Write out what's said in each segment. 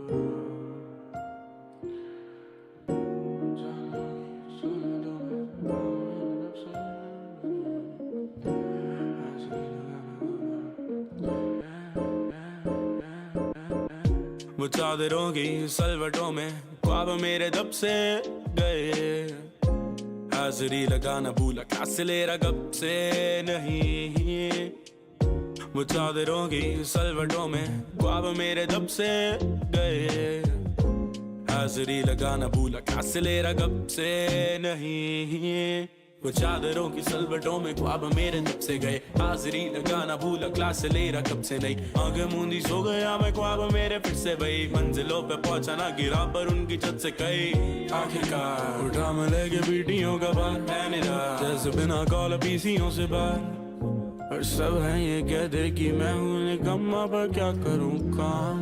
वो चादरों की सलवटों में ख्वाब मेरे दब से गए, हाजिरी लगाना भूला क्लास ले रहा कब से नहीं। वो चादरों की सलवटों में ख्वाब मेरे दब से गए, हाजिरी लगाना भूला क्लास ले रहा कब से नहीं। वो चादरों की सलवटों में ख्वाब मेरे दब से गए, हाजिरी लगाना भूला क्लास ले रहा कब से नहीं। आंखें मूंदी सो गया मैं, ख्वाब मेरे फिर से वही, मंजिलों पे पहुंचा ना गिरा पर उनकी छत से कई। आखिरकार उठा मैं लेके बीटियों का बार, मैंने रहा जैसे बिना कॉल पीसीओं से बाहर। और सब है ये कहते कि मैं हूँ निकम्मा, पर क्या करूँ काम।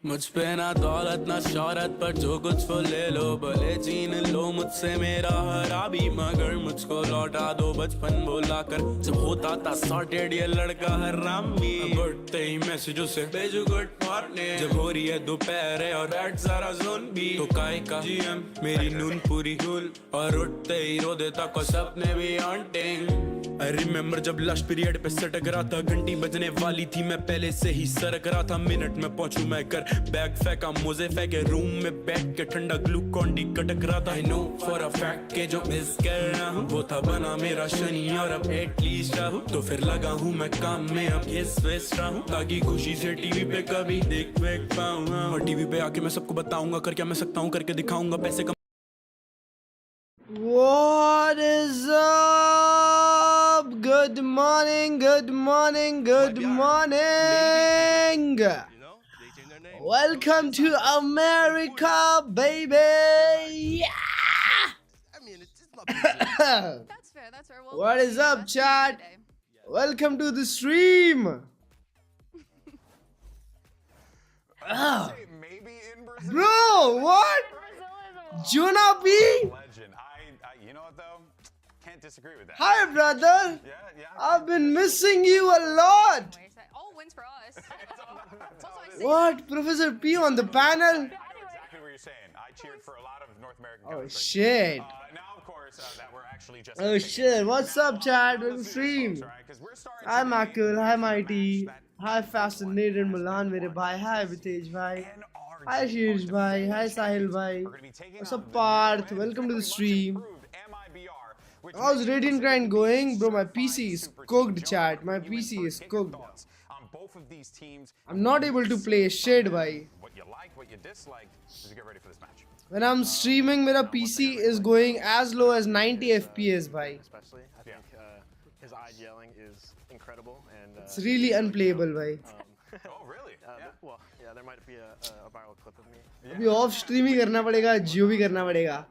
मुझ पे ना दौलत ना शौहरत, पर जो कुछ वो ले लो, भले छीन लो मुझसे मेरा हराबी, मगर मुझको लौटा दो बचपन बोला कर जब होता था सॉर्टेड ये लड़का हरामी। बढ़ते ही मैसेजों से भेजो गुड मॉर्निंग, जब हो रही है दोपहर और बैठ सारा जोन भी, तो काय का जीएम मेरी नून पूरी हुल, और उठते ही रो देता को सपने भी हॉन्टिंग। I remember जब लास्ट पीरियड पे सटक रहा था, घंटी बजने वाली थी मैं पहले से ही सरक रहा था, मिनट में पहुंचूं मैं कर बैग फेंका मोजे फेंके, रूम में बैठ के ठंडा ग्लूकॉन डी कटक रहा था। I know for a fact के जो मिस कर रहा हूँ वो था बना मेरा शनि, और अब एटलीस्ट रहूं तो फिर लगा हूँ मैं काम में, अब ये स्ट्रेस रहा हूँ ताकि खुशी से टीवी पे कभी देख पाऊंगा, और टीवी पे आके मैं सबको बताऊंगा कर क्या मैं सकता हूँ, करके दिखाऊंगा पैसे कम। What is up? Good morning, good morning, good morning. Welcome to America, baby. Yeah. That's fair. Well, What is up, chat? Welcome to the stream. Bro, what? Juna B? You know what though? Can't disagree with that. Hi, brother. Yeah. I've been missing you a lot. All wins for us. What? Professor P on the panel? I know exactly what you're saying. I cheered for a lot of North American Oh, countries. shit. Now, of course, that we're actually just. Oh, shit. What's up, chat? Welcome to stream. Hi, Makul. Hi, Mighty. Hi, Fascinated Mulan, mere bhai. Hi, Vitesh bhai. Hi, Sheesh bhai. Hi, Sahil bhai. What's up, Parth? Welcome to the stream. How's Radiant Grind going? Bro, my PC is cooked, chat. My PC is cooked. I'm not able to play shit, bhai. What you like, what you dislike, as you get ready for this match. When I'm streaming, my PC is going as low as 90 FPS, bhai. Especially, I think his eye yelling is incredible, and It's really unplayable, bhai. Oh, really? Well, yeah, there might be a viral clip of me. अभी of stream ही करना पड़ेगा, जियो भी करना पड़ेगा.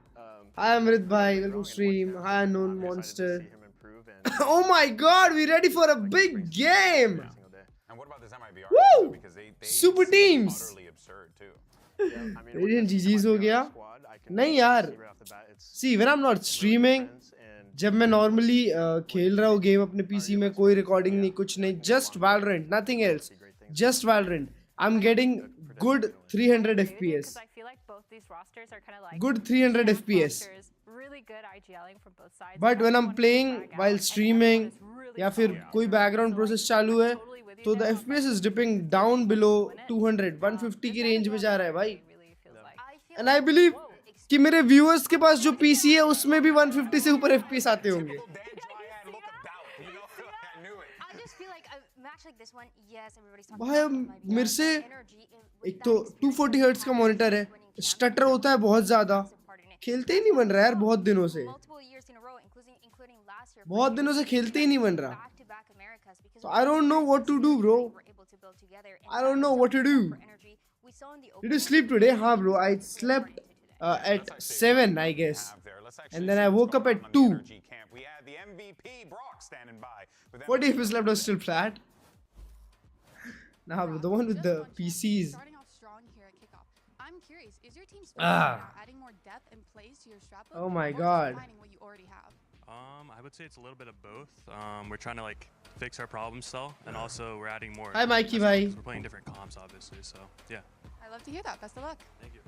Hi Amrit bhai, welcome to stream. Hi Unknown Monster. Oh my god, we ready for a big game! And what about this MIBR? Woo! Because they Super teams! utterly absurd too. Radiant GG's हो गया? नहीं यार. See, when I'm not streaming, जब मैं normally खेल रहा हूँ game अपने PC में, कोई recording नहीं, कुछ नहीं, just Valorant, nothing else. Just Valorant. I'm getting good 300 FPS. I feel like both these rosters are kind of like Good 300 FPS. really good IGLing from both sides. But when I'm playing while streaming, या फिर कोई background process चालू है, तो the FPS is dipping down below 200, 150 की range में जा रहा है भाई. And I believe कि मेरे viewers के पास जो PC है उसमें भी 150 से ऊपर FPS आते होंगे. भाई मेरे से एक तो 240 हर्ट्ज का मॉनिटर है, स्टटर होता है बहुत ज्यादा, खेलते ही नहीं बन रहा यार बहुत दिनों से खेलते ही नहीं बन रहा. So I don't know what to do, bro. I don't know what to do. Did you sleep today? हाँ bro, I slept at 7 I guess, and then I woke up at 2. What if you slept was still flat? Nah, bro, the one with the PCs. Starting off strong here at Kickoff. I'm curious. curious, is your team adding more depth and plays to your strat book? Oh my or just God. refining what you already have? I would say it's a little bit of both. We're trying to like fix our problem still, and also we're adding more. Hi Mikey bhai. We're playing different comps, obviously. So yeah. I love to hear that. Best of luck. Thank you.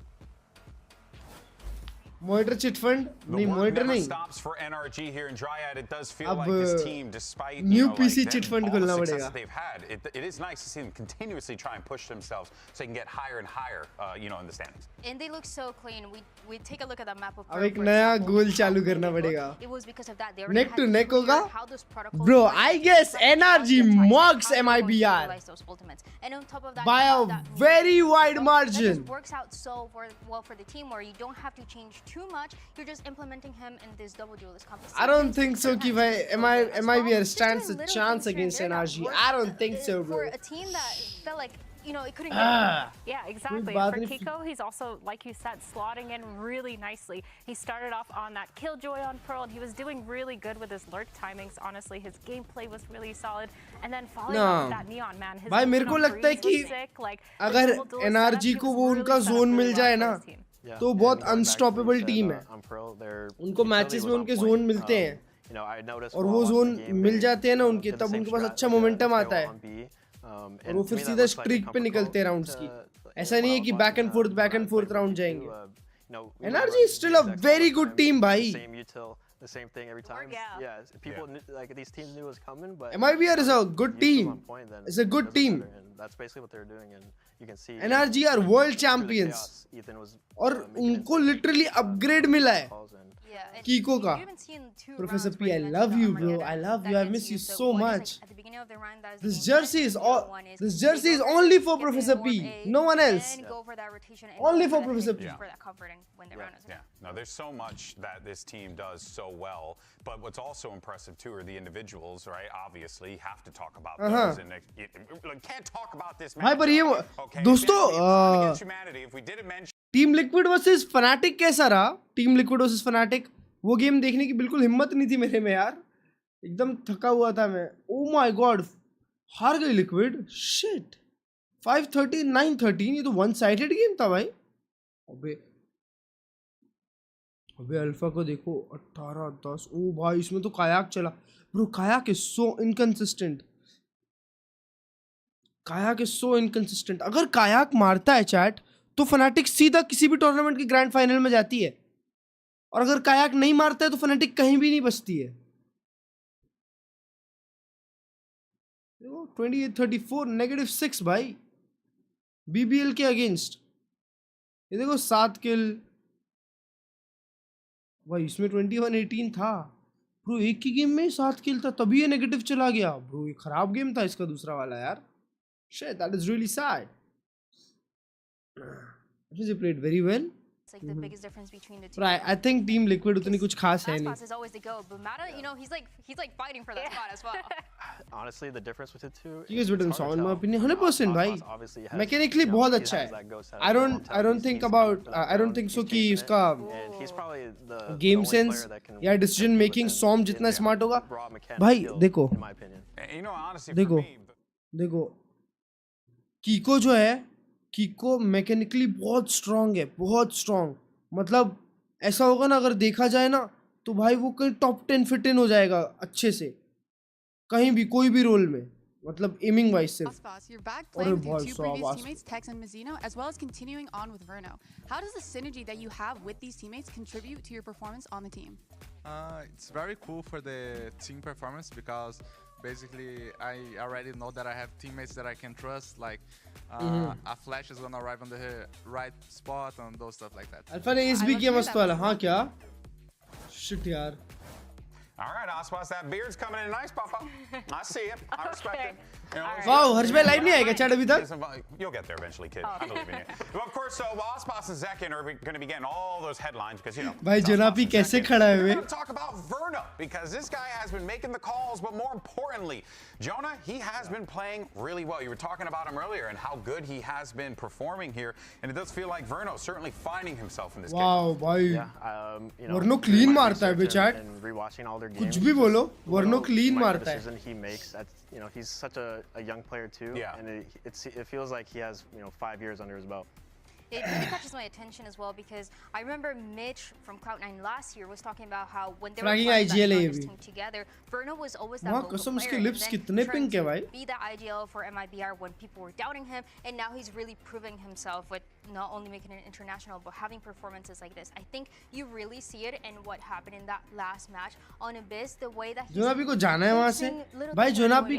Monitor chit fund The नहीं work monitor never नहीं stops for NRG here in Dryad. It does feel अब like this team, despite new like, PC them, chit fund all the खोलना success पड़ेगा that they've had, it is nice to see them continuously try and push themselves so they can get higher and higher, in the standings. And they look so clean. We take a look at the map of अब एक नया goal चालू करना पड़ेगा It was because of that. They neck to neck होगा how those protocols bro work, I guess NRG mocks how they're going to MIBR utilize those ultimates. And on top of that, by you a have that very wide that margin. just works out so well for the team where you don't have to change too much. You're just implementing him in this double duelist composition. I don't think so कि भाई MIBR stands a Little chance things here against and there that NRG. work I don't think so, for bro. a team that felt like it couldn't Ah. get Yeah, exactly. बात For नहीं- Kiko, he's also, like you said, slotting in really nicely. He started off on that Killjoy on Pearl, and he was doing really good with his lurk timings. Honestly, his gameplay was really solid. And then following up with that Neon, man. His भाई मेरे को movement on लगता है Breeze कि was sick. Like, the अगर double duelist NRG setup, he को was वो really उनका set up zone really मिल well जाए for ना his team. Yeah, तो and बहुत going back to unstoppable what you team said, है on Pearl, they're उनको utility मैचेस was में on उनके point. जोन मिलते हैं I noticed और while वो watching zone the game, mill they जाते हैं ना उनके did the तब same उनके पास strat, अच्छा like, मोमेंटम trail आता है on B, और and वो to फिर me that सीधा looks like स्ट्रीक पे comfortable निकलते हैं राउंड्स to, की like, ऐसा what नहीं I है was कि watching, back and fourth like round Breakthrough, जाएंगे we NRG run is still a the exact very same good time, team, the भाई. same util, the same thing every time. yeah. People knew, like these teams knew it was coming, but MIBR is a good util team. on point, then It's a good it doesn't team. matter, and that's basically what they're doing, and you can see NRG are world champions. Ethan was और उनको literally upgrade मिला है Yeah, and Kiko you का. even see in 2 Professor rounds P, where I you love mentioned you, the bro. Armageddon I love that you. I gets miss you So so one is, like, much. at the beginning of the round, that is This the jersey game is plan. all. The other one is This they jersey go is for only it, for get Professor the P. norm A, No one else. and go for that rotation and Only go for that Professor hit P. for that comforting when the round is Yeah, no, there's so much that this team does so well, but what's also impressive too are the individuals, right? Obviously, you have to talk about those, and can't talk about this. भाई पर ये Okay, दोस्तों against humanity, if we didn't mention team liquid versus fanatic कैसा रहा? Team liquid versus fanatic वो game देखने की बिल्कुल हिम्मत नहीं थी मेरे में यार. एकदम थका हुआ था मैं. ओ माय गॉड, हार गई लिक्विड. शिट. 5-13 9-13 ये तो वन साइडेड गेम था भाई. अबे अल्फा को देखो 18-10. ओ भाई इसमें तो कायाक चला. Bro kayak is so inconsistent. Kayak is so inconsistent. अगर कायाक मारता है चैट तो फनाटिक सीधा किसी भी टूर्नामेंट के ग्रैंड फाइनल में जाती है, और अगर कायाक नहीं मारता है तो फनाटिक कहीं भी नहीं बचती है. 28-34 -6 भाई BBL के अगेंस्ट. ये देखो 7 किल भाई. इसमें 21-18 था ब्रो. एक ही गेम में 7 किल था तभी ये नेगेटिव चला गया ब्रो. ये खराब गेम था इसका दूसरा वाला यार. Shit, that is really sad. He played very well. It's like the biggest difference between the two. Right, I think Team Liquid उतनी कुछ खास है Last नहीं. pass is always the go, but Mata, he's like fighting for that spot as well. Honestly, the difference with the two. He is better than it's hard Saul, to in my tell. opinion. 100% भाई. Osmos obviously has, Mechanically बहुत he अच्छा has है. that ghost I setup, don't he's think coming about for that I don't zone, think he's so कि chasing इसका it, and he's probably the game only sense player that can या decision compete making with him सॉम in जितना the smart होगा raw mechanics भाई. skill, देखो in my opinion. honestly, देखो for me, देखो कीको जो है, कीको मैकेनिकली बहुत स्ट्रांग है, बहुत स्ट्रांग. मतलब ऐसा होगा ना अगर देखा जाए ना तो भाई वो कहीं टॉप 10 फिट इन हो जाएगा अच्छे से कहीं भी कोई भी रोल में. मतलब एमिंग वाइज सिर्फ. Osmos, you're back playing with your भाई two साहब, previous Osmos. teammates, Tex and Mizzino, as well as continuing on with Verno. How does the synergy that you have with these teammates contribute to your performance on the team? It's very cool for the team performance because basically I already know that I have teammates that I can trust. Like a flash is gonna arrive on the right spot and those stuff like that. Alpha ने SB किया मस्त वाला. हाँ क्या shit यार. all right, Osmos, that beard's coming in nice, Papa. I see it. I respect it. Wow Harsh भाई live नहीं आएगा चैट अभी तक. You'll get there eventually, kid. I believe in you. Well, of course, so Osmos and Zekin are going to be getting all those headlines because, भाई जोनापी कैसे खड़ा है वे. We're going to talk about Verno because this guy has been making the calls, but more importantly, Jonah, he has been playing really well. You were talking about him earlier and how good he has been performing here, and it does feel like Verno certainly finding himself in this game. Wow भाई. Verno clean मारता है बे chat. And rewatching all their games. कुछ भी बोलो Verno clean मारता है. Decision he makes, he's such a young player too, Yeah. and it feels like he has 5 years under his belt. it really catches my attention as well because I remember Mitch from Cloud9 last year was talking about how when they were Fragging playing that IGL strongest भी। team together, Verno was always that वाह, vocal कसम उसके player lips and then कितने trying pink है to भाई। be the IGL for MIBR when people were doubting him, and now he's really proving himself with not only making it international but having performances like this. I think you really see it in what happened in that last match on Abyss, the way that he's जोनापी को जाना है वहाँ से भाई जोनापी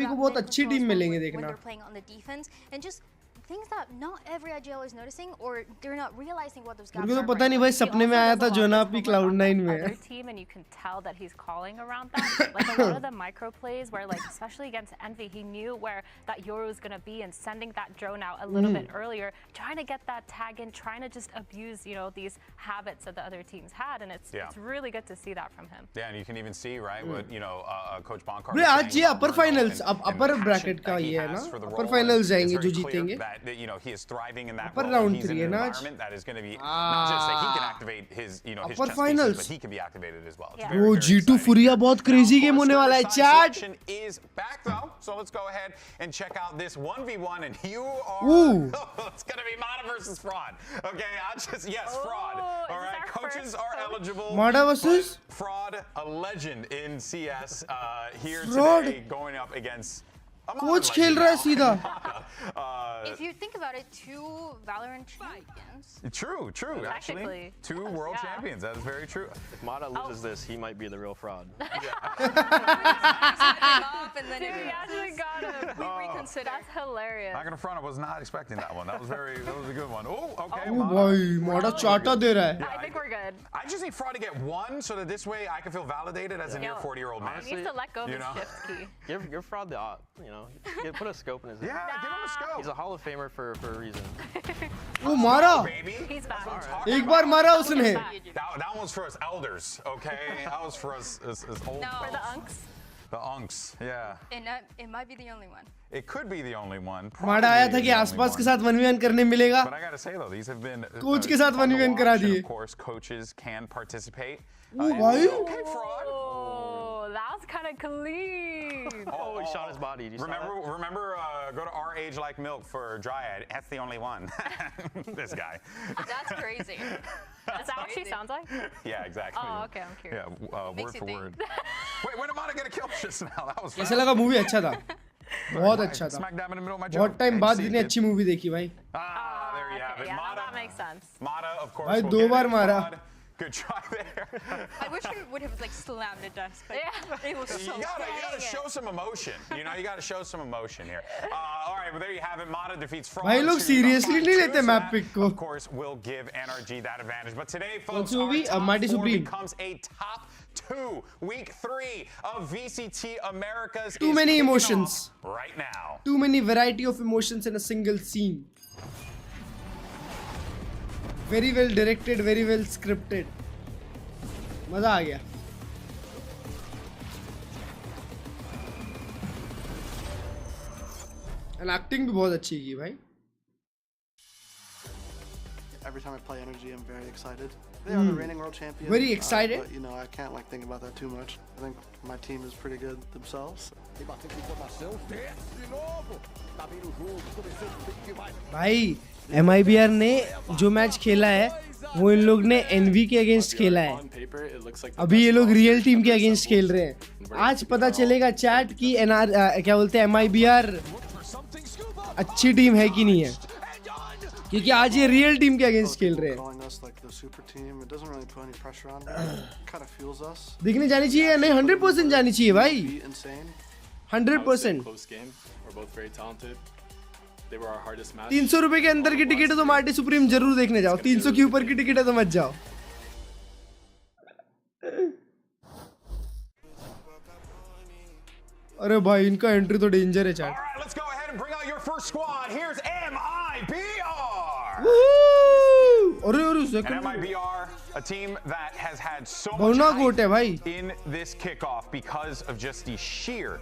को बहुत अच्छी team मिलेंगे when देखना they're playing on the defense and just things that not every IGL is noticing or they're not realizing what those gaps उनको तो are. पता नहीं भाई सपने में आया था जोनापी Cloud9 में Other team, and you can tell that he's calling around that. Like a lot of the micro plays where, like, especially against Envy, he knew where that Yoru was going to be and sending that drone out a little bit earlier, trying to get that tag in, trying to just abuse, you know, these habits that the other teams had, and it's really good to see that from him. Yeah, and you can even see, right, what, you know, Coach Bonkar भाई आज ये अपर finals अपर bracket का ये है ना अपर finals जाएंगे जो जीतेंगे that, you know, he is thriving in that Upper role. round He's in 3 an है ना आज environment that is going to be not just that he can activate his, you know, his Upper chess finals. pieces, but he can be activated as well. It's Yeah. very, वो very G2 exciting. Furia बहुत crazy game होने वाला है Third chat selection is back though, so let's go ahead and check out this 1v1, and you are Ooh. it's going to be Mada versus Fraud. Okay, I just Fraud. All is right, our coaches first are coach? eligible. Mada versus Fraud, a legend in CS, here Fraud. today going up against a Mada coach legend खेल रहा है now. सीधा If you think about it, two Valorant champions. True, actually. Technically. Two world Yeah. champions, that is very true. If Mata loses this, he might be the real fraud. And then Dude, he actually got him. we reconsider. That's hilarious. Not gonna front, I was not expecting that one. That was a good one. Oh, okay. ओ भाई माडा चाटा दे रहा है I think we're good. I just need Fraud to get one so that this way I can feel validated as a near Yo, 40-year-old man. He needs to let go of you his know? shift key. Give fraud the you know, put a scope in his head. Yeah, give him a scope. He's a Hall of Famer for a reason. वो मारा Baby. He's back. एक बार मारा उसने That one's for us elders, okay? That was for us as old No. For the folks. unks. The unks, yeah. And it might be the only one. It could be the only one. माडा आया था probably कि the only आसपास के one. साथ 1v1 करने मिलेगा But I gotta say though, these have been coach के साथ fun to 1v1 watch, करा and दिए Of course, coaches can participate. O And भाई okay, Fraud. Oh, that was kind of clean. Oh, he shot his body. Did you saw that? Remember, go to Our Age Like Milk for Dryad. That's the only one. This guy. That's crazy. Does that what she sounds like? Yeah, exactly. Oh, okay, I'm curious. Yeah, Makes word you for think. word. Wait, when am I gonna kill just now? That was कैसा लगा movie अच्छा था बहुत अच्छा था Smack dab in the middle of my joke. बहुत time बाद Hey, इतनी see, अच्छी मूवी देखी भाई Ah, there you have it. Yeah, Mata. that makes sense. Mata, of course. भाई will दो get बार it. मारा Fraud. Good try there. I wish we would have like slammed to death, but Yeah. it was so You gotta show some emotion. You know, you gotta show some emotion here. All right, well there you have it. Mata defeats Fraud. भाई लोग to seriously नहीं लेते 5-2, map so pick that, को Of course, will give NRG that advantage. But today, folks, कौन सी our होगी? top Mighty 4 Supreme. becomes a top 2. Week 3 of VCT Americas. Too is many kicking emotions. off right now. too many variety of emotions in a single scene very well directed very well scripted मजा आ गया and acting भी बहुत अच्छी की भाई Every time I play Energy, I'm very excited. They are the reigning world champions. Very excited? But, you know, I can't like think about that too much. I think my team is pretty good themselves. भाई MIBR ने जो match खेला है वो इन लोग ने NV के against खेला है अभी ये लोग रियल टीम के अगेंस्ट खेल रहे हैं आज पता चलेगा चैट की क्या बोलते हैं MIBR अच्छी टीम है कि नहीं है क्योंकि आज ये रियल टीम के अगेंस्ट खेल रहे हैं Calling us like the super team, it doesn't really put any pressure on them. It kind of fuels us. दिखने जानी चाहिए या नहीं 100% जानी चाहिए भाई Be insane. 100% Close game. We're both very talented. They were our hardest match. 300 रुपए के अंदर की टिकट है तो मार्टी सुप्रीम जरूर देखने जाओ 300 के ऊपर की टिकट है तो मत जाओ अरे भाई इनका एंट्री तो डेंजर है All chat right, let's go ahead and bring out your first squad. Here's MIBR. अरे अरे And second MIBR, a team that has had so much बहुना गोट है भाई hype in this kickoff because of just the sheer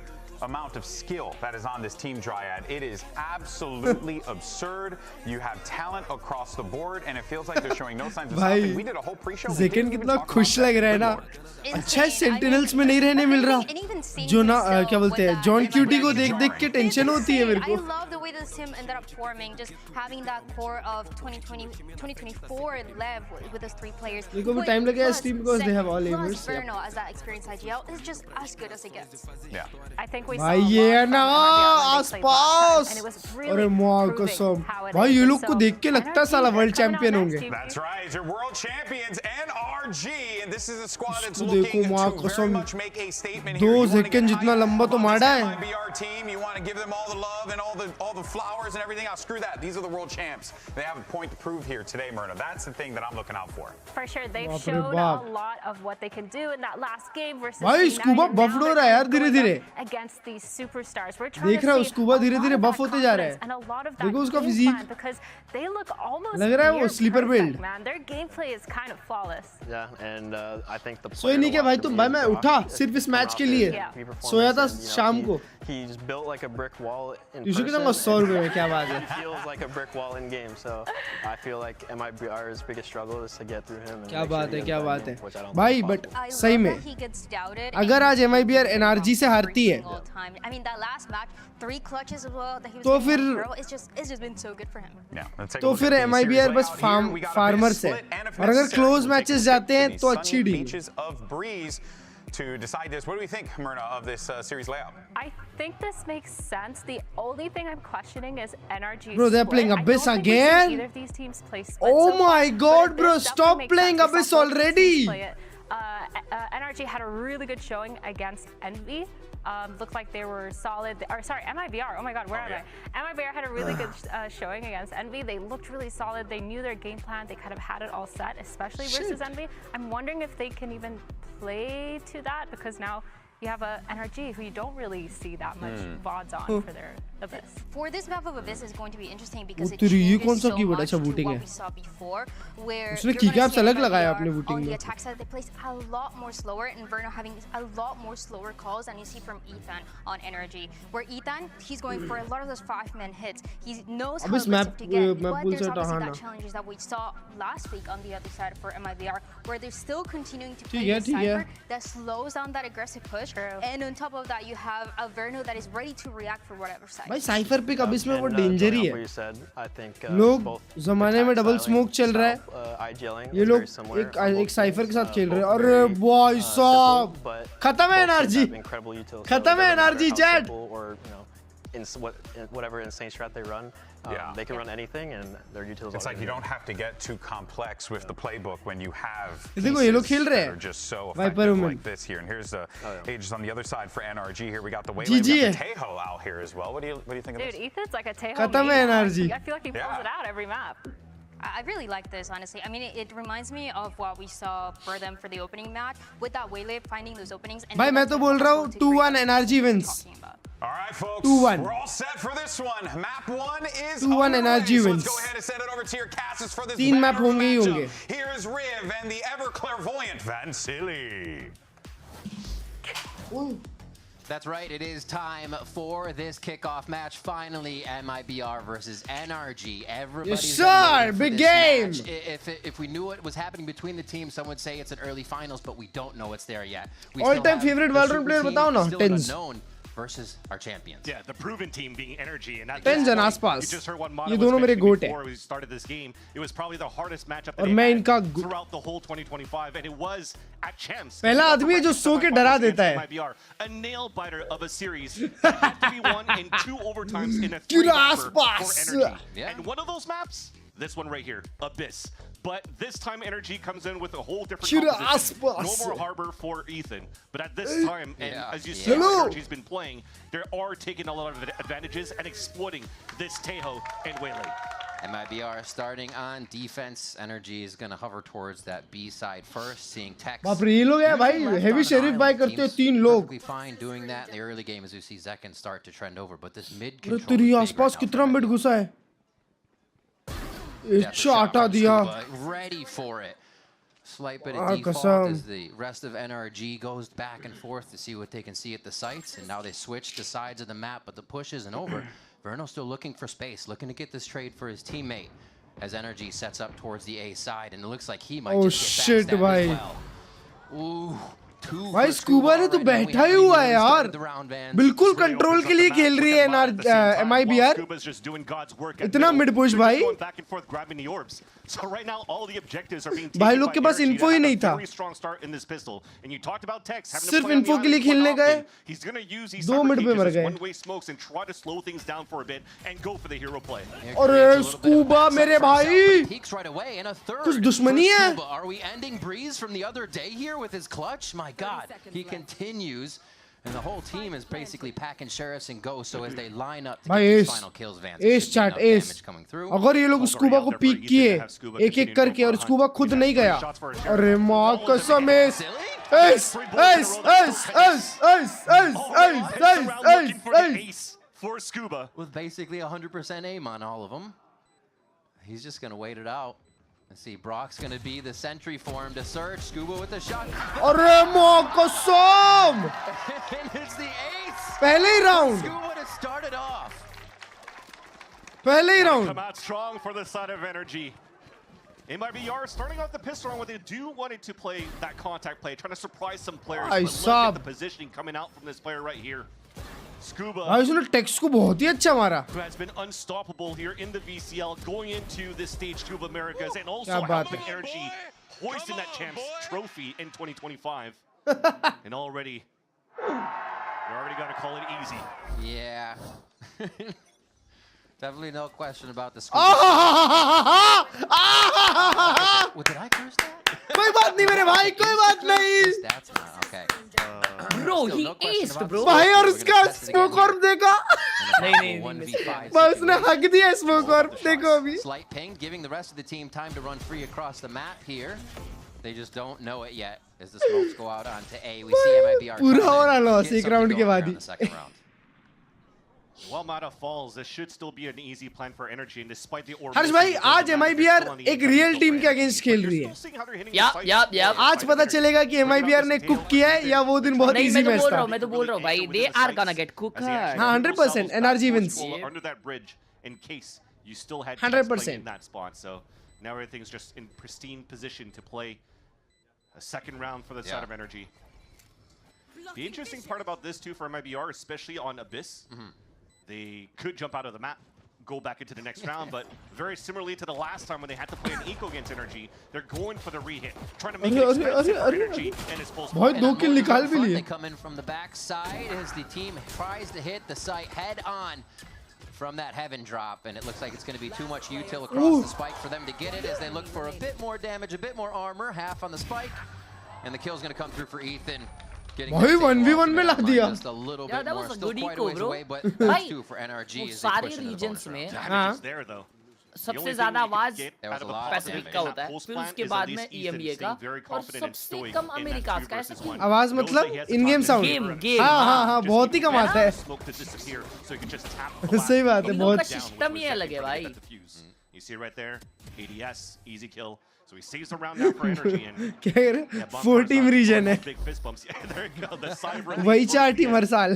amount of skill that is on this team Dryad. It is absolutely absurd. You have talent across the board, and it feels like they're showing no signs of भाई, stopping. We did a whole pre-show. we second didn't even कितना talk खुश about लग that. रहा है ना Insane. अच्छा I sentinels mean, में नहीं रहने मिल रहा and even seeing जो ना himself क्या बोलते with हैं that- John It might cutie be को like देख देख के jarring. टेंशन होती है मेरे I को love the way way this team ended up forming, just having that core of 2024 left with those 3 players. They go time like a team because they have all plus aimers. Verno as that experienced IGL is just as good as it gets. Yeah. I think we saw भाई a lot ये from ना MIBR when they played last time, आसपास and it was अरे really माँ proving कसम how it भाई is. ये And लोग को so, देख के लगता है साला NRG, world they're coming champion out होंगे next, That's right. Your world champions, NRG, and this is a squad that's इसको देखो looking माँ to very कसम much make a statement here. 2 You want to get second जितना hype लंबा तो on this मारा है MIBR team. You want to give them all the love and all the flowers and everything. I'll screw that. These are the world champs. They have a point to prove here today, Myrna. That's the thing that I'm looking out for. For sure, they've बाप रे shown बाप a lot of what they can do in that last game versus भाई C9, scuba and buff now हो they're रहा है यार going धीरे-धीरे up against these superstars. We're trying देख to रहा हूँ see स्कूबा a lot धीरे-धीरे of बफ that होते जा रहा confidence है and a lot of that देखो उसका game physique plan because they look almost लग रहा है वो near sleeper perfect, build man. Their gameplay is kind of flawless. Yeah, and I think the सोए नहीं क्या भाई तुम भाई मैं उठा सिर्फ इस मैच के लिए सोया था शाम को He's built like a brick wall in tuition के person. तो 100 रुपए में क्या बात है He feels like a brick wall in game, so I feel like MIBR's biggest struggle is to get through him. And क्या make sure बात he है gets क्या that बात game, है which I don't भाई think is बट possible. सही में He gets doubted अगर आज MIBR and NRG से हारती है all time. I mean that last match, 3 clutches as well that he was तो getting फिर- on Pearl, it's just been so good for him. Yeah, let's take a तो look फिर at the series MIBR बस layout here. We got a farmers big है split and if और अगर necessary, close we'll take a matches trip जाते to हैं the तो अच्छी sunny deal beaches of Breeze to decide this. What do we think, Myrna, of this series layout? I think this makes sense. The only thing I'm questioning is NRG. Bro, they're split. playing I don't Abyss think we've seen again? Either of these teams play split Oh so far, my but God, Abyss bro, definitely stop makes playing sense. We Abyss saw both these already. teams play it. NRG had a really good showing against Envy. Looked like they were solid. Or sorry, MIBR. Oh my God, where am I? MIBR had a really good showing against Envy. They looked really solid. They knew their game plan. They kind of had it all set, especially versus Envy. I'm wondering if they can even play to that because now you have a NRG who you don't really see that much VODs on for their Abyss. For this map of Abyss is going to be interesting because it तेरी ये changes कौन सा so keyword much अच्छा to booting what है we saw before, where उसने you're gonna keycaps see अलग MIBR लगाया अपने on booting the में attack side. They place a lot more slower, and Verno having a lot more slower calls than you see from Ethan on NRG. Where Ethan, he's going for a lot of those 5-man hits. He knows how Abyss aggressive map- to get, map but pull there's से obviously हटाना। that challenges that we saw last week on the other side for MIBR, where they're still continuing to ठीक play है, the ठीक है। cypher that slows down that aggressive push, and on top of that, you have a Verno that is ready to react for whatever side. भाई cipher pick Abish में वो And, danger he going off है what you said, I think, लोग both जमाने में attack double styling, smoke चल रहा है style, IGLing ये is लोग very similar एक on both एक साइफर के teams, साथ खेल रहे हैं both अरे very, भाई साहब simple, but खत्म है both teams energy have incredible utility, so it खत्म है doesn't matter energy how chat simple or, you know, whatever insane strat they run, they can run anything and their utilities. It's like you don't have to get too complex with the playbook when you have देखो ये लोग pieces खेल रहे that हैं are just so Viper effective woman like this here. And here's the Aegis on the other side for NRG. Here we got the Waylay, GG we got the है Tejo out here as well. What do you think of Dude, this? Ethan's like a Tejo खत्म है maniac. Energy I feel like he pulls it out every map. I really like this, honestly. I mean, it reminds me of what we saw for them for the opening match with that Waylay finding those openings. And भाई मैं तो बोल रहा हूँ 2-1 energy wins All right, folks. 2-1. We're all set for this one. Map 1 is 2-1 underway, NRG so wins. let's go ahead and send it over to your casters for this 3 map banger होंगे ही matchup. होंगे Here is Riv and the ever clairvoyant Vansili. That's right, it is time for this kickoff match. Finally, MIBR versus NRG. Everybody's Yes, been sir. waiting for Big this game. match. If we knew what was happening between the teams, some would say it's an early finals, but we don't know what's there yet. We All still time have favorite the Valorant super player team, बताओ ना, still an Tens. unknown versus our champions. Yeah, the proven team being Energy, and Tens and you आसपास just heard what ये Mono was दोनों मेरे mentioning गोट before हैं we started this game. It was probably the hardest matchup that और they मैं had इनका throughout the whole 2025, and it was at champs. पहला आदमी है जो सो के डरा देता है MIBR, a nail biter of a series that had to be won in 2 overtimes in a 3 Gira mapper for आसपास Energy. Yeah. And one of those maps, this one right here, Abyss. But this time Energy comes in with a whole different Gira composition. aspas. No more Harbor for Ethan. But at this time, and as you see Hello. how Energy's been playing, they are taking a lot of advantages and exploiting this Tejo and Waylay. MIBR starting on defense. Energy is going to hover towards that B side first, seeing Tex. बाप रे ये लोग हैं भाई heavy sheriff bye करते हैं 3 लोग Perfectly fine doing that in the early game as we see Zekken start to trend over, but this mid अरे control तेरी is big आसपास right now कितना for मिड MIBR. घुसा है Depth shot चाटा from दिया Scuba, ready for it. Slight bit Ah, of default कसम as the rest of NRG goes back and forth to see what they can see at the sites, and now they switch to sides of the map, but the push isn't over. Verno still looking for space, looking to get this trade for his teammate as Energy sets up towards the A side, and it looks like he might Oh just get shit backstabbed भाई as well. Ooh, भाई scuba ने तो बैठा ही हुआ है यार, बिल्कुल control के लिए खेल रही है MIBR. इतना मिड पुश भाई, भाई लोग के पास इन्फो ही नहीं था, सिर्फ इन्फो के लिए खेलने गए, 2 मिनट पे मर गए. अरे स्कूबा मेरे भाई, कुछ दुश्मनी है. God, he continues, and the whole team is basically packing sheriffs and ghosts so as they line up to get these final kills. Vance, ace chat, ace. अगर ये लोग स्कूबा को पीक किए एक-एक करके और स्कूबा खुद नहीं गया, अरे माँ कसम, ace, ace, ace, ace, ace, ace, ace, ace, ace for Scuba with basically 100% aim on all of them. He's just gonna wait it out. Let's see, Brock's gonna be the sentry for him to search. Scuba with the shot. अरे माँ कसम, And it's the ace. पहले ही round, Scuba to start it off. पहले ही round. Come out strong for the side of Energy. MIBR starting off the pistol round, what they do wanted to play that contact play, trying to surprise some players. But look at the positioning coming out from this player right here. Scuba, उसने text को बहुत ही अच्छा मारा. who has been unstoppable here in the VCL, going into this stage 2 of Americas, and also क्या बात helping है. Energy hoisting that champs trophy in 2025. And already, they're already gonna call it easy. Yeah. Definitely no question about the What did I curse that? कोई बात नहीं मेरे भाई, कोई बात नहीं. That's not okay. Bro, he aced, bro. भाई और उसका स्मोक ऑर्ब देखा. नहीं. बस उसने हक दिया स्मोक ऑर्ब, देखो अभी. Slight ping, giving the rest of the team time to run free across the map here. They just don't know it yet as the smokes go out onto A. We see MIBR पूरा हो रहा loss एक round के बाद ही. While Mata falls, this should still be an easy plan for Energy, and despite the orb. हर्ष भाई आज MIBR एक real team के अगेंस्ट खेल रही है. Yep. आज पता चलेगा कि MIBR ने कुक किया है या वो दिन बहुत इजी मैच था. मैं तो बोल रहा हूँ भाई, they are gonna get cooked. हाँ 100% NRG wins. Under that bridge, in case you still had 100% in that spot, so now everything's just in pristine position to play a second round for the side of Energy. The interesting part about this too for MIBR, especially on Abyss. They could jump out of the map, go back into the next round, but very similarly to the last time when they had to play an eco against Energy, they're going for the re-hit, trying to make it expensive for Energy and his full भाई 2 किल निकाल भी लिए. They come in from the back side as the team tries to hit the site head on from that heaven drop, and it looks like it's going to be too much util across the spike for them to get it as they look for a bit more damage, a bit more armor, half on the spike, and the kill's going to come through for Ethan. भाई 1v1 में ला दिया. Yeah, that was a good eco, bro. भाई सारे regions में सबसे ज्यादा आवाज Pacific का होता है, फिर उसके बाद में EMEA का, और सबसे कम अमेरिका का. ऐसा क्यों? आवाज मतलब इन गेम साउंड. हाँ बहुत ही कम आता है. सही बात है, बहुत. सिस्टम ही अलग है भाई. You see right there, ADS, easy kill. So he saves the round now for Energy, and क्या कह रहे? 4 टीम रीजन है. Big fist bumps. Yeah, there you go. The side relief. वही 4 टीम हर साल.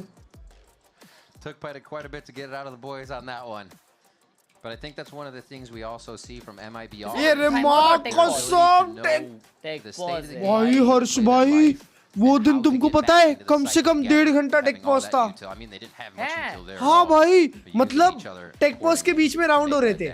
Took quite a bit to get it out of the boys on that one. But I think that's one of the things we also see from MIBR. ये रे माँ कसम take pause. भाई हर्ष भाई वो दिन तुमको पता है कम से कम 1.5 घंटा टेक पॉज था. हाँ भाई मतलब टेक पॉज के बीच में राउंड हो रहे थे.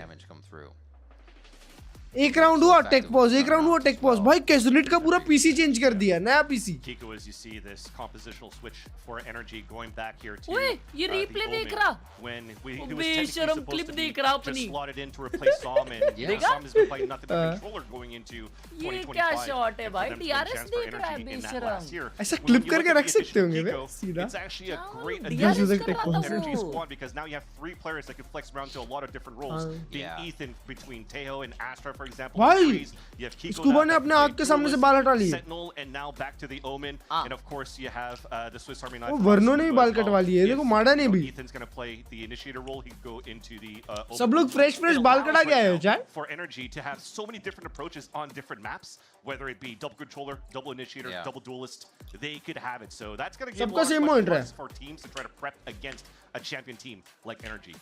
एक राउंड हुआ टेक पॉज, एक राउंड हुआ टेक पॉज. भाई कैसनेट का पूरा पीसी चेंज कर दिया, नया PC. Kiko, as you see this compositional switch for Energy going back here to ओए ये रिप्ले देख रहा. When he was बेशरम क्लिप देख रहा अपनी. just slotted in to replace Som, and Som has been playing nothing but controller going into 2025. ये क्या शॉट है भाई, DRS देख रहा है बेशरम. ऐसा क्लिप करके रख सकते होंगे बे सीधा. It's actually a great addition to Energy squad because now you have 3 players that can flex around to a lot of different roles. Being Ethan between Teho and Astra, for example. भाई scuba ने अपने आँख के सामने से बाल हटा लिए. Sentinel, and now back to the Omen, and of course you have the Swiss Army knife. वो वर्नो ने भी बाल कटवा लिए, देखो माड़ा ने भी. Ethan's going to play the initiator role. He go into the सब लोग फ्रेश बाल कटा के आए हो चाहे. For Energy to have so many different approaches on different maps, whether it be double controller, double initiator, double duelist, they could have it. So that's going to give a lot of for teams to try to prep against a champion team like Energy.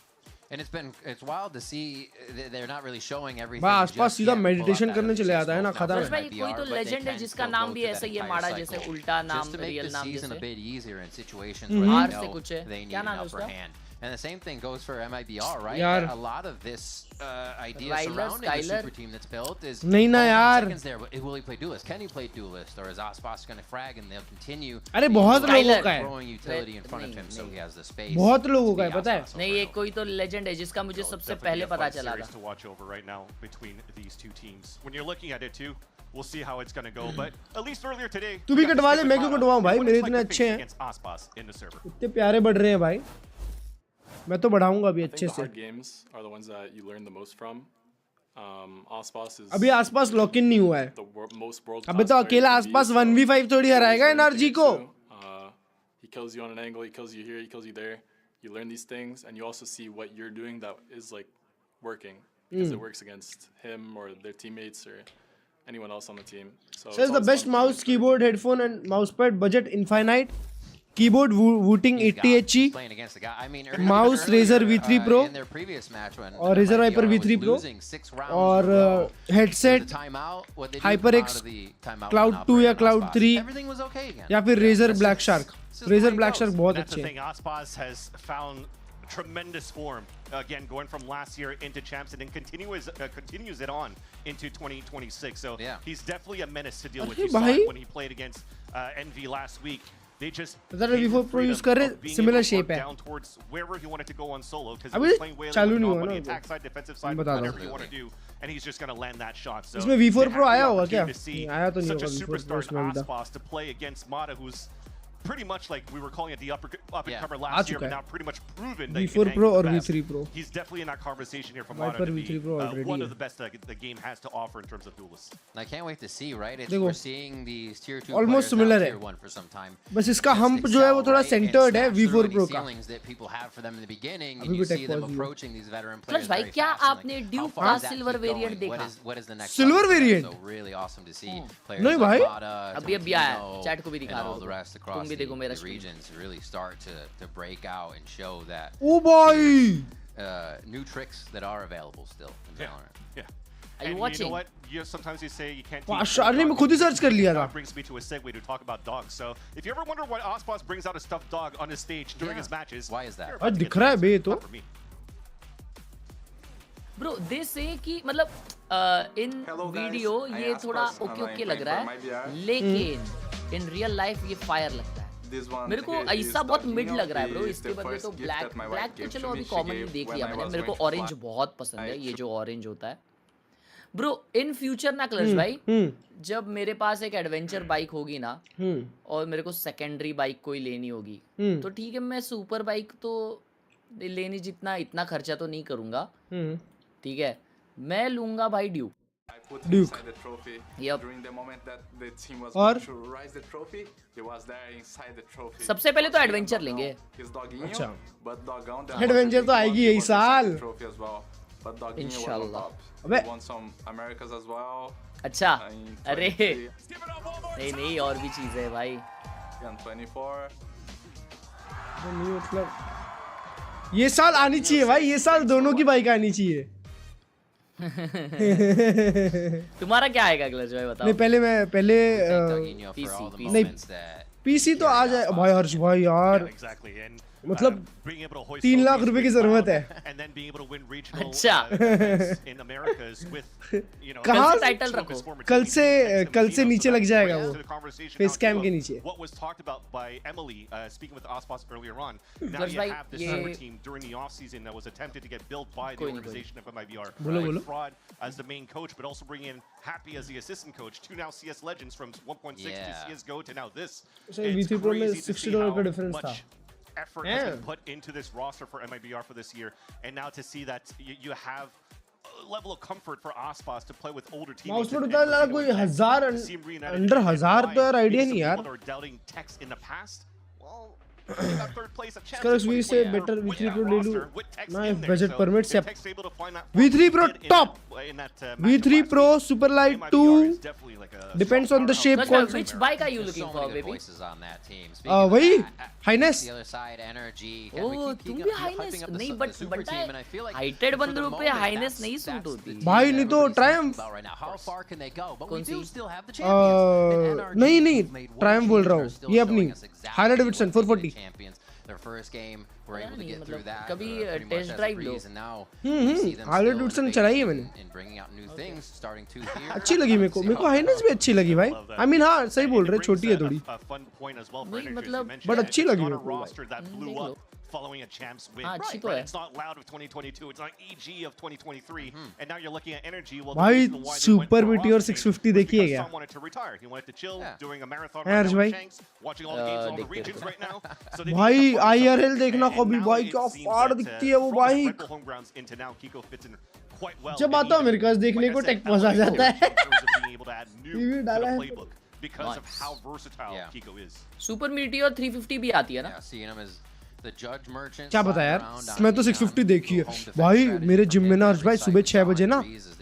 And it's wild to see they're not really showing everything. भाई आसपास सीधा meditation करने चले आता है ना खत्म है भाई कोई तो लेजेंड है जिसका नाम भी ऐसा ही है माड़ा जैसे उल्टा नाम रियल नाम जैसे a bit easier in situations where आर से कुछ है क्या नाम है उसका And the same thing goes for MIBR, right? A lot of this idea surrounding the super team that's built is नहीं ना यार seconds there, but will he play duelist? Can he play duelist, or is Aspas going to frag and they'll continue? अरे बहुत लोगों का है throwing utility in front of him, so he has the space. बहुत लोगों का है पता है नहीं ये कोई तो लेजेंड है जिसका मुझे सबसे पहले पता चला था. To watch over right now between these two teams. When you're looking at it too, we'll see how it's going to go. But at least earlier today, तू भी कटवा ले मैं क्यों कटवाऊं भाई मेरे इतने अच्छे हैं इतने प्यारे बढ़ रहे हैं भाई मैं तो बढ़ाऊंगा अभी अच्छे से अभी आसपास लॉक इन नहीं हुआ है अभी तो अकेला आसपास 1v5 थोड़ी हराएगा एनआरजी को he kills you on an angle, he kills you here, he kills you there. You learn these things and you also see what you're doing that is like working because it works against him or their teammates or anyone else on the team. So says the best mouse, keyboard, headphone and mousepad, budget infinite. Keyboard Wooting 80HE, mouse Razer V3 Pro और Razer Viper V3 Pro और headset HyperX Cloud 2 या Cloud 3 या फिर Razer Black Shark. Razer Black Shark बहुत अच्छे हैं. Aspas has found tremendous form again going from last year into champs and then continues it on into 2026. So he's definitely a menace to deal with. You saw it when he played against NV last week. They just V4 Pro use कर रहे similar shape है. Down towards wherever he wanted to go on solo because अभी चालू नहीं हुआ ना attack side, defensive side, whatever you want to do, and he's just going to land that shot. So इसमें V4 Pro आया होगा क्या? आया तो नहीं होगा V4 Pro इसमें Aspas to play against Mata, who's pretty much like we were calling it the up and comer last year, but now pretty much proven that V4 Pro or V3 Pro. He's definitely in that conversation here for Mata to be one of the best the game has to offer in terms of duelists. I can't wait to see, right? We're seeing these tier 2 almost similar tier 1 for some time. बस इसका hump जो है वो थोड़ा centered है V4 Pro का. That people have for them in the beginning, and you see them approaching these veteran players. भाई क्या आपने ड्यूक का सिल्वर वेरिएंट देखा? What is the next silver variant? So really awesome to see players. नहीं भाई. अभी आया chat को भी दिखा रहा हूँ. तुम भी देखो मेरा screen. Really start to break out and show that oh boy new tricks that are available still in Valorant. Yeah. Are you watching? You know what? Sometimes you say you can't. शार्ली में खुद ही search कर लिया था. That brings me to a segue to talk about dogs. So if you ever wonder why Aspas brings out a stuffed dog on his stage during his matches, why is that? आज दिख रहा है बे तो. Bro, they say कि मतलब in video ये थोड़ा okay लग रहा है, लेकिन in real life ये fire लगता है. मेरे को ऐसा बहुत मिड लग रहा है ब्रो. इसके बदले तो ब्लैक तो चलो अभी कॉमन देख लिया मैंने. मेरे को ऑरेंज बहुत पसंद है, ये जो ऑरेंज होता है ब्रो. इन फ्यूचर ना क्लर्ज भाई, जब मेरे पास एक एडवेंचर बाइक होगी ना और मेरे को सेकेंडरी बाइक कोई लेनी होगी तो ठीक है, मैं सुपर बाइक तो लेनी इतना खर्चा तो नहीं करूंगा, ठीक है, मैं लूंगा भाई Duke. Duke. Yep. During the moment that the team was और to rise the trophy, he was there inside the trophy. सबसे पहले तो एडवेंचर लेंगे. अच्छा. But Dogão एडवेंचर तो आएगी यही साल. Trophy as well. But Dogão was on top. अबे. He won some Americas as well. अच्छा. अरे नहीं और भी चीजें है भाई. 24. नहीं मतलब ये साल आनी चाहिए भाई. ये साल दोनों की बाइक आनी चाहिए. तुम्हारा क्या आएगा क्लच भाई बताओ. नहीं पहले पीसी तो आ जाए भाई. हर्ष भाई यार मतलब 3 लाख रुपए की जरूरत है. अच्छा कहाँ टाइटल रखो. कल से नीचे लग जाएगा वो फेस कैम के नीचे. बोलो as the main coach, but also bringing in Happy as the assistant coach. 2 now CS legends from 1.6 to CS:GO to now this. It's crazy to see how much effort has been put into this roster for MIBR for this year, and now to see that you have a level of comfort for Aspas to play with older teammates. Mouse पर उतार लगा कोई 1000 under 1000 तो यार idea नहीं यार. Doubting Tex in the past. Well, They got third place at Skrillex V से better V3 Pro ले लूँ ना if budget permits yep. V3 Pro top V3 Pro Superlight 2 depends on the shape कौन सा which bike are you looking for baby वही Highness ओह तुम भी Highness नहीं but हाइटेड बंदरों पे Highness नहीं सूट होती भाई नहीं तो Triumph कौन सी नहीं Triumph बोल रहा हूँ ये अपनी Harley Davidson 440 their first game were able to get through that कभी टेस्ट ड्राइव लो Harley Davidson चलाई है मैंने and bringing out new things starting to here अच्छी लगी मेरे को Highness भी अच्छी लगी भाई I mean हाँ सही बोल रहे छोटी है थोड़ी मतलब बट अच्छी लगी मेरे को following a champs win. Right. It's not Loud of 2022. It's not EG of 2023. And now you're looking at Energy. Well, भाई Super Meteor 650 देखिए क्या? Some wanted to retire. He wanted to chill doing a marathon. Watching all the games, all the regions right now. So भाई IRL देखना कभी भाई क्या फाड़ दिखती है वो भाई. जब आता हूँ मेरे पास देखने को टेक मजा आ जाता है. टीवी डाला है. Because of how versatile Kiko is. Super Meteor 350 भी आती है ना? क्या पता यार मैं तो 650 देखी है भाई मेरे जिम में ना हर्ष भाई सुबह 6 बजे ना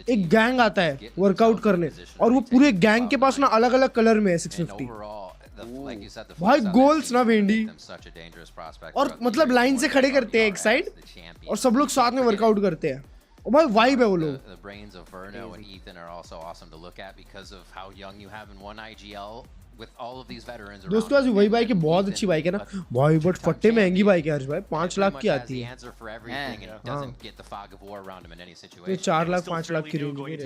एक गैंग आता है वर्कआउट करने और वो पूरे गैंग के पास ना अलग अलग कलर में है 650 भाई गोल्स ना वेंडी और मतलब लाइन से खड़े करते हैं एक साइड और सब लोग साथ में वर्कआउट करते हैं और भाई वाइब है वो लोग दोस्तों आज वही बाइक है बहुत अच्छी बाइक है ना भाई बट फट्टे महंगी बाइक है हर्ष भाई 5 लाख की आती है ये 4 लाख 5 लाख की रेंज में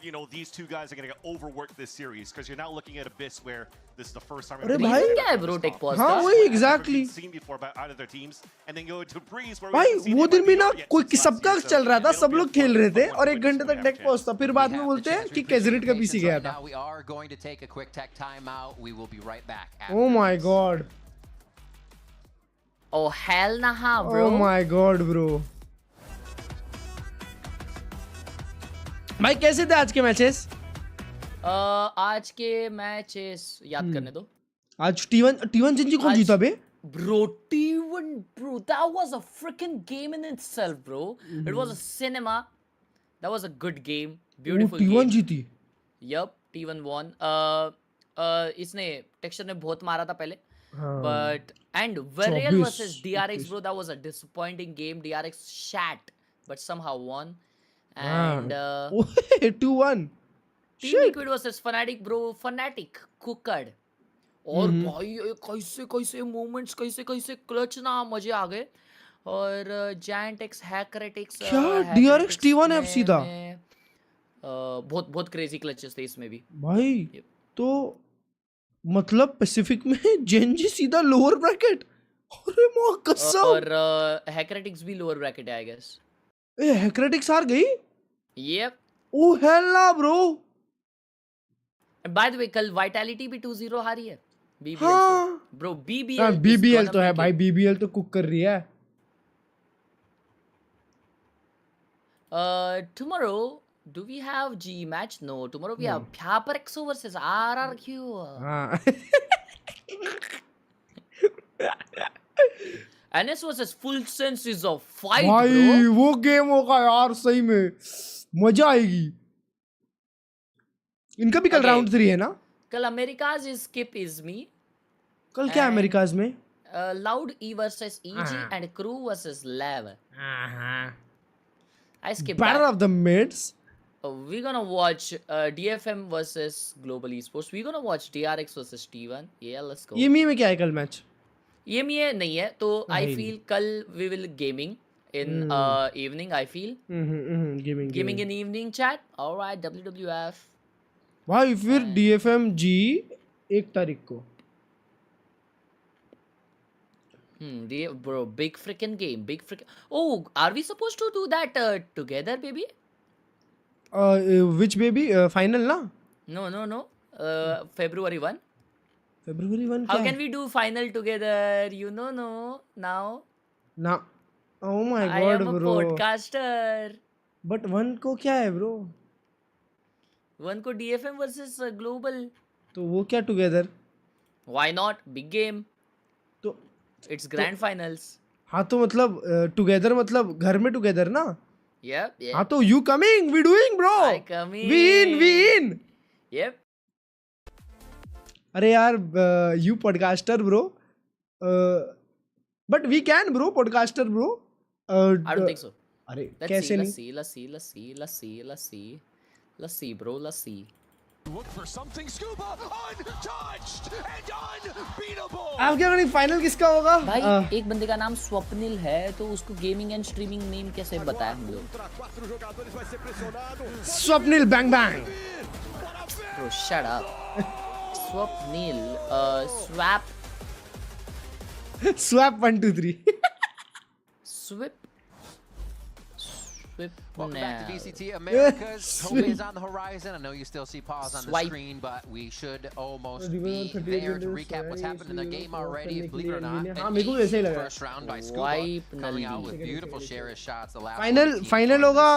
you know these two guys are going to get overworked this series because you're now looking at Abyss where this is the first time अरे भाई क्या है ब्रो टेक पॉज हाँ वही exactly seen before about either their teams and then go to Breeze where भाई वो दिन भी ना कोई सबका चल रहा था सब लोग खेल रहे थे और 1 घंटे तक टेक पॉज था फिर बाद में बोलते हैं कि कैजरेट का पीसी गया था oh my God oh hello ना हाँ bro oh my God bro भाई कैसे थे आज के मैचेस आज के मैचेस याद करने दो आज T1 जिंजी कौन जीता बे bro T1 bro that was a freaking game in itself bro it was a cinema that was a good game beautiful T1 game जीती yup T1 won इसने टेक्सचर ने बहुत मारा था पहले but and Varial versus DRX bro that was a disappointing game DRX shat but somehow won and 2-1 Team Liquid versus Fnatic bro Fnatic cooked और भाई कैसे मोमेंट्स कैसे क्लच ना मजे आ गए और Giantx Hackeratex क्या DRX T1 एफ सीधा बहुत क्रेजी क्लचेस थे इसमें भी भाई तो मतलब पैसिफिक में जेनजी सीधा लोअर ब्रैकेट अरे मां कसम और Hackeratex भी लोअर ब्रैकेट है आई गेस ए Hackeratex हार गई Yep. Oh hell nah, bro. And by the way, कल Vitality भी 2-0 हारी है. BBL हाँ. Bro, BBL. BBL तो है भाई BBL तो कुक कर रही है. Tomorrow, do we have G match? No. Tomorrow we have Pyaparexo versus RRQ. हाँ. NS versus Full Senses of Fight, भाई bro. वो गेम होगा यार सही में मजा आएगी इनका भी कल राउंड 3 है ना कल Americas is skip is me कल क्या अमेरिकाज में LOUD E versus EG and crew versus LEV I skip battle of the mids we're gonna watch DFM versus Global Esports we're gonna watch DRX versus T1 yeah let's go ये में क्या है कल match ये नहीं है तो I feel कल we will gaming in evening I feel gaming in evening chat alright WWF भाई फिर DFM G 1 तारीख को bro big freaking game oh are we supposed to do that together baby which baby final na no February 1 February 1 how can we do final together you know no now oh my god I am a bro podcaster but 1 को क्या है bro 1 को DFM versus global तो वो क्या together? Why not? Big game. तो It's grand finals. हाँ तो मतलब टुगेदर मतलब घर में टुगेदर ना? Yep, yep. हाँ तो you coming? We doing bro. I coming. We in. Yep. अरे यार you podcaster bro. But we can bro podcaster bro. I don't think so. अरे Let's कैसे see, नहीं? let's see, bro, let's see. Look for something, Scuba, untouched and unbeatable. आपके अगर final किसका होगा? भाई एक बंदे का नाम स्वप्निल है तो उसको गेमिंग एंड स्ट्रीमिंग नेम कैसे बताया हम लोग? Swapnil bang bang. Bro, shut up. Swapnil swap swap 1 2 3. swip Welcome back to VCT. America's hope is on the horizon. I know you still see pause on the screen, but we should almost be there to recap what's happened in the game already. Believe it or not, first round by Scuba coming out with beautiful share shots. The last final होगा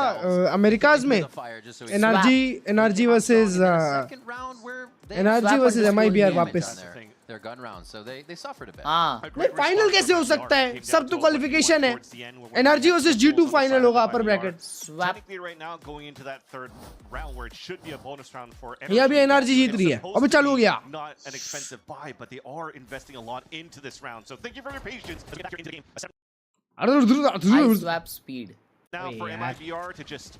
America's में. NRG versus MIBR वापस. Their gun round, so they suffered a bit. नहीं final कैसे हो सकता है? सब तो क्वालिफिकेशन है. NRG versus G2 फाइनल होगा अपर bracket. Technically right now going into that third round where it should be a bonus round for ये अभी NRG जीत रही है. अबे चालू हो गया. Not an expensive buy, but they are investing a lot into this round. So thank you for your patience. Let's get back into the game. I swap speed. Now for MIBR to just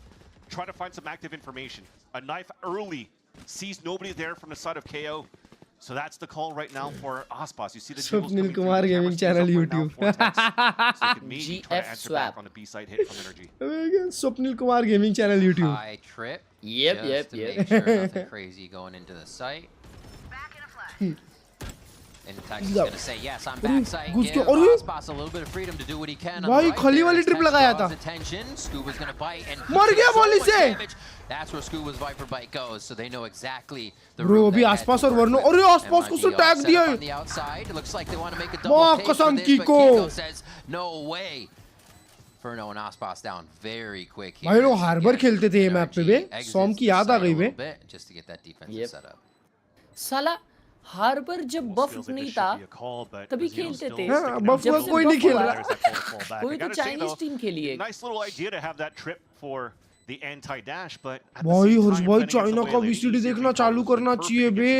try to find some active information. A knife early sees nobody there from the side of KO. So that's the call right now for Aspas. You see the Swapnil Kumar Gaming Channel YouTube. So you can maybe try to answer back on the B-side hit from Energy. Swapnil Kumar Gaming Channel YouTube. High trip. Yep. Make sure nothing crazy going into the site. And Tex is going to say, yes, I'm backside. Give Aspas a little bit of freedom to do what he can. भाई खाली वाली trip लगाया था. Scuba's going to bite and मर गया ball से. That's where Scuba's Viper bite goes, so they know exactly the Bro, अभी आसपास और वर्नो अरे आसपास को से टैग दिया है. On the outside, it looks like they want to make a double take for this, but Kiko says, no way. Furno and Aspas down very quick here. भाई लोग हार्बर खेलते थे ये मैप पे बे. सॉम की याद आ गई बे. Just to get that defensive setup. साला हार्बर जब बफ नहीं था तभी खेलते थे. बफ कोई नहीं खेल रहा. कोई तो चाइनीज टीम खेली है. Nice little idea to have that trip for the anti-dash, but भाई हर्ष भाई चाइना का VCT देखना चालू करना चाहिए बे.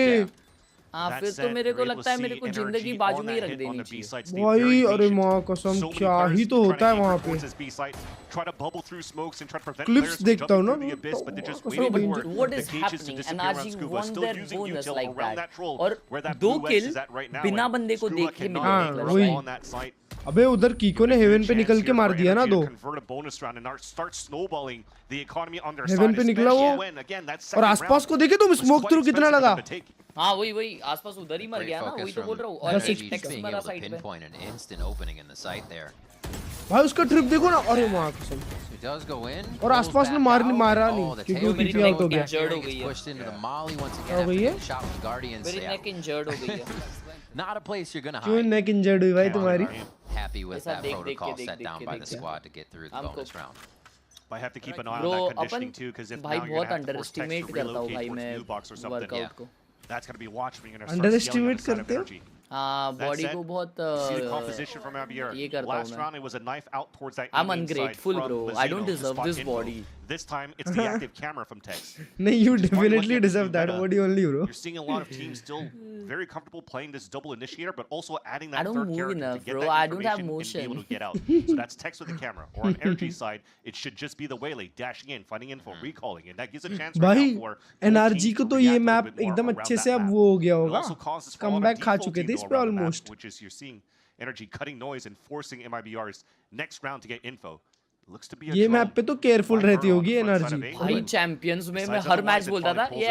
हाँ फिर तो मेरे को लगता है मेरे को जिंदगी बाजू में ही रख देनी चाहिए. भाई अरे माँ कसम क्या ही तो होता है वहाँ पे. क्लिप्स देखता हूँ ना. What is happening? NRG won their bonus like that. और 2 किल बिना बंदे को देखे मिले. अबे उधर कीको ने हेवन पे निकल के मार दिया ना 2. हेवन पे निकला वो और आसपास को देखे तुम स्मोक थ्रू कितना लगा. हाँ वही आसपास उधर ही मर गया ना. वही तो बोल रहा हूँ. और एक टेक्स मरा साइड पे. भाई उसका ट्रिप देखो ना. अरे माँ कसम. और आसपास ने मारा नहीं क्योंकि वो पीपी आउट हो गया. इंजर्ड हो गई है. हो गई है. मेरी नेक इंजर्ड हो गई है. Not a place you're gonna hide. क्यों नेक इंजर्ड हुई भाई तुम्हारी? Happy with that protocol set down by the squad to get through the bonus round. I have to keep an eye on that conditioning too, because if now you're gonna have to force Tex to relocate towards blue box or something, that's gonna be watched when you're gonna start stealing on the side of Energy. हाँ body को बहुत ये करता हूँ मैं. Last round it was a knife out towards that. I'm ungrateful bro. I don't deserve this body. This time it's the active camera from Tex. नहीं, you definitely deserve that body only bro. You're seeing a lot of teams still very comfortable playing this double initiator, but also adding that I don't third move character enough, to get bro. that I don't have information and be motion. able to get out. So that's Tex with the camera. Or on Energy side, it should just be the Waylay dashing in, finding info, recalling, and that gives a chance right now for NRG को तो ये map एकदम अच्छे से अब वो हो गया होगा. कमबैक खा चुके थे इस पे almost. Which is you're seeing Energy cutting noise and forcing MIBR's next round to get info. Looks to be a ये मैप पे तो केयरफुल रहती होगी एनर्जी. भाई चैंपियंस में मैं हर मैच बोलता था ये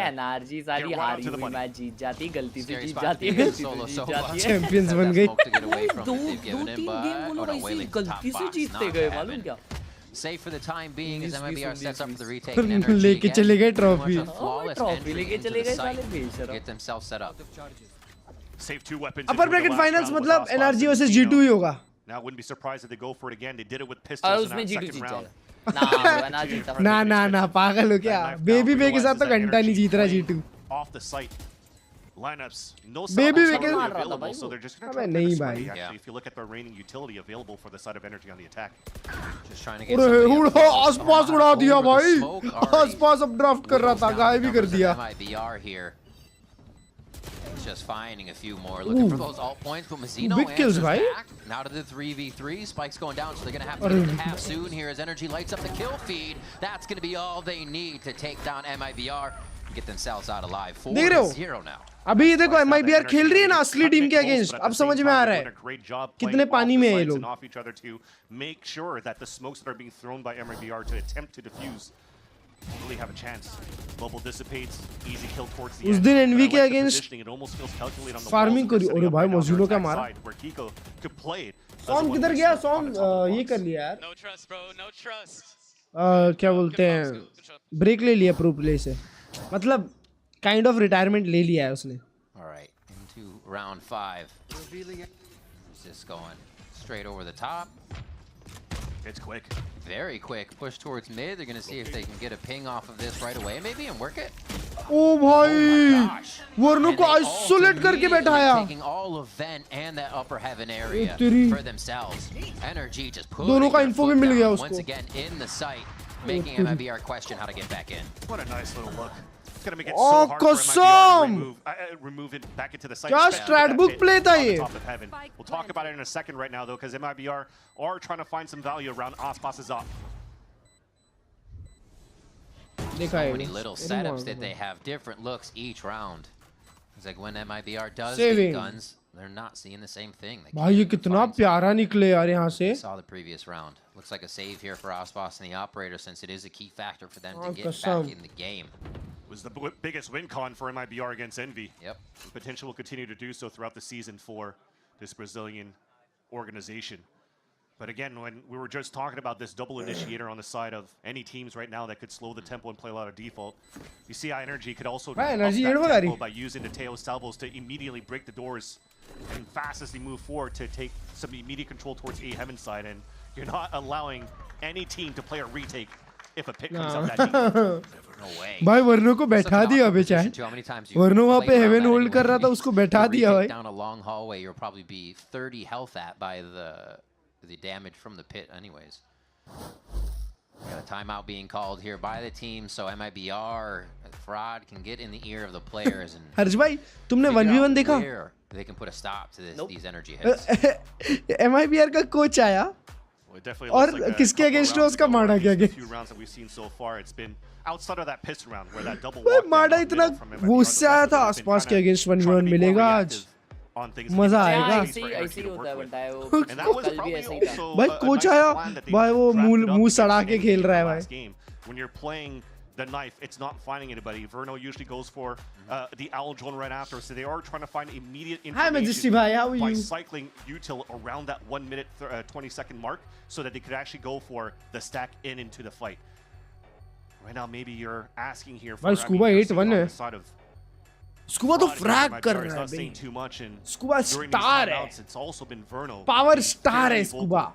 एनर्जी सारी हारी हुई मैच जीत जाती, गलती से जीत जाती है, गलती से जीत जाती है. चैंपियंस बन गई. 2-3 गेम वो लोग ऐसे गलती से जीतते गए मालूम क्या. Safe for the time being as MIBR sets up for the retake and Energy लेके चले गए ट्रॉफी. ट्रॉफी लेके चले गए साले बेशरम. Get themselves set up. Save 2 weapons. अपर ब्रैकेट फाइनल्स मतलब एनर्जी वर्सेस G2 ही होगा. Now I wouldn't be surprised if they go for it again. They did it with pistols in that second round. ना पागल हो क्या. Baby बे के साथ तो घंटा नहीं जीत रहा G2. off the site. Lineups, no Baby salvos we available, so they're just going to try to play this ready, actually, if you look at the remaining utility available for the side of energy on the attack. Just trying to get somebody आसपास उड़ा दिया भाई आसपास अब draft कर रहा था गायब ही कर दिया MIBR here. He's just finding a few more, looking for those alt points, but Mazzino answers back. Now to the 3v3, Spike's going down, so they're going to have to get half soon here as Energy lights up the kill feed. That's going to be all they need to take down MIBR and get themselves out alive. 4-0 now. अभी देखो MIBR खेल रही है ना असली team के against अब समझ में आ रहा है कितने पानी में है ये लोग make sure that the smokes that are being thrown by MIBR to attempt to defuse really have a chance. Bubble dissipates, easy kill towards the उस end. दिन एनवी के against It almost feels calculated on the farming करी अरे भाई मजूनो क्या मारा where Kiko could play it. सॉम किधर गया सॉम ये कर लिया यार No trust bro, no trust. क्या बोलते हैं ब्रेक ले लिया प्रो प्ले से मतलब काइंड ऑफ रिटायरमेंट ले लिया है उसने Alright, into round 5. Is this going straight over the top? It's quick. Very quick. Push towards mid. They're going to see if they can get a ping off of this right away, maybe, and work it. Oh भाई वर्नो को isolate करके बैठाया Taking all of vent and that upper heaven area for themselves. Energy just putting दोनों का info भी मिल गया उसको. Once again in the site, making MIBR question how to get back in. What a nice little look. It's going to make it so hard for MIBR to remove it back into the site. क्या strat book play था ये? We'll talk about it in a second right now though, because MIBR are trying to find some value around Aspas' op. So many little setups that they have, different looks each round. It's like when MIBR does get guns, they're not seeing the same thing. भाई ये कितना प्यारा निकले यार यहाँ से. Saw the previous round. Looks like a save here for Aspas and the operator, since it is a key factor for them to get back in the game. Was the biggest win con for MIBR against Envy. Yep. Potential will continue to do so throughout the season for this Brazilian organization. But again, when we were just talking about this double initiator on the side of any teams right now that could slow the tempo and play a lot of default, you see how Energy could also up that tempo by using the Teo salvos to immediately break the doors and fastly move forward to take some immediate control towards A Heaven side, and you're not allowing any team to play a retake if a pick comes out that deep. No way. भाई वर्नो को बैठा दिया बेचारे वर्नो वहाँ पे haven hold कर रहा था उसको बैठा दिया भाई down a long hallway you'll probably be 30 health at by the damage from the pit anyways. Got a timeout being called here by the team, so MIBR fraud can get in the ear of the players and हर्ष भाई तुमने 1v1 देखा they can put a stop to these energy hits. MIBR का coach आया और किसके against उसका मारा गया game outside of that piston round where that double मारा इतना गुस्सा आया था आसपास के अगेंस्ट 1v1 मिलेगा आज मजा आएगा ऐसे ही होता है बताया वो कल भी ऐसे ही था भाई कोच आया भाई वो मुंह सड़ा के खेल रहा है भाई when you're playing the knife, it's not finding anybody. Verno usually goes for the owl drone right after, so they are trying to find immediate information by cycling util around that 1 minute 20-second mark, so that they could actually go for the stack into the fight. Right now, maybe you're asking here for Scuba 8-1 है. Scuba तो frag कर रहा है भाई. Scuba star है. It's also been Verno. Power star है Scuba.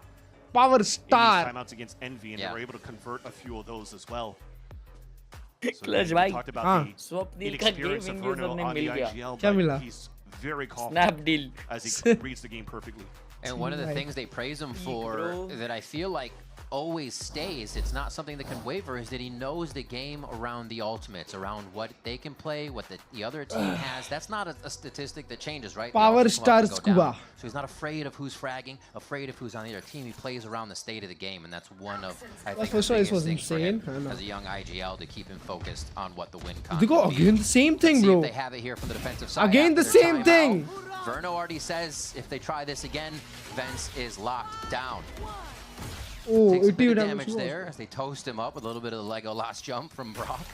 Power star. Timeouts against Envy, and they were able to convert a few of those as well. Klurge भाई स्वप्निल का गेमिंग यूजर ने मिल गया क्या मिला snap deal as he reads the game perfectly. And one of the things they praise him for that I feel like always stays, it's not something that can waver, is that he knows the game around the ultimates, around what they can play, what the other team has. That's not a statistic that changes, right? Power star Scuba. So he's not afraid of who's fragging, afraid of who's on the other team. He plays around the state of the game, and that's one of, I think, the biggest things for him as a young IGL, to keep him focused on what the win con will be. Again, the same thing, bro. They have it here from the defensive side. Again, the same thing. Verno already says if they try this again, Vence is locked down. Oh, takes a bit of damage there as they toast him up with a little bit of the Lego last jump from Brock.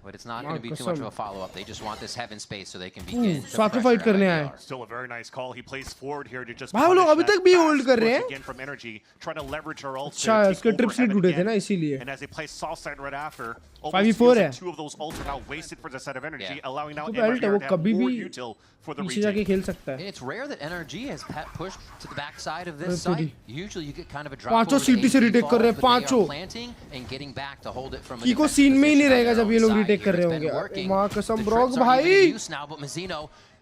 But it's not going to be too much of a follow-up. They just want this heaven space so they can begin to fight करने आए. Still a very nice call. He plays forward here to just भाई लोग अभी तक भी hold कर रहे हैं. Again from energy, trying to leverage our ults. अच्छा इसके ट्रिप्स नहीं टूटे थे ना इसीलिए. And as they play soft side right after, 5v4 है. Two of those ults are now wasted for the set of energy, allowing now MIBR to have more util for the retake. जाके खेल सकता है. And it's rare that NRG has pushed to the backside of this site. Usually you get kind of a drop. पांचों सीटी से retake कर रहे हैं पांचों. Planting and getting back to hold it from. Kiko scene में ही नहीं रहेगा जब ये लोग टेक कर रहे होंगे मां कसम ब्रॉक भाई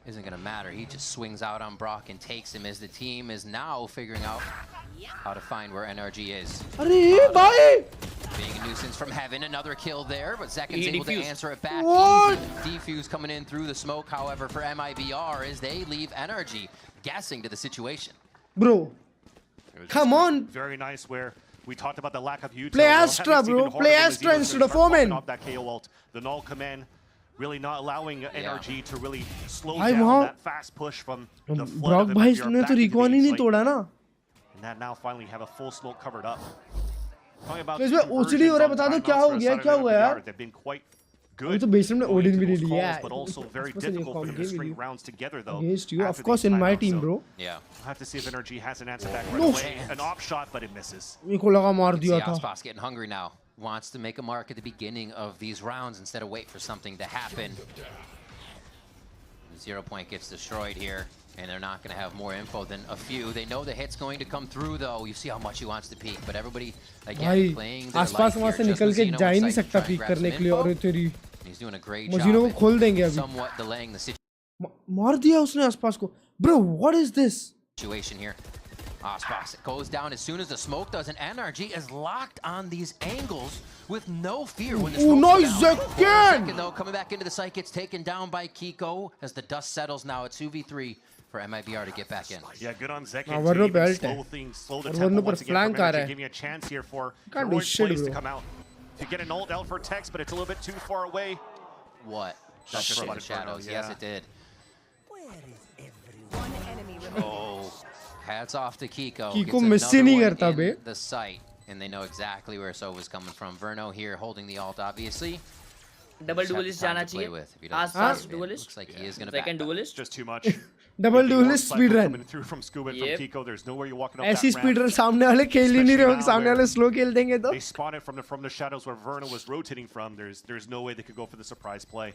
isn't going to matter. He just swings out on Brock and takes him as the team is now figuring out how to find where NRG is. Arey bhai! Being a nuisance from heaven, another kill there, but Zekin's able to answer it back. What? Easy. Defuse coming in through the smoke, however, for MIBR as they leave NRG guessing to the situation. Bro, come on. Very nice where we talked about the lack of utility. Play Astra, bro. Play Astra instead of Omen. That KO ult. The null command really not allowing NRG to really slow भाई down वहाँ that fast push from the flood Brock of भाई MIBR ने back तो into recon the ही नहीं site. तोड़ा ना And that now finally have a full smoke covered up. Talking about तो इसमें ओसीडी हो रहा है बता दो क्या हो गया क्या हुआ यार they've been quite अभी good तो बेसमेंट ने ओडिन भी नहीं लिया but also very difficult for them to string rounds together though. against you of course in my team bro Yeah. We'll have to see if NRG has an answer back No right away. An op shot but it misses. मेरे को लगा मार दिया था Aspas getting hungry now. Wants to make a mark at the beginning of these rounds instead of wait for something to happen. 0 point gets destroyed here, and they're not going to have more info than a few. They know the hit's going to come through, though. You see how much he wants to peek, but everybody again playing their आसपास वहाँ से निकल के जा ही नहीं सकता peak करने के लिए और तेरी He's doing a great मशीनों को खोल देंगे अभी somewhat delaying the मार दिया उसने आसपास को bro what is this situation here. Aspas goes down as soon as the smoke does, and NRG is locked on these angles with no fear when the smoke nice Zekin though coming back into the site gets taken down by Kiko as the dust settles. Now it's 2v3 for MIBR to get back in. Yeah, good on Zekin हाँ, to वरनो even belt slow है things, slow the और tempo वरनो पर once again flank from आ रहा NRG, है giving a chance here for Can't do heroic shit, plays bro. to come out. To get an ult out for Tex, but it's a little bit too far away. What? That just hit the shadows. Yeah. Yes, it did. Oh, hats off to Kiko. Kiko Gets miss he another नहीं one करता बे in the site, and they know exactly where Sova's coming from. Verno here holding the ult, obviously. Double dualist जाना चाहिए आसपास dualist Looks like he is going to second dualist Just too much. Double dualist speed run Coming through from Scuba and from Kiko, there's nowhere you're walking up ऐसी that speed ramp. Run सामने वाले खेल ही नहीं रहे होंगे सामने वाले slow खेल देंगे तो They spotted from the shadows where Verna was rotating from. There's no way they could go for the surprise play.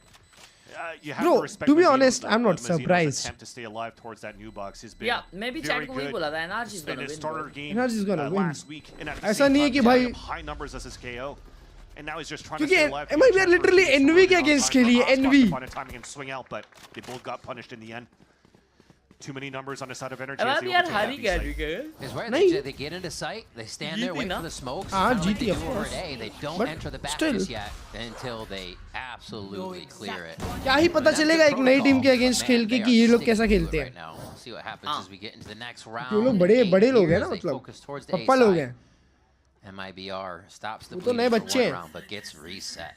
You have Bro, to respect to be Mazzino's, honest, though. I'm not Mazzino's surprised. attempt to stay alive towards that new box has been Yeah, maybe very chat को वही good बोला था NRG is in gonna his win. starter game NRG is gonna win. last week. And at the ऐसा same नहीं है time, कि he's भाई putting up high numbers as his KO. And now he's just trying to क्योंकि stay alive. MIBR literally NV के against खेली है NV Timing and swing out, but they both got punished in the end. Too many numbers on the side of energy. अब यार हारी क्या Is where नहीं they get into sight, they stand there, wait for the smokes. हाँ Kinda like जीती they of do over course at A. They don't But enter the back still. just yet until they absolutely clear it. क्या ही पता चलेगा एक नई team के against खेल के कि ये लोग कैसा खेलते हैं Right now, we'll see what happens as we get into the next round. ये लोग बड़े बड़े लोग हैं ना As they मतलब focus towards the A पप्पा लोग side. हैं MIBR stops the वो तो bleeding नए for बच्चे one हैं round, but gets reset.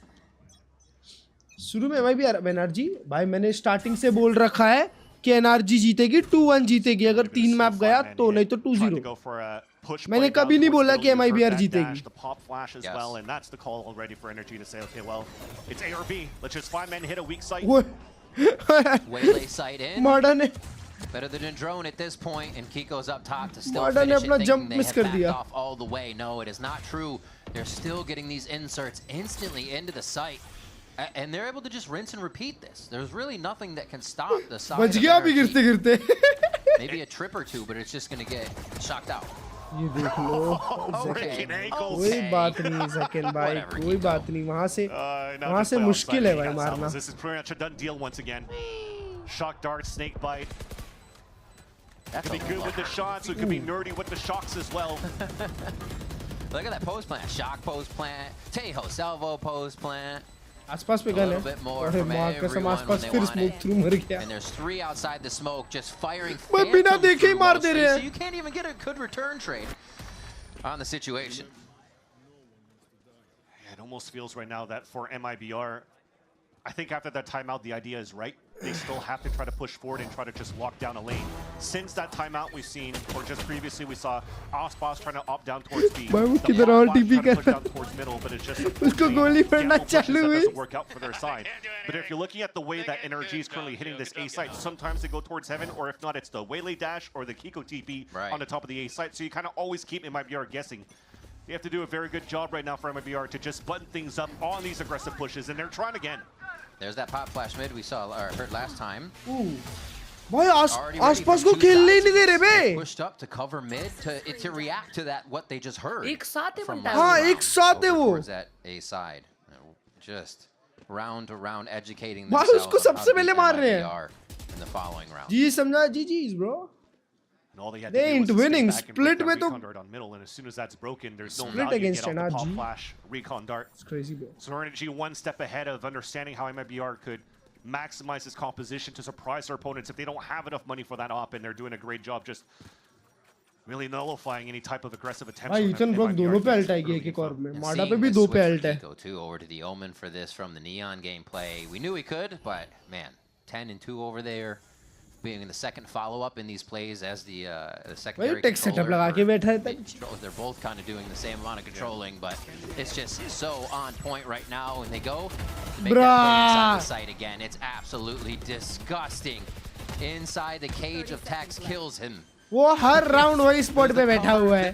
शुरू में MIBR बनर्जी भाई मैंने स्टार्टिंग से बोल रखा है कि एनआरजी जीतेगी 2-1 जीतेगी अगर 3 मैप गया तो नहीं तो 2-0 मैंने कभी नहीं बोला कि MIBR जीतेगी The pop flash as well, and that's the call already for energy to say, okay, well, it's A or B. Let's just 5-man hit a weak site. Waylay site in. Modern ने Better than a drone at this point, and Kiko's up top to still modern ने finish it, अपना thinking jump they miss have कर backed दिया off all the way. No, it is not true. They're still getting these inserts instantly into the site. And they're able to just rinse and repeat this. There's really nothing that can stop the side बच of गया अभी energy. गिरते गिरते Maybe a trip or two, but it's just going to get shocked out. ये देख लो कोई बात नहीं सेकंड भाई कोई बात नहीं वहां से मुश्किल है भाई मारना This is pretty much a done deal once again. Shock dart, snake bite. Could be good with the shots, it could be nerdy with the shocks as well. Look at that pose plant. Shock pose plant. Tejo Salvo pose plant. आसपास पे gun है अरे मां कसम आसपास फिर smoke through मर गया And there's 3 outside the smoke just firing मैं बिना देखे ही मार दे रहे so हैं you can't even get a good return trade on the situation. It almost feels right now that for MIBR, I think after that timeout, the idea is right. They still have to try to push forward and try to just lock down a lane. Since that timeout we've seen, or just previously we saw Ospas trying to opt down towards B. भाई वो किधर और TP कर push down towards middle, but it's just उसको गोली पड़ना चालू हुई doesn't work out for their side. But if you're looking at the way that NRG is currently hitting this A site, sometimes they go towards heaven, or if not, it's the Waylay dash or the Kiko TP on the top of the A site. So you kind of always keep MIBR guessing. You have to do a very good job right now for MIBR to just button things up on these aggressive pushes, and they're trying again. There's that pop flash mid we saw or heard last time. भाई आसपास को खेलने ही नहीं दे रहे बे Pushed up to cover mid to react to that what they just heard. एक साथ है from बनता है हाँ एक साथ है वो towards that A side. Just round to round educating भाई themselves उसको on how सबसे to beat पहले मार रहे हैं MIBR in the following round. जी समझा GG's bro. And all they had They to do ain't was winning. stay back and break Split that में तो recon dart on middle, and as soon as that's broken, there's no Split value against get off the pop NRG. flash recon dart. It's crazy bro. So Energy one step ahead of understanding how MIBR could maximize his composition to surprise their opponents if they don't have enough money for that op, and they're doing a great job just really nullifying any type of aggressive attempts. भाई यूथन block दोनों पे alt आएगी एक और में माडा पे भी दो पे अल्ट है Go too over to the Omen for this from the Neon gameplay. We knew we could, but man, 10 and 2 over there, being in the second follow-up in these plays as the secondary भाई take setup लगा के बैठा है तक. They're both kind of doing the same amount of controlling, but it's just so on point right now. When they go make that play inside the site again, it's absolutely disgusting. Inside the cage of Tax kills him. वो हर round वही spot पे बैठा हुआ है.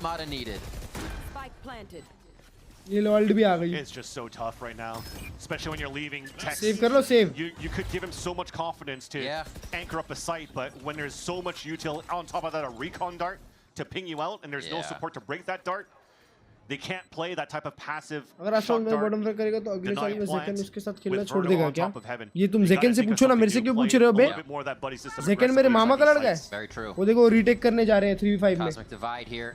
ये लॉल्ड भी आ गई. It's just so tough right now, especially when you're leaving Tex. Save कर लो save. You could give him so much confidence to anchor up a site, but when there's so much util on top of that, a recon dart to ping you out, and there's no support to break that dart, they can't play that type of passive अगर आसपास shock में dart. Bottom fake करेगा तो अगले साल में जेकन उसके साथ खेलना with छोड़ Verno देगा on क्या? top of heaven. ये तुम You जेकन gotta से think of पूछो ना, मेरे से something क्यों to पूछ play रहे हो a bay? little bit more of that buddy system जेकन मेरे aggressively मामा का inside लड़का these है. Very true. वो देखो रीटेक करने जा रहे हैं 3v5 में. Cosmic Divide here,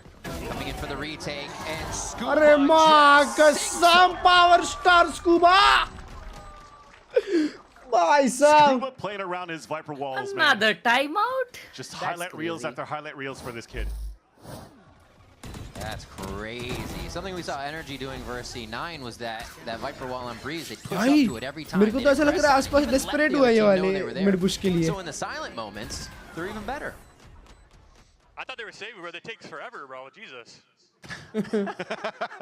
coming in for the retake, and Scuba अरे माँ कसम पावर स्टार स्कूबा. भाई साहब. Scuba playing around his Viper walls, man. Another timeout. Just highlight reels after highlight reels for this kid. That's crazy. Something we saw Energy doing versus C9 was that Viper wall on Breeze, they'd push भाई up to it every time. मेरे को तो ऐसा लग रहा है आसपास desperate हुआ ये वाले मिड पुश के लिए. So in the silent moments, they're even better. I thought they were saving, but it takes forever, bro. Jesus.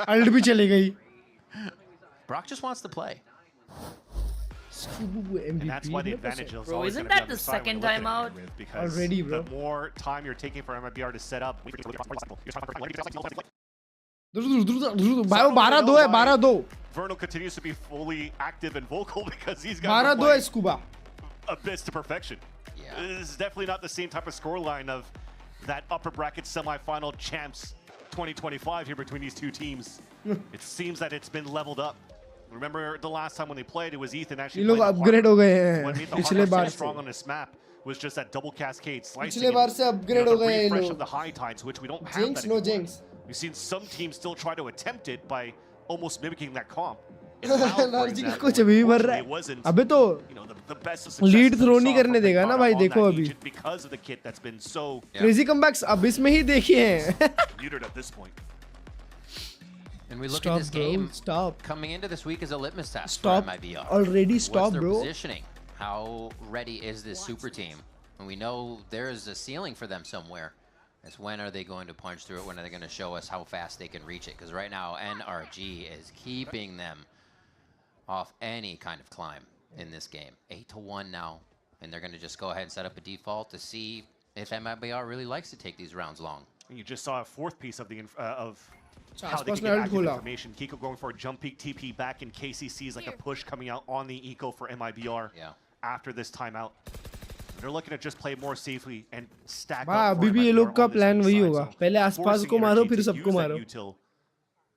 Alt भी चली गई. Brock just wants to play. And that's why the advantage is Bro, always isn't gonna be that on the the side second when you're looking timeout? at him with, because Already, bro. the more time you're taking for MIBR to set up, भाई वो 12-2 है 12-2. Verno continues to be fully active and vocal because he's got 12-2 है scuba. abyss to perfection. This is definitely not the same type of scoreline of that upper bracket semi-final champs 2025 here between these two teams. It seems that it's been leveled up. Remember the last time when they played, it was Ethan actually. ये लोग upgrade हो गए हैं What made the पिछले Hard बार so से. strong on this map was just that double cascade slicing. पिछले बार से and, upgrade हो the गए ये refresh लोग. of the high tides, which we don't have Jinx, that no anymore. jinx. We've seen some teams still try to attempt it by almost mimicking that comp. Energy का कुछ अभी भी मर रहा है. अबे तो लीड थ्रो नहीं करने देगा ना भाई. देखो अभी because of the kit that's been so crazy comebacks अब इसमें ही देखिए हैं. muted at this point. And we look Stop, at this game bro. Stop. coming into this week as a litmus test Stop. for MIBR. Already stop, What's their bro. positioning? How ready is this super team? And we know there is a ceiling for them somewhere. It's when are they going to punch through it? When are they going to show us how fast they can reach it? Because right now, NRG is keeping them off any kind of climb in this game. 8-1 now. And they're going to just go ahead and set up a default to see if MIBR really likes to take these rounds long. You just saw a fourth piece of the of how आसपास they can में get alt active खोला. information. Kiko going for a jump peek TP back in KCC's like a push coming out on the eco for MIBR after this timeout. They're looking to just play more safely and stack भाई up. अभी भी ये लोग का plan वही होगा. पहले आसपास को मारो फिर सबको मारो.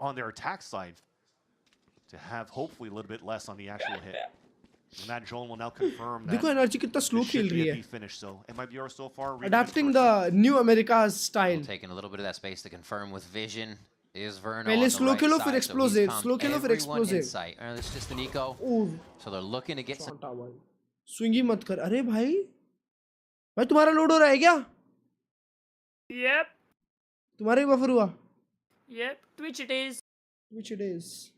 On their attack side to have hopefully a little bit less on the actual hit. And that drone will now confirm that. देखो एनर्जी कितना स्लो this खेल should रही be a है. finish, so MIBR so far Adapting the new America's style. Taking a little bit of that space to confirm with vision. Is Verno पहले on the slow right Khelo side, फिर so he's explosive. pumped Slow खेलो फिर everyone explosive. in sight. It's just an eco. So they're looking to get some. Swingy मत कर. अरे भाई भाई तुम्हारा load हो रहा है क्या? Yep. तुम्हारा ही बफर हुआ. Yep. Twitch it is. Which it is.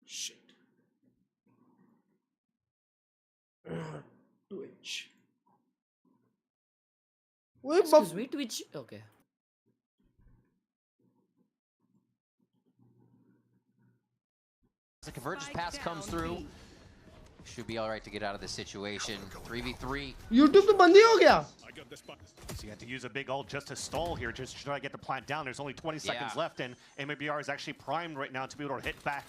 Shit. Twitch. Excuse me, Twitch. Okay. The convergence pass comes through. Should be all right to get out of this situation. 3v3. YouTube तो बंद ही हो गया. So you have to use a big ult just to stall here, just to try to get the plant down. There's only 20 seconds left, and MIBR is actually primed right now to be able to hit back.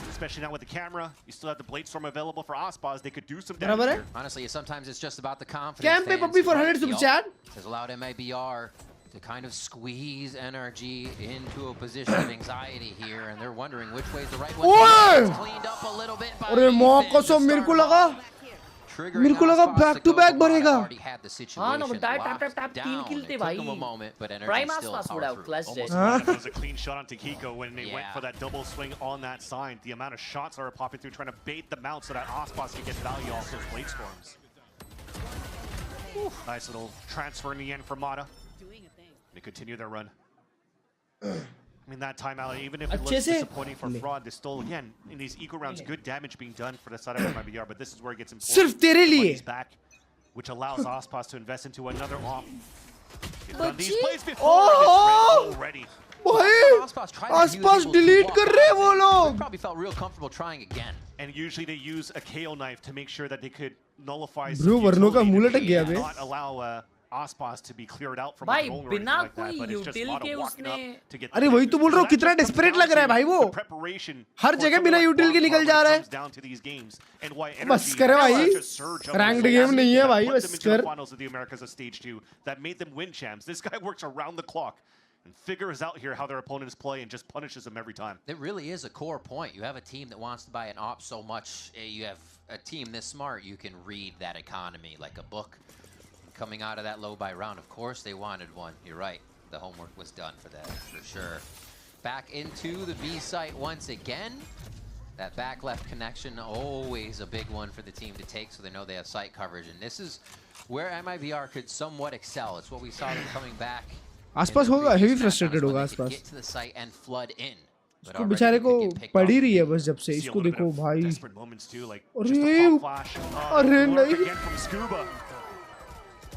Especially now with the camera, you still have the Blade Storm available for Ospaz. They could do some damage here. Honestly, sometimes it's just about the confidence. Camp पे पप्पी for 100 super chat. Has allowed MIBR to kind of squeeze NRG into a position of anxiety here, and they're wondering which way is the right one. It's cleaned up a little bit by अरे माँ कसम मेरे को लगा back to back भरेगा. हाँ ना tap tap tap tap 3 किल थे भाई. Prime आसपास would have clutched it. It was a clean shot onto Kiko when they went for that double swing on that side. The amount of shots that are popping through, trying to bait them out so that Aspas can get value off those blade storms. Nice little transfer in the end for Mata. They continue their run. I mean, that timeout, even if it looks disappointing for Fraud, there's still, again, in these eco rounds, good damage being done for the side of MIBR, but this is where it gets important. He's back, which allows Aspas to invest into another off. He's done these plays before, already. आसपास delete कर रहे हैं वो लोग. Probably felt real comfortable trying again. And usually they use a KO knife to make sure that they could nullify Bro, वर्णों का मुंह लटक गया बे. not allow Aspas to be cleared out from भाई a zone बिना like that, कोई but it's just util Mata के walking उसने up to get अरे वही तो बोल रहा हूँ कितना desperate लग रहा है भाई वो. हर जगह बिना util के निकल जा रहा है. बस कर भाई. Ranked game नहीं है भाई, बस कर. Finals of the Americas of stage 2 that made them win champs. This guy works around the clock and figures out here how their opponents play and just punishes them every time. It really is a core point. You have a team that wants to buy an op so much. You have a team this smart, you can read that economy like a book. Coming out of that low buy round, of course they wanted one. You're right. The homework was done for that, for sure. Back into the B site once again. That back left connection, always a big one for the team to take, so they know they have site coverage. And this is where MIBR could somewhat excel. It's what we saw them coming back. आसपास होगा, heavy frustrated होगा आसपास. Get to the site and flood in. इसको बेचारे को पड़ ही रही है बस जब से. इसको देखो भाई. अरे नहीं.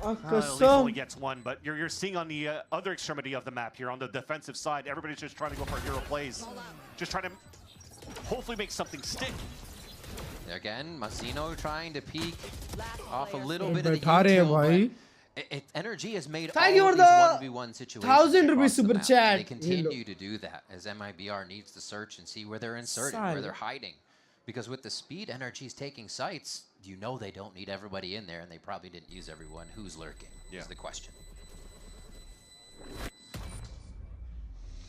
only gets one, but you're seeing on the other extremity of the map here on the defensive side, everybody's just trying to go for hero plays, just trying to hopefully make something stick. Again, Massino trying to peek off a little bit of the util, but Energy has made all these 1v1 situations 1000 rupees super chat. They continue to do that as MIBR needs to search and see where they're inserted, where they're hiding. Because with the speed Energy's taking sites, you know they don't need everybody in there, and they probably didn't use everyone. Who's lurking is the question.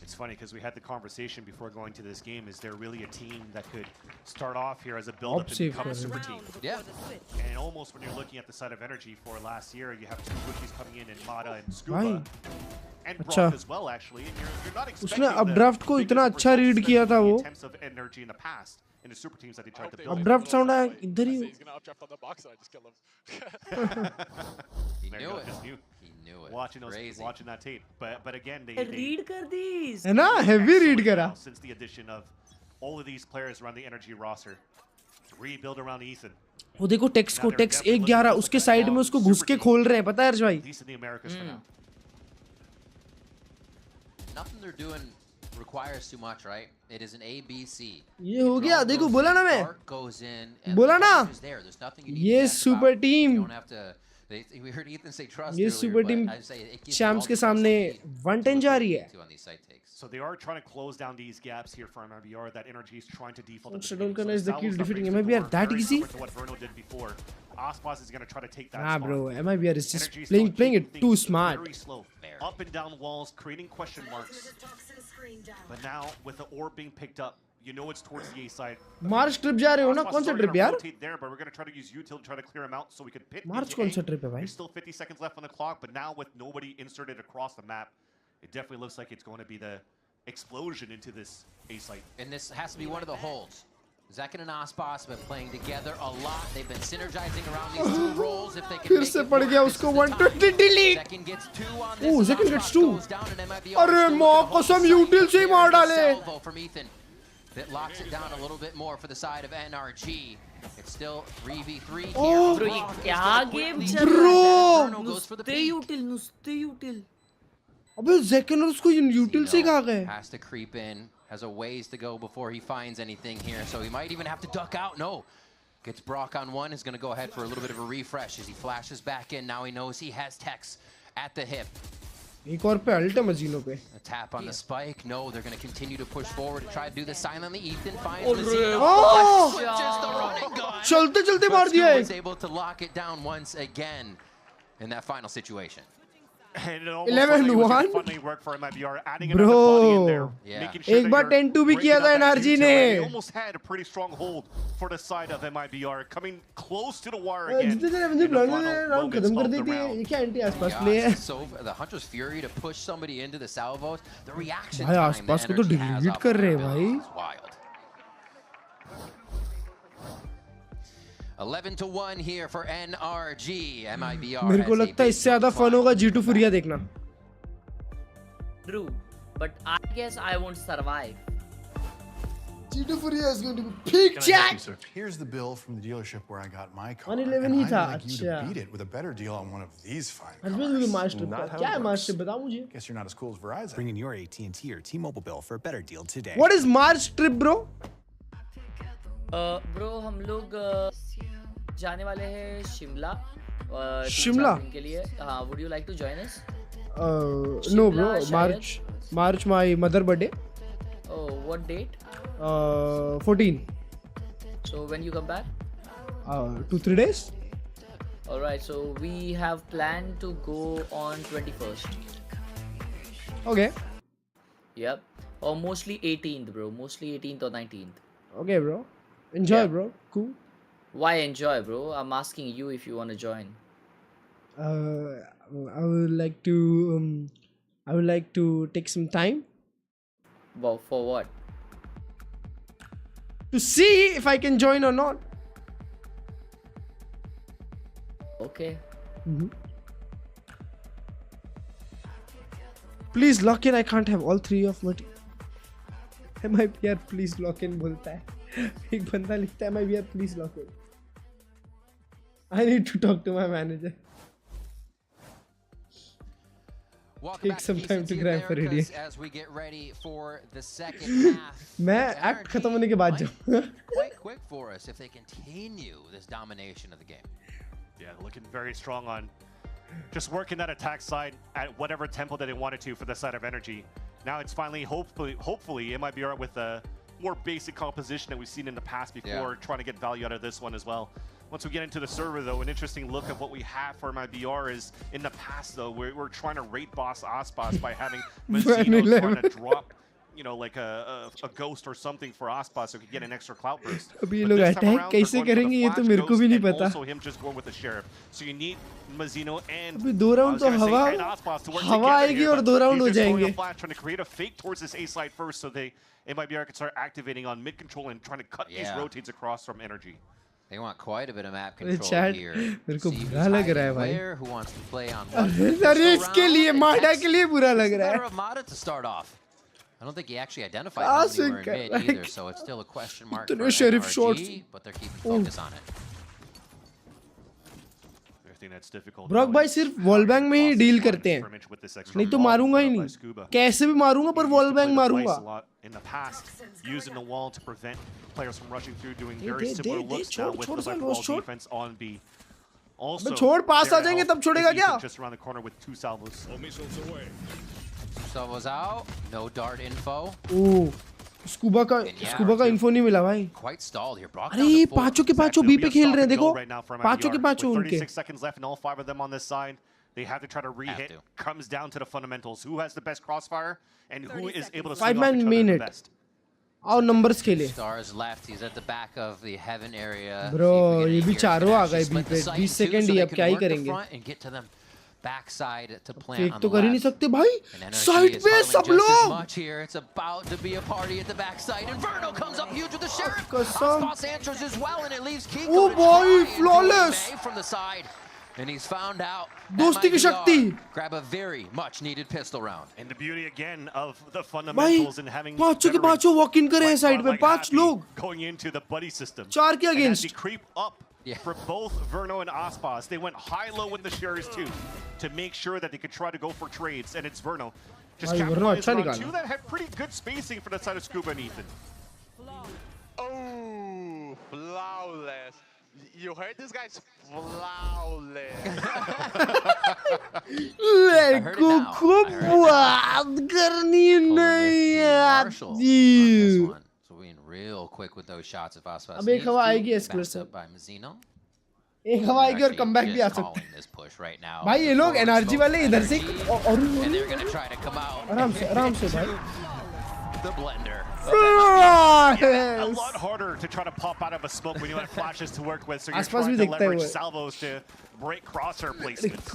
It's funny because we had the conversation before going to this game. Is there really a team that could start off here as a build-up and become a super team? Yeah. And almost when you're looking at the side of Energy for last year, you have two rookies coming in Mata and Scuba. And Brock as well, actually. And you're not expecting उसने updraft को इतना अच्छा read किया था वो. Attempts of Energy in the past in the super teams that they tried to build. Updraft sound आया इधर ही. He's gonna updraft on the box and I just kill him. He knew it. Just knew. He knew it. Watching that tape, but again they read कर दी. है ना heavy read करा. Since the addition of all of these players around the Energy roster, to rebuild around Ethan. वो देखो takes को takes 1-11 उसके side में उसको घुस के खोल रहे हैं पता है अर्ज भाई. At least in the Americas for now. Nothing they're doing requires too much, right? It is an ABC. ये हो गया देखो बोला ना मैं. बोला ना. ये super team. You don't have to. We heard Ethan say trust. ये super team champs के सामने 110 जा रही है. So they are trying to close down these gaps here for MIBR. That Energy is trying to default. Shutdown करना is the key to defeating MIBR. That easy? What Verno did before. Aspas is going to try to take that. Nah, bro. MIBR is just playing it too smart. Very slow. Up and down walls, creating question marks. But now with the orb being picked up, you know it's towards the A side. March trip जा रहे हो ना? कौन सा trip यार? There, but we're going to try to use util to try to clear him out so we could pit. March कौन सा trip है भाई? There's still 50 seconds left on the clock, but now with nobody inserted across the map, it definitely looks like it's going to be the explosion into this A site. And this has to be one of the holds. Zekin and Aspas have been playing together a lot. They've been synergizing around these two roles. If they can फिर से पड़ गया उसको 120 delete. Zekin gets 2 on this. Oh, Zekin gets 2. अरे माँ कसम util से ही मार डाले. From Ethan that locks it down a little bit more for the side of NRG. It's still 3v3 here. Oh, bro, ये क्या game चल रहा है? नुस्ते util. अबे Zekin और उसको util से कहाँ गए? Has to creep in. Has a ways to go before he finds anything here, so he might even have to duck out. No, gets Brock on one. Is going to go ahead for a little bit of a refresh as he flashes back in. Now he knows he has Tex at the hip. एक और पे alt मजीनो पे. A tap on the spike. No, they're going to continue to push forward to try to do this silently. Ethan finds switches the running gun. चलते चलते मार दिया है. Was able to lock it down once again in that final situation. And it almost looked like it was gonna 11-1 finally work for MIBR, adding another body in there, making sure एक बार 10-2 भी किया था NRG ने. They almost had a pretty strong hold for the side of MIBR, coming close to the wire again. जितने देर मुझे round खत्म कर देती है. ये क्या एंटी आसपास प्ले है? So the Hunter's Fury to push somebody into the salvos, the reaction भाई time आसपास that को तो Energy has डिलीट off कर of रहे their हैं ability भाई. is wild. 11-1 here for NRG. MIBR मेरे को लगता है इससे ज्यादा फन होगा G2 Furia देखना. True, but I guess I won't survive. G2 Furia is going to be peak chat. Here's the bill from the dealership where I got my car. 111 he and था. I'd like you to अच्छा. beat it with a better deal on one of these fine अरे cars. मुझे master क्या है master बताओ मुझे. Guess you're not as cool as Verizon. Bring in your AT&T or T-Mobile bill for a better deal today. What is March trip, bro? Bro हम लोग जाने वाले हैं शिमला. शिमला? के लिए. हाँ, would you like to join us? No, bro. March my mother birthday. Oh, what date? 14. So when you come back? 2-3 days. All right. So we have planned to go on 21st. Okay. Yep. Or mostly 18th, bro. Mostly 18th or 19th. Okay, bro. Enjoy, bro. Cool. Why enjoy, bro? I'm asking you if you want to join. I would like to take some time. Well, for what? To see if I can join or not. Okay. Please lock in. I can't have all three of my MIBR please lock in बोलता है. एक बंदा लिखता है MIBR please lock in. I need to talk to my manager. Take some time to grab for idiot. As we get ready for the second half. मैं act खत्म होने के बाद जाऊँ. Quite quick for us if they continue this domination of the game. Yeah, looking very strong on just working that attack side at whatever tempo that they wanted to for the side of Energy. Now it's finally, hopefully, it might be with a more basic composition that we've seen in the past before, trying to get value out of this one as well. Once we get into the server, though, an interesting look at what we have for MIBR is in the past, though, we're trying to rate boss Aspas by having Mazzino trying to drop, you know, like a ghost or something for Aspas so he could get an extra clout burst. अभी ये लोग attack कैसे करेंगे ये तो मेरे को भी नहीं पता. Also him just going with the sheriff. So you need Mazzino and अभी 2 राउंड तो हवा आएगी और 2 राउंड हो जाएंगे. Trying to create a fake towards this A side first, so MIBR can start activating on mid control and trying to cut these rotates across from Energy. They want quite a bit of map control Chat, here. मेरे को बुरा लग रहा है भाई. Who wants to play on अरे इसके लिए माडा के लिए बुरा लग रहा है. Mada to start off. I don't think he actually identified how many were in mid either, so it's still a question mark for NRG, but they're keeping focus on it. Brock भाई सिर्फ wall bang में ही deal करते हैं. नहीं तो मारूंगा ही नहीं. कैसे भी मारूंगा पर वॉल बैंग मारूंगा. In the past, using the wall to prevent players from rushing through, doing very similar looks now with the left wall defense on B. Also, छोड़ पास आ जाएंगे तब छोड़ेगा क्या? Just around the corner with 2 salvos. 2 salvos out, no dart info. Oh, scuba का info नहीं मिला भाई. Quite stalled here. अरे पांचों के पांचों बी पे खेल रहे हैं देखो. पांचों के पांचों उनके. 36 seconds left and all 5 of them on this side. They have to try to re-hit. Comes down to the fundamentals. Who has the best crossfire and who is able to swing off each other the best. और numbers खेले. Stars left. He's at the back of the heaven area. Bro, ये भी चारों आ गए B पे. 20 second ही अब क्या ही करेंगे. Backside to plant fake on तो the कर ही नहीं left. सकते भाई. साइड पे सब लोग. Much here. It's about to be a party at the backside, and Verno comes up huge with the sheriff. कसम. Aspas answers as well, and it leaves Kiko. Oh boy, flawless. From the side. And he's found out. दोस्ती की शक्ति. Grab a very much needed pistol round. And the beauty again of the fundamentals and having पांचों के पांचों walk in करे हैं side पे. 5 लोग. Going into the buddy system. 4 के And as against. they creep up for both Verno and Aspas, they went high-low with the Sherrys too to make sure that they could try to go for trades. And it's Verno just capitalizing on 2 that had pretty good spacing for the side of Scuba and Ethan. Oh, flawless. You heard this guy's flawless. लेको खूब बात करनी नहीं आती. So being real quick with those shots if Aspas अब एक हवा आएगी up by Mazzino. एक हवाई की और कमबैक भी आ सकता है भाई ये लोग एनर्जी वाले इधर से और आराम से भाई A lot harder to try to pop out of a smoke when you have flashes to work with, so you're trying to leverage salvos to break crosshair placements.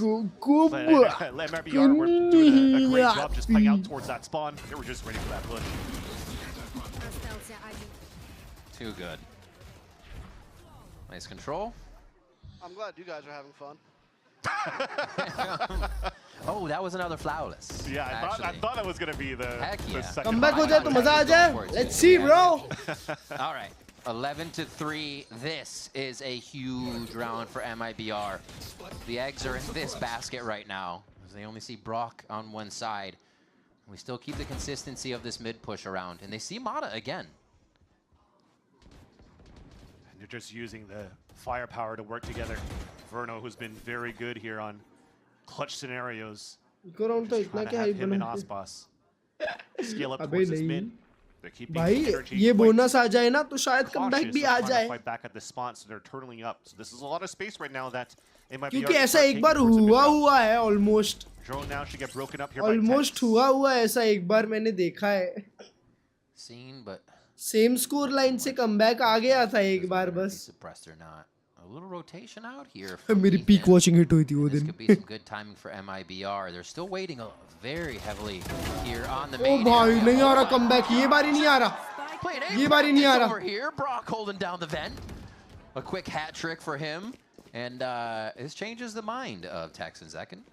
But MIBR were doing a great job just playing out towards that spawn. They were just ready for that push. Too good. Nice control. I'm glad you guys are having fun. Oh, that was another flawless. Yeah, I thought it was going to be the second. Comeback हो जाए तो मजा आ जाए. Let's see, bro. All right. 11-3. This is a huge round for MIBR. The eggs are in this basket right now. As they only see Brock on one side. We still keep the consistency of this mid push around. And they see Mata again. And they're just using the firepower to work together. Verno, who's been very good here on clutch scenarios. Just trying to have him and Aspas scale up towards this mid. They're keeping energy ये bonus आ जाए ना तो शायद comeback भी आ जाए. Fight back at the spot, so they're turtling up. So this is a lot of space right now that it might be. क्योंकि ऐसा एक बार हुआ है almost. Drone now should get broken up here almost by हुआ है ऐसा एक बार मैंने देखा है. Seen, but same score line से कमबैक आ गया था एक बार बस. Suppressed or not. A little rotation out here. मेरी peak watching hit हुई थी वो दिन. This could be some good timing for MIBR. They're still waiting very heavily here on the main. Oh भाई नहीं आ रहा comeback. ये बारी नहीं आ रहा. ये बारी नहीं आ रहा. Over here, Brock holding down the vent. A quick hat trick for him, and this changes the mind of Texan Zekin.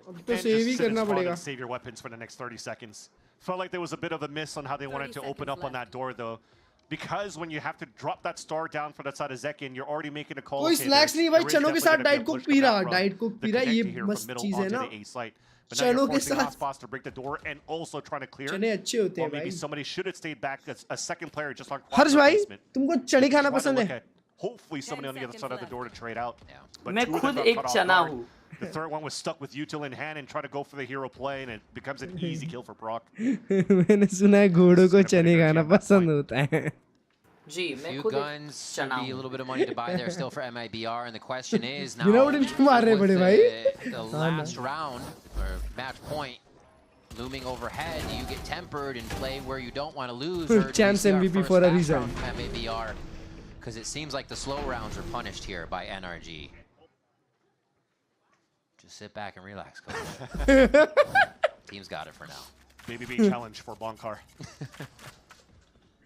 अब तो save ही करना पड़ेगा. Save your weapons for the next 30 seconds. Felt like there was a bit of a miss on how they wanted to open up on that door though. Because when you have to drop that star down for that side of Zekin, you're already making a call. कोई snacks नहीं भाई चनों के साथ diet Coke P रहा ये मस्त चीज है ना. चनों के साथ to break the door and also trying to clear. चने अच्छे होते हैं भाई. Maybe somebody should have stayed back. A second player just on. हर्ष भाई तुमको चने खाना पसंद है? Hopefully somebody on the other side of the door to trade out. मैं खुद एक चना हूँ. The third one was stuck with util in hand and try to go for the hero play, and it becomes an easy kill for Brock. मैंने सुना है घोड़ों को चने खाना पसंद होता है. जी मैं Few खुद guns, be a little bit of money to buy there still for MIBR, and the question is now with the last round or match point looming overhead, do you get tempered and play where you don't want to lose, or Champs MVP for a reason. MIBR, because it seems like the slow rounds are punished here by NRG. Just sit back and relax, coach. Team's got it for now. Maybe be challenge for Bonkar.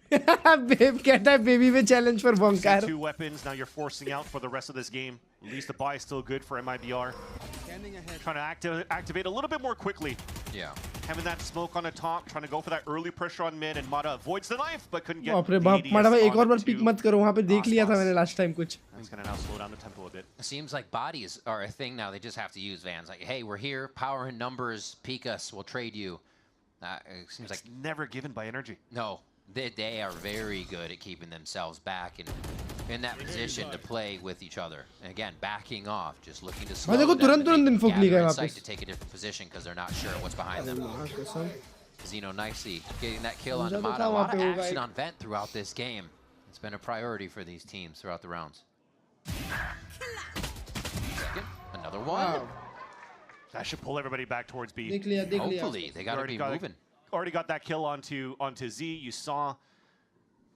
Babe कहता है baby में challenge for Bonkar. 2 weapons, now you're forcing out for the rest of this game. At least the buy is still good for MIBR. Trying to activate a little bit more quickly. Yeah. Having that smoke on the top, trying to go for that early pressure on mid, and Mata avoids the knife, but couldn't get बाप रे बाप माड़ा भाई एक और बार pick मत करो वहाँ पे देख लिया था मैंने last time कुछ. He's gonna now slow down the tempo a bit. It seems like bodies are a thing now. They just have to use Vans. Like, hey, we're here, power and numbers, peek us, we'll trade you. It seems like never given by energy. No. They are very good at keeping themselves back and in that position to play with each other. And again, backing off, just looking to slow them and gather insight to take a different position because they're not sure what's behind them. Zeno nicely getting that kill on Mata. A lot of action on Vent throughout this game. It's been a priority for these teams throughout the rounds. Second, another one. That should pull everybody back towards B. Hopefully, they got to be moving. Already got that kill onto Z. You saw,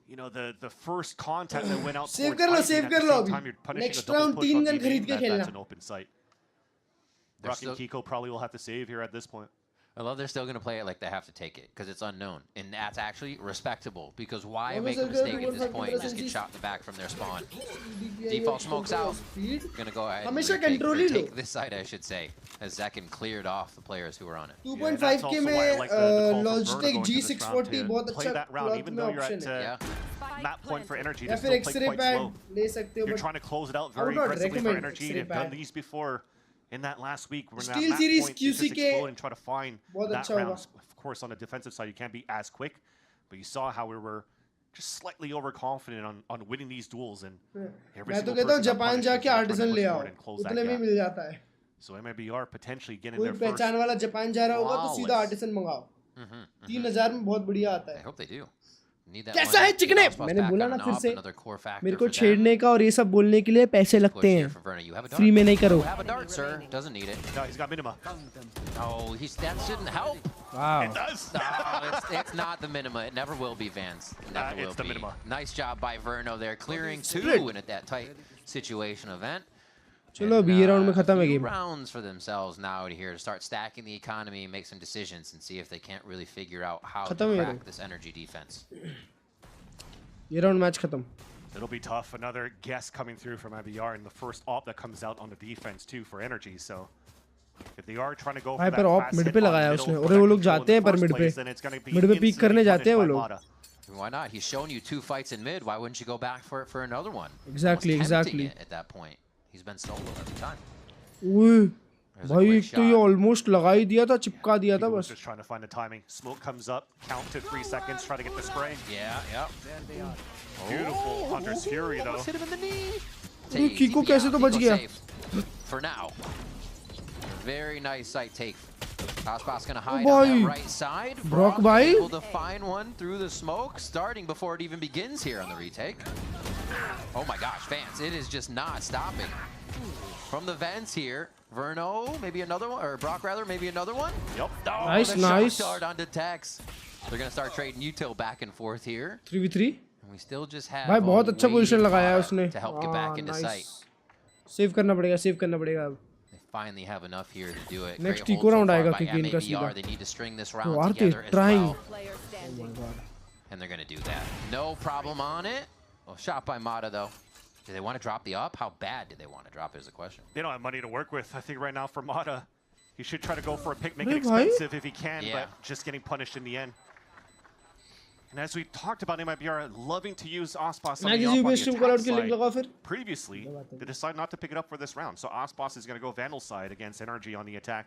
you know, the first contact that went out save towards save कर लो next round 3 gun खरीद के खेलना. That's an open site. Brock and Kiko probably will have to save here at this point. I love they're still going to play it like they have to take it because it's unknown. And that's actually respectable because why make a mistake at this point and just get shot in the back from their spawn? Default smokes out. Going to go ahead and take this side, I should say, as Zekin cleared off the players who were on it. 2.5K में Logitech G640 बहुत अच्छा even though you're at map point for energy, या फिर X-ray pad ले सकते हो. You're trying to close it out very aggressively for energy. They've done these before. In that last week, we're Steel Series QCK and try to find that round. Of course, on the defensive side, you can't be as quick, but you saw how we were just slightly overconfident on winning these duels. And every single person Japan जाके artisan ले आओ, उतने में मिल जाता है. So MIBR potentially getting their first. कोई पहचान वाला जापान जा रहा होगा तो सीधा artisan मंगाओ. 3000 में बहुत बढ़िया आता है. I hope they do. कैसा है चिकने? मैंने बोला ना फिर से, मेरे को छेड़ने का और ये सब बोलने के लिए पैसे लगते हैं, फ्री में नहीं करो। Wow. It's not the minima. It never will be, Vance. It never will be. Nice job by Verno there, clearing 2 and at that tight situation event. चलो अभी ये राउंड में खत्म है game. Rounds for themselves now here to start stacking the economy and make some decisions and see if they can't really figure out how to crack this energy defense. ये round match खत्म। It'll be tough. Another guess coming through from IBR and the first op that comes out on the defense too for energy. So if they are trying to go for that fast mid पे लगाया उसने, और वो लोग जाते हैं पर mid पे पीक करने जाते हैं वो लोग। Why not? He's shown you 2 fights in mid. Why wouldn't you go back for another one? Exactly. At that point, he's been solo every time. ओए भाई एक तो ये ऑलमोस्ट लगा ही दिया था, चिपका दिया था बस। Just trying to find the timing. Smoke comes up, count to 3 seconds, try to get the spray. Yeah. Beautiful Hunter's Fury though. Hit him in the knee. Kiko कैसे तो बच गया? For now. Very nice sight take. Aspas gonna hide on that right side. Brock able to find one through the smoke, starting before it even begins here on the retake. Oh my gosh, Vance, it is just not stopping. From the vents here, Verno, maybe another one, or Brock rather, maybe another one. Yep. Oh, nice. Start onto Tex. They're gonna start trading util back and forth here. 3v3. And we still just have. भाई बहुत अच्छा position लगाया है उसने। To help get back into sight. Save करना पड़ेगा अब। Finally have enough here to do it. Next eco round आएगा क्योंकि इनका सीधा। They need to string this round together as well. Oh my god. And they're gonna do that. No problem on it. Well, shot by Mata though. Do they want to drop the up? How bad do they want to drop is the question. They don't have money to work with. I think right now for Mata, he should try to go for a pick, make it expensive if he can, but just getting punished in the end. And as we talked about MIBR loving to use Aspas on the attack side, previously they decided not to pick it up for this round. So Aspas is going to go Vandal side against Energy on the attack.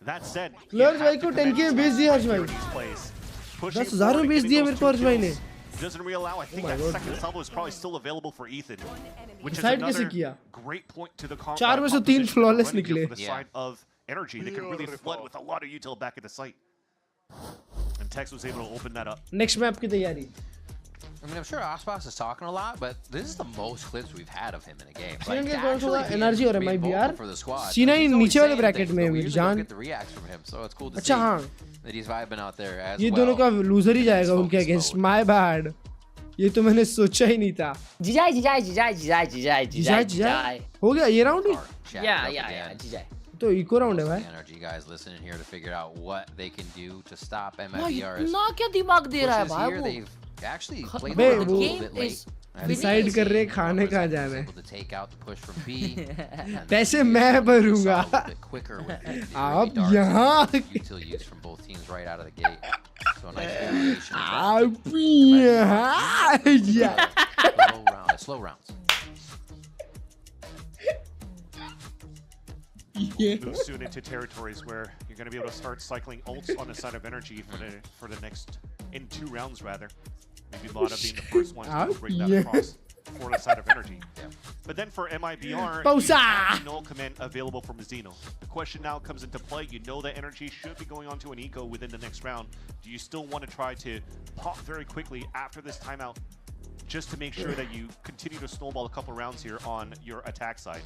That said, Klurge भाई को 10k में बेच दिया हर्ष भाई। 10,000 में बेच दिया मेरे को हर्ष भाई ने। Doesn't re-allow. I think that second salvo is probably still available for Ethan, which is another great point to the comp. 4 में से 3 flawless निकले। For the side of Energy, they can really flood with a lot of util back at the site. And Tex was able to open that up. Next map की तैयारी। I mean, I'm sure Aspas is talking a lot, but this is the most clips we've had of him in a game. Like, actually, energy और MIBR सीना ही नीचे वाले bracket में है जान। अच्छा हाँ। That he's vibing out there as ये दोनों का लूजर ही जाएगा उनके अगेंस्ट। My bad. ये तो मैंने सोचा ही नहीं था। जिजाई। हो गया ये राउंड ही? Yeah, जिजाई। तो इको राउंड है भाई। Energy guys listening here to figure out what they can do to stop MIBR's. ना क्या दिमाग दे रहा है भाई वो? Actually played a little bit late. Decide कर रहे खाने कहाँ जाना है। पैसे मैं भरूंगा। आप यहाँ। आप यहाँ। Slow rounds. Move soon into territories where you're going to be able to start cycling ults on the side of Energy for the next in 2 rounds rather. Maybe Mata being the first one to bring that across for the side of Energy. But then for MIBR, you have null command available from Zeno. The question now comes into play. You know that Energy should be going on to an eco within the next round. Do you still want to try to pop very quickly after this timeout just to make sure that you continue to snowball a couple rounds here on your attack side?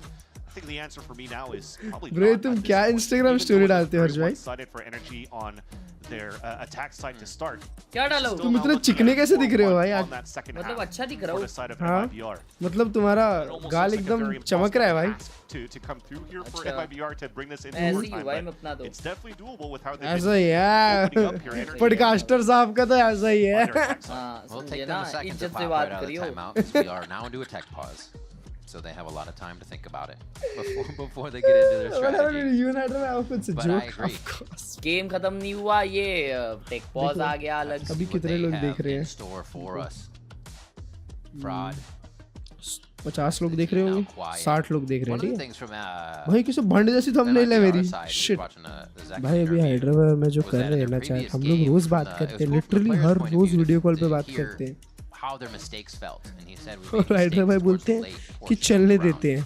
I think the answer for me now is probably Bro, तुम क्या Instagram story डालते हो हर्ष भाई? Excited for Energy on their attack side to start. क्या डालो? तुम इतने चिकने कैसे दिख रहे हो भाई आज? मतलब अच्छा दिख रहा हो? हाँ। मतलब तुम्हारा गाल एकदम चमक रहा है भाई। To come through here for MIBR to bring this into overtime, but it's definitely doable with how they've been opening up here. Podcaster साहब का तो ऐसा ही है। We'll take them a second to pop right out of the timeout because we are now into a tech pause. So they have a lot of time to think about it before they get into their strategy. But I agree. Game खत्म नहीं हुआ ये tech pause आ गया अलग। अभी कितने लोग देख रहे हैं? Store for us. Fraud. 50 लोग देख रहे होंगे, 60 लोग देख रहे हैं, ठीक है भाई। किसी भंड जैसी थंबनेल है मेरी। शिट भाई अभी हैदराबाद में जो कर रहे हैं ना चाहे हम लोग रोज बात करते हैं, लिटरली हर रोज वीडियो कॉल पे बात करते हैं। How their mistakes felt, and he said rider भाई बोलते हैं कि चलने देते हैं।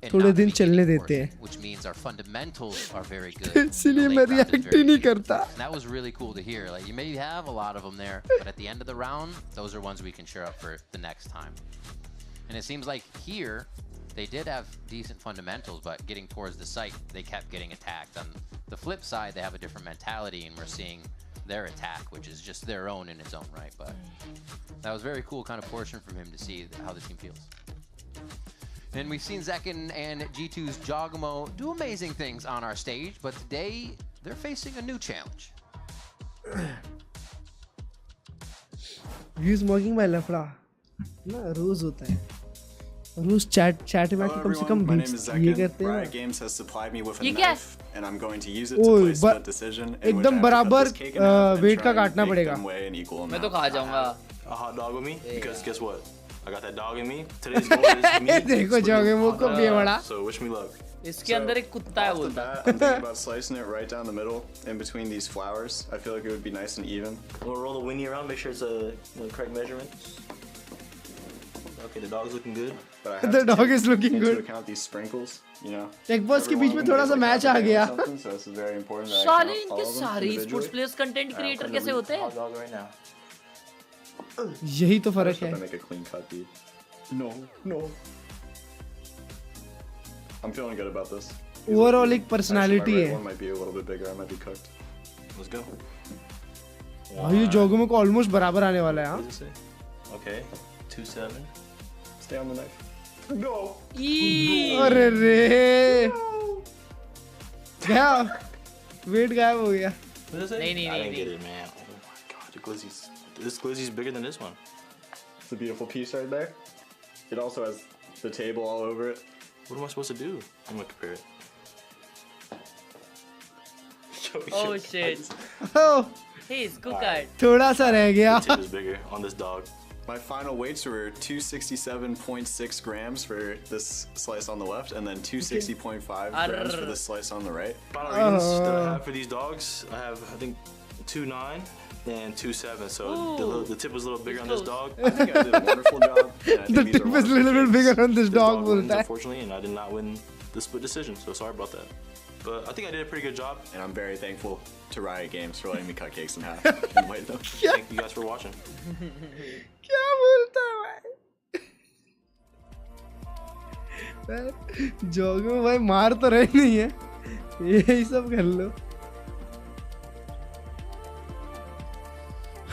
थोड़े दिन चलने देते हैं. which means our fundamentals are very good. इसलिए मैं react ही नहीं करता. And that was really cool to hear. Like you may have a lot of them there, but at the end of the round, those are ones we can share up for the next time. And it seems like here they did have decent fundamentals, but getting towards the site, they kept getting attacked. On the flip side, they have a different mentality, and we're seeing their attack, which is just their own in its own right. But that was very cool kind of portion from him to see how the team feels. And we've seen Zekin and G2's Jogamo do amazing things on our stage, but today they're facing a new challenge. Views mocking by लफड़ा ना रोज होता है. रोज chat में कम से कम ये करते हैं. Riot Games has supplied me with a ये क्या? knife, and I'm going to use it to play split decision. एकदम बराबर वेट का काटना पड़ेगा. मैं तो खा जाऊंगा. A hot dog with me because guess what? I got that dog in me. Today's goal is me. देखो जाओगे वो को भी बड़ा. So wish me luck. इसके अंदर एक कुत्ता है बोलता. I'm thinking about slicing it right down the middle, in between these flowers. I feel like it would be nice and even. We'll roll the weenie around, make sure it's the correct measurement. Okay, the dog's looking good. But I have The to dog take is looking into good. account these sprinkles, you know. Tech Boss के बीच में Everyone थोड़ा सा is like match आ half a day or गया. something, so this is very important that I साले kind of इनके follow them सारे individually. Sports players content creator कैसे होते हैं? Hot dog right now. यही तो फर्क I है. make a clean cut, dude. No. I'm feeling good about this. Overall एक personality Actually, my है. red one might be a little bit bigger. I might be cooked. Let's go. भाई ये जोगो को ऑलमोस्ट बराबर आने वाला है. What does it say? Okay, 2-7. Stay on the knife. No. अरे रे. गया. वेट गायब हो गया. What does it say? नहीं, I didn't get it, man. Oh my god, this glizzy's bigger than this one. It's a beautiful piece right there. It also has the table all over it. What am I supposed to do? I'm gonna compare it. Oh shit. Oh. He's cooked. थोड़ा सा रह गया. The tip is bigger on this dog. My final weights were 267.6 grams for this slice on the left, and then 260.5 grams for this slice on the right. Final readings that I have for these dogs, I have I think 2.9 and 2.7. So the tip was a little bigger on this dog. I think I did a wonderful job. The tip is a little bit bigger on this dog wins, बोलता है. unfortunately, and I did not win the split decision. So sorry about that. But I think I did a pretty good job. And I'm very thankful to Riot Games for letting me cut cakes in half and weigh them. Thank you guys for watching. क्या बोलता है भाई? जोगो में भाई मार तो रहे नहीं है. यही सब कर लो.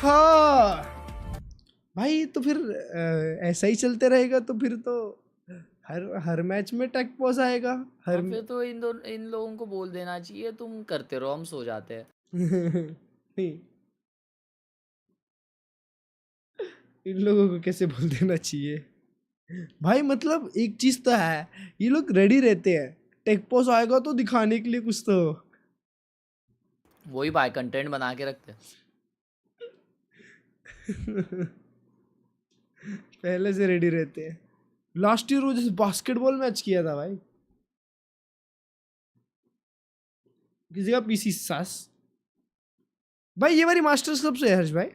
हाँ भाई तो फिर ऐसा ही चलते रहेगा तो फिर तो हर मैच में टेक पॉज आएगा. हर फिर तो इन लोगों को बोल देना चाहिए तुम करते रहो, हम सो जाते हैं. नहीं, इन लोगों को कैसे बोल देना चाहिए भाई? मतलब एक चीज तो है, ये लोग रेडी रहते हैं. टेक पॉज आएगा तो दिखाने के लिए कुछ तो वही भाई कंटेंट बना के रखते हैं. पहले से रेडी रहते हैं. लास्ट ईयर वो जैसे बास्केटबॉल मैच किया था भाई, किसी का पीसी सास भाई. ये वाली मास्टर्स कब से है हर्ष भाई?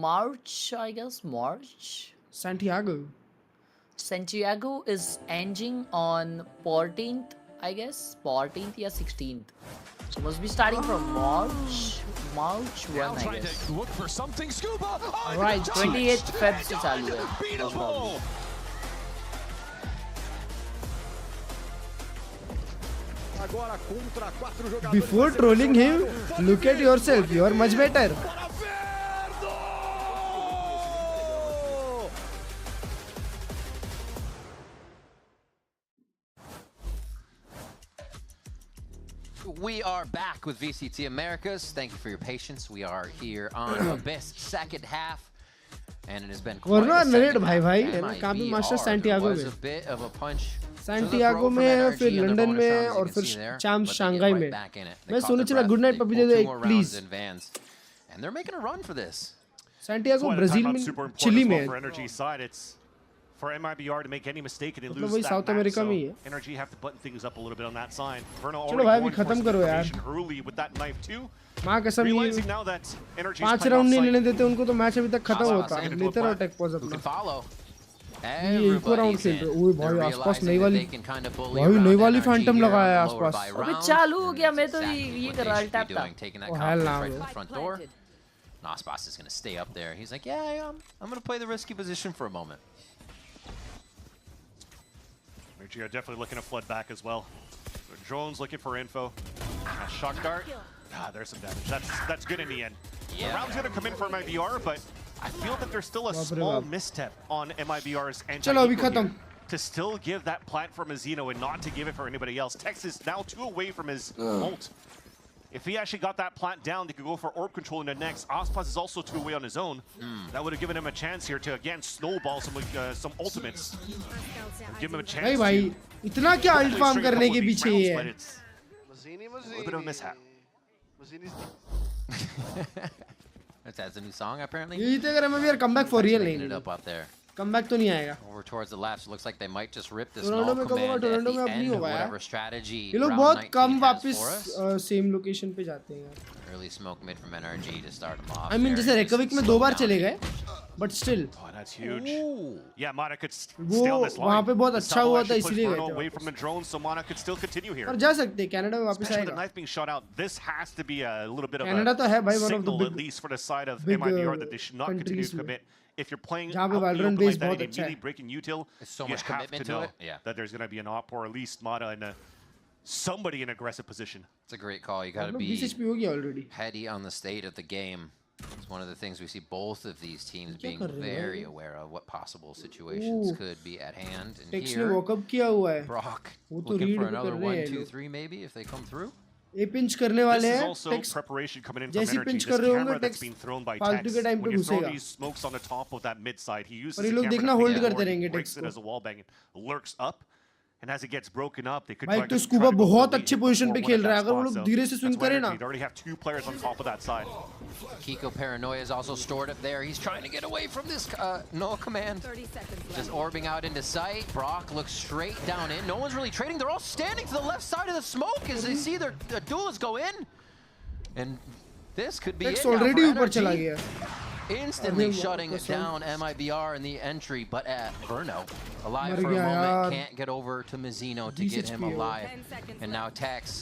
March, I guess. March. Santiago is ending on 14th, I guess. 14th या 16th. So must be starting from March 1, I guess. Look for something, Scuba. Right, 28th Feb से चालू है. Before trolling him, look at yourself. You are much better. We are back with VCT Americas. Thank you for your patience. We are here on Abyss second half, and it has been quite a second half. Master Santiago was a bit of a punch. Santiago में, फिर London में, और फिर champ Shanghai में. मैं सोने चला good night puppy दे दो एक please. And they're making a run for this. Santiago Brazil में, चिली में. For Mibr to make any mistake and they मतलब lose वही that साउथ match, अमेरिका में ही so है. Energy have to button things up a little bit on that side. Verno चलो भाई अभी खत्म करो यार. early with that knife too. माँ कसम ये Realizing now that Energy 5 round नहीं लेने देते उनको तो मैच अभी तक खत्म होता. लेते रहो टेक पॉज अपना. ये एक और राउंड खेल रहे ओए भाई आसपास नई वाली भाई नई वाली फैंटम लगाया है आसपास अबे चालू हो गया मैं तो ये कर रहा टैप था ओ हेल ना Nospas is going to stay up there. He's like, yeah, I'm going to play the risky position for a moment. Energy are definitely looking to flood back as well. So drones looking for info. Shock dart. There's some damage. That's good in the end. Yeah. The round's going to come in for MIBR, but I feel that there's still a small misstep on MIBR's anti-eco to still give that plant for Mizzino and not to give it for anybody else. Tex is now 2 away from his ult. If he actually got that plant down, they could go for orb control in the next. Ospas is also 2 away on his own. That would have given him a chance here to again snowball some ultimates. Give him a chance. Hey, भाई इतना क्या alt farm करने के पीछे ये है? A little bit of a mishap. That's a new song apparently. ये तो अगर हमें भी यार comeback for real नहीं it up out there. Comeback तो नहीं आएगा. Over towards the left, so it looks like they might just rip this null command at the end of whatever strategy. ये लोग बहुत कम वापस same location पे जाते हैं. Early smoke mid from NRG to start them off. I mean जैसे Reykjavik में 2 बार चले गए, but still. Oh, that's huge. Yeah, Mana could stay on this line. वहाँ पे बहुत अच्छा हुआ था इसलिए गए थे. Away from the drone, so Mana could still continue here. और जा सकते हैं Canada में वापस आएगा. The knife being shot out. This has to be a little bit of Canada तो है भाई one of the big, at least for the side of MIBR that they should not continue to commit. If you're playing जहाँ पे valorant base बहुत अच्छा immediately breaking util, so much commitment to it. Yeah, that there's going to be an op or at least Mata in somebody in aggressive position. It's a great call. You got to be heady on the state of the game. It's one of the things we see both of these teams being very aware of what possible situations could be at hand. And here, Brock looking for another 1, 2, 3 maybe if they come through. ये pinch करने वाले हैं takes जैसी pinch कर रहे होंगे takes फालतू के टाइम पे घुसेगा और ये लोग देखना होल्ड करते रहेंगे टेक्स को And as it gets broken up, they could भाई तो स्कूबा बहुत अच्छी पोजीशन पे खेल रहा है अगर वो लोग धीरे से स्विंग करें ना they already have 2 players on top of that side. Kiko Paranoia is also stored up there. He's trying to get away from this null command. Just orbing out into sight. Brock looks straight down in. No one's really trading. They're all standing to the left side of the smoke as they see their duelists go in. And this could be it now for energy. Instantly shutting down MIBR in the entry, but at Verno, alive for a moment, can't get over to Mizzino to get him alive. And now Tex,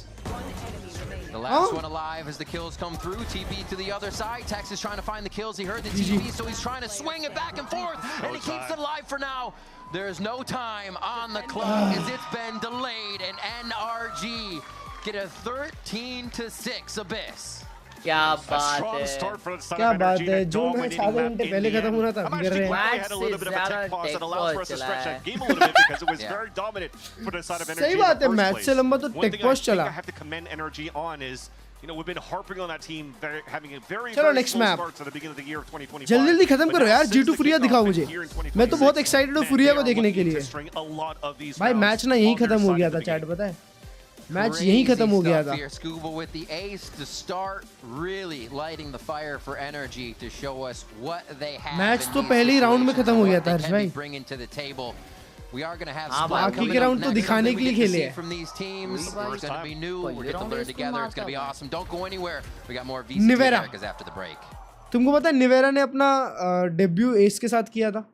the last one alive as the kills come through. TP to the other side. Tex is trying to find the kills. He heard the TP, so he's trying to swing it back and forth, and he keeps it alive for now. There's no time on the clock as it's been delayed, and NRG get a 13-6 Abyss. क्या बात है जो match आधे घंटे पहले खत्म हो रहा था बिगड़ रहे हैं सही बात है मैच से लंबा तो टेक पॉज चला चलो नेक्स्ट मैप जल्दी जल्दी खत्म करो यार G2 फुरिया दिखाओ मुझे मैं तो बहुत एक्साइटेड हूँ फुरिया को देखने के लिए भाई मैच ना यही खत्म हो गया था चैट पता है मैच यहीं खत्म हो गया था Scuba with the ace to start really lighting the fire for energy to show us what they have. Match तो पहले ही राउंड में खत्म हो गया था भाई bring into the table. We are going to have बाकी के राउंड तो दिखाने के लिए खेले हैं from these teams. It's going to be new. We're going to learn together. It's going to be awesome. Don't go anywhere. We got more VC Americas after the break. तुमको पता है निवेरा ने अपना डेब्यू एस के साथ किया था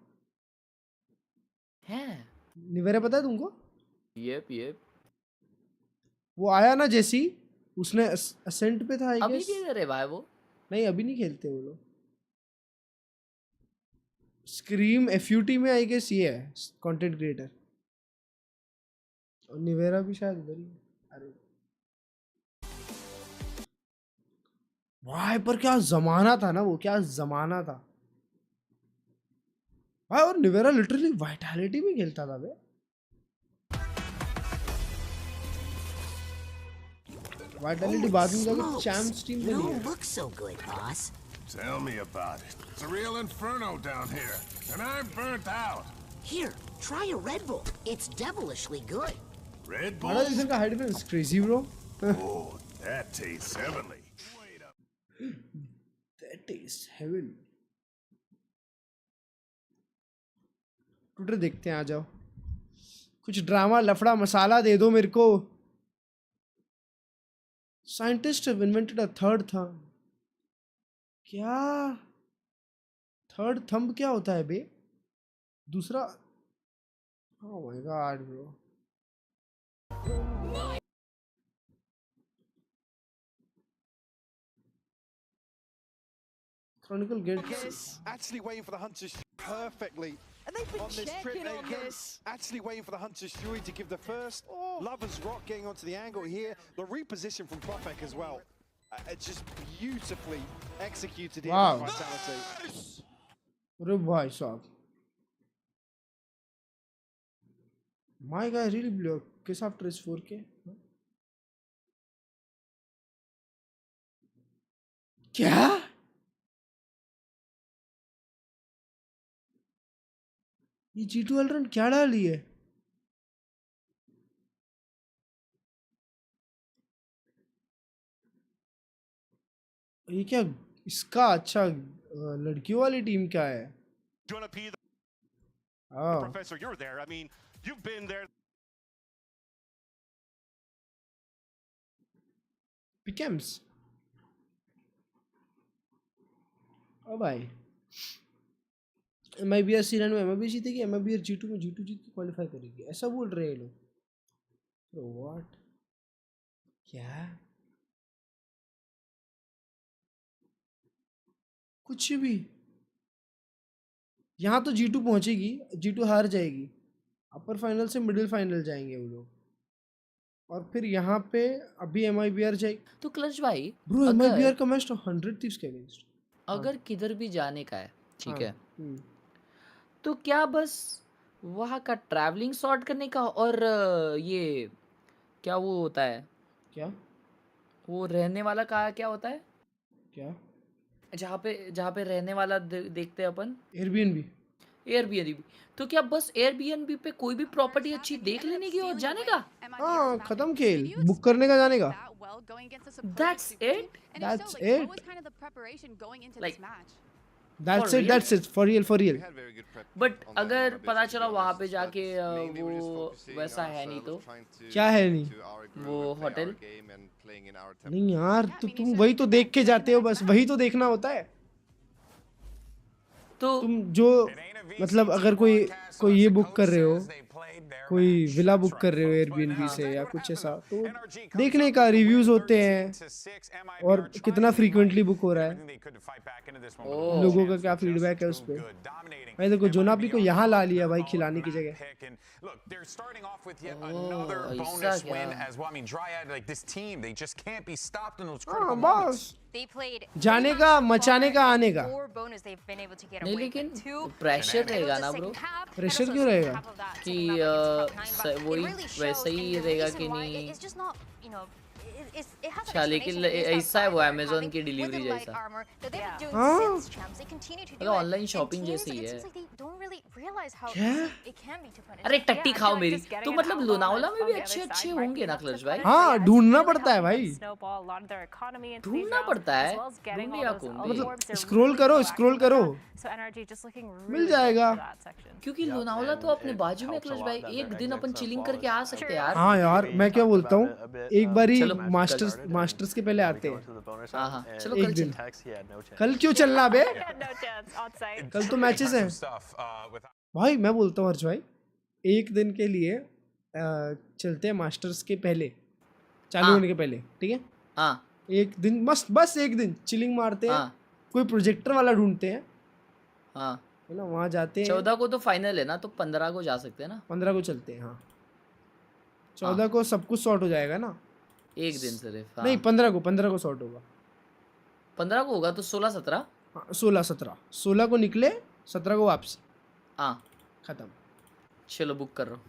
हैं निवेरा पता है तुमको yep वो आया ना जैसी उसने असेंट पे था अभी खेल रहे भाई वो नहीं अभी नहीं खेलते वो लोग स्क्रीम FUT में आई गेस ये है कंटेंट क्रिएटर और निवेरा भी शायद उधर ही अरे भाई पर क्या जमाना था ना वो क्या जमाना था भाई और निवेरा लिटरली वाइटैलिटी में खेलता था बे Vitality बाद में जाके चैम्प्स टीम बनी है. No looks so good, boss. Tell me about it. It's a real inferno down here, and I'm burnt out. Here, try a Red Bull. It's devilishly good. Red Bull? What is this height difference? Crazy, bro. Oh, that tastes heavenly. Wait up. That tastes heavenly. Twitter देखते हैं आ जाओ. कुछ drama लफड़ा मसाला दे दो मेरे को. Scientists have invented a third thumb. क्या? Third thumb क्या होता है बे? दूसरा Oh my god, bro. Chronicle gets actually waiting for the Hunter's perfectly. And they've been on this trip. checking on this. Actually waiting for the Hunter's Fury to give the first. Lover's Rock getting onto the angle here. The reposition from Profek as well. It's just beautifully executed here. Wow. Vitality. अरे भाई साहब. My guy really blew up. Kiss after his 4K. क्या? ये G2 Valorant क्या डाली है? ये क्या इसका अच्छा लड़कियों वाली टीम क्या है? Professor, you're there. I mean, you've been there. Becomes. ओ भाई. MIBR सीरीज में MIBR जीतेगी, MIBR G2 में G2 जीत के क्वालिफाई करेगी. ऐसा बोल रहे हैं लोग. तो व्हाट? क्या? कुछ भी. यहाँ तो G2 पहुंचेगी, G2 हार जाएगी. अपर फाइनल से मिडिल फाइनल जाएंगे वो लोग. और फिर यहाँ पे अभी MIBR जाएगी. तो क्लच भाई, ब्रो MIBR का मैच तो 100 थीव्स के अगेंस्ट. अगर किधर भी जाने का है, ठीक है, तो क्या बस वहाँ का ट्रैवलिंग सॉर्ट करने का और ये क्या वो होता है, क्या वो रहने वाला का क्या होता है, क्या जहाँ पे रहने वाला देखते हैं अपन, एयरबीएनबी. तो क्या बस एयरबीएनबी पे कोई भी प्रॉपर्टी अच्छी देख लेने की और जाने का? हाँ, खत्म खेल. बुक करने का जाने का. That's it. Like That's it for real. But अगर पता चला वहाँ पे जाके वो वैसा है नहीं तो क्या है नहीं? वो होटल नहीं यार, तो तुम वही तो देख के जाते हो, बस वही तो देखना होता है. तो तुम जो मतलब अगर कोई ये बुक कर रहे हो, कोई विला बुक कर रहे हो एयरबीएनबी से या कुछ ऐसा, तो देखने का रिव्यूज होते हैं और कितना फ्रीक्वेंटली बुक हो रहा है, लोगों का क्या फीडबैक है उस पे. भाई देखो जोनापी को यहाँ ला लिया भाई खिलाने की जगह. बस जाने का, मचाने का, आने का. नहीं लेकिन प्रेशर रहेगा ना ब्रो. प्रेशर क्यों रहेगा? कि वही वैसा ही रहेगा कि नहीं. अच्छा लेकिन ऐसा है वो अमेज़न की डिलीवरी जैसा. हाँ, मतलब ऑनलाइन शॉपिंग जैसे ही है. क्या? अरे टट्टी खाओ मेरी. तो मतलब लोनावला में भी अच्छे होंगे ना क्लच भाई? हाँ, ढूंढना पड़ता है भाई. ढूंढना पड़ता है. ढूंढिया कौन? मतलब स्क्रॉल करो मिल जाएगा. क्योंकि लोनावला तो अपने बाजू में क्लच भाई. एक दिन अपन चिलिंग करके आ सकते हैं यार. हाँ यार, मैं क्या बोलता हूँ, एक बारी मास्टर्स के पहले आते हैं. हाँ चलो एक दिन. कल क्यों चलना बे? कल तो मैचेस हैं भाई. मैं बोलता हूँ हर्ष भाई, एक दिन के लिए चलते हैं मास्टर्स के पहले, चालू होने के पहले. ठीक है, हाँ एक दिन बस एक दिन चिलिंग मारते हैं. कोई प्रोजेक्टर वाला ढूंढते हैं, हाँ है ना, वहाँ जाते हैं. 14 को तो फाइनल है ना, तो 15 को जा सकते हैं ना. 15 को चलते हैं. हाँ 14 को सब कुछ सॉर्ट हो जाएगा ना. एक दिन सिर्फ. नहीं 15 को सॉर्ट होगा. 15 को होगा तो 16-17. 16 को निकले, 17 को वापसी. हाँ खत्म. चलो बुक कर रहा हूँ.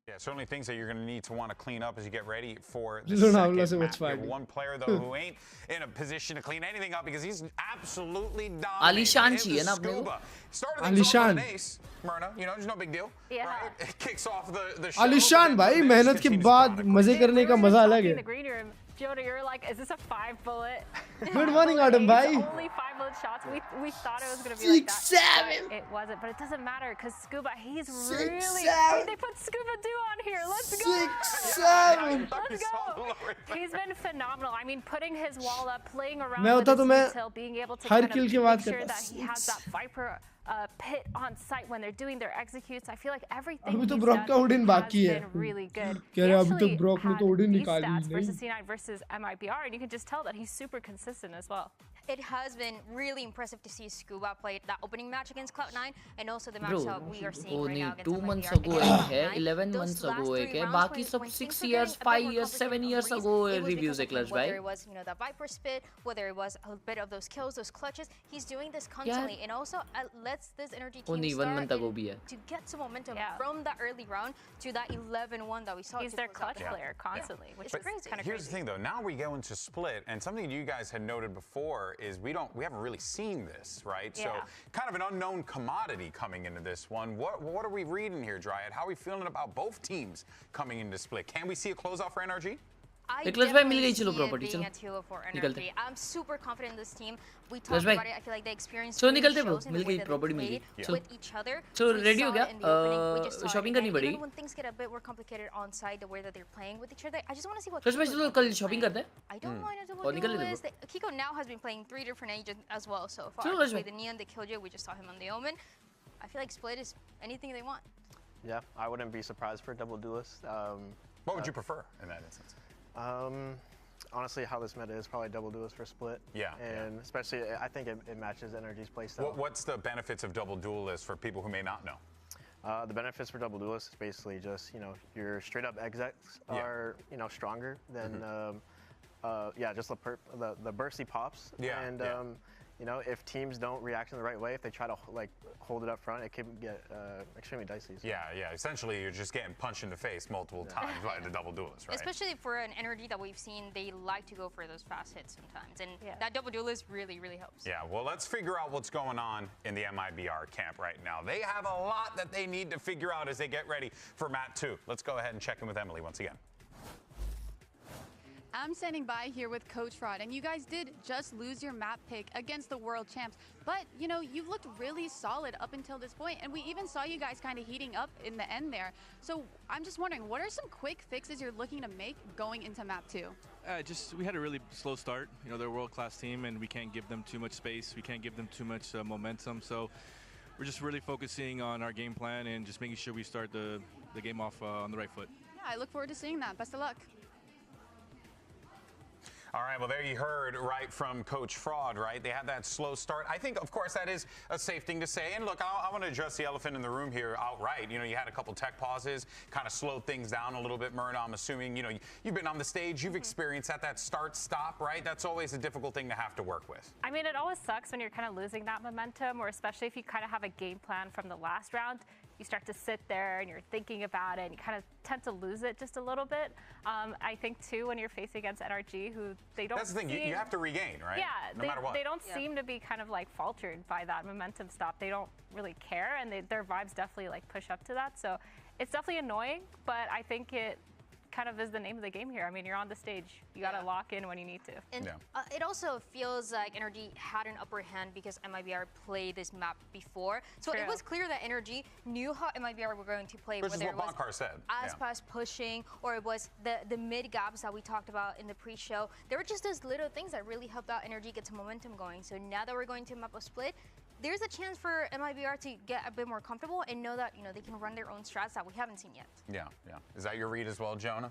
Yeah, certainly things that you're going to need to want to clean up as you get ready for the Lonavala second match. fine. One player though who ain't in a position to clean anything up because he's absolutely dominating. आलीशान चाहिए ना अपने को. आलीशान. Myrna, you know, there's no big deal. Yeah. Right? It kicks off the show. आलीशान भाई, मेहनत के बाद मजे करने का मजा अलग है. Jonah, you're like, is this a 5 bullet? Good morning, Adam. Bye. Only 5 bullet shots. We thought it was gonna be like that. 6-7. It wasn't, but it doesn't matter because Scuba, he's 6-7. really. Dude, they put Scuba Doo on here. Let's go. 6-7. Let's go. He's been phenomenal. I mean, putting his wall up, playing around मैं with होता तो मैं his detail, being able to her kind kill of के बाद make sure करता. that he has that Viper pit on site when they're doing their executes. I feel like everything अभी तो he's Brock का done उड़न has बाकी है been really good. कह He रहा अभी तो actually ब्रॉक ने तो had उड़न these निकाली stats नहीं versus C9 versus MIBR, and you can just tell that he's super consistent as well. It has been really impressive to see Scuba play that opening match against Cloud9 and also the match Bro, that we are seeing वो right now नहीं against 2 months MIBR ago against एक है Cloud9. 11 Those months last ago three एक है rounds बाकी when सब things 6 were years getting a bit 5 more years 7 complicated years for ago Reese, it was reviews because है of Klurge him, whether भाई it was the Viper spit, whether it was a bit of those kills, those clutches. He's doing this constantly and also lets this energy वो team नहीं 1 month start ago भी है to get some momentum from that early round to that 11-1 that we saw. He's their clutch player constantly, which is crazy. Kind of Here's the thing, though. Now we go into split, and something you guys had noted before is we haven't really seen this, right? So kind of an unknown commodity coming into this one. What are we reading here, Dryad? How are we feeling about both teams coming into split? Can we see a closeout for NRG? I Klurge भाई मिल definitely गई see चलो it property being चलो a 2-0 for निकलते energy. I'm super confident in this team. We Klurge talked भाई about it. I feel like the experience चलो really निकलते bro shows in the mill way गई that property they mill played गई with each other. चलो We ready हो saw गया it in the opening. We just saw it shopping again. करनी पड़ी Even when things get a bit more complicated on site, the way that they're playing with each other, I just want to see what Klurge भाई Kiko चलो is कल playing. Shopping करते हैं I don't mind it और निकल लेते what bro Kiko now has been playing 3 different agents as well so far. चलो He Klurge played भाई the Neon, the Killjoy. We just saw him on the Omen. I feel like split is anything they want. Yeah, I wouldn't be surprised for a double duelist. What would you prefer in that instance? Honestly, how this meta is probably double duelist for split. Yeah. And especially, I think it matches Energy's playstyle. What's the benefits of double duelist for people who may not know? The benefits for double duelist is basically just, your straight up execs are, stronger than, just the bursty pops. Yeah. And, if teams don't react in the right way, if they try to hold it up front, it can get extremely dicey. So. Yeah. Essentially, you're just getting punched in the face multiple times by the double duelist, right? Especially for an energy that we've seen, they like to go for those fast hits sometimes, and that double duelist really, really helps. Yeah. Well, let's figure out what's going on in the MIBR camp right now. They have a lot that they need to figure out as they get ready for Mat 2. Let's go ahead and check in with Emily once again. I'm standing by here with Coach Fraud, and you guys did just lose your map pick against the world champs. But, you've looked really solid up until this point, and we even saw you guys kind of heating up in the end there. So I'm just wondering, what are some quick fixes you're looking to make going into map 2? We had a really slow start. They're a world-class team, and we can't give them too much space. We can't give them too much momentum. So we're just really focusing on our game plan and just making sure we start the game off on the right foot. Yeah, I look forward to seeing that. Best of luck. All right, well, there you heard right from Coach Fraud, right? They had that slow start. I think, of course, that is a safe thing to say. And look, I want to address the elephant in the room here outright. You had a couple tech pauses, kind of slowed things down a little bit, Myrna. I'm assuming, you've been on the stage, you've experienced that start-stop, right? That's always a difficult thing to have to work with. I mean, it always sucks when you're kind of losing that momentum, or especially if you kind of have a game plan from the last round. You start to sit there and you're thinking about it and you kind of tend to lose it just a little bit. I think too when you're facing against NRG, who they don't. That's the thing, you have to regain, right? Yeah, no matter what. They don't seem to be kind of faltered by that momentum stop. They don't really care, and their vibes definitely push up to that. So it's definitely annoying, but I think it kind of is the name of the game here. I mean, you're on the stage. You got to lock in when you need to. And it also feels like Energy had an upper hand because MIBR played this map before. So it was clear that Energy knew how MIBR were going to play. Which is whether what it was Bonkar said. Aspas pushing, or it was the mid gaps that we talked about in the pre-show. There were just those little things that really helped out Energy get some momentum going. So now that we're going to map a split, there's a chance for MIBR to get a bit more comfortable and know that they can run their own strats that we haven't seen yet. Yeah. Is that your read as well, Jonah?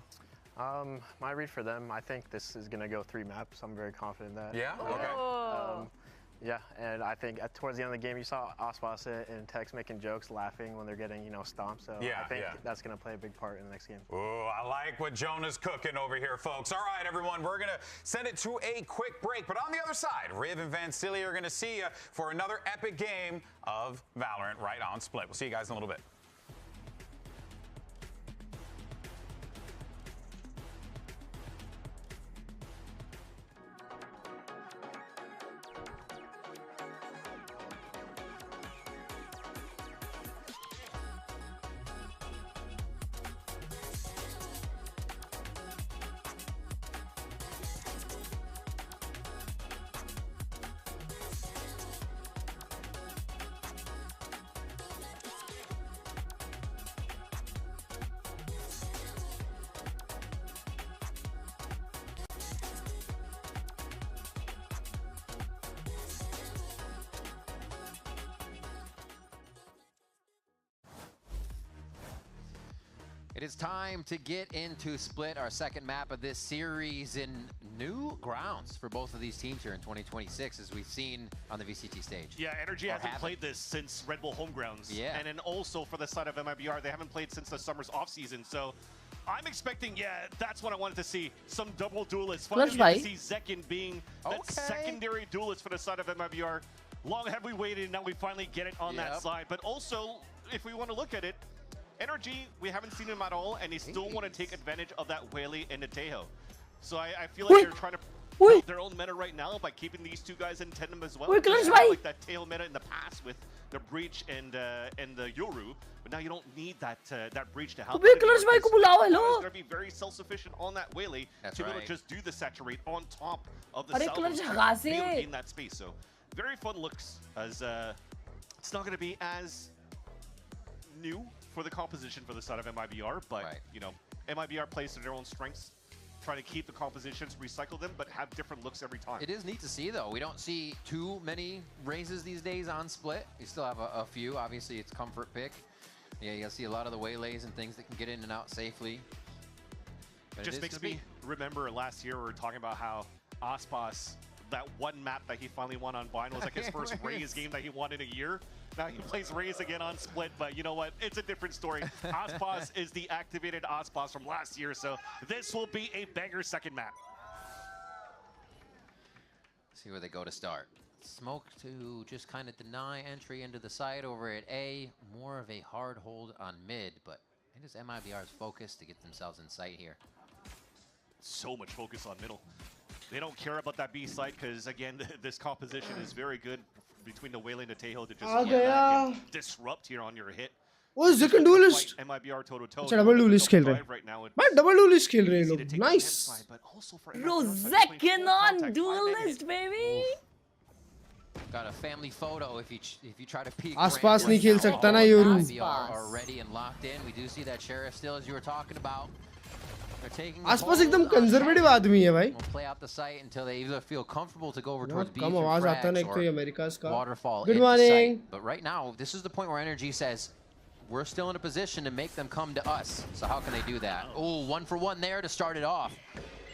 My read for them, I think this is going to go 3 maps. I'm very confident in that. Yeah? Okay. Yeah, and I think towards the end of the game, you saw Aspas and Tex making jokes, laughing when they're getting, stomped. So I think that's going to play a big part in the next game. Oh, I like what Jonah's cooking over here, folks. All right, everyone, we're going to send it to a quick break. But on the other side, Riv and Vansili are going to see you for another epic game of Valorant right on Split. We'll see you guys in a little bit. It is time to get into Split, our second map of this series, in new grounds for both of these teams here in 2026, as we've seen on the VCT stage. Yeah, Energy hasn't played this since Red Bull Home Grounds. Yeah. And then also for the side of MIBR, they haven't played since the summer's off-season. So I'm expecting, that's what I wanted to see. Some double duelists. Finally get to see Zekin being that secondary duelist for the side of MIBR. Long have we waited, now we finally get it on that side. But also, if we want to look at it, Energy, we haven't seen him at all, and they still want to take advantage of that Whaley and Natejo. So I feel like they're trying to build their own meta right now by keeping these two guys in tandem as well. Like that tail meta in the past with the Breach and the Yoru, but now you don't need that Breach to help. They're going to be very self-sufficient on that Whaley to be able to just do the saturate on top of the Salvo to gain that space. So very fun looks, as it's not going to be as new for the composition for the side of MIBR, but you know, MIBR plays to their own strengths, trying to keep the compositions, recycle them, but have different looks every time. It is neat to see, though. We don't see too many raises these days on Split. You still have a few. Obviously, it's comfort pick. Yeah, you'll see a lot of the waylays and things that can get in and out safely. But just makes me remember last year we were talking about how Aspas, that one map that he finally won on Vine was like his first Raze game that he won in a year. Now he plays Raze again on Split, but you know what? It's a different story. Aspas is the activated Aspas from last year, so this will be a banger second map. See where they go to start. Smoke to just kind of deny entry into the side over at A. More of a hard hold on mid, but it is MIBR's focus to get themselves in sight here. So much focus on middle. They don't care about that B side because, again, this composition is very good between the Whaley and the Tejo to just get back and disrupt here on your hit. Oh, Zekin duelist. MIBR toe-to-toe. अच्छा double duelist खेल रहे हैं. भाई double duelist खेल रहे हैं लोग. Nice. Bro, Zekin on duelist, baby. Got a family photo if you try to peek. आसपास नहीं खेल सकता ना Yoru. MIBR are ready and locked in. We do see that Sheriff still, as you were talking about. आसपास एकदम conservative आदमी है भाई. We'll play out the site until they either feel comfortable to go over towards B कम आवाज आता है ना एक तो ये अमेरिकास का. Waterfall. Good morning. But right now, this is the point where Energy says, we're still in a position to make them come to us. So how can they do that? Oh, 1-for-1 there to start it off.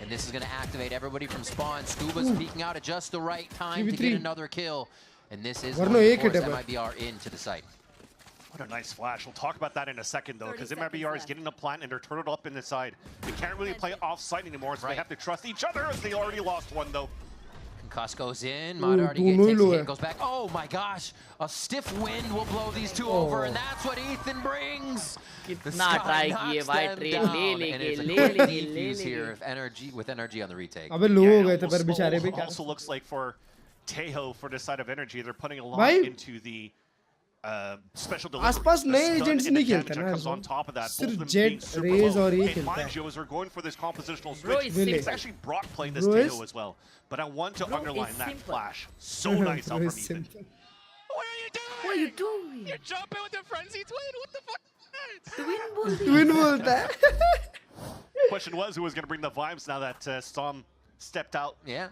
And this is going to activate everybody from spawn. Scuba's peeking out at just the right time to get another kill. And this is going to force MIBR into the site. What a nice flash. We'll talk about that in a second, though, because MIBR is getting the plant and they're turtled up in the side. They can't really play off-site anymore, so they have to trust each other, as they already lost one, though. Cuss goes in. Mada already takes a hit, goes back. Oh my gosh. A stiff wind will blow these two over, and that's what Ethan brings. कितना try किए भाई train ले here with energy on the retake. अबे लो हो गए थे पर बेचारे भी क्या. Also looks like for Tejo, for the side of Energy, they're putting a lot into the special delivery. आसपास नए एजेंट्स नहीं खेलते ना. सिर्फ जेट रेज और ये खेलता है. We're going for this compositional switch. It's actually Brock playing this Tejo as well. But I want to underline that flash. So nice out from Ethan. What are you doing? You're jumping with the frenzy twin. What the fuck? Twin बोलता है. Question was who was going to bring the vibes now that Storm stepped out. Yeah.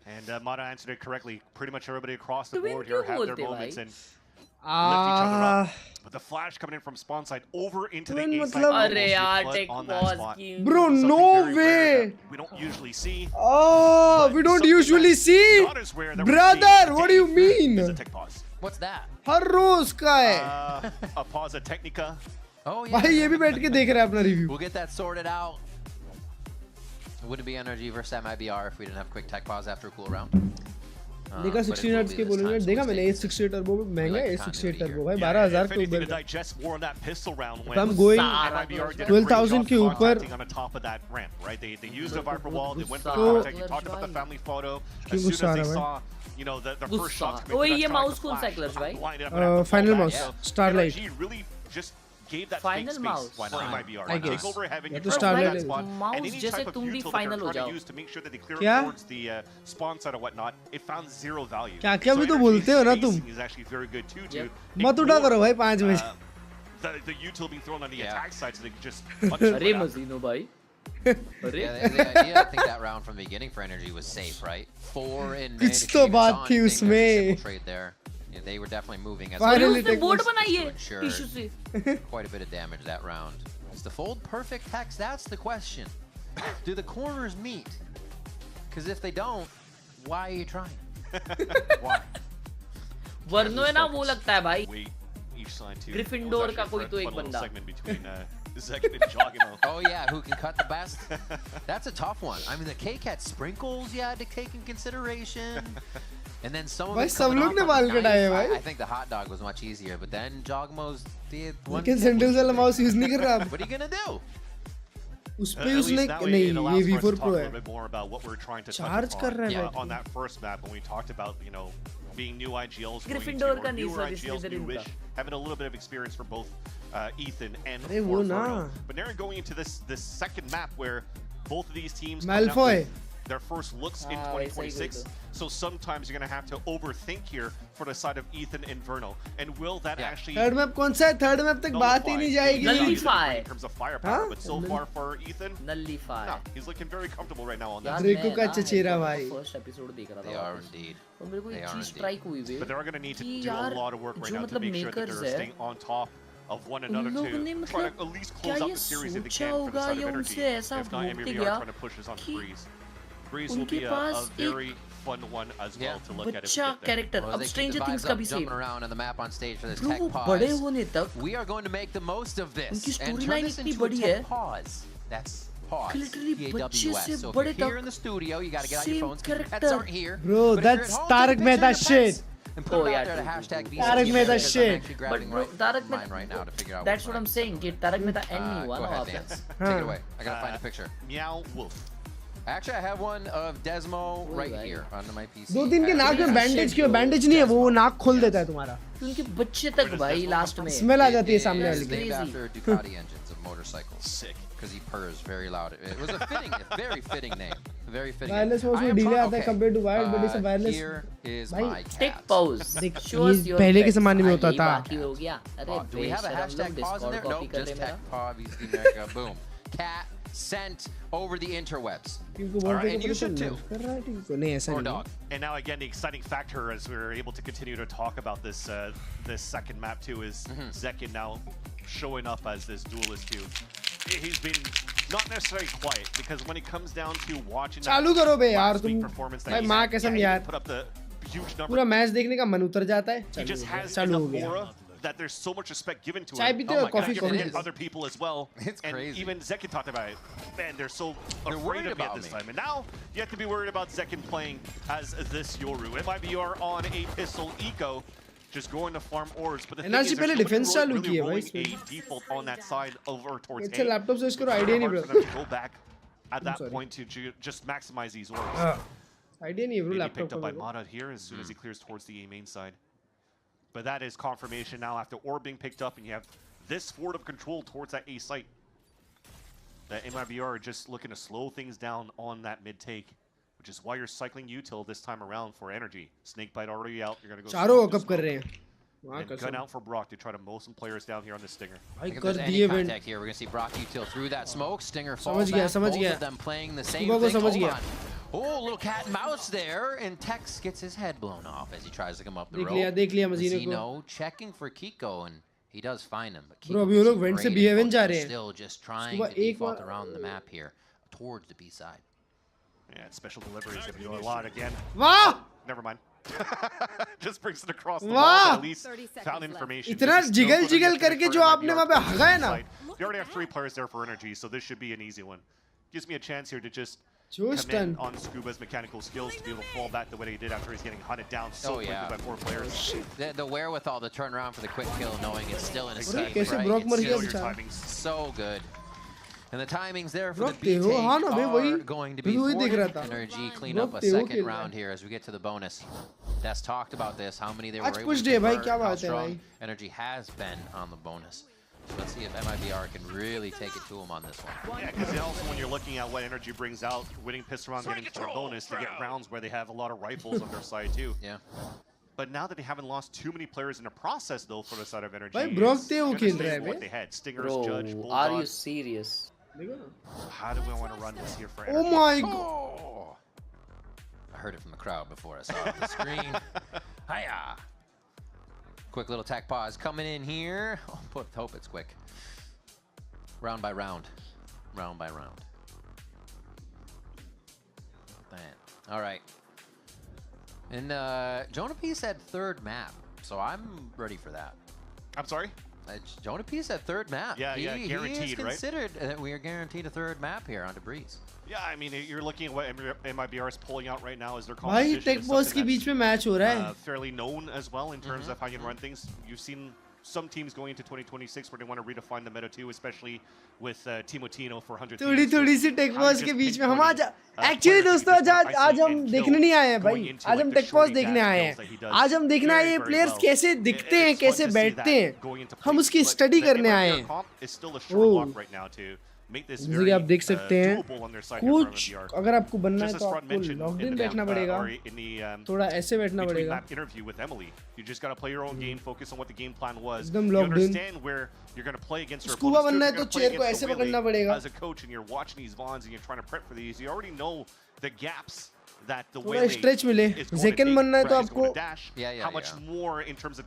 And Mata answered it correctly. Pretty much everybody across the board here have their moments and lift each other up. But the flash coming in from spawn side over into the A side on that spot. Bro, no way. We don't usually see. Oh, we don't usually see. Brother, what do you mean? What's that? हर रोज का है. A pause of Technica. Oh yeah. भाई ये भी बैठ के देख रहा है अपना review. We'll get that sorted out. It wouldn't be Energy versus MIBR if we didn't have quick tech pause after a cool round. देखा 16 हर्ट्ज के बोलूंगा. देखा मैंने 868 टर्बो महंगा है. 868 टर्बो भाई 12000 के ऊपर. I'm going 12,000 के ऊपर. They used the Viper wall. They went for contact. You talked about the family photo. As soon as they saw, you know, the first shots. Oh, ये mouse कौन सा Klurge भाई? Final mouse. Starlight. He really just gave that final mouse. Why not MIBR? I guess. Take over having तो Starlight. Mouse जैसे तुम भी final हो जाओ. To make sure that they clear towards the spawn side or whatnot, it found zero value. क्या क्या भी तो बोलते हो ना तुम. Is actually very good too. मत उड़ा करो भाई 5 बजे. The util being thrown on the attack side, so they just. अरे मजीनो भाई. Yeah, the idea, I think that round from the beginning for Energy was safe, right? 4 in mid. कुछ तो बात थी उसमें. Trade there. Yeah, they were definitely moving as Finally, board to ensure quite a bit of damage that round. Is the fold perfect, Hex? That's the question. Do the corners meet? Because if they don't, why are you trying? Why? वर्नो है ना वो लगता है भाई Gryffindor का कोई तो एक बंदा Zek and Jogimo. Oh yeah, who can cut the best? That's a tough one. I mean, the K-Cat sprinkles you had to take in consideration. And then some of it coming off on the knife. I think the hot dog was much easier, but then Jogmo's did one. Mouse use नहीं कर रहा. What are you gonna do? उस पे उसने नहीं ये V4 Pro है. A bit more about what we're trying to charge कर रहा है on that first map when we talked about, you know, being new IGLs, Gryffindor का नहीं newer सर IGLs, इसलिए newish, having a little bit of experience for both Ethan and अरे वो ना. But now going into this second map where both of these teams Malfoy. their first looks in 2026. So sometimes you're going to have to overthink here for the side of Ethan and Verno. And will that actually third map कौन सा है? Third map तक बात ही नहीं जाएगी. Nullify. In terms of firepower, but so far for Ethan, Nullify. no, he's looking very comfortable right now on that. Draco का चचेरा भाई. First episode देख रहा था. They are indeed. और मेरे को एक चीज स्ट्राइक हुई वे. But they're going to need to do a lot of work right now to make sure that they're staying on top of one another to try to at least close out the series if they can for the side of Energy. If not, Mibr are trying to push us on Breeze. Breeze will be a very fun one as well to look at. बच्चा character. अब Stranger Things का भी same. Jumping around on the map on stage for this Bro, tech pause. बड़े होने तक We are going to make the most of this उनकी and turn storyline this इतनी into a बड़ी tech है. pause. That's pause. Literally बच्चे से So if बड़े you're here तक in the studio, you got to get out your same phones. character. Pets aren't here. Bro, But if you're that's at home, Tarak take a picture Mehta of your shit. pets And put it out there to hashtag Tarak Mehta shit. I'm actually grabbing Tarak mine right now to figure out That's what I'm saying. Get Tarak Mehta and me one Go ahead, of Dance. them. Take it away. I got to find a picture. Meow Wolf. Actually, I have one of Desmo right here on my PC. दो दिन के नाक में bandage क्यों? Bandage नहीं है वो नाक खोल देता है तुम्हारा. उनके बच्चे तक भाई लास्ट में. स्मेल आ जाती है सामने वाले की. Named after Ducati engines of motorcycles. Sick. Because he purrs very loud. It was a very fitting name. Very fitting. Wireless mode में डिले आता है compared to wired, but it's a wireless. Here is भाई, my cat. Take pause. ये पहले के ज़माने में होता था. बाकी हो गया. अरे Do we have a hashtag pause in there? Nope, just tech pause. America. Boom. Cat sent over the interwebs. All right, and you should too. Or dog. And now again, the exciting factor as we're able to continue to talk about this this second map too is Zekin now showing up as this duelist too. He's been not necessarily quiet because when it comes down to watching चालू करो बे यार तुम. performance भाई माँ कसम यार. put up the huge number. पूरा match देखने का मन उतर जाता है. He just has चालू हो enough गया. aura that there's so much respect given to चाय him. पीते हो? Coffee And other people as well. It's and crazy. even Zekin talked about it. Man, they're so afraid worried of me at about this me. time. And now you have to be worried about Zekin playing as this Yoru. Mibr on a pistol eco. Just going to farm ores, but the thing is, पहले defence चालू की है भाई a default on that side over towards अच्छा A. Laptop से इसको idea नहीं bro. For them to go back at that point to just maximize these ores. Idea नहीं bro Maybe laptop picked up by का. Mada here as soon as he clears towards the A main side. But that is confirmation now after orb being picked up and you have this forward of control towards that A site. The Mibr are just looking to slow things down on that mid take, which is why you're cycling util this time around for energy. Snakebite already out. You're going to go चारों वकअप कर रहे हैं. and gun out for Brock to try to mow some players down here on the Stinger. If there's any contact here, we're going to see Brock util through that smoke. Stinger falls back. Both of them playing the same thing. Hold on. Oh, little cat and mouse there, and Tex gets his head blown off as he tries to come up the rope. देख लिया मजीनो को. Mazino checking for Kiko, and he does find him. But Bro, अभी वो लोग went से BHN जा रहे हैं. Still just trying to default around the map here towards the B side. Yeah, special deliveries going to do a lot again. वाह! Never mind. Just brings it across the वाह! wall. At least found information. इतना jiggle करके जो आपने वहाँ पे हगा है ना. You already have 3 players there for energy, so this should be an easy one. Gives me a chance here to just Just come in on Scuba's mechanical skills to be able to fall back the way he did after he's getting hunted down so quickly by 4 players. The wherewithal to turn around for the quick kill, knowing it's still in a state, कैसे right? Brock मर It's गया still बेचारा. so good. And the timings there for Brock the B हो हाँ ना भाई वही. are going to be वही देख रहा था. Energy clean up a second round here as we get to the bonus. That's talked about this, how many they were आज able कुछ to डे भाई convert, क्या how बात है भाई. strong Energy has been on the bonus. So let's see if Mibr can really take it to him on this one. Yeah, because also when you're looking at what Energy brings out, winning pistol round, getting for a bonus to get rounds where they have a lot of rifles on their side too. Yeah. But now that they haven't lost too many players in the process though for the side of Energy, भाई Brock ते वो खेल रहा है what they had. Stingers, Bro, Judge, Bulldog. are you serious? How do we want to run this here for Oh Energy? my god. I heard it from the crowd before I saw it on the screen. Hiya! Quick little tech pause coming in here. Oh, hope it's quick. Round by round. Round by round. Man. All right. And Jonah P said third map, so I'm ready for that. I'm sorry? Jonah P said third map. Yeah, guaranteed, he is right? considered that we are guaranteed a third map here on Debris. Yeah, I mean, you're looking at what MIBR is pulling out right now as their भाई competition. Take boss के बीच में match हो रहा है. Fairly known as well in terms of how you run things. You've seen some teams going into 2026 where they want to redefine the meta too, especially with Timotino for 100. थोड़ी सी take boss के बीच में हम आज actually दोस्तों आज हम देखने नहीं आए हैं भाई. आज हम टेक बॉस देखने आए हैं. आज हम देखना है ये प्लेयर्स कैसे दिखते हैं, कैसे बैठते हैं. हम उसकी स्टडी करने आए हैं. जैसे कि आप देख सकते हैं कुछ अगर आपको बनना है तो आपको लॉग्ड इन बैठना पड़ेगा, थोड़ा ऐसे बैठना पड़ेगा. एकदम लॉग्ड इन. स्कूबा बनना है तो चेयर को ऐसे पकड़ना पड़ेगा. That the way stretch मिले. Second बनना है तो आपको how much more in terms of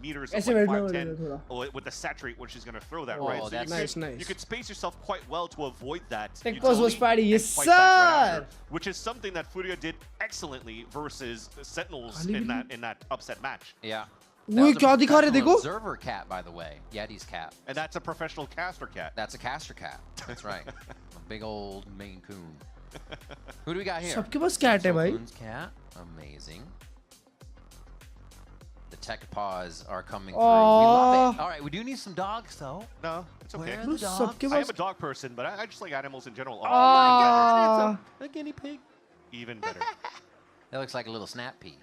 meters of ऐसे like बैठना 5, 10 पड़ेगा with the saturate when she's going to throw that, Oh, right? So that's nice. you could space yourself quite well to avoid that. Tech pause was party, yes fight back right sir. after, which is something that Furia did excellently versus Sentinels in that upset match. Yeah. वो क्या दिखा रहे देखो. Observer cat, by the way. Yeti's cat. And that's a professional caster cat. That's a caster cat. That's right. A big old Maine Coon. Who do we got here? सबके पास cat है भाई. Cat. Amazing. The tech paws are coming through. We love it. All right, we do need some dogs though. No, it's okay. Where are the dogs? I am a dog person, but I just like animals in general. Oh my God, it's a guinea pig. Even better. That looks like a little snap pea.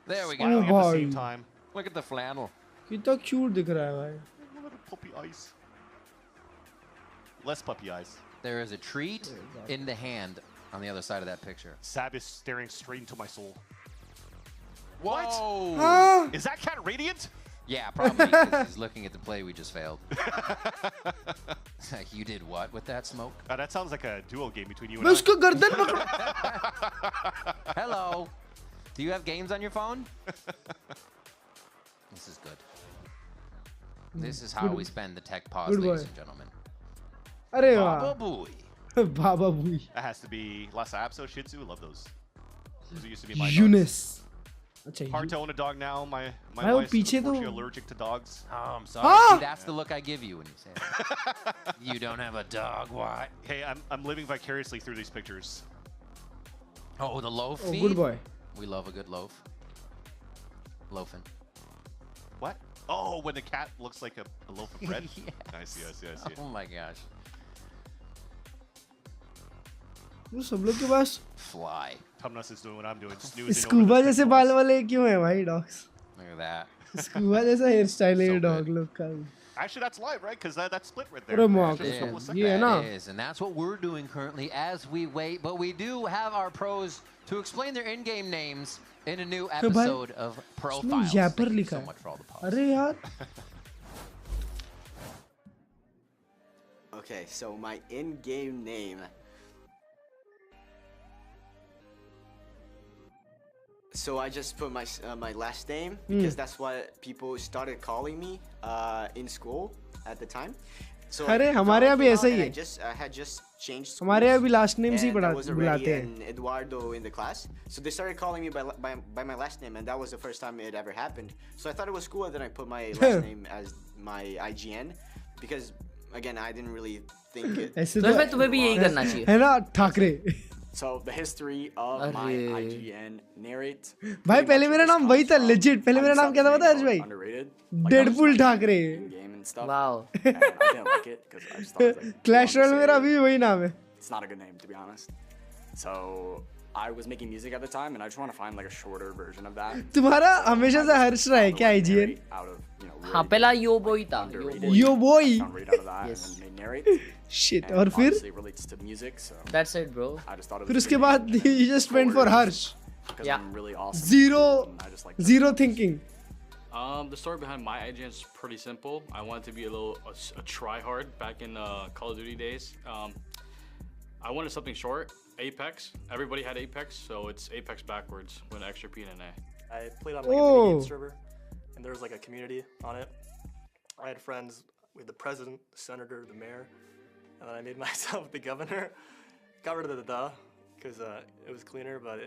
There we go. Smiling at the same time. Look at the flannel. कितना cute दिख रहा है भाई. Puppy eyes. Less puppy eyes. There is a treat in the hand on the other side of that picture. Sab is staring straight into my soul. What? Huh? Is that cat radiant? Yeah, probably because he's looking at the play we just failed. You did what with that smoke? That sounds like a duo game between you and मैं उसको गर्दन पकड़. Hello. Do you have games on your phone? This is good. This is how we spend the tech pause, ladies and gentlemen. अरे Baba वाह. Booey. Baba Booey. That has to be Lhasa Apso, Shih Tzu. Love those. Those used to be my dogs. Eunice. अच्छा. Hard to own a dog now. My भाई वो wife's पीछे तो. unfortunately allergic to dogs. Oh, I'm sorry. See, that's the look I give you when you say that. You don't have a dog, what? Hey, I'm living vicariously through these pictures. Oh, the loaf Oh, feed? good boy. We love a good loaf. Loafing. What? Oh, when the cat looks like a loaf of bread? Yes. I see. Oh my gosh. वो सब लोग के पास Fly. Tumnus is doing what I'm doing. Snoozing scuba over the जैसे बाल वाले क्यों है भाई dogs? Look at that. Scuba जैसा हेयर स्टाइल है So ये dog good. लोग का. Actually, that's live, right? Because that's split right there. अरे माँ Just a couple of को. seconds. ये है ना. That is, and that's what we're doing currently as we wait. But we do have our pros to explain their in-game names in a new episode of Profiles. यहाँ पर Thank you लिखा so है. much for all the pauses. अरे यार. Okay, so my in-game name. So I just put my last name because that's what people started calling me in school at the time. So अरे हमारे यहाँ भी ऐसा ही है. I had just changed schools. हमारे यहाँ भी last name से ही And I was बुलाते already हैं. an Eduardo in the class, so they started calling me by my last name, and that was the first time it ever happened. So I thought it was cool, and then I put my last name as my IGN because again I didn't really think it. ऐसे तो मैं तुम्हें भी यही करना चाहिए. है ना Thackeray. So the history of my IGN narrate. भाई पहले मेरा नाम वही था legit. पहले मेरा नाम क्या था पता है हर्ष भाई? Underrated. Deadpool Thackeray. Game and stuff. Wow. And I didn't like it because I just thought it was like. Clash Royale मेरा अभी भी वही नाम है. It's not a good name to be honest. So I was making music at the time, and I just want to find like a shorter version of that. तुम्हारा हमेशा से हर्ष रहा है क्या IGN? Out of हाँ पहला yo boy था. Yo boy. Found right out of that Yes. and made narrate. Shit. And और फिर? obviously it relates to music, so That's it, bro. I just thought it was. फिर a उसके good बाद name. you just went for Harsh. Because Yeah. I'm really awesome. Zero thinking. The story behind my IGN is pretty simple. I wanted to be a try hard back in Call of Duty days. I wanted something short. Apex. Everybody had Apex, so it's Apex backwards with an extra P and an A. I played on like a mini game server, and there was like a community on it. I had friends with the president, the senator, the mayor, and then I made myself the governor. Got rid of the "the" because it was cleaner, but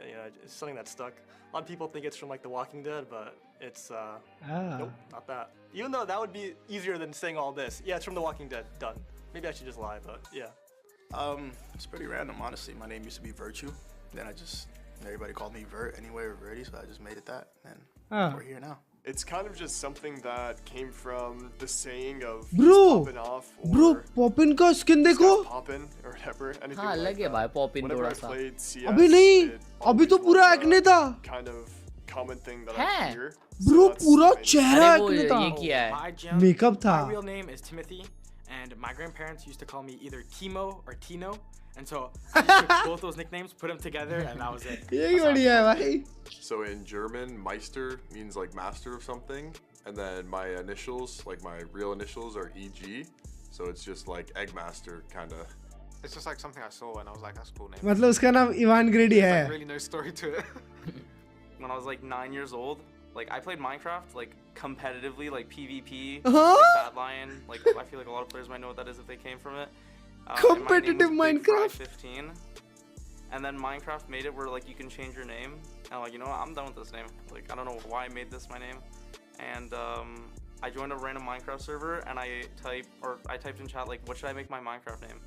it's something that stuck. A lot of people think it's from like The Walking Dead, but it's nope, not that. Even though that would be easier than saying all this. Yeah, it's from The Walking Dead. Done. Maybe I should just lie, but yeah. It's pretty random, honestly. My name used to be Virtue. Then everybody called me Vert anyway, or Verdi, so I just made it that, and we're here now. It's kind of just something that came from the saying of Bro, popping off bro, Poppin का skin देखो. poppin or whatever. Anything हाँ like अलग है भाई Poppin Whenever थोड़ा I सा. played CS, अभी नहीं, it अभी तो पूरा acne था. kind of common thing that है? I hear. Bro, पूरा चेहरा acne था. Hi, Jim. Makeup था. My real name is Timothy, and my grandparents used to call me either Timo or Tino. And so I just took both those nicknames, put them together, and that was it. यही बढ़िया है भाई. So in German, Meister means like master of something, and then my initials, like my real initials, are EG. So it's just like Eggmaster, kind of. It's just like something I saw and I was like, that's a cool name. मतलब उसका नाम Ivan ग्रेडी है. There's like really no story to it. When I was like 9 years old, like I played Minecraft like competitively, like PvP, Huh? like Bad Lion. Like I feel like a lot of players might know what that is if they came from it. Competitive Minecraft. 15, and then Minecraft made it where like you can change your name. And I'm like, you know what? I'm done with this name. Like I don't know why I made this my name. And I joined a random Minecraft server and I typed in chat like, what should I make my Minecraft name?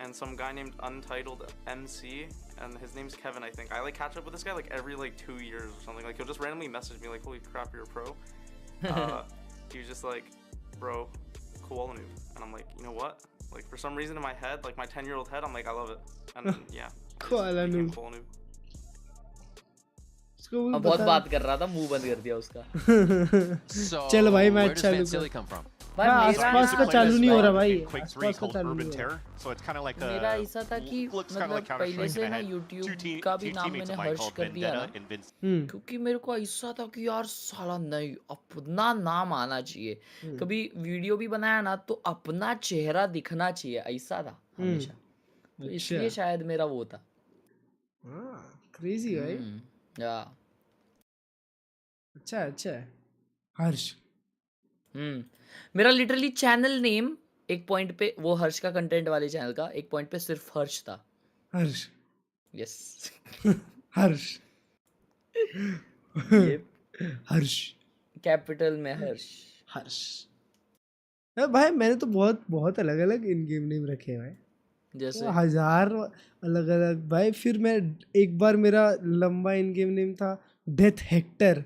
And some guy named Untitled MC, and his name's Kevin, I think. I like catch up with this guy like every like 2 years or something. Like he'll just randomly message me like, holy crap, you're a pro. He was just like, bro, koala noob. And I'm like, you know what? Like for some reason in my head, like my 10-year-old head, I'm like, I love it. And then, yeah. Koala noob. Koala noob. अब बहुत बात कर रहा था, मुंह बंद कर दिया उसका. चल भाई मैच चालू कर. भाई आसपास का चालू नहीं हो रहा भाई. आसपास का चालू नहीं हो रहा. So it's kind of like मेरा ऐसा था कि मतलब पहले से ना YouTube का भी नाम मैंने हर्ष कर दिया ना, क्योंकि मेरे को ऐसा था कि यार साला नहीं, अपना नाम आना चाहिए. कभी वीडियो भी बनाया ना तो अपना चेहरा दिखना चाहिए, ऐसा था हमेशा. तो इसलिए शायद मेरा वो था. क्रेजी भाई. या अच्छा अच्छा हर्ष. मेरा लिटरली चैनल नेम एक पॉइंट पे, वो हर्ष का कंटेंट वाले चैनल का एक पॉइंट पे सिर्फ हर्ष था. हर्ष. यस. हर्ष. हर्ष. कैपिटल में हर्ष. हर्ष. भाई मैंने तो बहुत बहुत अलग अलग इन गेम नेम रखे हैं भाई. जैसे 1000 अलग अलग भाई. फिर मैं एक बार मेरा लंबा इन गेम नेम था डेथ हेक्टर.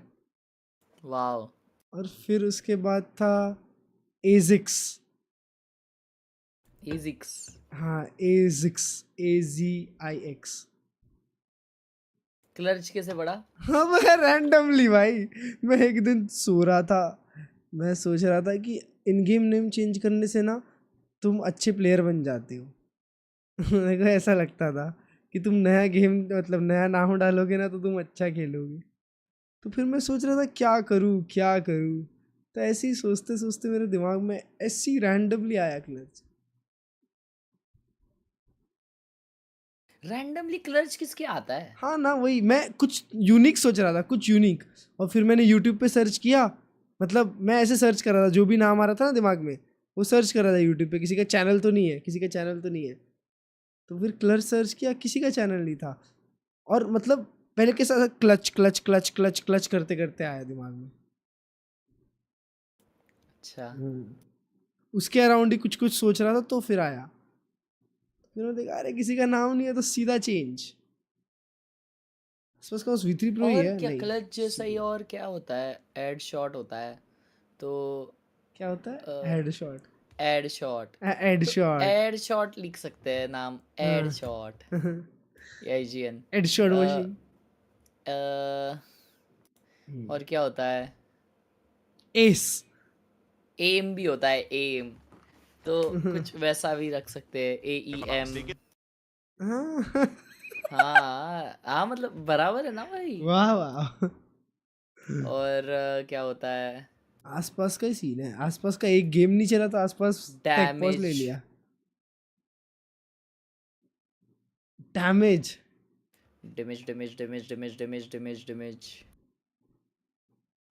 वाओ. और फिर उसके बाद था एजिक्स. एजिक्स. हाँ एजिक्स. AZIX. क्लर्ज कैसे पड़ा? हाँ मैं रैंडमली भाई. मैं एक दिन सो रहा था, मैं सोच रहा था कि इन गेम नेम चेंज करने से ना तुम अच्छे प्लेयर बन जाते हो. मेरे को ऐसा लगता था कि तुम नया गेम मतलब नया नाम डालोगे ना तो तुम अच्छा खेलोगे. तो फिर मैं सोच रहा था क्या करूँ क्या करूँ. तो ऐसे ही सोचते सोचते मेरे दिमाग में ऐसी रैंडमली आया क्लर्ज. रैंडमली क्लर्ज किसके आता है? हाँ ना वही, मैं कुछ यूनिक सोच रहा था, कुछ यूनिक. और फिर मैंने यूट्यूब पे सर्च किया. मतलब मैं ऐसे सर्च कर रहा था, जो भी नाम आ रहा था ना दिमाग में वो सर्च कर रहा था यूट्यूब पे. किसी का चैनल तो नहीं है, किसी का चैनल तो नहीं है. तो फिर क्लर्ज सर्च किया, किसी का चैनल नहीं था. और मतलब पहले कैसा था, clutch clutch clutch clutch clutch करते करते आया दिमाग में. अच्छा. उसके अराउंड ही कुछ कुछ सोच रहा था तो फिर आया. फिर मैंने देखा अरे किसी का नाम नहीं है तो सीधा चेंज. बस का उस V3 Pro ही है. क्या क्लच जैसा ही और क्या होता है? एड शॉट होता है. तो क्या होता है? Head shot. Head shot. Head shot. Head shot लिख सकते हैं नाम. Head shot. IGN. Head shot machine. और क्या होता है? एस. एम भी होता है. एम तो कुछ वैसा भी रख सकते हैं. AEM. हाँ मतलब बराबर है ना भाई. वाह वाह. और क्या होता है? आसपास का ही सीन है. आसपास का एक गेम नहीं चला तो आसपास टेक पॉज ले लिया. Damage. Damage damage damage damage damage damage damage.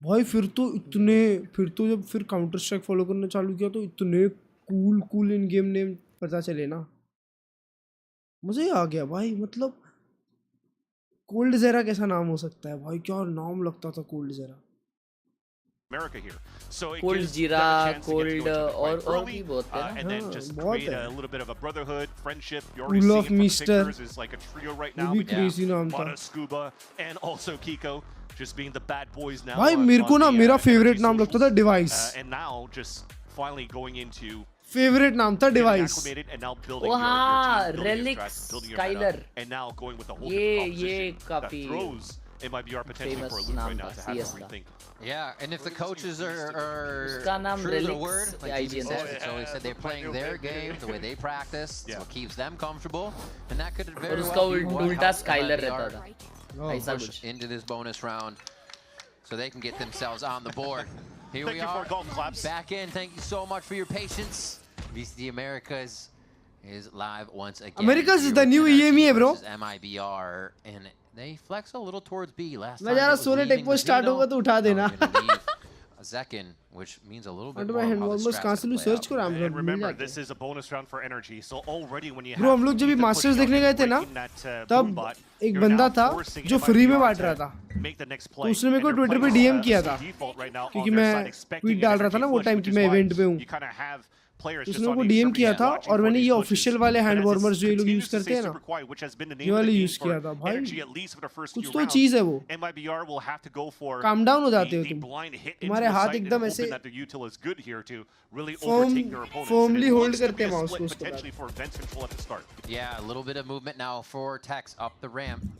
भाई फिर तो जब फिर काउंटर स्ट्राइक फॉलो करना चालू किया तो इतने कूल इन गेम नेम पता चले ना। मुझे आ गया भाई, मतलब कोल्ड ज़ेरा कैसा नाम हो सकता है भाई, क्या नाम लगता था कोल्ड ज़ेरा। America here. So it cold gives जीरा, them a chance to get to cold know each other quite और early, भी बहुत है and then just बहुत create है। a little bit of a brotherhood, friendship. You're already Pool seeing of it from the Mister, pictures is like a trio right वो now. भी crazy नाम था। Mata, Scuba, and also Kiko, just being the bad boys now. भाई मेरे को ना मेरा favourite नाम लगता था device. And now just finally going into favourite नाम था device. and now building oh your हाँ, team, building your Relics, strategy, building your Skyler, meta, and now going with the whole ये different composition that काफी throws MIBR potentially for a loop right now to have to rethink. Yeah, and if the coaches are उसका नाम true to their Relics word, like IGN Gigi said, it's always said they're playing their game, the way they practice, it's what keeps them comfortable, and that could और very उसका well be what उल्टा helps Skyler MIBR रहता था, ऐसा push कुछ। into this bonus round, so they can get themselves on the board. Here we are, back in. Thank you so much for your patience. VCT Americas is live once again. Americas is the new EMEA, bro. MIBR, and they flex a little towards B. Last मैं time जरा it was सोने take leaving post start Vizino. होगा तो उठा देना। Zekin, which means a little bit तो more मैं of how the handball कहाँ strats से लूँ play सर्च out. करो हम And मिल remember, जाते this is a bonus round for energy. So already when you bro हम लोग जब भी Ethan मास्टर्स pushing देखने up गए and थे ना breaking that, तब boom bot, एक you're बंदा now था forcing जो फ्री में MIBR बांट to रहा था, make the next तो play. उसने मेरे को And they're ट्विटर पे playing डीएम किया था default right now क्योंकि on their मैं side, expecting ट्वीट an डाल रहा था energy ना वो push, टाइम which कि is मैं why इवेंट पे हूँ, you kind of have players तो just उसने मेरे on को the डीएम extremity किया था watching और for मैंने these ये pushes. ऑफिशियल वाले But hand as warmers this जो ये लोग continues यूज to करते stay हैं ना, super quiet, which has been the ये name of वाले the game यूज for किया था भाई, energy, at least for the first कुछ few तो rounds, चीज है वो, MIBR will have to go for calm down हो जाते हो the तुम, blind hit into तुम्हारे the हाथ site and एकदम hoping ऐसे that the util is good here to really overtake their opponents. Firmly And it hold looks to करते be हैं a माउस को split उसके बाद। potentially for Vents Control at the start. Yeah, a little bit of movement now for Tex up the ramp.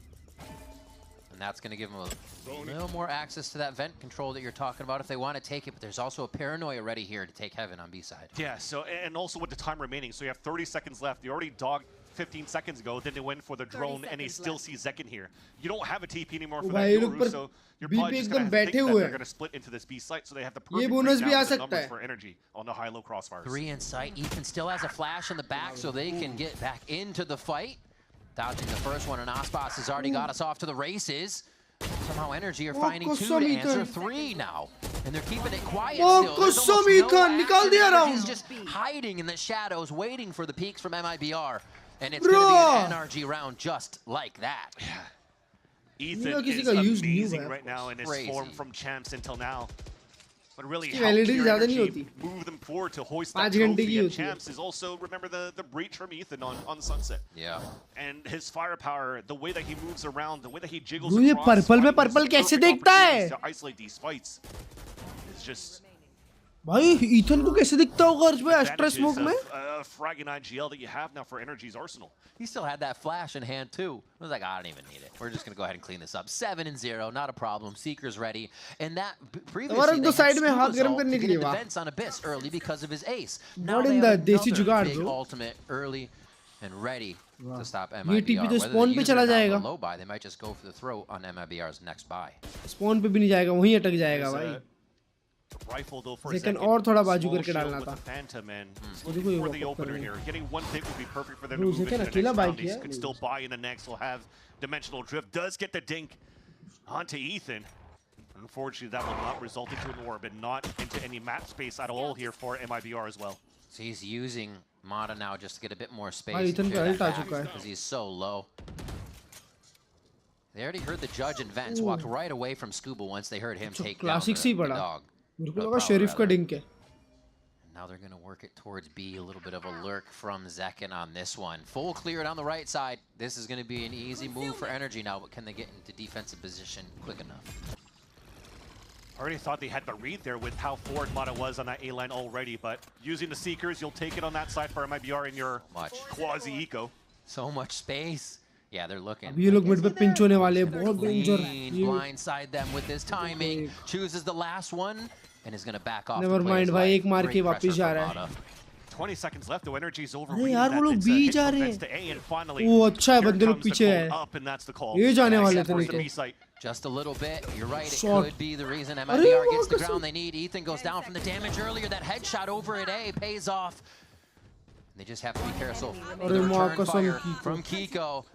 And that's going to give them a little more access to that vent control that you're talking about if they want to take it, but there's also a paranoia ready here to take Heaven on B side. Yeah, so, and also with the time remaining, so you have 30 seconds left. You already dogged 15 seconds ago, then they went for the drone, and they still see Zekin here. You don't have a TP anymore for that Yoru, so you're probably just going to think that they're going to split into this B site, so they have the perfect breakdown of the numbers for energy on the high-low crossfires. 3 in sight. Ethan still has a flash in the back, so they can get back into the fight. Dodging the first one, and Ospas has already got us off to the races. Somehow Energy are finding 2 to answer 3 now. And they're keeping it quiet still. There's almost no action. Energy's just hiding in the shadows, waiting for the peaks from MIBR. And it's going to be an NRG round just like that. Ethan is amazing right now in his form from champs until now. What really helped your energy move them forward to hoist that trophy at champs is also, remember, the breach from Ethan on Sunset. Yeah. And his firepower, the way that he moves around, the way that he jiggles ये across, purple में purple कैसे देखता है? to isolate these fights is just भाई Ethan को कैसे दिखता होगा अर्ज भाई एक्स्ट्रा स्मोक में? fragging IGL that you have now for Energy's arsenal. He still had that flash in hand too. I was like, I don't even need it. We're just going to go ahead and clean this up. 7-0, not a problem. Seeker's ready. And that previously they had Scuba's ult to get into vents on Abyss early because of his ace. Now they have another big ultimate early and ready to stop MIBR. Whether they use it or not low buy, they might just go for the throat on MIBR's next buy. Spawn पे भी नहीं जाएगा, वहीं अटक जाएगा भाई. Rifle though for Zekin और थोड़ा बाजू करके small डालना shield था. with the Phantom and देखो looking ये for the walk up opener कर रहे here. हैं. Getting one pick would be perfect for them to Bro, move into Zekin the अकेला next बाइक round. He किया. could still buy in the next. Will have dimensional drift. Does get the dink onto Ethan. Unfortunately, that will not result into an orb and not into any map space at all here for MIBR as well. So he's using Mata now just to get a bit more space. Ethan का ult आ चुका है. Because he's so low. They already heard the judge and Vents walked right away from Scuba once they heard him take down the dog. मेरे को लगा sheriff का drink है. Now they're going to work it towards B. A little bit of a lurk from Zekin on this one. Full cleared on the right side. This is going to be an easy move for Energy now, but can they get into defensive position quick enough? I already thought they had the read there with how forward Mata was on that A line already, but using the Seekers, you'll take it on that side for MIBR in your quasi-eco. So much space. Yeah, they're looking. ये लोग mid पे pinch होने वाले हैं, बहुत danger है. Blindside them with this timing. Chooses the last one and is going to back off. Never mind भाई, एक मार के वापस जा रहा है. 20 seconds left, though. Energy's over. अरे यार वो लोग बी जा रहे हैं. वो अच्छा है, बंदे लोग पीछे है. ये जाने वाले थे नहीं तो. Just a little bit. You're right. It could be the reason MIBR gets the ground they need. Ethan goes down from the damage earlier. That headshot over at A pays off. They just have to be careful. The return fire from Kiko.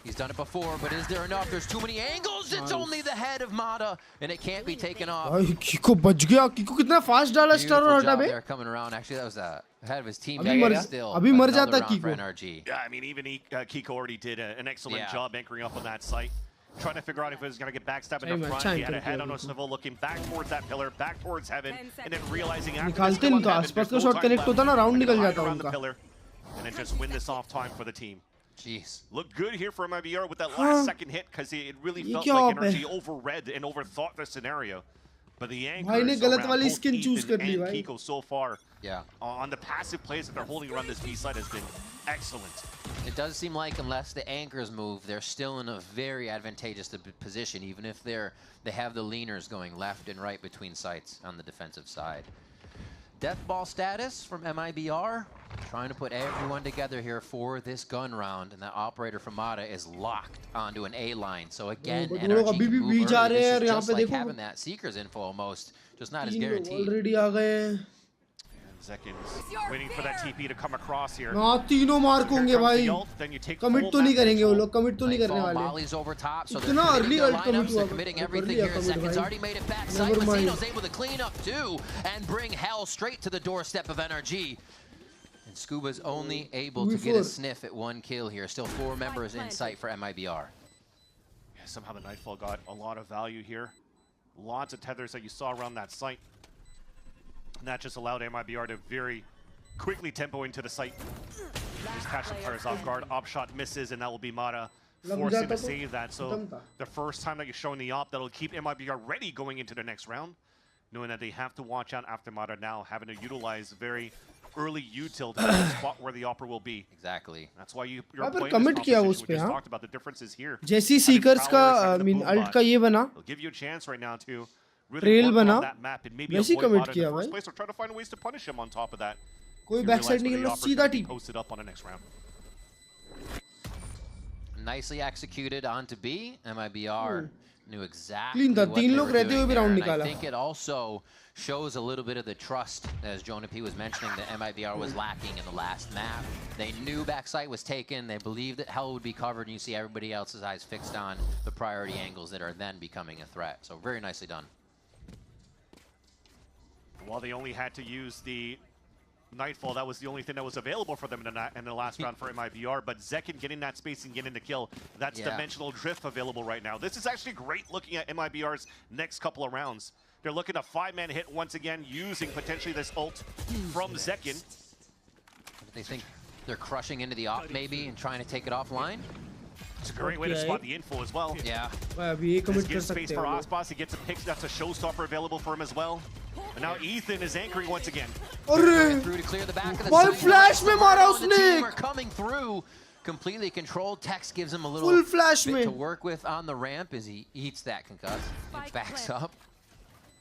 He's done it before, but is there enough? There's too many angles. It's only the head of Mata, and it can't be taken off. भाई Kiko बच गया. Kiko कितना fast डाला star और हटा बे. They're coming around. Actually, that was ahead of his team. Still अभी मर जाता Kiko. Yeah, I mean, even Kiko already did an excellent job anchoring up on that site, trying to figure out if it was going to get backstabbed in the front. He had a head on a swivel, looking back towards that pillar, back towards heaven, and then realizing after this kill on heaven, there's no time left. Around the pillar, and then just win this off time for the team. Jeez. Looked good here for MIBR with that last second hit, because it really felt like Energy overread and overthought the scenario. But the anchors around both Ethan and Kiko so far on the passive plays that they're holding around this B side has been excellent. It does seem like unless the anchors move, they're still in a very advantageous position, even if they have the leaners going left and right between sites on the defensive side. Death ball status from MIBR, trying to put everyone together here for this gun round, and that operator from Mata is locked onto an A line. So again, energy can move early. This is just like having that Seeker's info almost, just not as guaranteed. Zekin's waiting for that TP to come across here. ना तीनों mark होंगे भाई. Commit तो नहीं करेंगे वो लोग. Commit तो नहीं करने वाले. Molly's over top, so इतना early ult commit हुआ. They're committing everything here. Zekin's already made it back. Mazino's able to clean up too and bring hell straight to the doorstep of NRG. And Scuba's only able to get a sniff at one kill here. Still 4 members in sight for MIBR. Yeah, somehow the Nightfall got a lot of value here. Lots of tethers that you saw around that site. And that just allowed MIBR to very quickly tempo into the site. Just catch the players off guard. Op shot misses, and that will be Mata forcing to save that. So the first time that you're showing the op, that'll keep MIBR ready going into the next round, knowing that they have to watch out after Mata now, having to utilize very early util to the spot where the opera will be. Exactly. That's why you're playing this competition. We just talked about the differences here. जैसी Seekers का ult का ये बना. It'll give you a chance right now to trail बना वैसे commit किया भाई कोई बैक साइड निकल रहा सीधा team nicely executed onto B. MIBR knew exactly clean था. तीन लोग रहते हुए भी राउंड निकाला. I think it also shows a little bit of the trust, as Jonah P was mentioning, that MIBR was lacking in the last map. They knew backside was taken. They believed that hell would be covered, and you see everybody else's eyes fixed on the priority angles that are then becoming a threat. So very nicely done. While they only had to use the Nightfall, that was the only thing that was available for them in the last round for MIBR. But Zekin getting that space and getting the kill, that's dimensional drift available right now. This is actually great looking at MIBR's next couple of rounds. They're looking at a 5-man hit once again, using potentially this ult from Zekin. They think they're crushing into the op maybe and trying to take it offline. It's a great way to spot the info as well. Yeah. This gives space for Aspas. He gets a pick. That's a showstopper available for him as well. And now Ethan is anchoring once again. Through to clear the back of the site. Flash में मारा उसने. Are coming through, completely controlled. Tex gives him a little full flash bit to work with on the ramp as he eats that concuss. He backs up.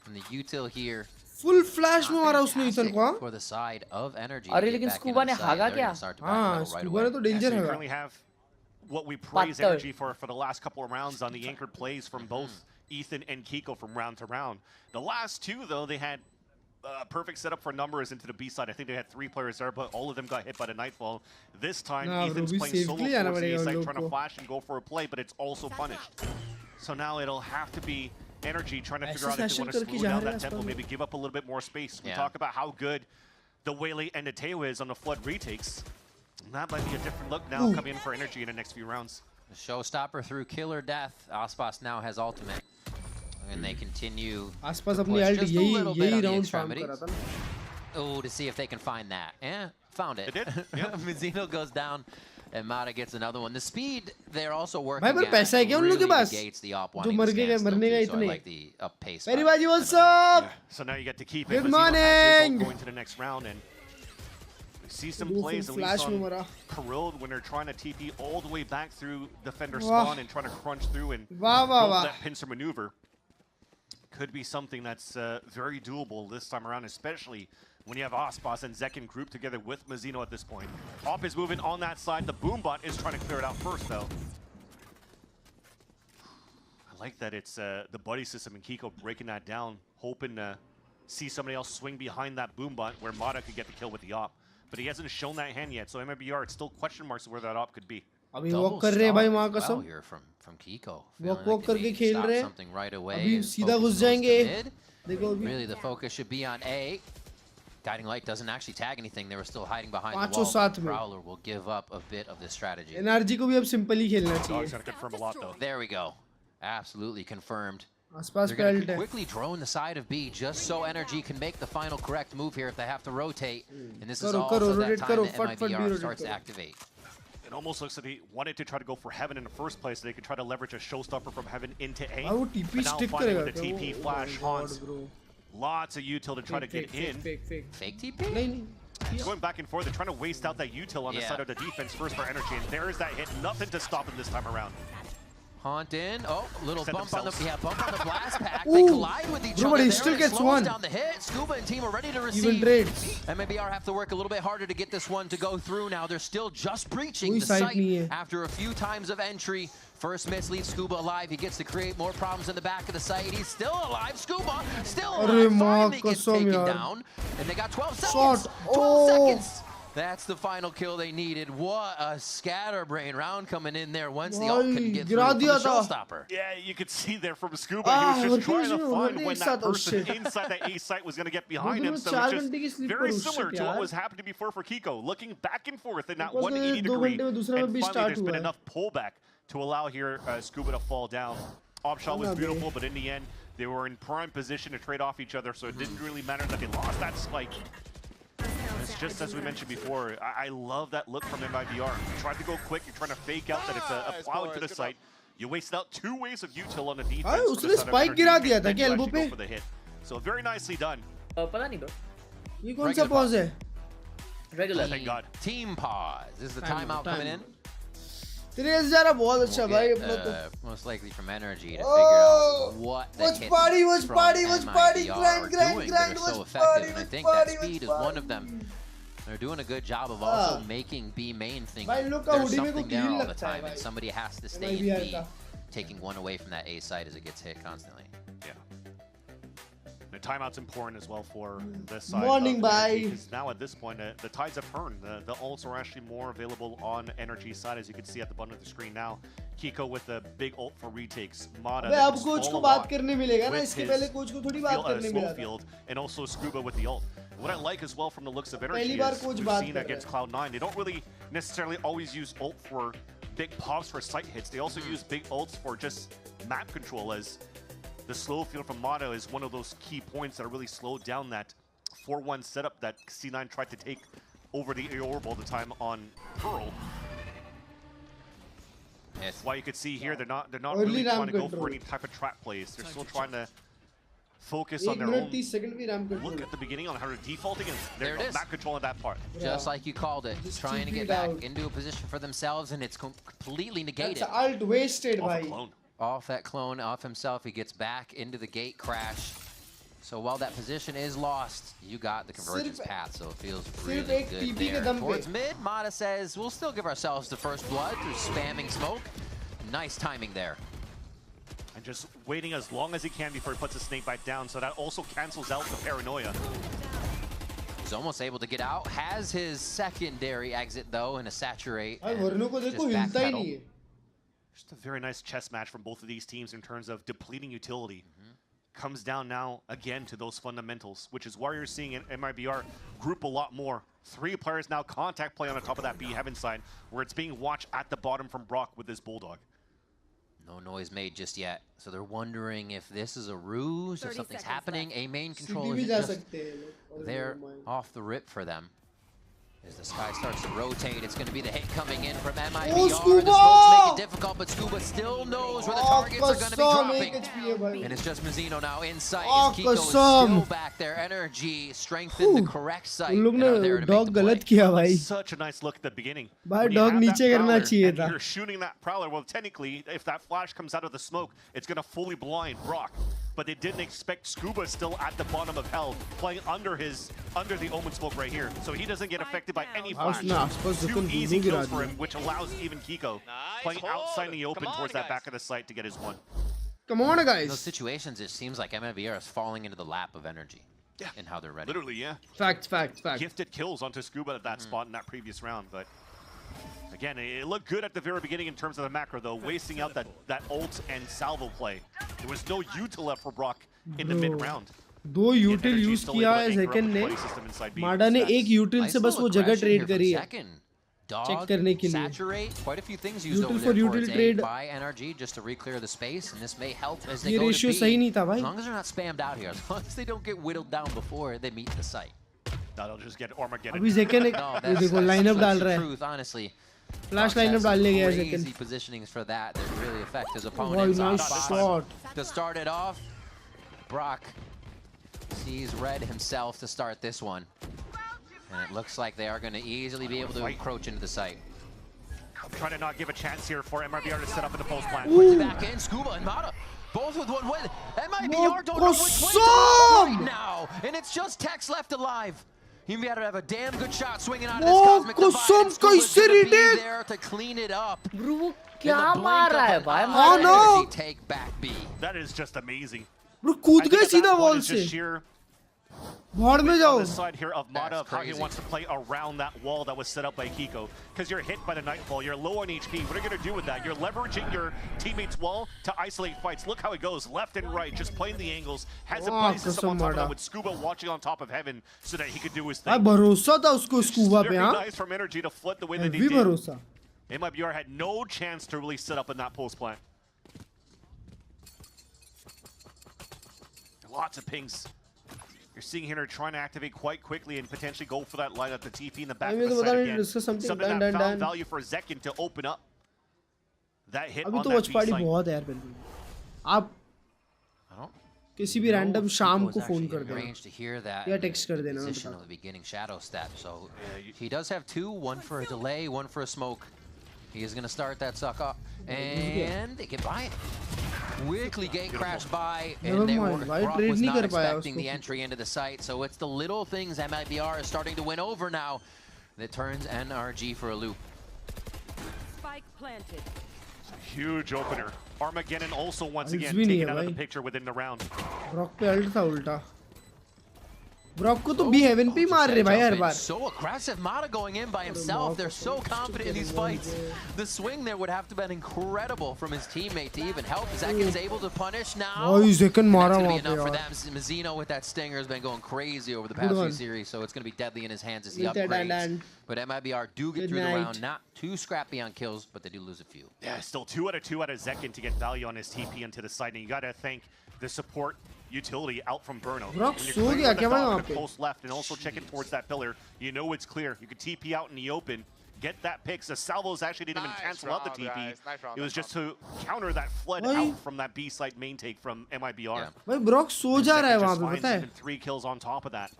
And the util here. Full flash में मारा उसने Ethan को. For the side of energy. अरे लेकिन scuba ने हागा क्या? हाँ, scuba ने तो danger है. Currently have what we praise energy for the last couple of rounds on the anchored plays from both Ethan and Kiko from round to round. The last two, though, they had a perfect setup for numbers into the B side. I think they had 3 players there, but all of them got hit by the Nightfall. This time, Ethan's playing solo towards the A side, trying to flash and go for a play, but it's also punished. So now it'll have to be energy trying to figure out if they want to slow down that tempo, maybe give up a little bit more space. We talk about how good the Waylay and the Teo is on the Flood retakes. And that might be a different look now coming in for energy in the next few rounds. The showstopper through kill or death. Aspas now has ultimate. And they continue Aspas अपनी ult यही round farm करा था. Oh, to see if they can find that. Yeah, found it. They did. Yep. Mazino goes down and Mata gets another one. The speed they're also working भाई पर पैसा है क्या उन लोगों के पास? negates the op जो मरने का इतने. Like the up pace. Very baji, what's up? So now you get to keep it. Good morning. Going to the next round and we see some plays at least on Corrode when they're trying to TP all the way back through defender spawn and trying to crunch through and build that pincer maneuver. Could be something that's very doable this time around, especially when you have Aspas and Zekin grouped together with Mazino at this point. Op is moving on that side. The Boombot is trying to clear it out first, though. I like that it's the buddy system and Kiko breaking that down, hoping to see somebody else swing behind that Boombot where Mata could get the kill with the op. But he hasn't shown that hand yet, so MIBR, it's still question marks of where that op could be. अभी walk कर रहे हैं भाई मां कसम. Walk करके खेल रहे हैं. अभी सीधा घुस जाएंगे. Really the focus should be on A. Guiding Light doesn't actually tag anything. They were still hiding behind the wall. Prowler will give up a bit of this strategy. NRG को भी अब simple ही खेलना चाहिए. Dog's gonna confirm a lot though. There we go. Absolutely confirmed. आसपास They're going to quickly drone the side of B just so Energy can make the final correct move here if they have to rotate. And this is also that time that MIBR starts to activate. It almost looks like they wanted to try to go for Heaven in the first place. So they could try to leverage a showstopper from Heaven into A. But now finally with the TP flash, Hans. Lots of util to try to get in. Fake TP? Going back and forth, they're trying to waste out that util on the side of the defense first for Energy. And there is that hit. Nothing to stop him this time around. Haunt in. Oh, little bump on the bump on the blast pack. They collide with each other. But he still gets one. Down the hit. Scuba and team are ready to receive. Even trades. MIBR have to work a little bit harder to get this one to go through now. They're still just breaching the site after a few times of entry. First miss leaves Scuba alive. He gets to create more problems in the back of the site. He's still alive. Scuba still alive. Finally gets taken down. And they got 12 seconds. 12 seconds. That's the final kill they needed. What a scatterbrain round coming in there once the ult couldn't get through for the showstopper. Yeah, you could see there from Scuba, he was just trying to find when that person inside that A site was going to get behind him. So it's just very similar to what was happening before for Kiko, looking back and forth in that 180 degree. And finally there's been enough pullback to allow here Scuba to fall down. Op shot was beautiful, but in the end, they were in prime position to trade off each other, so it didn't really matter that they lost that spike. It's just as we mentioned before, I love that look from MIBR. You tried to go quick, you're trying to fake out that it's a plow into the site. You wasted out 2 ways of util on the defense. उसने spike गिरा दिया था क्या elbow पे? For the hit. So very nicely done. पता नहीं bro. ये कौन सा pause है? Regular. Thank God. Team pause. This is the timeout coming in. 3000 बहुत अच्छा भाई अपना तो. Most likely from Energy to figure out what the hits from MIBR are doing that are so effective. And I think that speed is one of them. They're doing a good job of also making B main think there's something there all the time, and somebody has to stay in B, taking one away from that A side as it gets hit constantly. Yeah. The timeout's important as well for this side. Morning, bye. Because now at this point, the tides have turned. The ults are actually more available on Energy's side, as you can see at the bottom of the screen now. Kiko with the big ult for retakes. Mada अब coach को बात करने मिलेगा ना इसके पहले coach को थोड़ी बात करने मिला था. And also Scuba with the ult. What I like as well from the looks of Energy is we've seen against Cloud9, they don't really necessarily always use ult for big pops for site hits. They also use big ults for just map control, as the slow field from Motto is one of those key points that really slowed down that 4-1 setup that C9 tried to take over the orb all the time on Pearl. That's why you could see here they're not really trying to go for any type of trap plays. They're still trying to focus on their own. Look at the beginning on how they're defaulting, and they're not controlling that part. Just like you called it, trying to get back into a position for themselves, and it's completely negated. That's alt wasted, Off that clone, off himself, he gets back into the gate crash. So while that position is lost, you got the convergence path, so it feels really good there. Towards mid, Mata says, we'll still give ourselves the first blood through spamming smoke. Nice timing there. And just waiting as long as he can before he puts the snake bite down, so that also cancels out the paranoia. He's almost able to get out. Has his secondary exit, though, in a saturate. Just a very nice chess match from both of these teams in terms of depleting utility. Comes down now again to those fundamentals, which is why you're seeing MIBR group a lot more. 3 players now contact play on the top of that B heaven side, where it's being watched at the bottom from Brock with this Bulldog. No noise made just yet, so they're wondering if this is a ruse, if something's happening. A main control is just there off the rip for them. As the sky starts to rotate, it's going to be the hit coming in from MIBR. The smokes make it difficult, but Scuba still knows where the targets are going to be dropping. And it's just Mizzino now in sight. Kiko is still back there. Energy strengthened the correct site. Such a nice look at the beginning. You're shooting that Prowler. Well, technically, if that flash comes out of the smoke, it's going to fully blind Brock. But they didn't expect Scuba still at the bottom of hell, playing under the Omen smoke right here. So he doesn't get affected by any flash. 2 easy kills for him, which allows even Kiko playing outside in the open towards that back of the site to get his 1. Come on, guys. In those situations, it seems like MIBR is falling into the lap of Energy. Yeah. And how they're ready. Literally, yeah. Fact. Gifted kills onto Scuba at that spot in that previous round, but again, it looked good at the very beginning in terms of the macro, though, wasting out that ult and salvo play. There was no util left for Brock in the mid-round. दो यूटिल use किया है Zekken ने, माडा ने एक यूटिल से बस वो जगह ट्रेड करी है चेक करने के लिए. Quite a few things used over Util for there util towards A trade. by NRG just to re-clear the space, and this may help as they ये go to ratio B. सही नहीं था भाई. As long as they're not spammed out here, as long as they don't get whittled down before they meet the site. That'll just get Armageddon. अभी Zekken No, ये देखो lineup डाल रहा है. Truth, honestly. Flash lineup डालने गया है Zekken. Crazy positionings for that really affect his Oh, opponents. nice shot. To start it off, Brock sees red himself to start this one. And it looks like they are going to easily be able to encroach into the site. I'm trying to not give a chance here for MRBR to set up in the post plan. Puts it back in, Scuba and Mata. Both with one win. MIBR don't know which way to go right now. And it's just Tex left alive. He better have a damn good shot swinging out of this cosmic divide. And Scuba's gonna be there to clean it up. Bro, क्या मार रहा है भाई? हाँ ना. Take back B. That is just amazing. Bro कूद गए सीधा वॉल से. भाड़ में जाओ. On the side here of Mata of how he wants to play around that wall that was set up by Kiko. Because you're hit by the Nightfall, you're low on HP. What are you going to do with that? You're leveraging your teammate's wall to isolate fights. Look how it goes, left and right, just playing the angles. Has it placed himself on top of that with Scuba watching on top of Heaven so that he could do his thing. भरोसा था उसको Scuba पे हाँ. Nice from Energy to flip the way that they did. भरोसा. MIBR had no chance to really set up in that post plant. Lots of pings. You're seeing here trying to activate quite quickly and potentially go for that line at the TP in the back of the side again. Something that found value for Zekken to open up. That hit on that B site. बहुत है यार बिल्कुल. आप किसी भी random शाम को phone कर देना या टेक्स्ट कर देना. Position of the beginning shadow step. So he does have two, one for a delay, one for a smoke. He is going to start that suck up, and they get by it. Quickly gate crashed by, and Brock was not expecting the entry into the site, so it's the little things MIBR is starting to win over now that turns NRG for a loop. Spike planted. It's a huge opener. Armageddon also once again taken out of the picture within the round. Brock पे alt था उल्टा. Brock को तो B heaven पे मार रहे भाई हर बार. So aggressive, Mata going in by himself. They're so confident in these fights. The swing there would have to have been incredible from his teammate to even help. Zekken's able to punish now. Oh, Zekken मारा वहाँ पे enough for यार. them. Mazzino with that stinger has been going crazy over the past few series, so it's going to be deadly in his hands as he upgrades. But MIBR do get through the round, not too scrappy on kills, but they do lose a few. Yeah, still 2 out of 2 out of Zekken to get value on his TP into the side, and you got to thank the support utility out from Bruno. Brock सो गया क्या भाई वहाँ पे? Post left and also checking towards that pillar. You know it's clear. You can TP out in the open, get that pick. The salvos actually didn't even cancel out the TP. It was just to counter that flood out from that B site main take from MIBR. भाई Brock सो जा रहा है वहाँ पे पता है? 3 kills on top of that.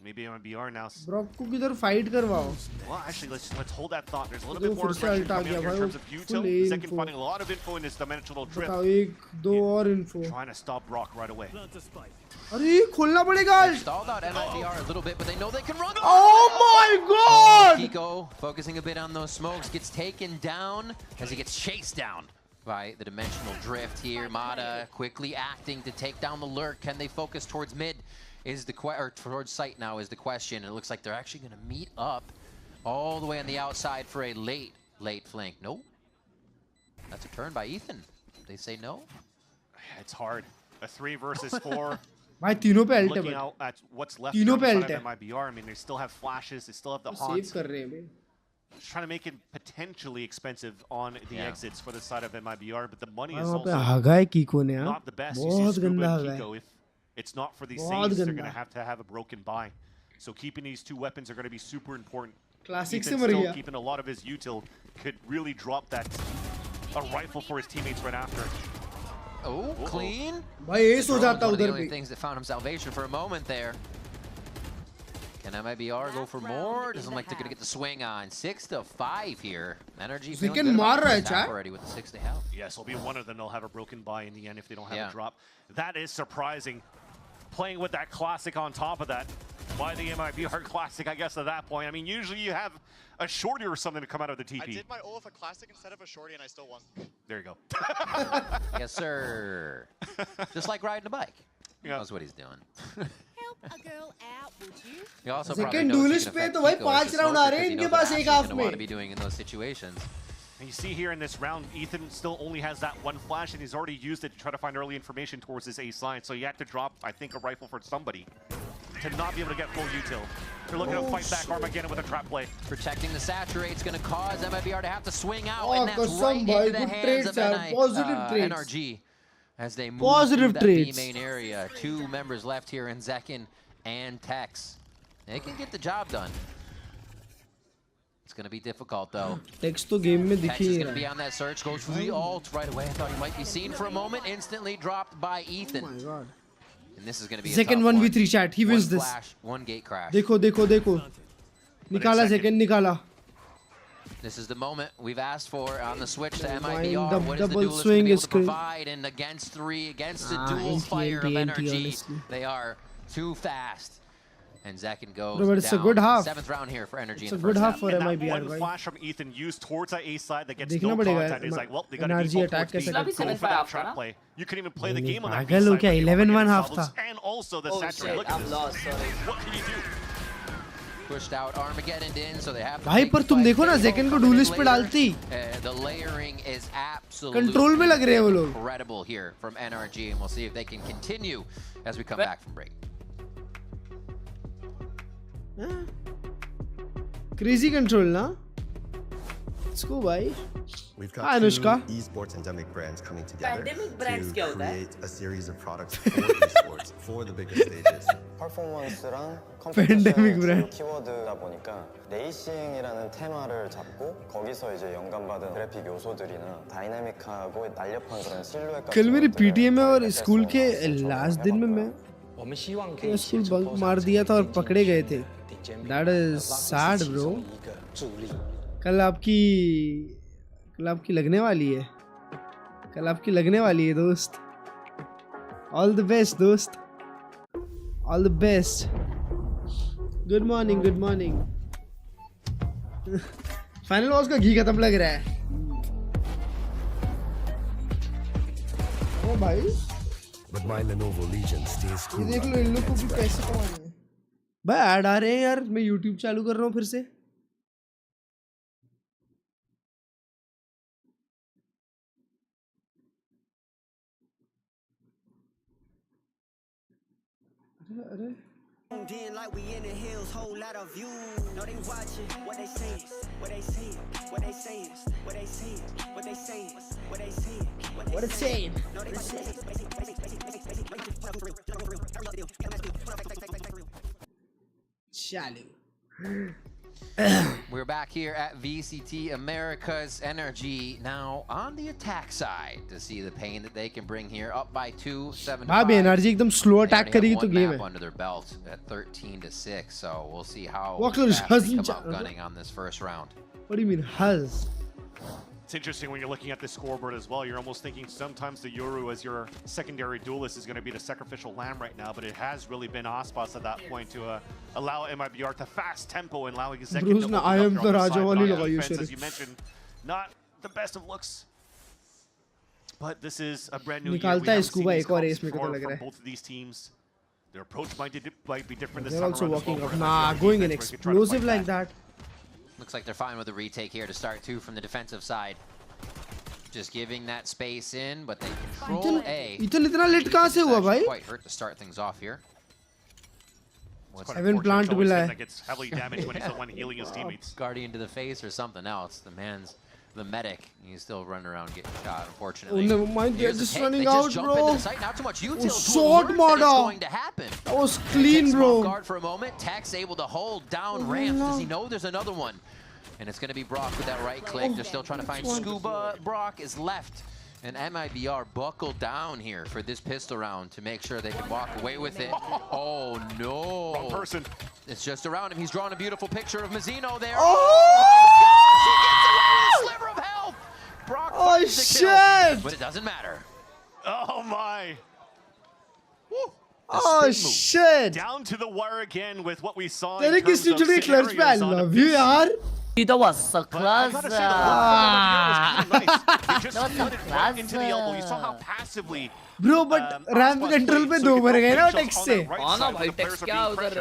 Maybe MIBR now. Brock को किधर fight करवाओ? Well, actually, let's hold that thought. There's a little bit more aggression coming out here in terms of util. Zekken finding a lot of info in this dimensional drift. बताओ एक दो और info. Trying to stop Brock right away. अरे खोलना पड़ेगा. Stalled out MIBR a little bit, but they know they can run. Oh my God! Kiko focusing a bit on those smokes, gets taken down as he gets chased down by the dimensional drift here. Mata quickly acting to take down the lurk. Can they focus towards mid? Is the or towards site now is the question. It looks like they're actually going to meet up all the way on the outside for a late flank. No, that's a turn by Ethan. They say no. It's hard. A 3 versus 4. भाई तीनों पे alt है. Looking out at what's left तीनों पे of alt है. MIBR. I mean, they still have flashes. They still have the haunts. Save कर रहे हैं भाई. Just trying to make it potentially expensive on the exits for the side of MIBR, but the money is वहाँ पे also हागा है Kiko ने not the best. बहुत गंदा हागा है. If it's not for these saves, they're going to have a broken buy. So keeping these 2 weapons are going to be super important. Classic Ethan से मर still गया. keeping a lot of his util could really drop that a rifle for his teammates right after. Oh, clean. भाई S हो जाता One of the उधर only पे. things that found him salvation for a moment there. Can MIBR go for more? Doesn't like they're going to get the swing on. 6-5 here. Energy feeling good about this half already with the 6 they have. Yes, it'll be one of them. They'll have a broken buy in the end if they don't have a drop. That is surprising. Playing with that classic on top of that. By the MIBR classic, I guess, at that point. I mean, usually you have a shorty or something to come out of the TP. I did my ult with a classic instead of a shorty, and I still won. There you go. Yes, sir. Just like riding a bike. He knows what he's doing. Help a girl out, would you? He also Second duelist पे तो भाई 5 round आ रहे हैं इनके पास एक half में. want to be doing in those situations. And you see here in this round, Ethan still only has that one flash, and he's already used it to try to find early information towards his ace line. So he had to drop, I think, a rifle for somebody to not be able to get full util. They're looking to fight back Armageddon with a trap play. Protecting the saturate's going to cause Mibr to have to swing out, and that's right into the hands of NRG as they move through that B main area. 2 members left here in Zekin and Tex. They can get the job done. It's going to be difficult though. Tex to game mein Tex dikhi is going to be on that search, goes for the ult right away. I thought he might be seen for a moment, instantly dropped by Ethan. Oh my god. And this is going to be Zekin 1v3 chat, he wins this. Flash, 1 gate crash. Dekho. Nikala Zekin, nikala. This is the moment we've asked for on the switch to Mibr. What is the double duelist swing going to be able is to provide? And against 3, against the dual fire of energy, they are too fast. And Zekin goes Bro, but it's down. a good half. 7th round here for energy. It's in a the good first half for And Mibr. that one flash from Ethan used towards that A side that gets Dekhna no padega, contact. He's like, well, they got to NRG default attack towards B. kaise Go for that trap play. You couldn't even play the game on that B pagal ho side. kya? 11-1 half tha. And also the saturate. Look at this. What can you do? Pushed out Armageddon in, so they have to भाई पर तुम देखो ना Zekin को duelist पे डालती. The layering is absolutely Control में लग रहे हैं वो लोग. incredible here from NRG, and we'll see if they can continue as we come back from break. Crazy control ना. Let's go भाई. We've got two esports endemic brands coming together to create a series of products for esports for the bigger stages. 퍼포먼스랑 Pandemic brand. 키워드다 보니까 레이싱이라는 테마를 잡고 거기서 이제 영감받은 그래픽 요소들이나 다이나믹하고 날렵한 그런 실루엣 कल मेरी PTM में और school के last दिन में मैं स्कूल बंक मार दिया था और पकड़े गए थे. That is sad bro. कल आपकी लगने वाली है दोस्त. All the best दोस्त. All the best. Good morning. Final boss का घी खत्म लग रहा है. ओ भाई. But my Lenovo Legion stays cool. ये देख लो इन लोग को भी पैसे कमाने हैं. भाई ऐड आ रहे हैं यार. मैं YouTube चालू कर रहा हूँ फिर से. अरे like we in the hills, whole lot of views. No, they watching what they say, what they say, what they say, what they say, what they say, what they say, what it's saying. We're back here at VCT America's Energy now on the attack side to see the pain that they can bring here. Up by 2-7. भाभी energy एकदम slow attack करेगी तो game है. Under their belt at 13-6, so we'll see how Klurge fast they come out gunning on this first round. What do you mean has? It's interesting when you're looking at the scoreboard as well. You're almost thinking sometimes the Yoru as your secondary duelist is going to be the sacrificial lamb right now, but it has really been Aspas at that point to allow Mibr to fast tempo and allowing Zekin to open up here on the side. But on defense, as you mentioned, not the best of looks. But this is a brand new year. We haven't seen these comps before from both of these teams. Their approach might be different this They're time also around. walking up. Nah, going in explosive like that. Looks like they're fine with the retake here to start too from the defensive side. Just giving that space in, but they control A. इतना late कहाँ से हुआ भाई? Quite hurt to start things off here. Heaven plant मिला है. That gets heavily damaged when he's the one healing his teammates. Guardian to the face or something else. The medic. He's still running around getting shot, unfortunately. Oh, never mind. They're just running out, bro. Not too much util. Short going to happen. That was clean, bro. Guard for a moment. Tex able to hold down ramps. Does he know there's another one? And it's going to be Brock with that right click. They're still trying to find Scuba. Brock is left. And Mibr buckled down here for this pistol round to make sure they can walk away with it. Oh, no. Wrong person. It's just around him. He's drawn a beautiful picture of Mazzino there. Sliver of health. Brock finds the kill, but it doesn't matter. Oh my! Oh shit! Down to the wire again with what we saw. तेरे किस ने चुनी Klurge पे? I love you यार. That was so close. Into the elbow. You saw how passively. Bro, but ramp control पे दो मर गए ना Tex से. हाँ ना भाई Tex क्या उधर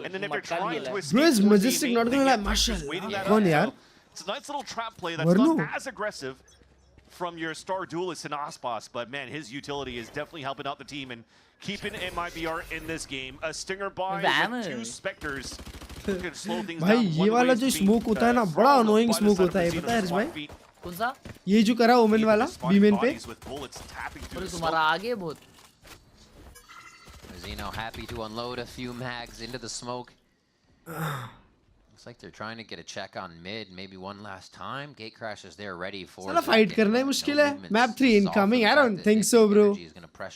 And then if they're trying to escape, Bro, is Majestic not gonna lie? माशाल्लाह. कौन यार? It's a nice little trap play that's not as aggressive from your star duelist in Aspas, but man, his utility is definitely helping out the team and keeping MIBR in this game. A Stinger buy with 2 Spectres can slow things down. भाई ये वाला जो smoke होता है ना बड़ा annoying smoke होता है पता है भाई कौन सा ये जो करा ओमेन वाला बीमेन पे और तुम्हारा आगे बहुत Zeno happy to unload a few mags into the smoke. Looks like they're trying to get a check on mid, maybe one last time. Gate crashes there, ready for. साला fight करना है मुश्किल है. Map 3 incoming. I don't think so, bro.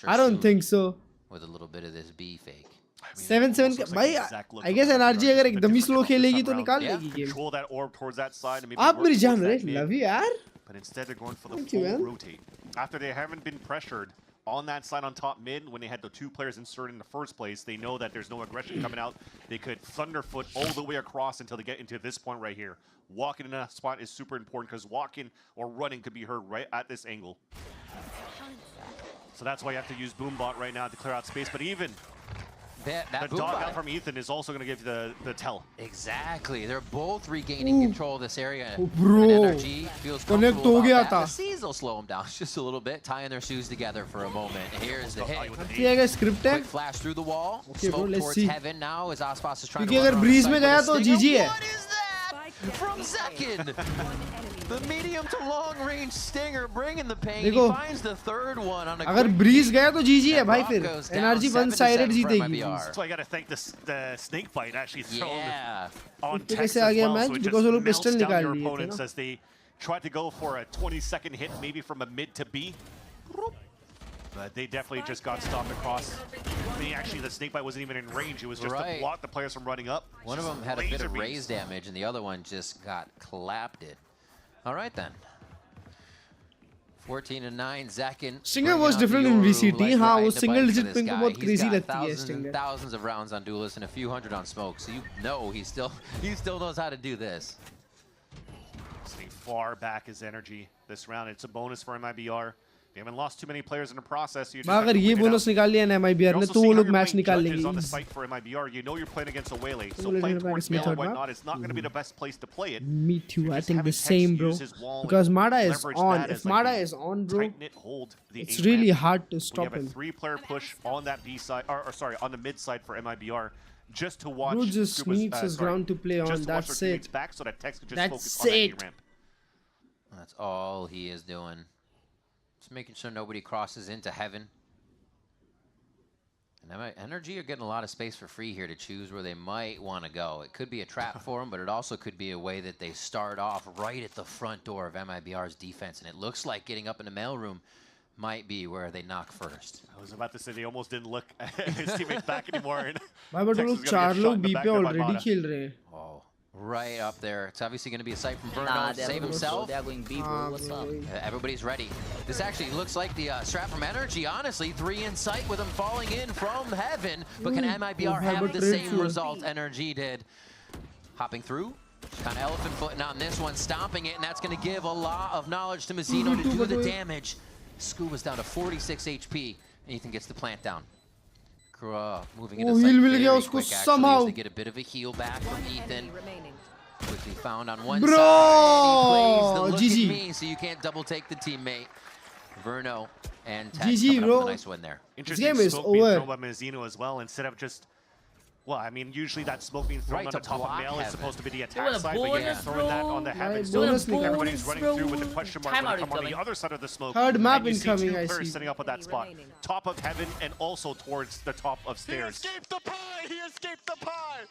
I don't think so. With a little bit of this B fake. 7-7 भाई I guess NRG अगर एकदम ही slow खेलेगी तो निकाल लेगी game. Control that orb towards that side and maybe. आप मेरी जान रहे, love you यार. But instead they're going for the full rotate. After they haven't been pressured on that side on top mid, when they had the 2 players inserted in the first place, they know that there's no aggression coming out. They could thunderfoot all the way across until they get into this point right here. Walking in a spot is super important because walking or running could be heard right at this angle. So that's why you have to use Boombot right now to clear out space. But even the dog out from Ethan is also going to give you the tell. Exactly. They're both regaining control of this area. Bro. Energy feels comfortable about that. The C's will slow them down just a little bit, tying their shoes together for a moment. Here's the hit. Quick flash through the wall. Okay, Smoke bro, towards heaven now as Aspas is trying to अगर breeze में गया तो GG है. What is that? From Zekin. The medium to long range stinger bringing the pain. He finds the third one on a अगर breeze गया तो GG है भाई फिर. NRG one-sided जीतेगी. That's why I got to thank the snake bite actually thrown on कैसे Tex आ as गया well. Match? So it Because वो लोग just pistol melts down निकाल your लिए थे opponents ना. as they tried to go for a 20-second hit maybe from a mid to B. But they definitely just got stopped across. I mean, actually, the snake bite wasn't even in range. It was just to block the players from running up. One of them had a bit of raise damage, and the other one just got clapped it. All right, then. 14-9, Zekin. Stinger was different in VCT. हाँ, वो single digit ping को बहुत crazy लगती है Stinger. Thousands of rounds on Duelist and a few hundred on Smoke, so you know he still knows how to do this. Staying far back is energy this round. It's a bonus for MIBR. They haven't lost too many players in the process. So you just अगर ये bonus निकाल लिया ना MIBR ने तो वो लोग match निकाल लेंगे. On the site for MIBR, you know you're playing against a Waylay, so playing towards middle and whatnot is not going to be the best place to play it. Me too. I think the same, bro. Because Mada is on. If Mada is on, bro, it's really hard to stop him. We have a 3-player push on that B side, or sorry, on the mid side for MIBR, just to watch. Bro just needs his ground to play on. That's it. Back so that Tex can just focus on that A-ramp. That's all he is doing. Just making sure nobody crosses into heaven. And Energy are getting a lot of space for free here to choose where they might want to go. It could be a trap for them, but it also could be a way that they start off right at the front door of MIBR's defense. And it looks like getting up in the mailroom might be where they knock first. I was about to say they almost didn't look at his teammates back anymore. भाई but लोग 4 लोग B पे already खेल रहे हैं. Oh. Right up there. It's obviously going to be a sight from Verno to save himself. They're going B, bro. What's up? Everybody's ready. This actually looks like the strat from Energy, honestly. 3 in sight with them falling in from heaven. But can MIBR have the same result Energy did? Hopping through. Kind of elephant footing on this one, stomping it, and that's going to give a lot of knowledge to Mazzino to do the damage. Scuba's down to 46 HP, and Ethan gets the plant down. Moving into sight very quick, actually, as they get a bit of a heal back from Ethan. Quickly found on one side. And he plays the look at me, so you can't double take the teammate. Verno and Tex coming up with a nice win there. Interesting smoke being thrown by Mazzino as well, instead of just... Well, I mean, usually that smoke being thrown on the top of Mail is supposed to be the attack side, but you're throwing that on the Heaven. So everybody's running through with the question mark when they come on the other side of the smoke. Third map incoming, I see. Setting up at that spot. Top of Heaven and also towards the top of stairs. He escaped the pie! He escaped the pie!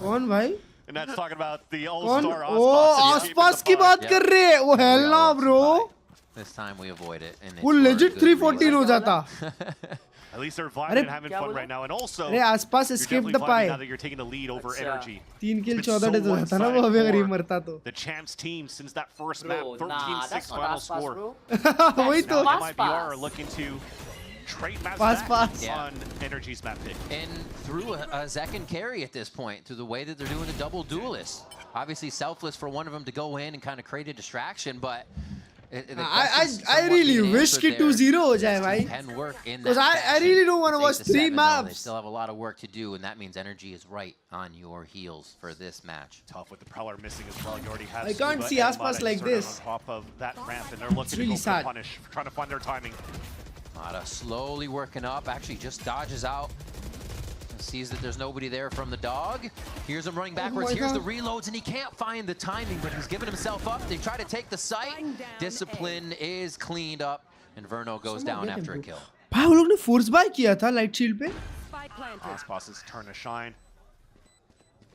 कौन भाई? And that's talking about the all-star Aspas. Oh, Aspas की बात कर रहे हैं. वो hell ना, bro. This time we avoid it. वो legit 314 हो जाता. At least they're vibing and having fun right now, and also Aspas escaped the pie. Now that you're taking the lead over Energy. 3 kill 14 death हो जाता ना वो अभी अगर ये मरता तो. The champs team since that first map, 13-6 final score. वही तो. MIBR are looking to trade maps back on Energy's map pick. And through a Zekin carry at this point, through the way that they're doing the double duelist. Obviously selfless for one of them to go in and kind of create a distraction, but I really wish कि 2-0 हो जाए भाई. Because I really don't want to watch 3 maps. They still have a lot of work to do, and that means energy is right on your heels for this match. Tough with the Prowler missing as well. You already have I can't see Aspas like this. On top of that ramp, and they're looking to go for punish, trying to find their timing. Mata slowly working up, actually just dodges out. Sees that there's nobody there from the dog. Here's him running backwards. Here's the reloads, and he can't find the timing, but he's giving himself up. They try to take the site. Discipline is cleaned up, and Verno goes down after a kill. भाई वो लोग ने force buy किया था light shield पे. Aspas' turn to shine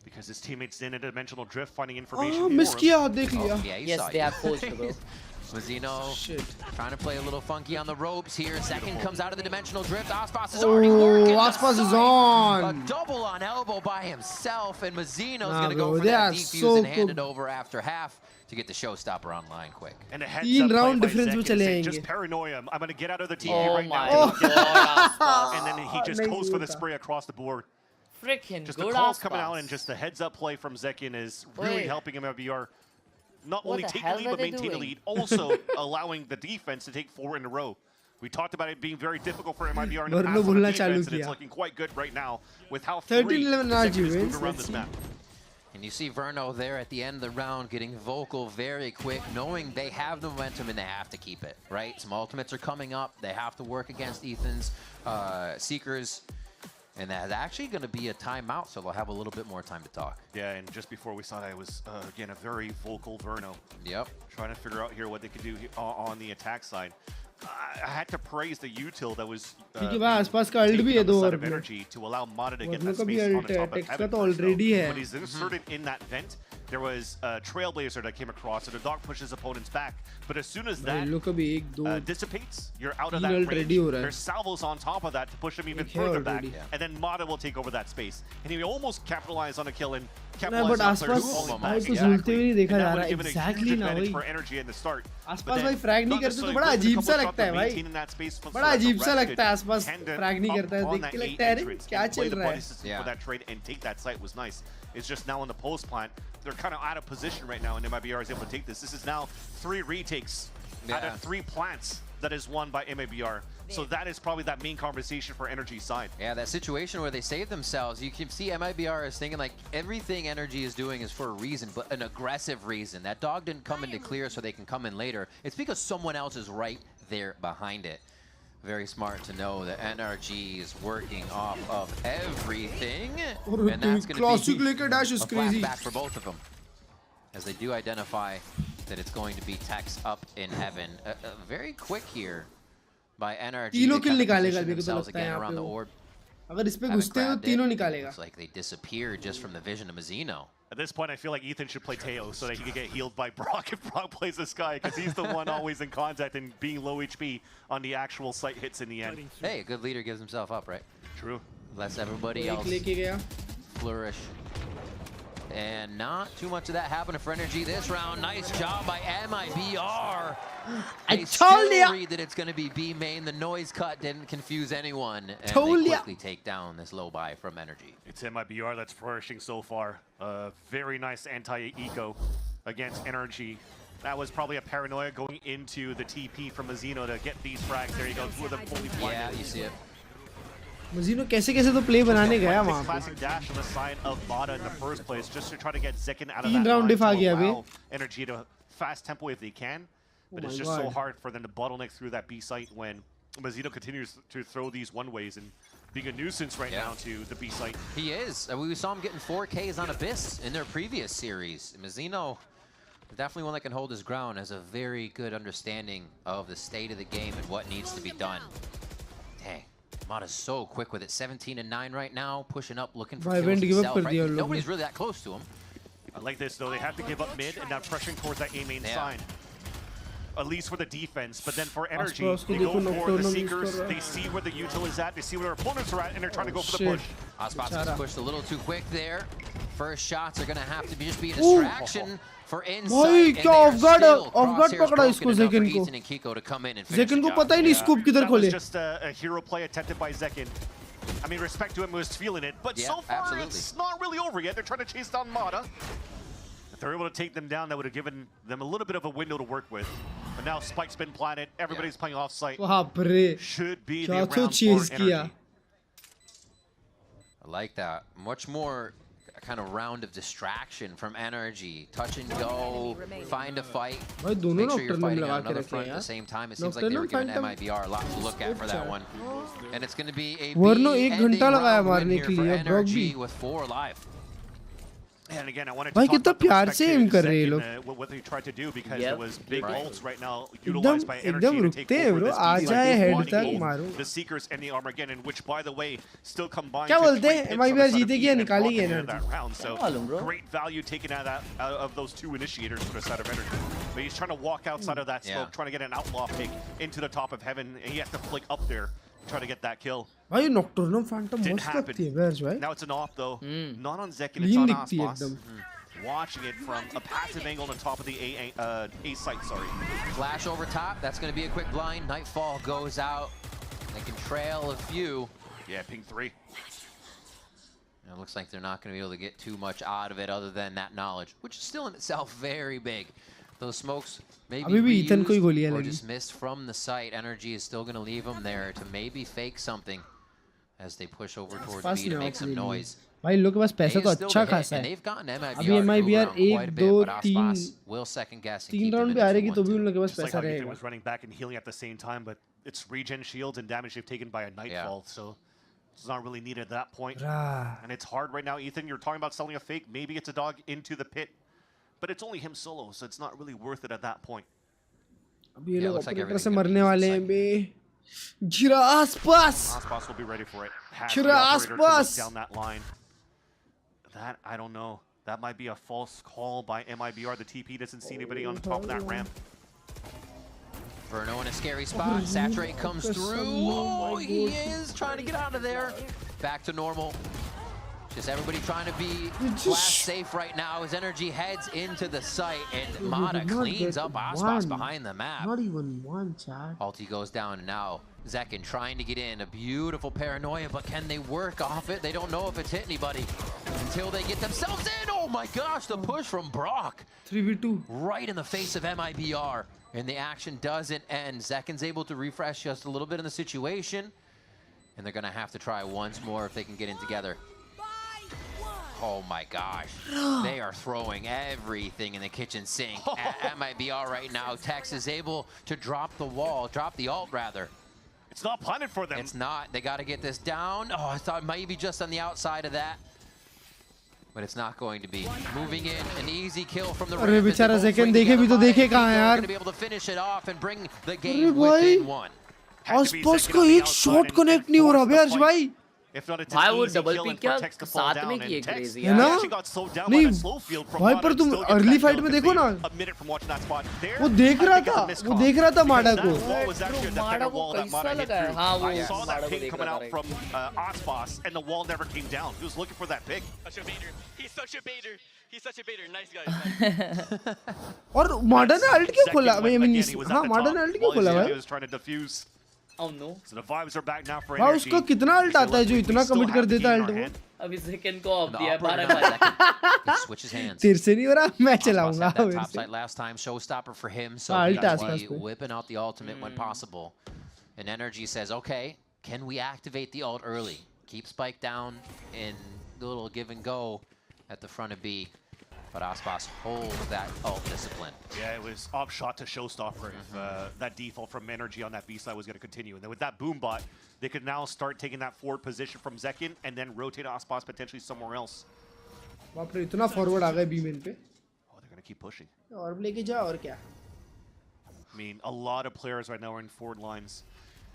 because his teammates in a dimensional drift, finding information. Oh, miss किया, देख लिया. Yes, they are forced, bro. Mazzino trying to play a little funky on the ropes here. Second comes out of the dimensional drift. Aspas is already working. Aspas is on. A double on elbow by himself, and Mazzino's going to go for that defuse and hand it over after half to get the showstopper online quick. And a heads up round play difference by Zek, just paranoia. I'm going to get out of the TV right now. And then he just goes for the spray across the board. Freaking just the calls coming out, and just the heads up play from Zekin is really helping him Mibr. Not only take the lead, but maintain the lead. Also allowing the defense to take 4 in a row. We talked about it being very difficult for Mibr in the past on the defense, and it's looking quite good right now with how 13-11 moved around this map. And you see Verno there at the end of the round getting vocal very quick, knowing they have the momentum and they have to keep it, right? Some ultimates are coming up. They have to work against Ethan's Seekers. And that's actually going to be a timeout, so they'll have a little bit more time to talk. Yeah, and just before we saw that, it was, again, a very vocal Verno. Yep. Trying to figure out here what they could do on the attack side. I had to praise the util that was taking on the side of energy to allow Mata to get that space on the top of heaven. When he's inserted in that vent, there was a Trailblazer that came across, and the dog pushes opponents back. But as soon as that dissipates, you're out of that range. There's salvos on top of that to push him even further back, and then Mata will take over that space. And he almost capitalized on a kill and capitalized on players falling back. And that would have given a huge advantage for energy in the start. आसपास भाई frag नहीं करते तो बड़ा अजीब सा लगता है भाई. बड़ा अजीब सा लगता है आसपास फ्रैग नहीं करता है, देख के लगता है अरे क्या चल रहा है. For that trade and take that site was nice. It's just now in the post plant, they're kind of out of position right now, and MIBR is able to take this. This is now 3 retakes out of 3 plants that is won by MIBR. So that is probably that main conversation for Energy side. Yeah, that situation where they save themselves, you can see MIBR is thinking like everything Energy is doing is for a reason, but an aggressive reason. That dog didn't come into clear so they can come in later. It's because someone else is right there behind it. Very smart to know that NRG is working off of everything, and that's going to be a flashback for both of them, as they do identify that it's going to be Tex up in heaven. Very quick here by NRG to position themselves again around the orb. अगर इस पे घुसते हैं तो तीनों निकालेगा. Looks like they disappeared just from the vision of Mazzino. At this point, I feel like Ethan should play Teo so that he can get healed by Brock if Brock plays this guy, because he's the one always in contact and being low HP on the actual site hits in the end. Hey, a good leader gives himself up, right? True. Lets everybody else flourish. And not too much of that happening for Energy this round. Nice job by MIBR. I told you. Read that it's going to be B main. The noise cut didn't confuse anyone. And they quickly take down this low buy from Energy. It's MIBR that's flourishing so far. Very nice anti-eco against Energy. That was probably a paranoia going into the TP from Mazzino to get these frags. There you go, 2 of them fully blinded. Yeah, you see it. Mazzino कैसे-कैसे तो play बनाने गया वहाँ पे. Classic dash on the side of Mata in the first place, just to try to get Zekin out of that round line to allow Energy to fast tempo if they can. But it's just so hard for them to bottleneck through that B site when Mazzino continues to throw these one-ways and being a nuisance right now to the B site. He is. We saw him getting 4Ks on Abyss in their previous series. Mazzino, definitely one that can hold his ground, has a very good understanding of the state of the game and what needs to be done. Dang. Mata's so quick with it. 17-9 right now, pushing up, looking for kills himself. Right? Nobody's really that close to him. I like this, though. They have to give up mid and now pressuring towards that A main side. At least for the defense, but then for Energy, they go for the Seekers. They see where the util is at, they see where their opponents are at, and they're trying to go for the push. Aspas is pushed a little too quick there. First shots are going to have to just be a distraction for Insight. Off guard पकड़ा इसको Zekin को. Ethan and Kiko to come in and Zekin को पता ही नहीं scoop किधर खोले. That was just a hero play attempted by Zekin. I mean, respect to him who was feeling it, but so far it's not really over yet. They're trying to chase down Mata. If they're able to take them down, that would have given them a little bit of a window to work with. But now Spike's been planted. Everybody's playing off site. Should be the क्या round चीज for किया energy. I like that. Much more kind of round of distraction from energy. Touch and go, find a fight. Make sure you're fighting on another front at the same time. It seems like they were giving MIBR a lot to look at for that one. And it's going to be a B-ending round win here for energy with 4 alive. And again, I wanted to talk about the perspective, what they tried to do, because there was big ults right now utilized by energy to take over this piece. The Seekers and the Armageddon, which, by the way, still combined to 3 hits on the side of E and walking into that round. So great value taken out of those 2 initiators for the side of energy. But he's trying to walk outside of that smoke, trying to get an outlaw pick into the top of heaven, and he has to flick up there. Try to get that kill. भाई Nocturnal Phantom Didn't मस्त happen. लगती है Verge भाई. Now it's an off though. Not on Zekin, it's on Aspas. Watching it from a passive angle on top of the A site, sorry. Flash over top, that's going to be a quick blind. Nightfall goes out. They can trail a few. Yeah, ping 3. It looks like they're not going to be able to get too much out of it other than that knowledge, which is still in itself very big. Those smokes maybe reused or dismissed from the site. Energy is still going to leave them there to maybe fake something as they push over towards B to make some noise. भाई लोग के पास पैसा तो अच्छा खासा है. अभी MIBR 1, 2, 3 round भी आ रहेगी तो भी उन लोग के पास पैसा रहेगा. was running back and healing at the same time, but it's regen shields and damage they've taken by a Nightfall, so it's not really needed at that point. And it's hard right now, Ethan. You're talking about selling a fake. Maybe it's a dog into the pit. But it's only him solo, so it's not really worth it at that point. अभी ये लोग operator से मरने वाले हैं बे. Jira Aspas. Aspas will be ready for it. Jira Aspas. Down that line. That I don't know. That might be a false call by MIBR. The TP doesn't see anybody on top of that ramp. Verno in a scary spot. Saturate comes through. Oh, he is trying to get out of there. Back to normal. Just everybody trying to be blast safe right now as energy heads into the site, and Mata cleans up Aspas behind the map. Not even one, Chad. Ulti goes down, and now Zekin trying to get in. A beautiful paranoia, but can they work off it? They don't know if it's hit anybody until they get themselves in. Oh my gosh, the push from Brock. 3v2. Right in the face of MIBR, and the action doesn't end. Zekin's able to refresh just a little bit in the situation, and they're going to have to try once more if they can get in together. Oh my gosh. They are throwing everything in the kitchen sink at MIBR right now. Tex is able to drop the wall, drop the ult rather. It's not planted for them. It's not. They got to get this down. Oh, I thought maybe just on the outside of that. But it's not going to be. Moving in, an easy kill from the अरे बेचारा Zekin देखे भी तो देखे कहाँ है यार. Going to be able to finish it off and bring the game within 1. आसपास का एक शॉट कनेक्ट नहीं हो रहा बे अर्श भाई. भाई वो डबल पिक क्या साथ में किए क्रेजी है ना? नहीं भाई पर तुम अर्ली फाइट में देखो ना, वो देख रहा था माडा को. माडा को कैसा लगा है? हाँ वो माडा को देख रहा था. Aspas and the wall never came down. He was looking for that pick. He's such a baiter. He's such a baiter. Nice guy. और माडा ने अल्ट क्यों खोला? I mean, हाँ माडा ने अल्ट क्यों खोला भाई? He was trying to defuse. Oh no. So the vibes are back now for हाँ energy. उसको कितना अल्ट आता है जो इतना कमिट कर देता है अल्ट वो? अभी Zekin को ऑफ दिया 12 switches hands. तेरे से नहीं हो रहा, मैं चलाऊंगा. Top side last time, showstopper for him, so he's whipping out the ultimate when possible. And energy says, okay, can we activate the ult early? Keep Spike down in the little give and go at the front of B. But Aspas holds that ult discipline. Yeah, it was off shot to Showstopper if that default from energy on that B side was going to continue. And then with that boom bot, they could now start taking that forward position from Zekin and then rotate Aspas potentially somewhere else. बाप रे इतना forward आ गए B main पे. Oh, they're going to keep pushing. और लेके जा और क्या? I mean, a lot of players right now are in forward lines.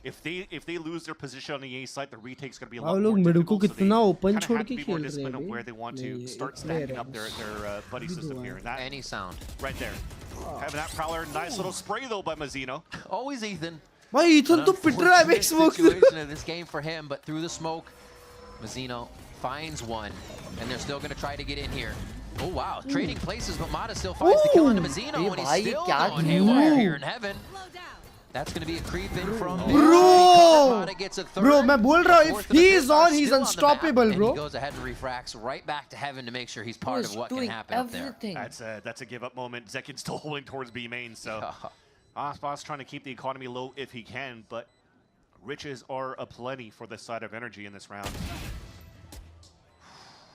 If they lose their position on the A side, the retake's going to be a lot more difficult. So they kind of have to be more disciplined on where they want to start stacking up their buddy system here. And that, any sound. Right there. Having that Prowler, nice little spray though by Mazzino. Always Ethan. भाई Ethan तो पिट रहा है big smoke. Situation of this game for him, but through the smoke, Mazzino finds one, and they're still going to try to get in here. Oh wow, trading places, but Mata still finds the kill on Mazzino, and he's still going haywire here in heaven. That's going to be a creep in from bro. Bro, मैं बोल रहा हूँ, if he is on, he's unstoppable, bro. And he goes ahead and refracts right back to heaven to make sure he's part of what can happen up there. That's a give up moment. Zekin's still holding towards B main, so Aspas trying to keep the economy low if he can, but riches are aplenty for the side of energy in this round.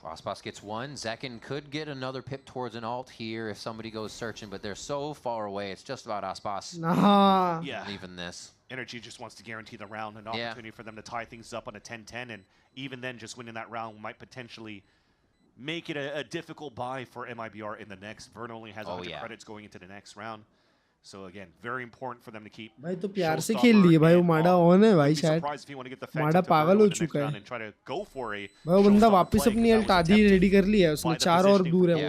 Aspas gets one. Zekin could get another pip towards an ult here if somebody goes searching, but they're so far away. It's just about Aspas. Nah. Yeah. Leaving this. Energy just wants to guarantee the round, an opportunity for them to tie things up on a 10-10, and even then just winning that round might potentially make it a difficult buy for MIBR in the next. Vern only has 100 credits going into the next round. So again, very important for them to keep. भाई तो प्यार से खेल लिए भाई वो माडा on है भाई शायद माडा पागल हो चुका है भाई वो बंदा वापस अपनी अल्ट आधी रेडी कर ली है उसने 4 और दूर है वो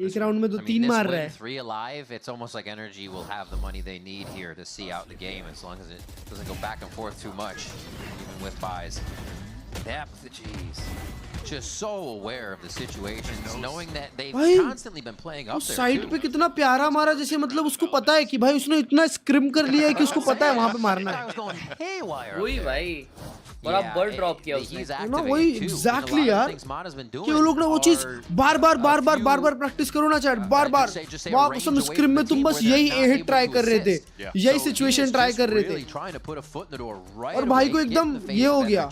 एक राउंड में तो 3 मार रहा है 3 alive. It's almost like energy will have the money they need here to see out the game as long as it doesn't go back and forth too much, even with buys. Depth, jeez. Just so aware of the situations, knowing that they've constantly been playing up there. Side पे कितना प्यारा मारा जैसे मतलब उसको पता है कि भाई उसने इतना स्क्रिम कर लिया है कि उसको पता है वहां पे मारना है वही भाई और आप बर्ड ड्रॉप किया उसने ना वही एग्जैक्टली यार कि वो लोग ना वो चीज बार बार प्रैक्टिस करो ना चैट बार वाह कसम स्क्रिम में तुम बस यही हिट ट्राई कर रहे थे यही सिचुएशन ट्राई कर रहे थे और भाई को एकदम ये हो गया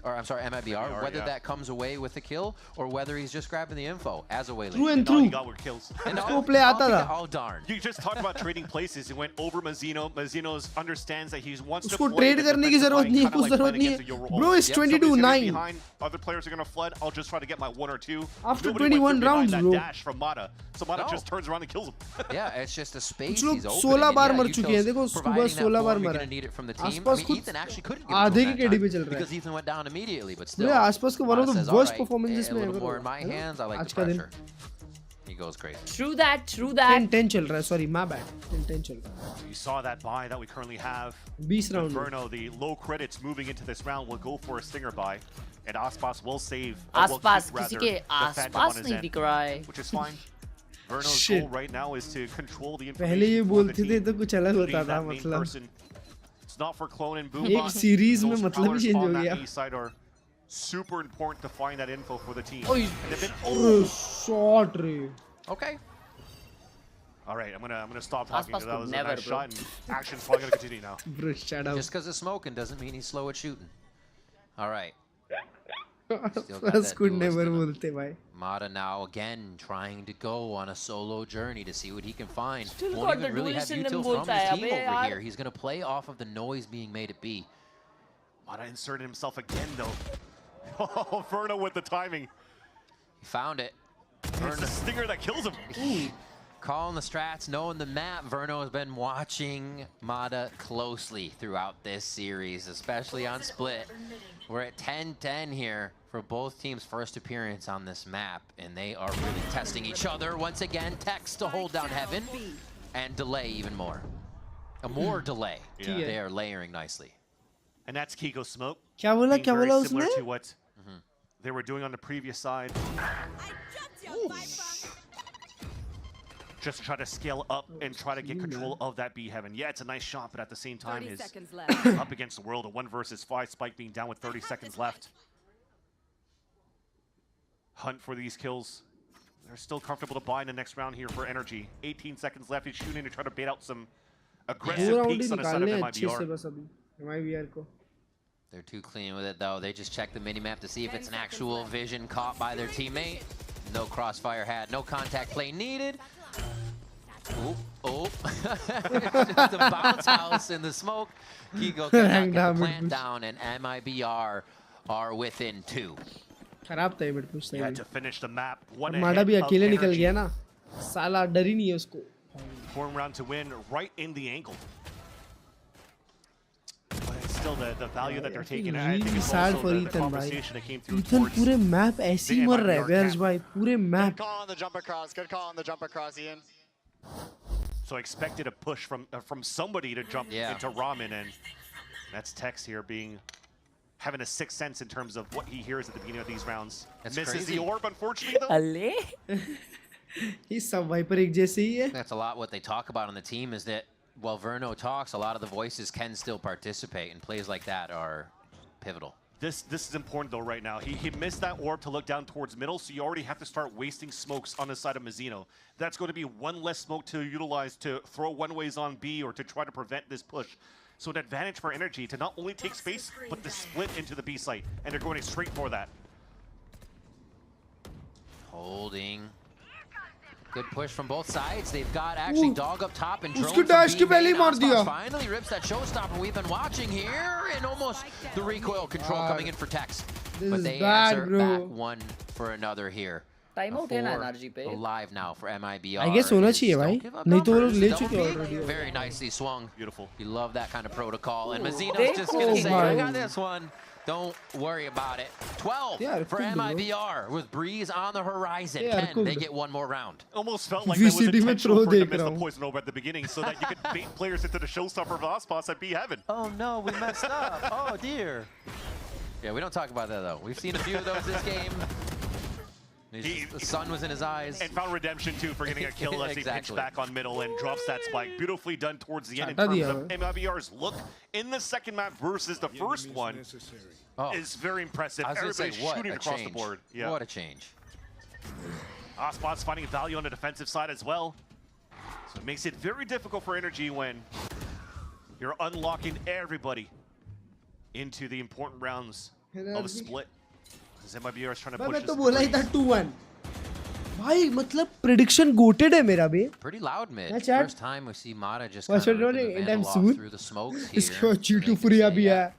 or I'm sorry, MIBR, whether that comes away with the kill or whether he's just grabbing the info as a way. Through and through. He got with kills. And all play aata tha. Oh darn. You just talked about trading places. He went over Mazzino. Mazzino understands that he wants to play. Usko trade karne ki zarurat nahi hai, kuch zarurat nahi hai. Bro is 22-9. Other players are going to flood. I'll just try to get my 1 or 2. After 21 rounds, bro. Dash from Mata. So Mata just turns around and kills him. Yeah, it's just a space he's open. 16 बार मर चुके हैं देखो सुबह 16 बार मरा आसपास खुद Ethan actually couldn't get आधे के केडी पे चल रहा है because Ethan went down immediately, but still आसपास का one of the worst performances में ever more in my hands. I like the pressure. He goes crazy. True that. 10-10 चल रहा है, sorry, my bad. 10-10 चल रहा है. You saw that buy that we currently have. 20 round. Verno, the low credits moving into this round will go for a stinger buy, and Aspas will save. Aspas किसी के आसपास नहीं दिख रहा है. Which is fine. Verno's goal right now is to control the information. पहले ये बोलते थे तो कुछ अलग होता था मतलब. It's not for clone and boom. एक सीरीज में मतलब ही चेंज हो गया. Super important to find that info for the team. Oh, shot, Ray. Okay. All right, I'm gonna stop talking because that was a nice shot, and action's probably gonna continue now. Bro, shut up. Just because it's smoking doesn't mean he's slow at shooting. All right. Could never bolte, bhai. Mata now again trying to go on a solo journey to see what he can find. Still won't got even the really have duelist in util them from his team bolta over here. He's gonna play off of the noise being made at B. Mata inserted himself again though. Oh, Verno with the timing. He found it. It's the stinger that kills him. Calling the strats, knowing the map. Verno has been watching Mata closely throughout this series, especially on split. We're at 10-10 here for both teams' first appearance on this map, and they are really testing each other. Once again, Tex to hold down Heaven and delay even more. A more delay. Yeah. They are layering nicely. And that's Kiko's smoke. क्या बोला similar उसने? to what they were doing on the previous side. Just try to scale up and try to get control of that B Heaven. Yeah, it's a nice shot, but at the same time is up against the world. A 1 versus 5. Spike being down with 30 seconds left. Hunt for these kills. They're still comfortable to buy in the next round here for energy. 18 seconds left. He's shooting to try to bait out some aggressive peeks on the side of MIBR. They're too clean with it though. They just check the minimap to see if it's an actual vision caught by their teammate. No crossfire had, no contact play needed. Oh. Just a bounce house in the smoke. Kiko cannot get the plant down, and MIBR are within 2. खराब था ये mid push to finish the map. माडा भी अकेले निकल गया ना. साला डर ही नहीं है उसको. Form round to win right in the angle. But it's still the value that they're taking. I think it's sad also for the Ethan, conversation that came through Ethan पूरे map ऐसे ही मर रहा है बेयर्स भाई पूरे map. Good call on the jump across. Good call on the jump across, Ian. So I expected a push from somebody to jump into Ramen, and that's Tex here having a sixth sense in terms of what he hears at the beginning of these rounds. That's misses crazy. the orb, unfortunately, though. He's सब Viper एक जैसे ही है. That's a lot what they talk about on the team is that while Verno talks, a lot of the voices can still participate, and plays like that are pivotal. This is important though right now. He missed that orb to look down towards middle, so you already have to start wasting smokes on the side of Mizzino. That's going to be one less smoke to utilize to throw one-ways on B or to try to prevent this push. So an advantage for Energy to not only take space, but to split into the B site. And they're going straight for that. Holding. Good push from both sides. They've got actually Dog up top and Drone उसको dash के पहले ही मार दिया. Finally rips that showstopper we've been watching here, and almost the recoil control coming in for Tex. But they answer back one for another here. Time out है ना NRG पे. Alive now for Mibr. I guess होना चाहिए भाई. नहीं तो वो लोग ले चुके already. Very nicely swung. Beautiful. You love that kind of protocol. And Mizzino's just gonna say, I got this one. Don't worry about it. 12 for Mibr with Breeze on the horizon. 10, they get one more round. Almost felt like that was intentional for him to miss the poison over at the beginning so that you could bait players into the showstopper of Ospas at B Heaven. Oh no, we messed up. Oh dear. Yeah, we don't talk about that though. We've seen a few of those this game. The sun was in his eyes. And found redemption too for getting a kill as he pitched back on middle and drops that spike. Beautifully done towards the end in terms of Mibr's look in the second map versus the first one. Is very impressive. Everybody's shooting across the board. Yeah. What a change. Ospas finding value on the defensive side as well. So it makes it very difficult for Energy when you're unlocking everybody into the important rounds of a split. Mibr is trying to push मैं तो बोला ही था 2-1 भाई मतलब prediction goated है मेरा भी pretty loud mid first time we see Mata just kind of anytime soon through the smokes here इसके बाद G2 Furia भी है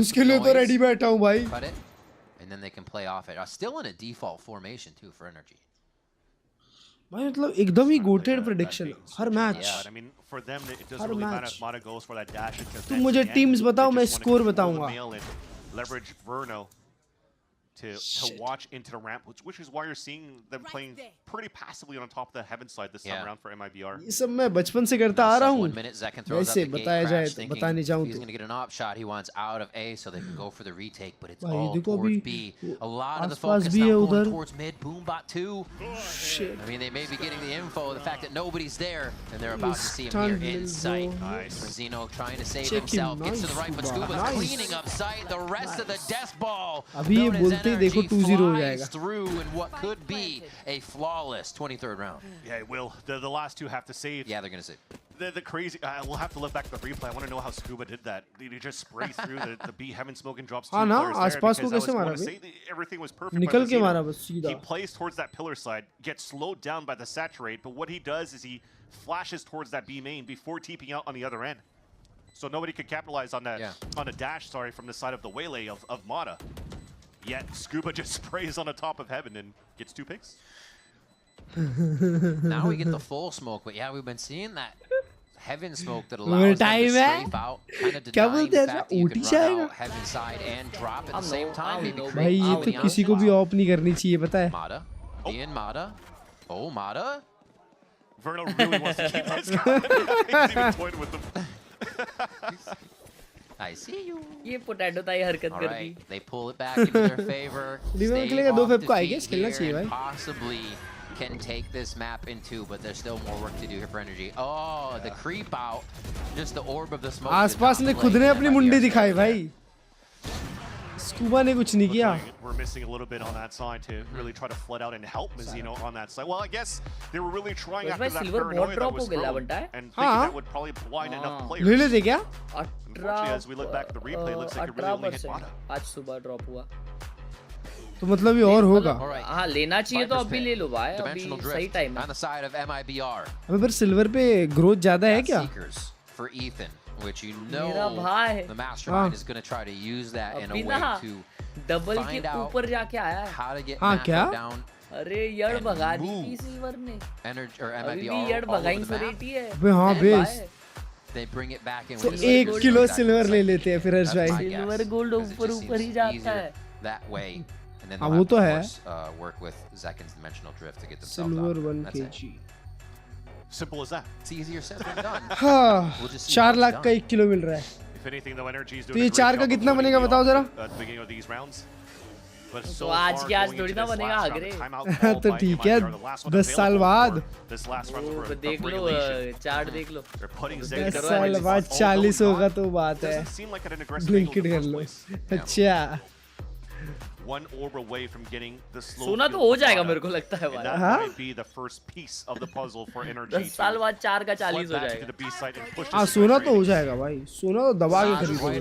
उसके लिए तो ready बैठा हूँ भाई and then they can play off it still in a default formation too for Energy भाई मतलब एकदम ही goated prediction her match I mean for them it doesn't really matter if Mata goes for that dash into तुम मुझे teams बताओ मैं score बताऊंगा leverage Verno to watch into the ramp, which is why you're seeing them playing pretty passively on top of the heaven side this time around for Mibr. ये सब मैं बचपन से करता आ रहा हूँ वैसे बताया जाए तो बता नहीं जाऊँ he's going to get an op shot he wants out of A so they can go for the retake but it's all towards B. A lot of the focus now going towards mid. Boombot 2. Shit. I mean they may be getting the info, the fact that nobody's there and they're about to see him here in sight. Nice. Mizzino trying to save himself, gets to the right but Scuba's cleaning up sight. The rest of the death ball. अभी ये बोलते देखो 2-0 हो जाएगा. Through in what could be a flawless 23rd round. Yeah, it will. The last two have to save. Yeah, they're going to save. The crazy. We'll have to look back at the replay. I want to know how Scuba did that. Did he just spray through the B heaven smoke and drops two players there? Because I was going to say everything was perfect. निकल के मारा बस सीधा. He plays towards that pillar side, gets slowed down by the saturate, but what he does is he flashes towards that B main before TPing out on the other end. So nobody could capitalize on that on a dash, from the side of the waylay of Mata. Yet Scuba just sprays on the top of heaven and gets 2 picks. Now we get the full smoke, but yeah, we've been seeing that heaven smoke that allows them to strafe out, kind of denying the fact that you can run out heaven side and drop at the same time. Maybe भाई ये तो किसी को भी of नहीं करनी चाहिए पता है. Mata, Ian Mata, oh Mata. Verno really wants to keep this guy. He's even toyed with them. I see you. ये potato ताई हरकत कर दी. They pull it back into their favor. Stay off defeat here and possibly can take this map in 2, but there's still more work to do here for Energy. Oh, the creep out. Just the orb of the smoke. आसपास ने खुद ने अपनी मुंडी दिखाई भाई. Scuba ने कुछ नहीं किया. We're missing a little bit on that side to really try to flood out and help Mizzino on that side. Well, I guess they were really trying after that paranoia that was thrown and thinking that would probably blind enough players. ले ले क्या? Unfortunately, as we look back at the replay, it looks like it really only hit Mata. आज सुबह drop हुआ. तो मतलब ये और होगा. हाँ लेना चाहिए तो अभी ले लो भाई. अभी सही टाइम है. On the side of Mibr. अबे पर सिल्वर पे ग्रोथ ज़्यादा है क्या? For Ethan. Which you know the mastermind is going to try to use that in a way to double के ऊपर जाके आया है. how to get Mako down. अरे यार भगा दी थी सिल्वर ने. Energy or अभी भी यार भगाई सरेटी है. अबे हाँ base. They bring it back in. So 1 kilo silver ले लेते हैं फिर हर्ष भाई. सिल्वर गोल्ड ऊपर ही जाता है. That way. And then वो तो है. Work with Zekin's dimensional drift to get themselves out. Silver 1 kg. Simple as that. It's easier said than done. हाँ 4 लाख का 1 किलो मिल रहा है. If anything, though, Energy is doing तो ये 4 का कितना बनेगा बताओ जरा. At the beginning of these rounds. But so आज के आज थोड़ी ना बनेगा आगे. तो ठीक है 10 साल बाद. This last round for देख लो चार्ट देख लो. 10 साल बाद 40 होगा तो बात है. ब्लिंकिट कर लो. अच्छा. one orb away from getting the slow. सोना तो हो जाएगा मेरे को लगता है भाई. That might be the first piece of the puzzle for energy. 10 साल बाद 4 का 40 हो जाएगा. हाँ सोना तो हो जाएगा भाई. सोना तो दबा के खरीदोगे.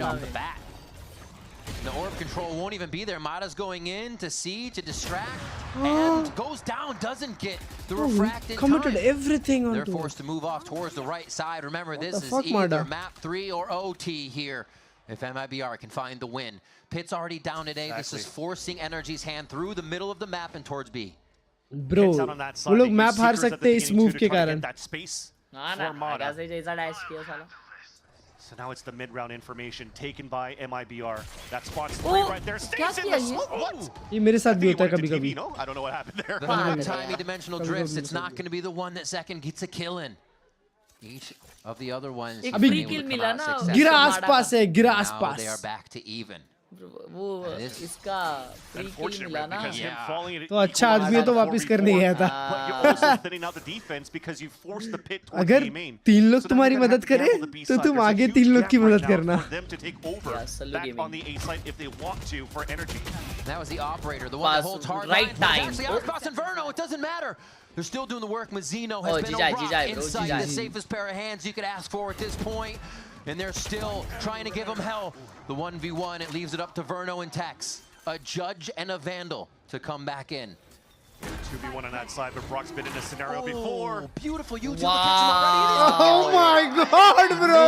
The orb control won't even be there. Mada's going in to see, to distract, and goes down, doesn't get the refract in time. Committed everything onto. They're forced to move off towards the right side. Remember, this is either map 3 or OT here. If MIBR can find the win. Pit's already down today. This is forcing Energy's hand through the middle of the map and towards B. Bro, वो लोग map हार सकते हैं इस move के कारण. ना ना, कैसे जैसा डैश किया साला. So now it's the mid-round information taken by MIBR. That spot's right there. Stays in the smoke. What? ये मेरे साथ भी होता है कभी-कभी. No, I don't know what happened there. The third time he dimensional drifts, it's not going to be the one that second gets a kill in. Each of the other ones. अभी free kill मिला ना. गिरा आसपास है, गिरा आसपास. Now they are back to even. वो इसका free kill मिला ना. तो अच्छा आदमी है तो वापस करने गया था. अगर 3 लोग तुम्हारी मदद करें तो तुम आगे 3 लोग की मदद करना. That was the operator, the one that holds hard right time. Actually, Outbox and Verno, it doesn't matter. They're still doing the work. Mazzino has been a rock inside the safest pair of hands you could ask for at this point. And they're still trying to give him hell. The 1v1, it leaves it up to Verno and Tex. A Judge and a Vandal to come back in. 2v1 on that side, but Brock's been in this scenario before. Beautiful utility. Wow. Oh my god, bro!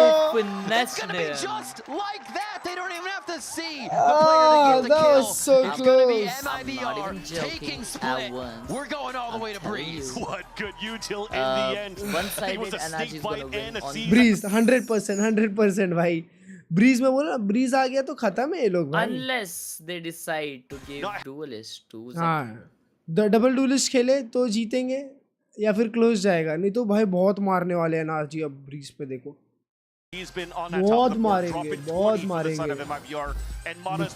It's gonna be just like that. They don't even have to see the player to get the that kill. was so it's close. gonna be MIBR taking split. We're going all the way to Breeze. What good util in the end. One-sided It was a snake bite and a season. Breeze 100% भाई. Breeze में बोला Breeze आ गया तो खत्म है ये लोग भाई. Unless they decide to give duelist to. हाँ. डबल डुएलिस्ट खेले तो जीतेंगे या फिर क्लोज जाएगा. नहीं तो भाई बहुत मारने वाले हैं नाजी. अब ब्रीज पे देखो बहुत मारेंगे, बहुत मारेंगे.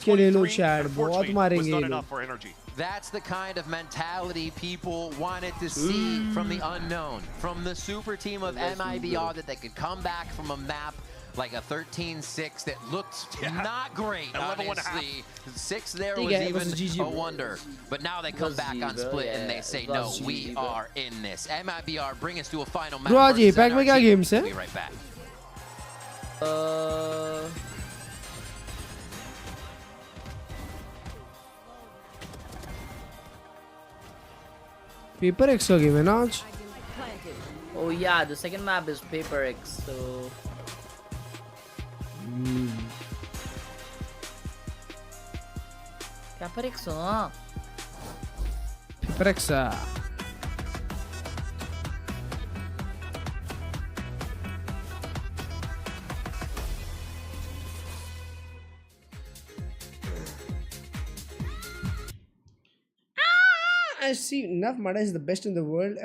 के ले लो चैट, बहुत मारेंगे ये लोग. That's the kind of mentality people wanted to see from the unknown, from the super team of MIBR, that they could come back from a map like a 13-6 that looked not great, obviously. 6 there was even a wonder. But now they come back on split and they say, no, we are in this. MIBR bring us to a final match. Bro, आज APAC में क्या games है? We'll be right back. Paper X का game है ना आज? Oh yeah, the second map is Paper X, so... Paper X, huh? Paper X. I see enough. Mada is the best in the world.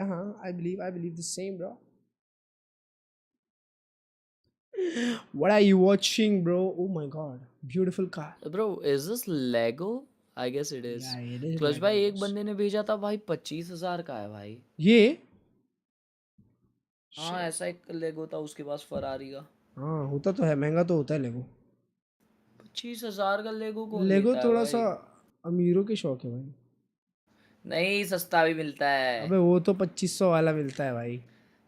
I believe the same, bro. What are you watching, bro? Oh my god, beautiful car. Bro, is this Lego? I guess it is. Yeah, it is. Clutch भाई एक बंदे ने भेजा था भाई 25,000 का है भाई. ये? हाँ ऐसा एक लेगो था उसके पास फरारी का. हाँ होता तो है, महंगा तो होता है लेगो. 25,000 का लेगो को. लेगो थोड़ा सा अमीरों के शौक है भाई. नहीं सस्ता भी मिलता है. अबे वो तो 2500 वाला मिलता है भाई.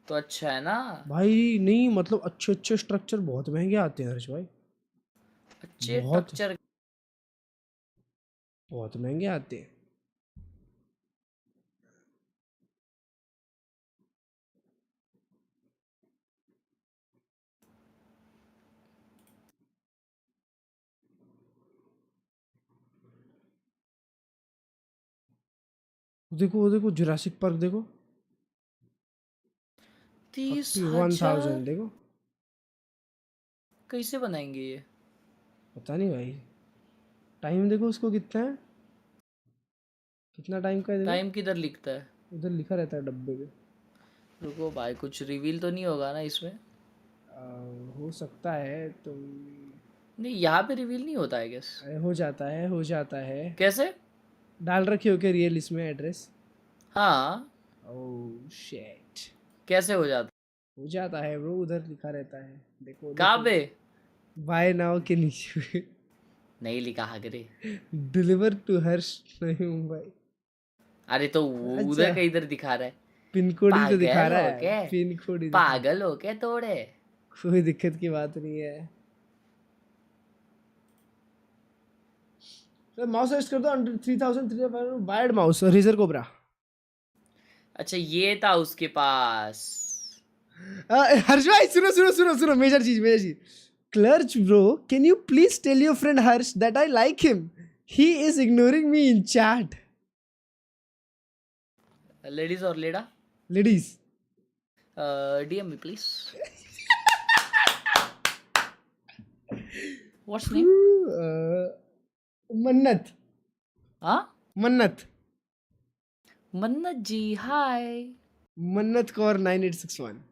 तो अच्छा है ना भाई. नहीं मतलब अच्छे स्ट्रक्चर बहुत महंगे आते हैं हर्ष भाई. अच्छे स्ट्रक्चर बहुत महंगे आते हैं. देखो जुरासिक पार्क देखो. 31,000 देखो. कैसे बनाएंगे ये पता नहीं भाई. टाइम देखो उसको कितना है. कितना टाइम का है. टाइम किधर लिखता है. उधर लिखा रहता है डब्बे पे. रुको भाई कुछ रिवील तो नहीं होगा ना इसमें. हो सकता है तो नहीं. यहाँ पे रिवील नहीं होता है गेस. हो जाता है. कैसे डाल रखे हो क्या रियल इसमें एड्रेस. हाँ. Oh shit. कैसे हो जाता है ब्रो. उधर लिखा रहता है देखो. कहाँ पे. बाय नाउ के नीचे. नहीं लिखा हगरे। डिलीवर टू हर्ष नहीं मुंबई। अरे तो वो उधर का इधर दिखा रहा है। पिन कोड ही तो दिखा रहा पागल हो क्या? है। पिन कोड ही पागल हो क्या तोड़े? कोई दिक्कत की बात नहीं है। तो माउस सर्च कर दो under 3300 wired mouse Razer Cobra. अच्छा ये था उसके पास। हर्ष भाई सुनो मेजर चीज। Klurge bro, can you please tell your friend Harsh that I like him? He is ignoring me in chat. Ladies or leda? Ladies. DM me please. What's name? Mannat. Huh? Mannat. Mannat ji, hi. Mannat Kaur 9861.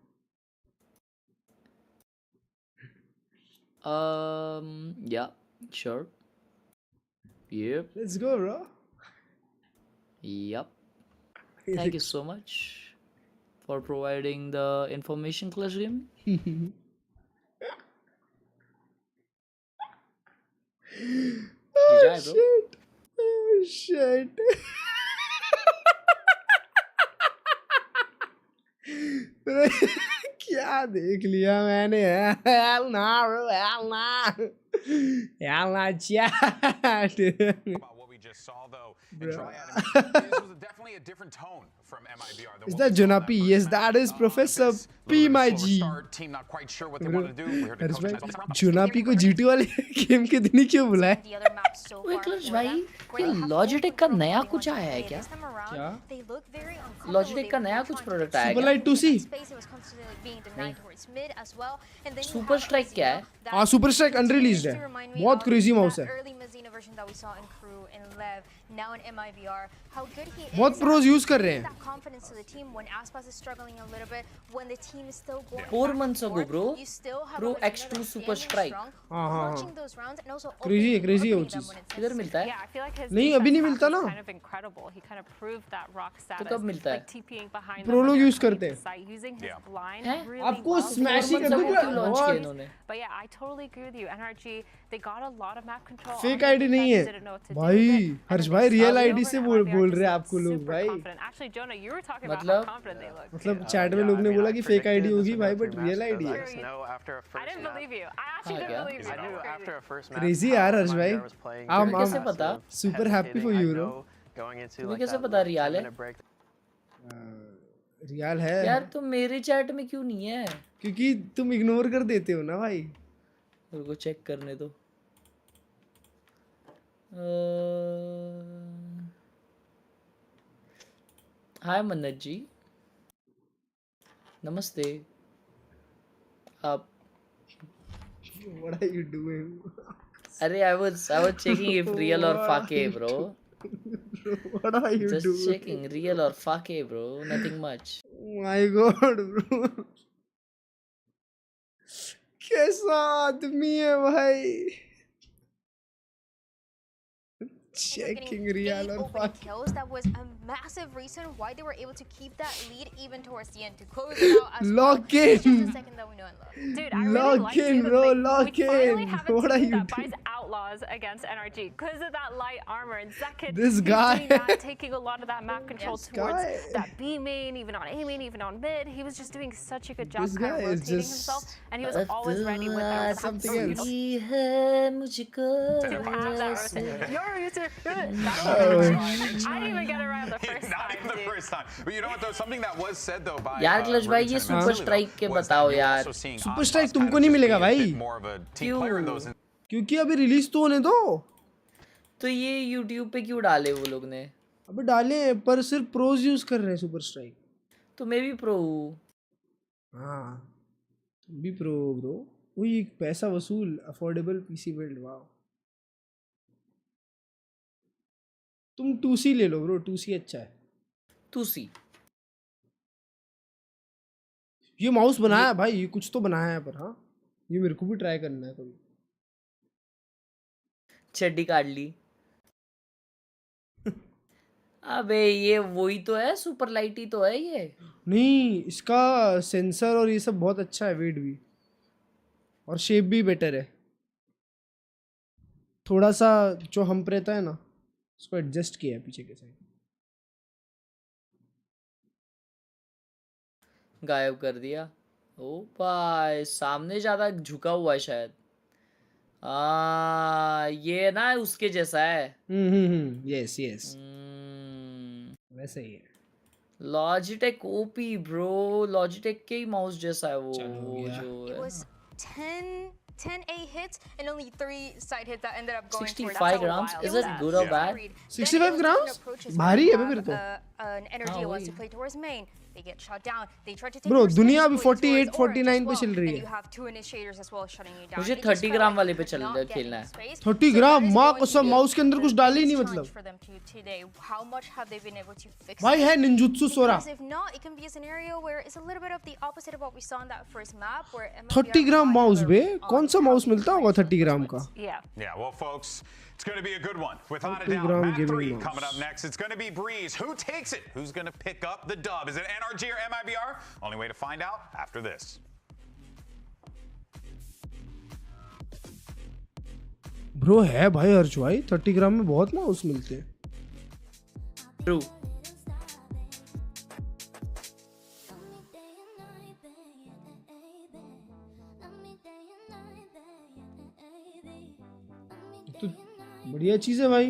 Yeah, sure. Yep. Let's go, bro. Yep. Thank you so much for providing the information, Klurge. Oh shit. Oh shit. क्या देख लिया मैंने? Elna chat. About what we just saw though, and this was definitely a different tone from MIBR. Is that Jonapi? Yes, that is Professor P my G. Team not quite sure what they want to do. We heard the coach. Jonapi को G2 वाले game के दिन ही क्यों बुलाए? ओए क्लर्ज भाई, ये Logitech का नया कुछ आया है क्या? क्या? लॉजिटेक का नया कुछ प्रोडक्ट आया है? सुपरलाइट 2C? सुपर स्ट्राइक क्या है? हाँ सुपर स्ट्राइक अनरिलीज्ड है। बहुत क्रेजी माउस है। बहुत प्रोज यूज कर रहे हैं। 4 months ago, bro. Pro X2 Super Strike. हाँ। क्रेजी है वो चीज। किधर मिलता है? नहीं अभी नहीं मिलता ना। तो कब मिलता है? प्रो लोग यूज करते हैं। आपको स्मैश ही कर दूंगा। लॉन्च किया इन्होंने। फेक आईडी नहीं है भाई। हर्ष भाई रियल आईडी से बोल रहे हैं आपको लोग भाई। मतलब चैट में लोग ने बोला कि फेक आईडी होगी भाई बट रियल आईडी है। क्रेजी यार हर्ष भाई। तुम्हें कैसे पता? Super happy for you bro. तुम्हें कैसे पता रियल है? रियल है यार तुम मेरे चैट में क्यों नहीं है? क्योंकि तुम इग्नोर कर देते हो ना भाई। रुको चेक करने दो। हाय मन्नत जी, नमस्ते। आप What are you doing? अरे I was checking if real or fake bro. What are you Just doing? checking real or fake bro, nothing much. My God bro. कैसा आदमी है भाई? Checking real or fake. Kills, that was a massive reason why they were able to keep that lead even towards the end to close it out as Lock well. in. Just the second that we know and love. Dude, I really Lock in, bro. Lock in. What are you that doing? buys Outlaws against NRG because of that light armor, and Zekid This guy. doing that, taking a lot of that map control towards that B main, even on A main, even on mid. He was just doing such a good job This kind guy of is rotating himself, just and he was always ready with that. something else. Your user, I didn't even get it right the first Not time, even the dude. first time. But you know what though? Something that was said though by यार clutch भाई ये super strike के बताओ यार। Super strike तुमको नहीं मिलेगा भाई। क्यों? क्योंकि अभी रिलीज तो होने दो। तो ये YouTube पे क्यों डाले वो लोग ने? अबे डाले पर सिर्फ प्रोज यूज कर रहे हैं सुपर स्ट्राइक। तो मैं भी प्रो हूँ। हाँ तुम भी प्रो ब्रो। वही पैसा वसूल अफोर्डेबल पीसी बिल्ड। वाओ तुम 2C ले लो ब्रो। 2C अच्छा है। 2C ये माउस बनाया है भाई। ये कुछ तो बनाया है पर हाँ ये मेरे को भी ट्राई करना है कभी। चड्डी काट ली। अबे ये वही तो है, सुपर लाइट ही तो है ये। नहीं इसका सेंसर और ये सब बहुत अच्छा है। वेट भी और शेप भी बेटर है। थोड़ा सा जो हम पे रहता है ना उसको एडजस्ट किया है पीछे के साइड. गायब कर दिया. ओ भाई सामने ज्यादा झुका हुआ है शायद. ये ना उसके जैसा है. यस यस वैसे ही है. Logitech OP bro. लॉजिटेक के ही माउस जैसा है वो. चल हो गया. It was 10 A hits and only 3 side hits that ended up going 65 grams. Is it good or bad? 65 grams? भारी है फिर तो. An energy wants to play towards main. They get shot down. They try to take Bro, दुनिया अभी 48 49 पे चल रही है. You have 2 initiators as well shutting you down. मुझे 30 ग्राम वाले पे खेलना है. 30 ग्राम माँ कसम माउस के अंदर कुछ डाल ही नहीं मतलब. How much have they been able to fix? भाई है ninjutsu Sora. Because if not, it can be a scenario where it's a little bit of the opposite of what we saw in that first map where 30 gram mouse बे. कौन सा mouse मिलता होगा 30 ग्राम का? Yeah, well folks, it's going to be a good one. Without a doubt, Map 3 coming up next. It's going to be Breeze. Who takes it? Who's going to pick up the dub? Is it NRG or MIBR? Only way to find out after this. Bro है भाई हर्ष भाई 30 ग्राम में बहुत mouse मिलते हैं. True. तो बढ़िया चीज है भाई.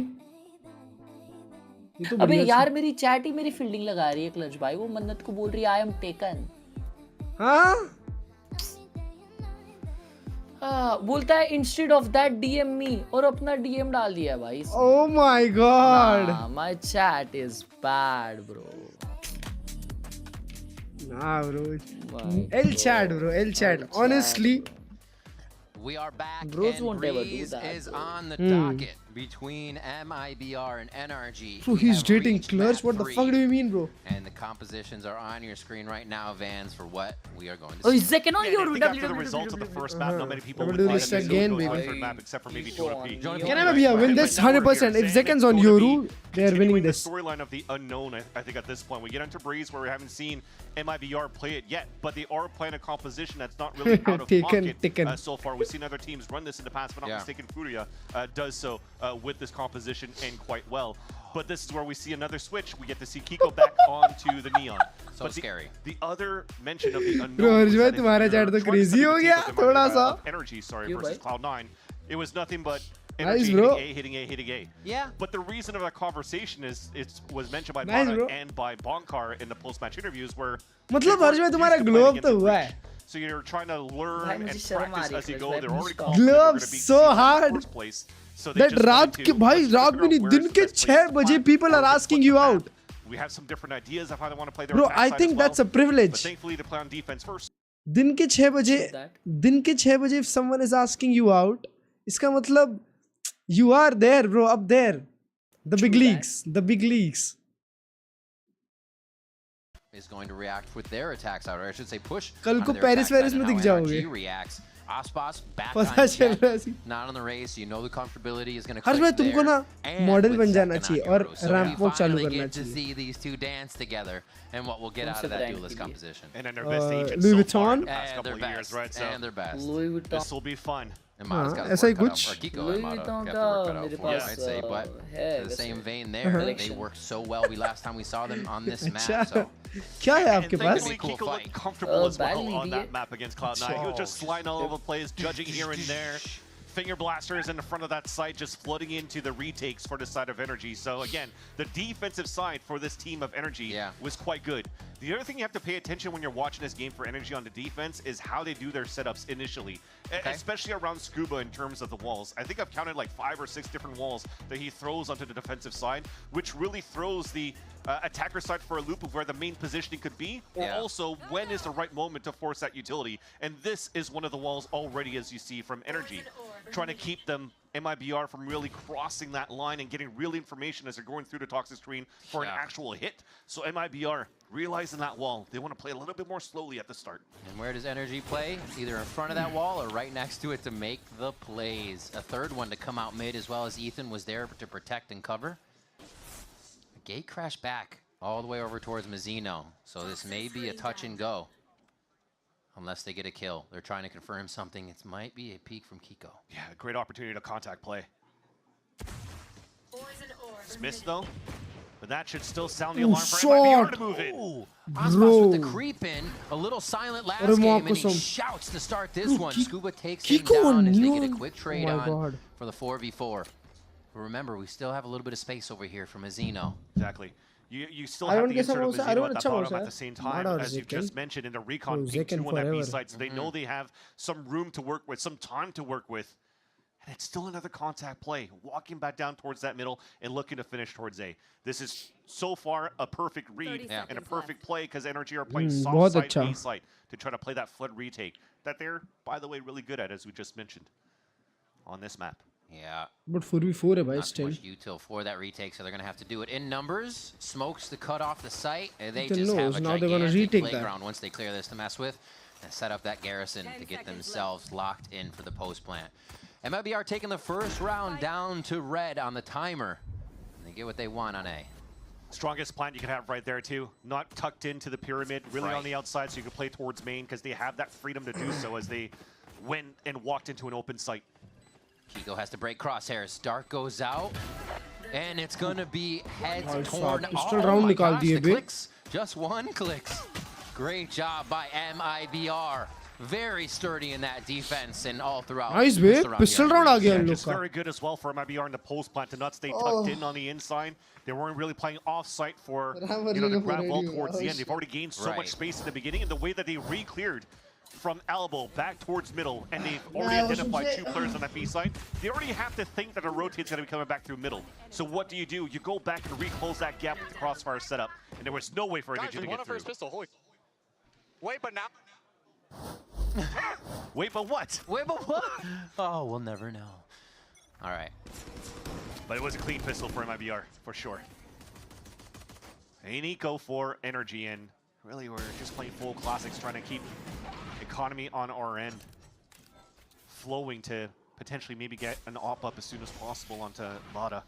ये तो अबे यार मेरी चैट ही मेरी फील्डिंग लगा रही है क्लच भाई. वो मन्नत को बोल रही है आई एम टेकन. हाँ बोलता है instead of that DM me और अपना डीएम डाल दिया भाई. Oh my God. My chat is bad bro. Nah bro. L chat bro. L chat. Honestly. We are back Bros and won't ever do Breeze that, is bro. on the docket between MIBR and NRG. Bro, We he's have dating reached Klurge. map What the 3, fuck do you mean, bro? And the compositions are on your screen right now, Vans, for what we are going to Oh, see. second on your I think after the results of the first map, not many people We'll would do think this that again, goes baby. third map except for maybe Jonah P. Can I maybe win this 100%? If Zekan's on Yoru, they are winning this. The storyline of the unknown, I think, at this point. We get into Breeze where we haven't seen MIBR play it yet, but they are playing a composition that's not really out of pocket so far. We've seen other teams run this in the past, but not mistaken, Furia does so with this composition and quite well. But this is where we see another switch. We get to see Kiko back onto the Neon. So but scary. The other mention of the unknown. Bro, हर्ष भाई तुम्हारा chat तो crazy हो गया थोड़ा सा. Energy, sorry, versus Cloud9. It was nothing but Nice, energy bro. hitting A. Yeah. But the reason of that conversation is it was mentioned by Nice, Mana bro. and by Bonkar in the post-match interviews where मतलब हर्ष भाई तुम्हारा glow up तो हुआ है. so you're trying to learn भाई and मुझे शर्म आ practice रही as you है go. They're already clutch. confident Glow they're up going to be so seeded in hard. first place. So they That just रात wanted के to भाई figure रात out में नहीं where's दिन the के best place 6 to बजे plant, people where are to asking put you the map. out. We have some different ideas of how they want to play their Bro, attack I side think as well. that's a privilege. But thankfully they play on defense first. दिन के 6 बजे if someone is asking you out, इसका मतलब you are there bro, up there. The big leagues. Is going to react with their attacks out, or I should say push. कल को on their Paris attack वेरिस side, में and दिख how जाओगे. NRG reacts. Aspas back पता on चल Jet, रहा है. not on the race. You know the comfortability is going to Harsh click भाई तुमको ना there, and मॉडल with बन जाना second चाहिए on और Yoru. So ramp we walk चालू finally करना get to चाहिए. see these two dance together and what we'll get out of that duelist composition. And then their best agents Louis so far in Vuitton? the past And couple their of years, best. right? So And their best. Louis Vuitton. this will be fun. And Mata's got his ऐसा ही work cut out. कुछ. Or Kiko Louis and Mata Vuitton got का the work cut out मेरे for him, pass I'd say. But है to the वैसे same vein there, they collection. worked so well. Last time we saw them on this map. अच्छा So क्या है And आपके पास? thankfully, Cool Kiko fight. looked comfortable as well badly on that beat. map against Cloud9. He was just sliding all over the place, judging here and there. Finger blasters in the front of that site, just flooding into the retakes for the side of Energy. So again, the defensive side for this team of Energy was quite good. The other thing you have to pay attention when you're watching this game for Energy on the defense is how they do their setups initially, especially around Scuba in terms of the walls. I think I've counted like 5 or 6 different walls that he throws onto the defensive side, which really throws the attacker side for a loop of where the main positioning could be, or also when is the right moment to force that utility. And this is one of the walls already, as you see, from Energy, trying to keep them, MIBR, from really crossing that line and getting real information as they're going through the toxic screen for an actual hit. So MIBR, realizing that wall, they want to play a little bit more slowly at the start. And where does Energy play? Either in front of that wall or right next to it to make the plays. A third one to come out mid, as well as Ethan was there to protect and cover. The gate crashed back all the way over towards Mazzino, so this may be a touch and go. Unless they get a kill. They're trying to confirm something. It might be a peek from Kiko. Yeah, great opportunity to contact play. It's missed though. But that should still sound the alarm for MIBR to move in. Aspas with the creep in, a little silent last game, and he shouts to start this one. Scuba takes him down as they get a quick trade on for the 4v4. But remember, we still have a little bit of space over here from Azino. Exactly. You still have the insert of Azino at the bottom at the same time, as you've just mentioned, in the recon being 2 on that B side, so they know they have some room to work with, some time to work with. And it's still another contact play, walking back down towards that middle and looking to finish towards A. This is so far a perfect read and a perfect play because Energy are playing soft side, A side to try to play that flood retake that they're, by the way, really good at, as we just mentioned on this map. Yeah. But 4v4 hai bhai, not still. much util for that retake, so they're going to have to do it in numbers. Smokes to cut off the site. And they just have a gigantic playground once they clear this to mess with and set up that garrison to get themselves locked in for the post plant. MIBR taking the first round down to red on the timer. And they get what they want on A. Strongest plant you can have right there too. Not tucked into the pyramid, really on the outside, so you can play towards main because they have that freedom to do so as they went and walked into an open site. Kiko has to break crosshairs. Dark goes out, and it's gonna be heads torn off. Oh my gosh, the clicks. Just one clicks. Great job by MIBR. Very sturdy in that defense and all throughout. Nice way. Pistol round aa gaya in Just very good as well for MIBR in the post plant to not stay tucked in on the inside. They weren't really playing off site for the grab well towards the end. They've already gained so much space in the beginning, and the way that they re-cleared from elbow back towards middle, and they've already identified 2 players on that B side. They already have to think that a rotate's going to be coming back through middle. So what do? You go back and reclose that gap with the crossfire setup, and there was no way for Energy to get through. Wait, but now. Wait, but what? Wait, but what? Oh, we'll never know. All right. But it was a clean pistol for MIBR, for sure. An eco for Energy, and really we're just playing full classics, trying to keep economy on our end flowing to potentially maybe get an op up as soon as possible onto Lada.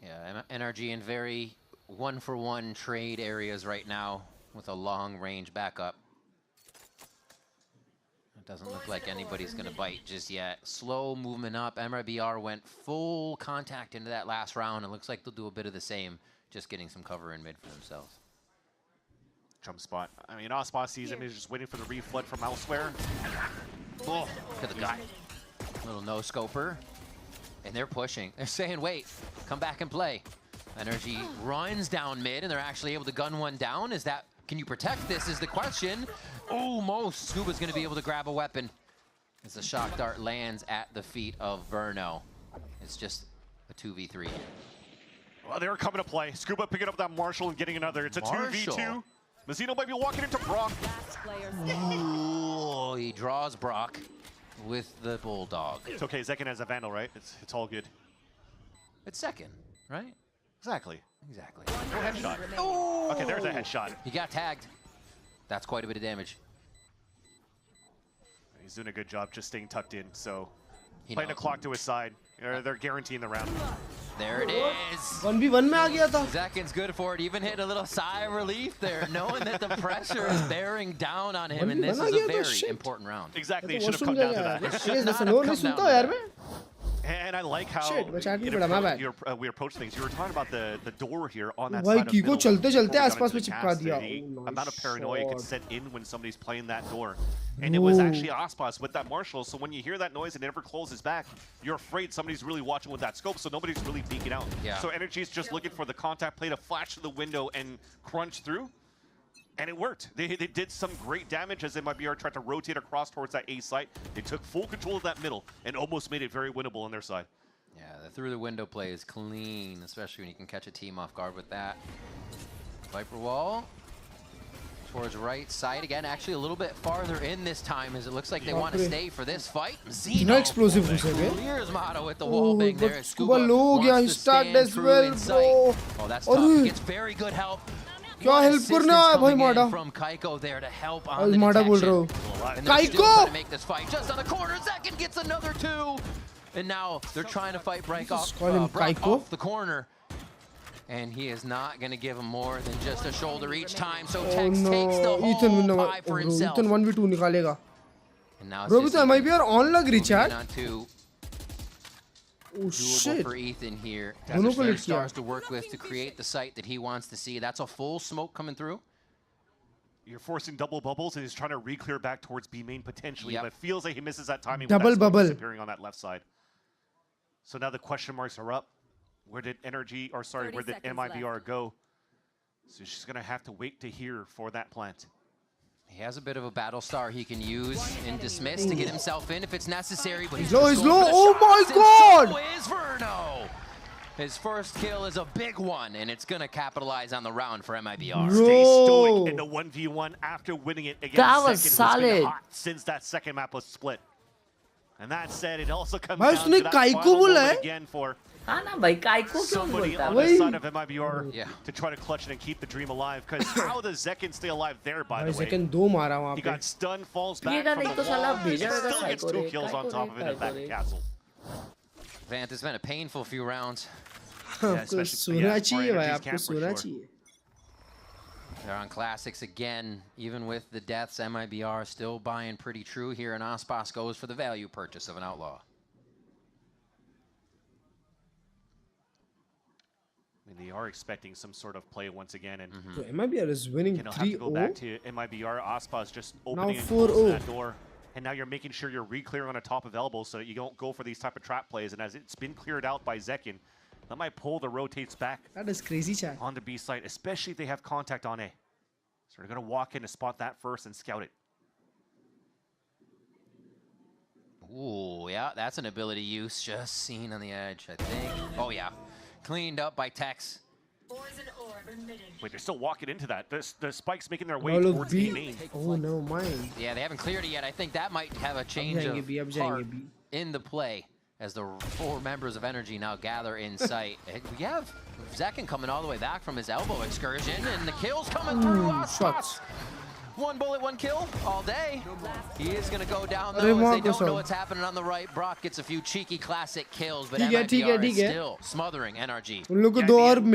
Yeah, NRG in very one-for-one trade areas right now with a long-range backup. It doesn't look like anybody's going to bite just yet. Slow movement up. MIBR went full contact into that last round. It looks like they'll do a bit of the same, just getting some cover in mid for themselves. Jump spot. I mean, Aspas sees him. He's just waiting for the reflood from elsewhere. Oh, look at the guy. Little no-scoper. And they're pushing. They're saying, wait, come back and play. Energy runs down mid, and they're actually able to gun one down. Is that, can you protect this is the question. Almost. Scuba's going to be able to grab a weapon as the shock dart lands at the feet of Verno. It's just a 2v3. Well, they're coming to play. Scuba picking up that Marshall and getting another. It's a 2v2. Mazzino might be walking into Brock. Ooh, he draws Brock with the Bulldog. It's okay, Zekin has a Vandal, right? It's all good. It's second, right? Exactly. Exactly. No headshot. Oh. Okay, there's a headshot. He got tagged. That's quite a bit of damage. He's doing a good job just staying tucked in, so playing the clock to his side. They're guaranteeing the round. There it is. 1v1 mein aa gaya tha. Zekin's good for it. Even hit a little sigh of relief there, knowing that the pressure is bearing down on him, and this is a very important round. Exactly, it should have come down to that. And I like how we approach things. You were talking about the door here on that side of middle. The amount of paranoia can set in when somebody's playing that door. And it was actually Aspas with that Marshall, so when you hear that noise and it never closes back, you're afraid somebody's really watching with that scope, so nobody's really peeking out. Yeah. So Energy's just looking for the contact play to flash through the window and crunch through. And it worked. They did some great damage as MIBR tried to rotate across towards that A site. They took full control of that middle and almost made it very winnable on their side. Yeah, the through the window play is clean, especially when you can catch a team off guard with that. Viper wall towards right side again, actually a little bit farther in this time as it looks like they want to stay for this fight. Zeno explosive clears Motto with the wall bang there. Scuba low gaya, he started as well, bro. Oh, that's tough. Gets very good help. क्या help करना है भाई माडा from Kaiko there to help on the माडा बोल रहा हूँ Kaiko to make this fight just on the corner. Zekin gets another 2, and now they're trying to fight Brock off the corner, and he is not going to give him more than just a shoulder each time. So Tex takes the whole pie for himself. Ethan 1v2 निकालेगा. And now bro, तो MIBR on लग रही chat. Doable for Ethan here. As he starts to work with to create the site that he wants to see. That's a full smoke coming through. You're forcing double bubbles, and he's trying to re-clear back towards B main potentially, but it feels like he misses that timing. Double bubble appearing on that left side. So now the question marks are up. Where did where did MIBR go? So she's gonna have to wait to hear for that plant. He has a bit of a battle star he can use in dismiss to get himself in if it's necessary. But he's low. Oh my god! So is Verno. His first kill is a big one, and it's gonna capitalize on the round for MIBR. Stay stoic in the 1v1 after winning it against that was solid since that second map was split. And that said, it also comes down to that final moment again for somebody on the side of MIBR to try to clutch it and keep the dream alive. Because how does Zekin stay alive there, by the way? He got stunned, falls back from the wall, and still gets 2 kills on top of it at back castle. Vant, it's been a painful few rounds. They're on classics again. Even with the deaths, MIBR still buying pretty true here, and Aspas goes for the value purchase of an outlaw. I mean, they are expecting some sort of play once again, and so MIBR is winning 3-0. Have to go back to MIBR. Aspas just opening and 4-0. closing that door. And now you're making sure you're re-clearing on the top of elbows so that you don't go for these type of trap plays. And as it's been cleared out by Zekin, that might pull the rotates back. That is crazy, chat. On the B site, especially if they have contact on A. So they're going to walk in to spot that first and scout it. Ooh, yeah, that's an ability use just seen on the edge, I think. Oh, yeah. Cleaned up by Tex. Wait, they're still walking into that. The spike's making their way towards B main. Oh, no, mine. Yeah, they haven't cleared it yet. I think that might have a change of heart in the play as the 4 members of Energy now gather in sight. We have Zekin coming all the way back from his elbow excursion, and the kill's coming through. Shots. 1 bullet, 1 kill all day. He is going to go down, though, as they don't know what's happening on the right. Brock gets a few cheeky classic kills, but MIBR is still smothering NRG.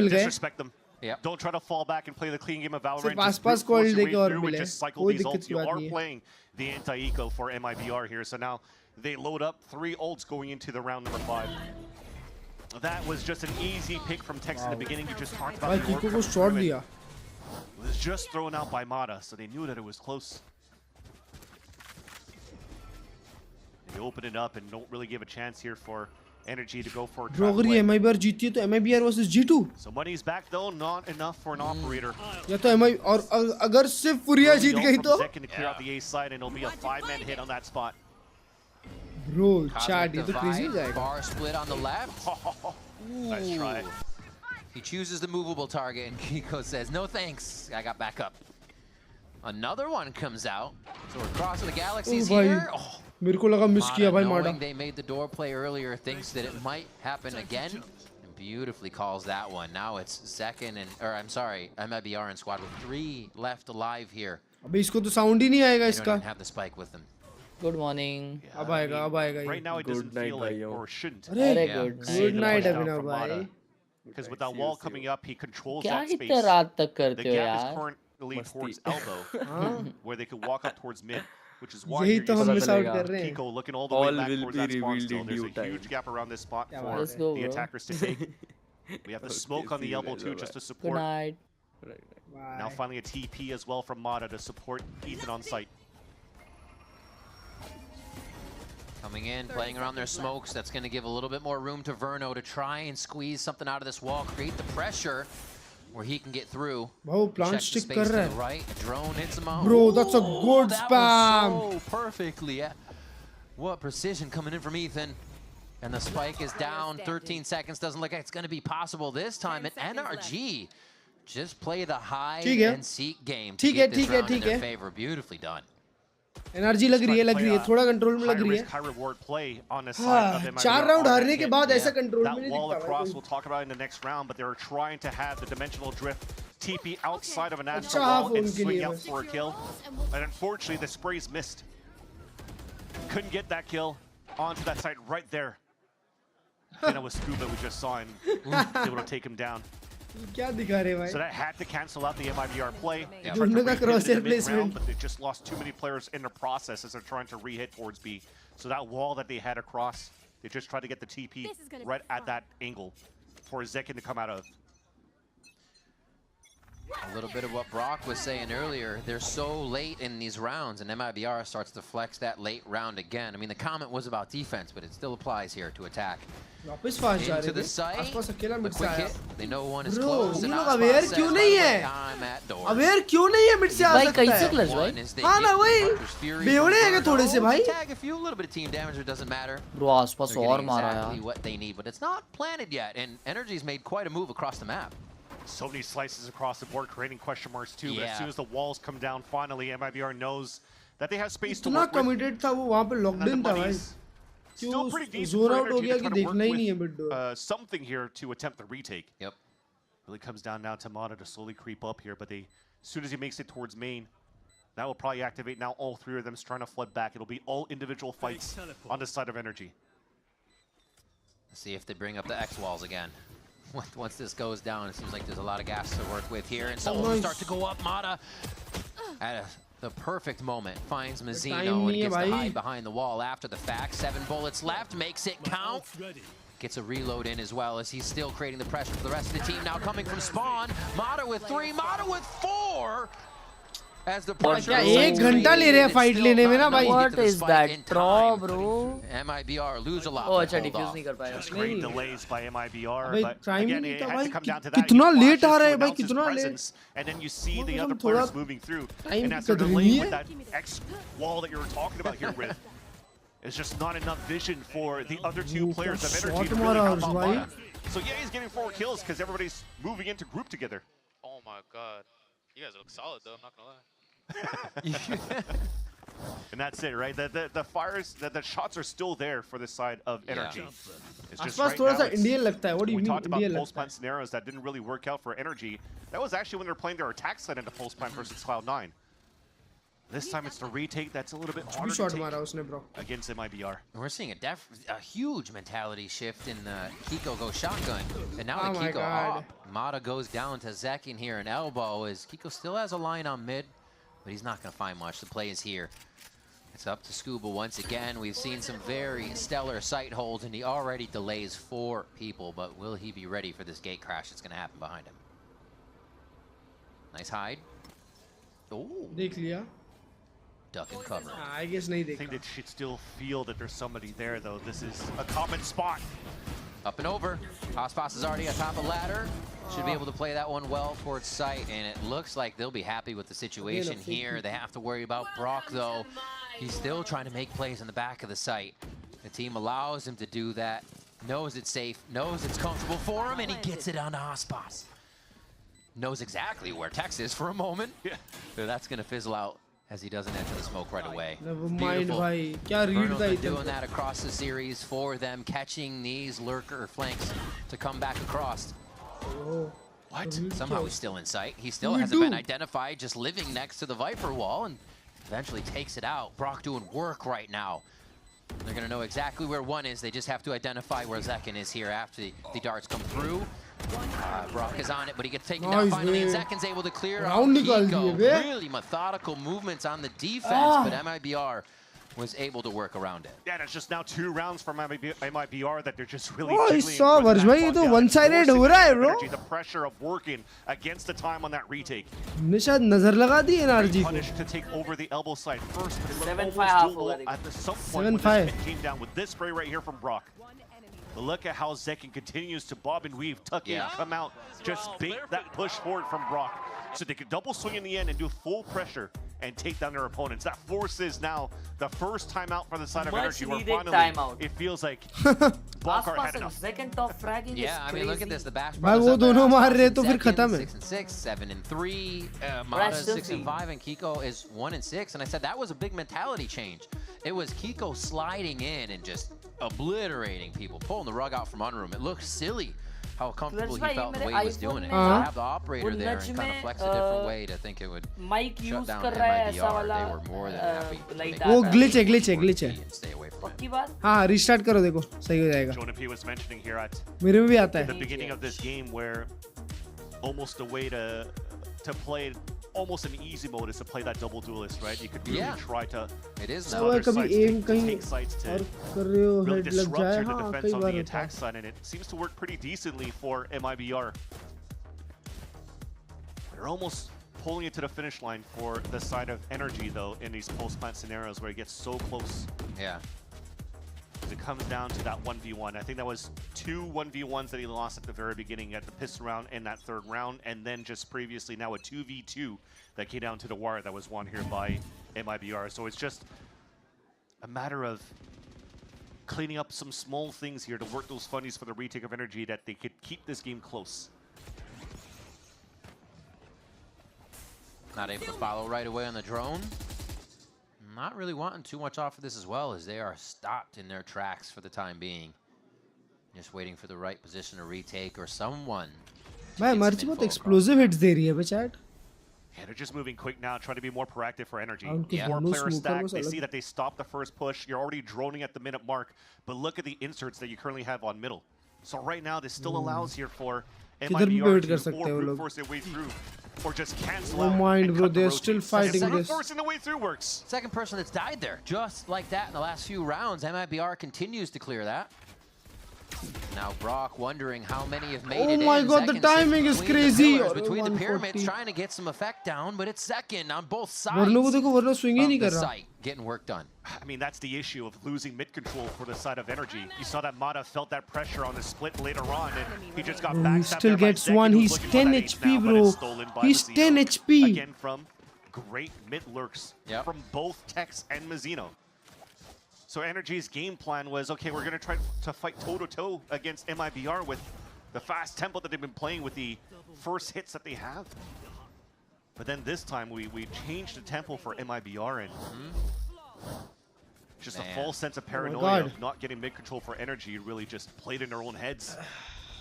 Disrespect them. Yep. Don't try to fall back and play the clean game of Valorant. Just cycle these ults. You are playing the anti-eco for MIBR here. So now they load up 3 ults going into the round number 5. That was just an easy pick from Tex in the beginning. You just talked about it was just thrown out by Mata, so they knew that it was close. They open it up and don't really give a chance here for Energy to go for a trap play. MIBR जीती है तो MIBR versus G2. So money's back though, not enough for an operator. या तो MI और अगर सिर्फ Furia जीत गई तो Zekin to clear out the A side, and it'll be a 5-man hit on that spot. Bro, chat, ये तो crazy जाएगा. Bar split on the left. Nice try. He chooses the movable target, and Kiko says, "No thanks, I got backup." Another one comes out, so we're crossing the galaxies here. Oh. मेरे को लगा miss किया भाई माडा. They made the door play earlier, thinks that it might happen again, and beautifully calls that one. Now it's Zekin MIBR and squad with 3 left alive here. अबे इसको तो sound ही नहीं आएगा इसका. They don't have the spike with them. Good morning. अब आएगा. Right now it doesn't feel like, or shouldn't. Good night अभिनव भाई. Because with that wall coming up, he controls क्या that space. इतने रात तक करते The हो gap यार? is currently towards elbow, where they could walk up towards mid. Which is why यही तो हम miss out कर रहे हैं. Kiko looking all the way back towards that spawn still. There's a huge gap around this spot for the attackers to take. We have the smoke on the elbow too, just to support. Good night. Now finally a TP as well from Mata to support Ethan on site. Coming in, playing around their smokes. That's going to give a little bit more room to Verno to try and squeeze something out of this wall, create the pressure where he can get through. Bro, plant stick कर रहा है. Right, a drone hits him out. Bro, that's a good spam. So perfectly. Yeah. What precision coming in from Ethan. And the spike is down. 13 seconds. Doesn't look like it's going to be possible this time. And NRG just play the hide and seek game to get this round in their favor. Beautifully done. Energy लग रही है थोड़ा control में लग रही है. हाँ, 4 round हारने के बाद ऐसा कंट्रोल में नहीं दिखता. Across, we'll talk about it in the next round, but they're trying to have the dimensional drift TP outside of an astral wall and swing out for a kill. And unfortunately, the sprays missed. Couldn't get that kill onto that side right there. And it was Scuba we just saw him able to take him down. क्या दिखा रहे भाई? So that had to cancel out the MIBR play. दोनों का crosshair placement. But they just lost too many players in the process as they're trying to re-hit towards B. So that wall that they had across They just try to get the TP right at that angle for Zekin to come out of. A little bit of what Brock was saying earlier. They're so late in these rounds, and Mibr starts to flex that late round again. I mean, the comment was about defense, but it still applies here to attack. Into the site, the quick hit. They know one is close. ये लोग aware क्यों नहीं है? Aware क्यों नहीं है? Mid से आ सकता है. हाँ ना वही. बेवड़े हैं क्या थोड़े से भाई? Tag a few, a little bit of team damage, it doesn't matter. Bro, आसपास और मारा यार. Exactly what they need, but it's not planted yet, and Energy's made quite a move across the map. So many slices across the board, creating question marks too. But as soon as the walls come down, finally, Mibr knows that they have space to work with. committed था वो वहाँ पे locked in था भाई. Still pretty decent for Energy to try to work with something here to attempt the retake. Yep. Really comes down now to Mata to slowly creep up here, but as soon as he makes it towards main, that will probably activate now all three of them trying to flood back. It'll be all individual fights on the side of Energy. Let's see if they bring up the X walls again. Once this goes down, it seems like there's a lot of gas to work with here, and so we'll start to go up. Mata at the perfect moment finds Mazzino and gets to hide behind the wall after the fact. 7 bullets left, makes it count. Gets a reload in as well as he's still creating the pressure for the rest of the team. Now coming from spawn, Mata with 3, Mata with 4. As the pressure एक घंटा ले रहे हैं fight लेने में ना भाई. What is that draw, bro? Mibr lose a lot. Oh, अच्छा defuse नहीं कर पाया. Just great delays by Mibr, भाई but टाइम again, नहीं it था had भाई. to come down to that. कितना लेट आ He रहा है भाई, announces कितना late. presence, and then you see the other players moving through, time and that's की a कदर delay नहीं with है. that X wall that you were talking about here with. It's just not enough vision for the other two players of Energy to really help out Mata. So yeah, he's getting 4 kills because everybody's moving into group together. Oh my god. You guys look solid though, I'm not gonna lie. And that's it, right? The fires, the shots are still there for the side of Energy. It's just आसपास थोड़ा सा Indian लगता है. What do you we mean talked about Indian pulse लगता plant scenarios that didn't really work out for Energy. That was actually when they were playing their attack side into pulse plant versus Cloud9. This time it's the retake that's a little bit harder to take against Mibr. We're seeing a huge mentality shift in Kiko go shotgun. And now the Kiko up. Mata goes down to Zekin here, and elbow as Kiko still has a line on mid, but he's not going to find much. The play is here. It's up to Scuba once again. We've seen some very stellar sight holds, and he already delays 4 people, but will he be ready for this gate crash that's going to happen behind him? Nice hide. Oh. देख लिया. Duck and cover. I guess नहीं देखा. I think they should still feel that there's somebody there, though. This is a common spot. Up and over. Ospas is already atop the ladder. Should be able to play that one well towards sight, and it looks like they'll be happy with the situation here. They have to worry about Brock, though. He's still trying to make plays in the back of the site. The team allows him to do that, knows it's safe, knows it's comfortable for him, and he gets it on Ospas. Knows exactly where Tex is for a moment. So that's going to fizzle out as he doesn't enter the smoke right away. Never mind, bhai. Kya read Bruno's tha been idhar doing that across the series for them, catching these lurker flanks to come back across. What? Somehow he's still in sight. He still hasn't been identified, just living next to the Viper wall, and eventually takes it out. Brock doing work right now. They're going to know exactly where one is. They just have to identify where Zekin is here after the darts come through. Brock is on it, but he gets taken down finally, and Zekin's able to clear out Kiko. Really methodical movements on the defense, but Mibr was able to work around it. Yeah, it's just now 2 rounds for Mibr that they're just really one-sided हो रहा है, bro. The pressure of working against the time on that retake. ने शायद नजर लगा दी energy को. Punished to take over the elbow side first, but it looked 7-5 almost at some point when this came down with this spray right here from Brock. But look at how Zekin continues to bob and weave, tuck in, come out, just bait that push forward from Brock. So they could double swing in the end and do full pressure and take down their opponents. That forces now the first timeout for the side of Energy, where finally it feels like Ballcard had enough. Second top fragging yeah, I mean, look at this. The Bash भाई वो दोनों मार रहे तो फिर खत्म है. 6-6, 7-3. Mata 6-5, and Kiko is 1-6. And I said that was a big mentality change. It was Kiko sliding in and just obliterating people, pulling the rug out from under him. It looked silly how comfortable he felt the way he was doing it. To have the operator there and kind of flex a different way to think it would shut down Mibr. They were more than happy to make वो glitch है. and stay away from it. पक्की बात. हाँ, restart करो देखो, सही हो जाएगा. Jonah P was mentioning here at मेरे में भी आता है. the beginning of this game where almost a way to play almost an easy mode is to play that double duelist, right? You could really try to smother sites, take sites to really disrupt the defense on the attack side, and it seems to work pretty decently for Mibr. They're almost pulling it to the finish line for the side of Energy, though, in these post-plant scenarios where it gets so close. Yeah. It comes down to that 1v1. I think that was 2 1v1s that he lost at the very beginning at the pistol round and that third round, and then just previously now a 2v2 that came down to the wire that was won here by Mibr. So it's just a matter of cleaning up some small things here to work those funnies for the retake of Energy that they could keep this game close. Not able to follow right away on the drone. Not really wanting too much off of this as well, as they are stopped in their tracks for the time being. Just waiting for the right position to retake or someone. Man, Marchi बहुत explosive hits दे रही है बे chat. Yeah, they're just moving quick now, trying to be more proactive for Energy. Yeah. 4-player stack, they see that they stopped the first push. You're already droning at the minute mark, but look at the inserts that you currently have on middle. So right now, this still allows here for Mibr to brute force their way through. Or just cancel out. Oh mind, bro, they're still fighting this. Forcing the way through works. Second person that's died there, just like that in the last few rounds. Mibr continues to clear that. Now Brock wondering how many have made it. Oh my god, the timing is crazy. Between the pyramids, trying to get some effect down, but it's second on both sides. Getting work done. I mean, that's the issue of losing mid control for the side of Energy. You saw that Mata felt that pressure on the split later on, and he just got back. He still gets one. He's 10 HP, bro. He's 10 HP. Again from great mid lurks from both Tex and Mazzino. So Energy's game plan was, okay, we're going to try to fight toe-to-toe against Mibr with the fast tempo that they've been playing with the first hits that they have. But then this time we changed the tempo for Mibr, and just a false sense of paranoia of not getting mid-control for Energy really just played in their own heads.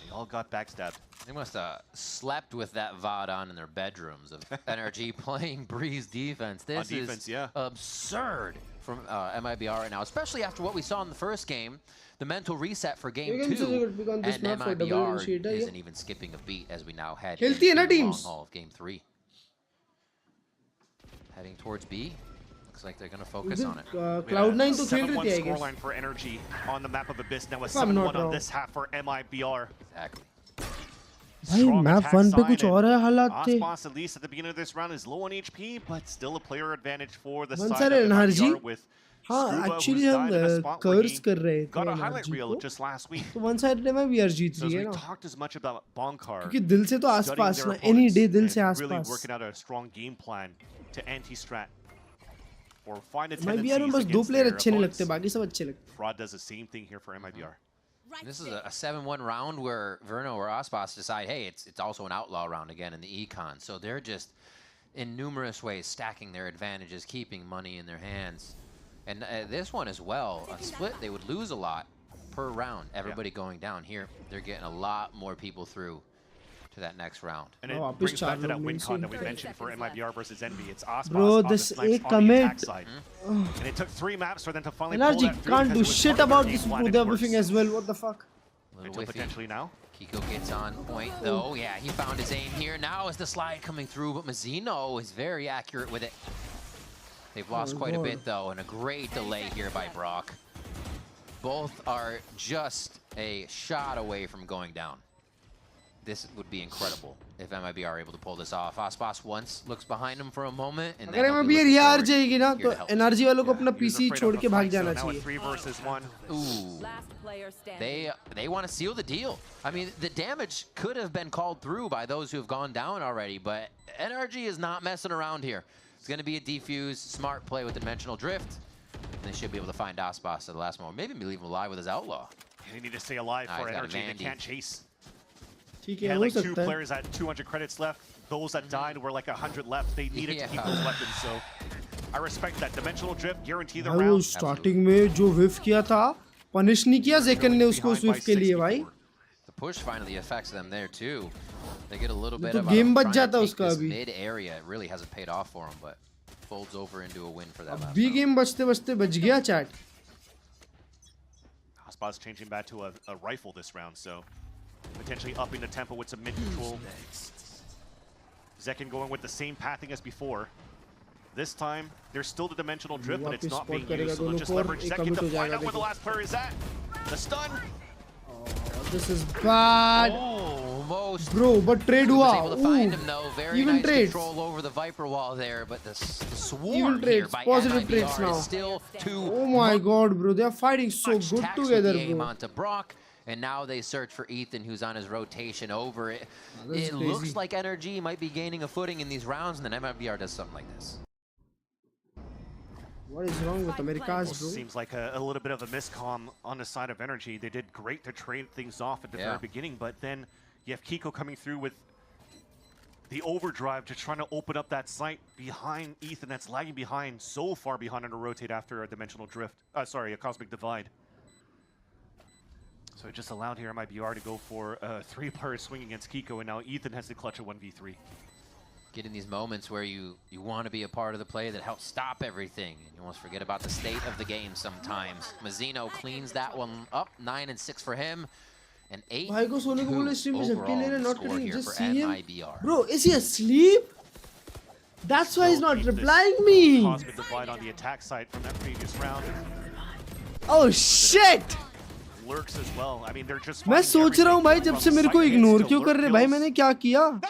They all got backstabbed. They must have slept with that VOD on in their bedrooms of Energy playing Breeze defense. This is absurd from Mibr right now, especially after what we saw in the first game, the mental reset for game 2, and Mibr isn't even skipping a beat as we now head into the long haul of game 3. Heading towards B. Looks like they're going to focus on it. Cloud9 to खेल रही है, I guess. Scoreline for Energy on the map of Abyss. Now a 7-1 on this half for Mibr. Exactly. भाई map 1 पे कुछ और है हालात थे. Aspas, at least at the beginning of this round, is low on HP, but still a player advantage for the One side side of Energy. Mibr with हाँ, actually हम curse कर रहे थे got a highlight reel just last week. तो one side Mibr जीत रही है ना. We talked as much about Bonkar. क्योंकि दिल से तो आसपास ना, any day दिल से आसपास. Really working out a strong game plan to anti-strat or find a tendencies Mibr में बस दो player अच्छे नहीं लगते, बाकी सब अच्छे लगते. Fraud does the same thing here for Mibr. This is a 7-1 round where Verno or Aspas decide, hey, it's also an outlaw round again in the econ. So they're just in numerous ways stacking their advantages, keeping money in their hands. And this one as well, a split, they would lose a lot per round. Everybody going down here, they're getting a lot more people through to that next round. And it brings back to that win con that we mentioned for Mibr versus Envy. It's Aspas Bro, on this the snipes on the attack side. And it took 3 maps for them to finally pull that through. Can't do shit about this with everything as well. What the fuck? Until potentially now. Kiko gets on point though. Yeah, he found his aim here. Now is the slide coming through, but Mazzino is very accurate with it. They've lost quite a bit though, and a great delay here by Brock. Both are just a shot away from going down. This would be incredible if Mibr are able to pull this off. Aspas once looks behind him for a moment, and then Mibr हार जाएगी ना, तो energy वालों को अपना PC छोड़ के भाग जाना चाहिए. 3 versus 1. Ooh. They want to seal the deal. I mean, the damage could have been called through by those who have gone down already, but NRG is not messing around here. It's going to be a defuse, smart play with Dimensional Drift. And they should be able to find Aspas at the last moment. Maybe leave him alive with his Outlaw. They need to stay alive for Energy. They can't chase. ठीक He had like 2 players at 200 credits left. Those that died were like 100 left. They needed to keep those weapons, so I respect that. Dimensional Drift, guarantee the round. Starting में जो whiff किया था, punish नहीं किया Zekan ने उसको whiff के लिए भाई. The push finally affects them there too. They get a little bit of game बच जाता उसका अभी. Mid area, it really hasn't paid off for them, but folds over into a win for them. अभी game बचते बच गया chat. Aspas changing back to a rifle this round, so potentially upping the tempo with some mid control. Zekin going with the same pathing as before. This time, there's still the dimensional drift, but it's not being used. So they'll just leverage Zekin to find out where the last player is at. The stun. This is bad. Almost. Bro, but trade hua. Able to find him though. Very even nice trades. Control over the Viper wall there, but the swarm Even trades. here by Positive MIBR trades now. is still too Oh my god, bro. They are fighting so good together, bro. Onto Brock, and now they search for Ethan, who's on his rotation over it. It looks like NRG might be gaining a footing in these rounds, and then MIBR does something like this. What is wrong with Americas, bro? Seems like a little bit of a miscomm on the side of NRG. They did great to trade things off at the very beginning, but then you have Kiko coming through with the overdrive, just trying to open up that site behind Ethan that's lagging behind, so far behind on a rotate after a dimensional drift. Sorry, a cosmic divide. So it just allowed here MIBR to go for a 3-player swing against Kiko, and now Ethan has to clutch a 1v3. Get in these moments where you want to be a part of the play that helps stop everything, and you almost forget about the state of the game sometimes. Mazzino cleans that one up, 9 and 6 for him, and 8 overall score here for MIBR. Bro, is he asleep? That's why he's not replying me. Cosmic divide on the attack side from that previous round. Oh shit! Lurks as well. I mean, they're just. मैं सोच रहा हूँ भाई जब से मेरे को ignore क्यों कर रहे भाई मैंने क्या किया?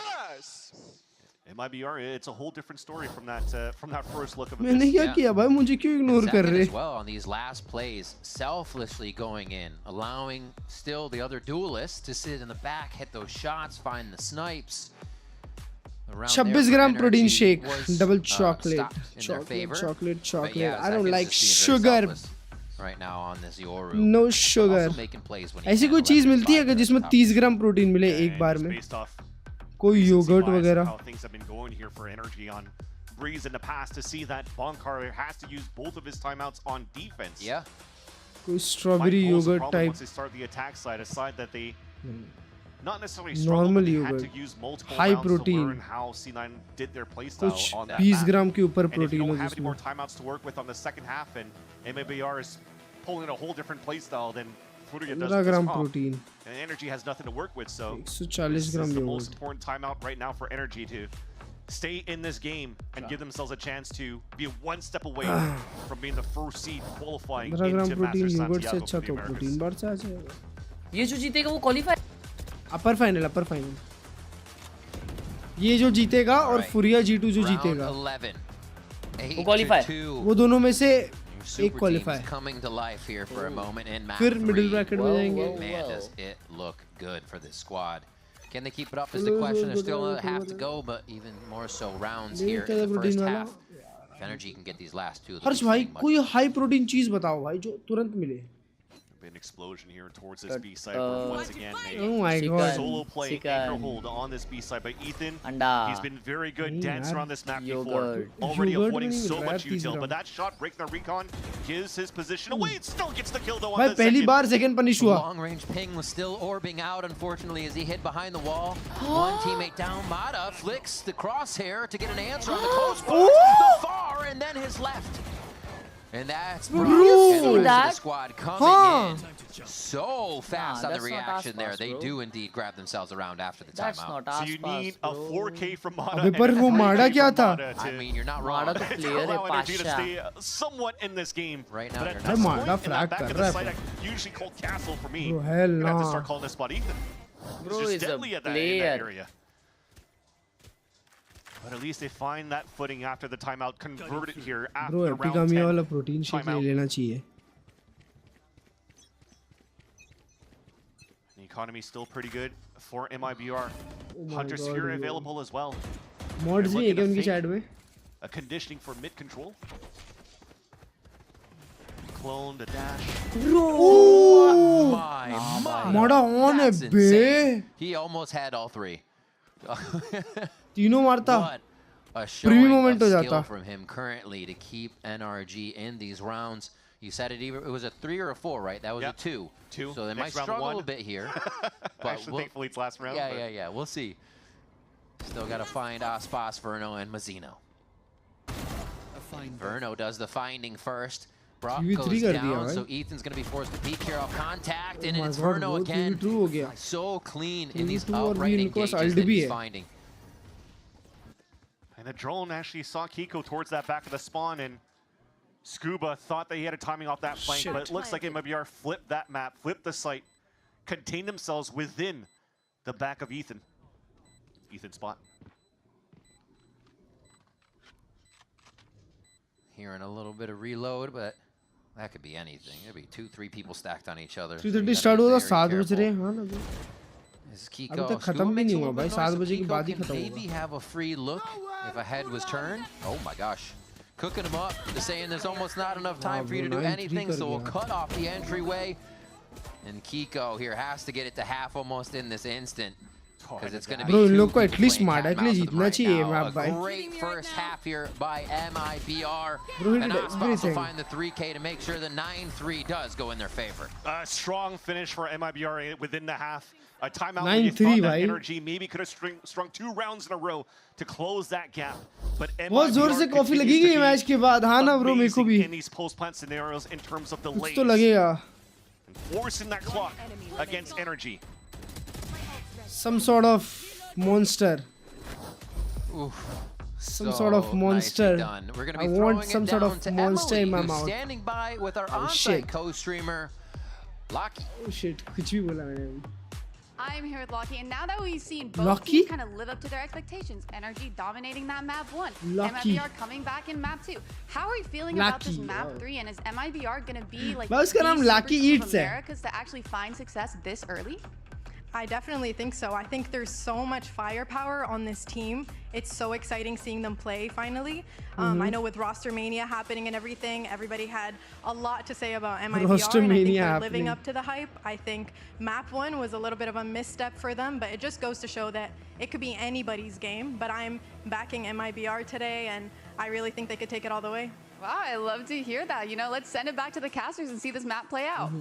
MIBR, it's a whole different story from that first look of it. मैंने क्या किया भाई मुझे क्यों इग्नोर कर रहे? As well on these last plays, selflessly going in, allowing still the other duelists to sit in the back, hit those shots, find the snipes. 26 gram protein shake, double chocolate, chocolate. I don't like sugar. Right now on this Yoru. No sugar. ऐसी कोई चीज मिलती है कि जिसमें 30 gram protein मिले एक बार में? कोई योगर्ट वगैरह? Breeze in the past to see that Bonkar has to use both of his timeouts on defense. Yeah. कोई strawberry yogurt type. Once they start the attack side, a side that they not necessarily normal yogurt, had to use multiple high protein. To learn how C9 did their playstyle on that. 20 ग्राम के ऊपर protein. And if you don't have any है more timeouts to work with on the second half, and MIBR is pulling a whole different playstyle than Furia does. 15 gram protein. And Energy has nothing to work with, so 140 this gram is the yogurt. most important timeout right now for Energy to stay in this game and give themselves a chance to be one step away from being the first seed qualifying into Masters Santiago for the Americas. ये जो जीतेगा वो qualify अपर final ये जो जीतेगा और फुरिया G2 जो जीतेगा वो क्वालीफाई वो दोनों में से एक क्वालीफाई फिर मिडिल ब्रैकेट में जाएंगे. Man, does it look good for this squad. Can they keep it up is the question. There's still a half to go, but even more so rounds here in the first half. If Energy can get these last two. हर्ष भाई कोई high protein चीज बताओ भाई जो तुरंत मिले. An explosion here towards this B side where once again oh my god, solo play anchor hold on this B side by Ethan. He's been very good dancer on this map before, already avoiding so much util, but that shot breaking the recon gives his position away. It still gets the kill though on the पहली बार second punish हुआ. Long range ping was still orbing out unfortunately as he hit behind the wall. One teammate down. Mata flicks the crosshair to get an answer on the close part, the far and then his left. And that's Bro, you see that? The squad coming in so fast on the reaction there. They do indeed grab themselves around after the timeout. So you need a 4K from Mada. अबे पर वो माड़ा क्या था? I mean, you're not wrong. माड़ा तो player है Energy to stay somewhat in this game. Right now, but you're not. माड़ा frag कर रहा है. Usually called Castle for me. Bro, hell I'm gonna have to nah. start calling this spot Ethan. Bro, He's is just a deadly at that area. But at least they find that footing after the timeout converted here after Bro, round 10. एपिगामी वाला protein shake ले लेना चाहिए. The economy is still pretty good for MIBR. Hunter's Fury available as well. Mods नहीं है क्या उनकी chat में? A conditioning for mid control. Clone the dash. Bro, my Moda on है बे. He almost had all three. तीनों मारता. What a showing of skill from him currently to keep NRG in these rounds. You said it was a 3 or a 4, right? That was a 2. So they might struggle a little bit here. But actually, thankfully it's last round. Yeah. We'll see. Still got to find Aspas, Verno, and Mazzino. Verno does the finding first. Brock goes down, so Ethan's going to be forced to peek here off contact, and it's Verno again. So clean in these outright engagements that he's finding. And the drone actually saw Kiko towards that back of the spawn, and Scuba thought that he had a timing off that flank, but it looks like MIBR flipped that map, flipped the site, contained themselves within the back of Ethan. Ethan spot. Hearing a little bit of reload, but that could be anything. It'd be 2-3 people stacked on each other. 3:30 start होगा 7 बज रहे हैं ना अभी. Kiko, अभी तक खत्म भी नहीं हुआ भाई. 7 बजे के बाद ही खत्म होगा. Maybe have a free look if a head was turned. Oh my gosh. Cooking them up, saying there's almost not enough time for you to do anything, so we'll cut off the entryway. And Kiko here has to get it to half almost in this instant. Because it's going to be bro, इन लोग को at least मार के लिए जीतना चाहिए map भाई. Great first half here by MIBR. Bro, and now Spots will find the 3K to make sure the 9-3 does go in their favor. Strong finish for MIBR within the half. A timeout 9-3 that energy maybe could have strung 2 rounds in a row to close that gap. But बहुत जोर से coffee लगेगी ये match के बाद. हाँ ना bro मेरे को भी. In these post-plant scenarios in terms of delays. कुछ तो लगेगा. Forcing that clock against energy. Some sort of monster. Oof. Some sort of monster. We're gonna I be want some it sort down of to monster in my Emily, mouth. Standing by with our Oh, on-site shit. co-streamer, Lucky. Oh shit, कुछ भी बोला मैंने. I'm here with Lucky, and now that we've seen both Lucky? teams kind of live up to their expectations, Energy dominating that map 1, Lucky. MIBR coming back in map 2. How are you feeling about this map 3, and is MIBR going to be like मैं उसका नाम the Lucky super team Eats of है. Americas to actually find success this early? I definitely think so. I think there's so much firepower on this team. It's so exciting seeing them play finally. I know with Roster Mania happening and everything, everybody had a lot to say about MIBR, Roster and I think Mania they're living happening. up to the hype. I think map 1 was a little bit of a misstep for them, but it just goes to show that it could be anybody's game. But I'm backing MIBR today, and I really think they could take it all the way. Wow, I love to hear that. You know, let's send it back to the casters and see this map play out.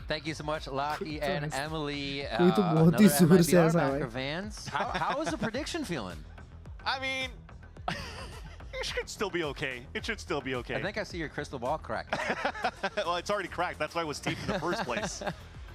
Thank you so much, Lucky and Emily. कोई तो बहुत ही super से ऐसा है. Vans. How is the prediction feeling? I mean, it should still be okay. It should still be okay. I think I see your crystal ball cracked. Well, it's already cracked. That's why it was deep in the first place.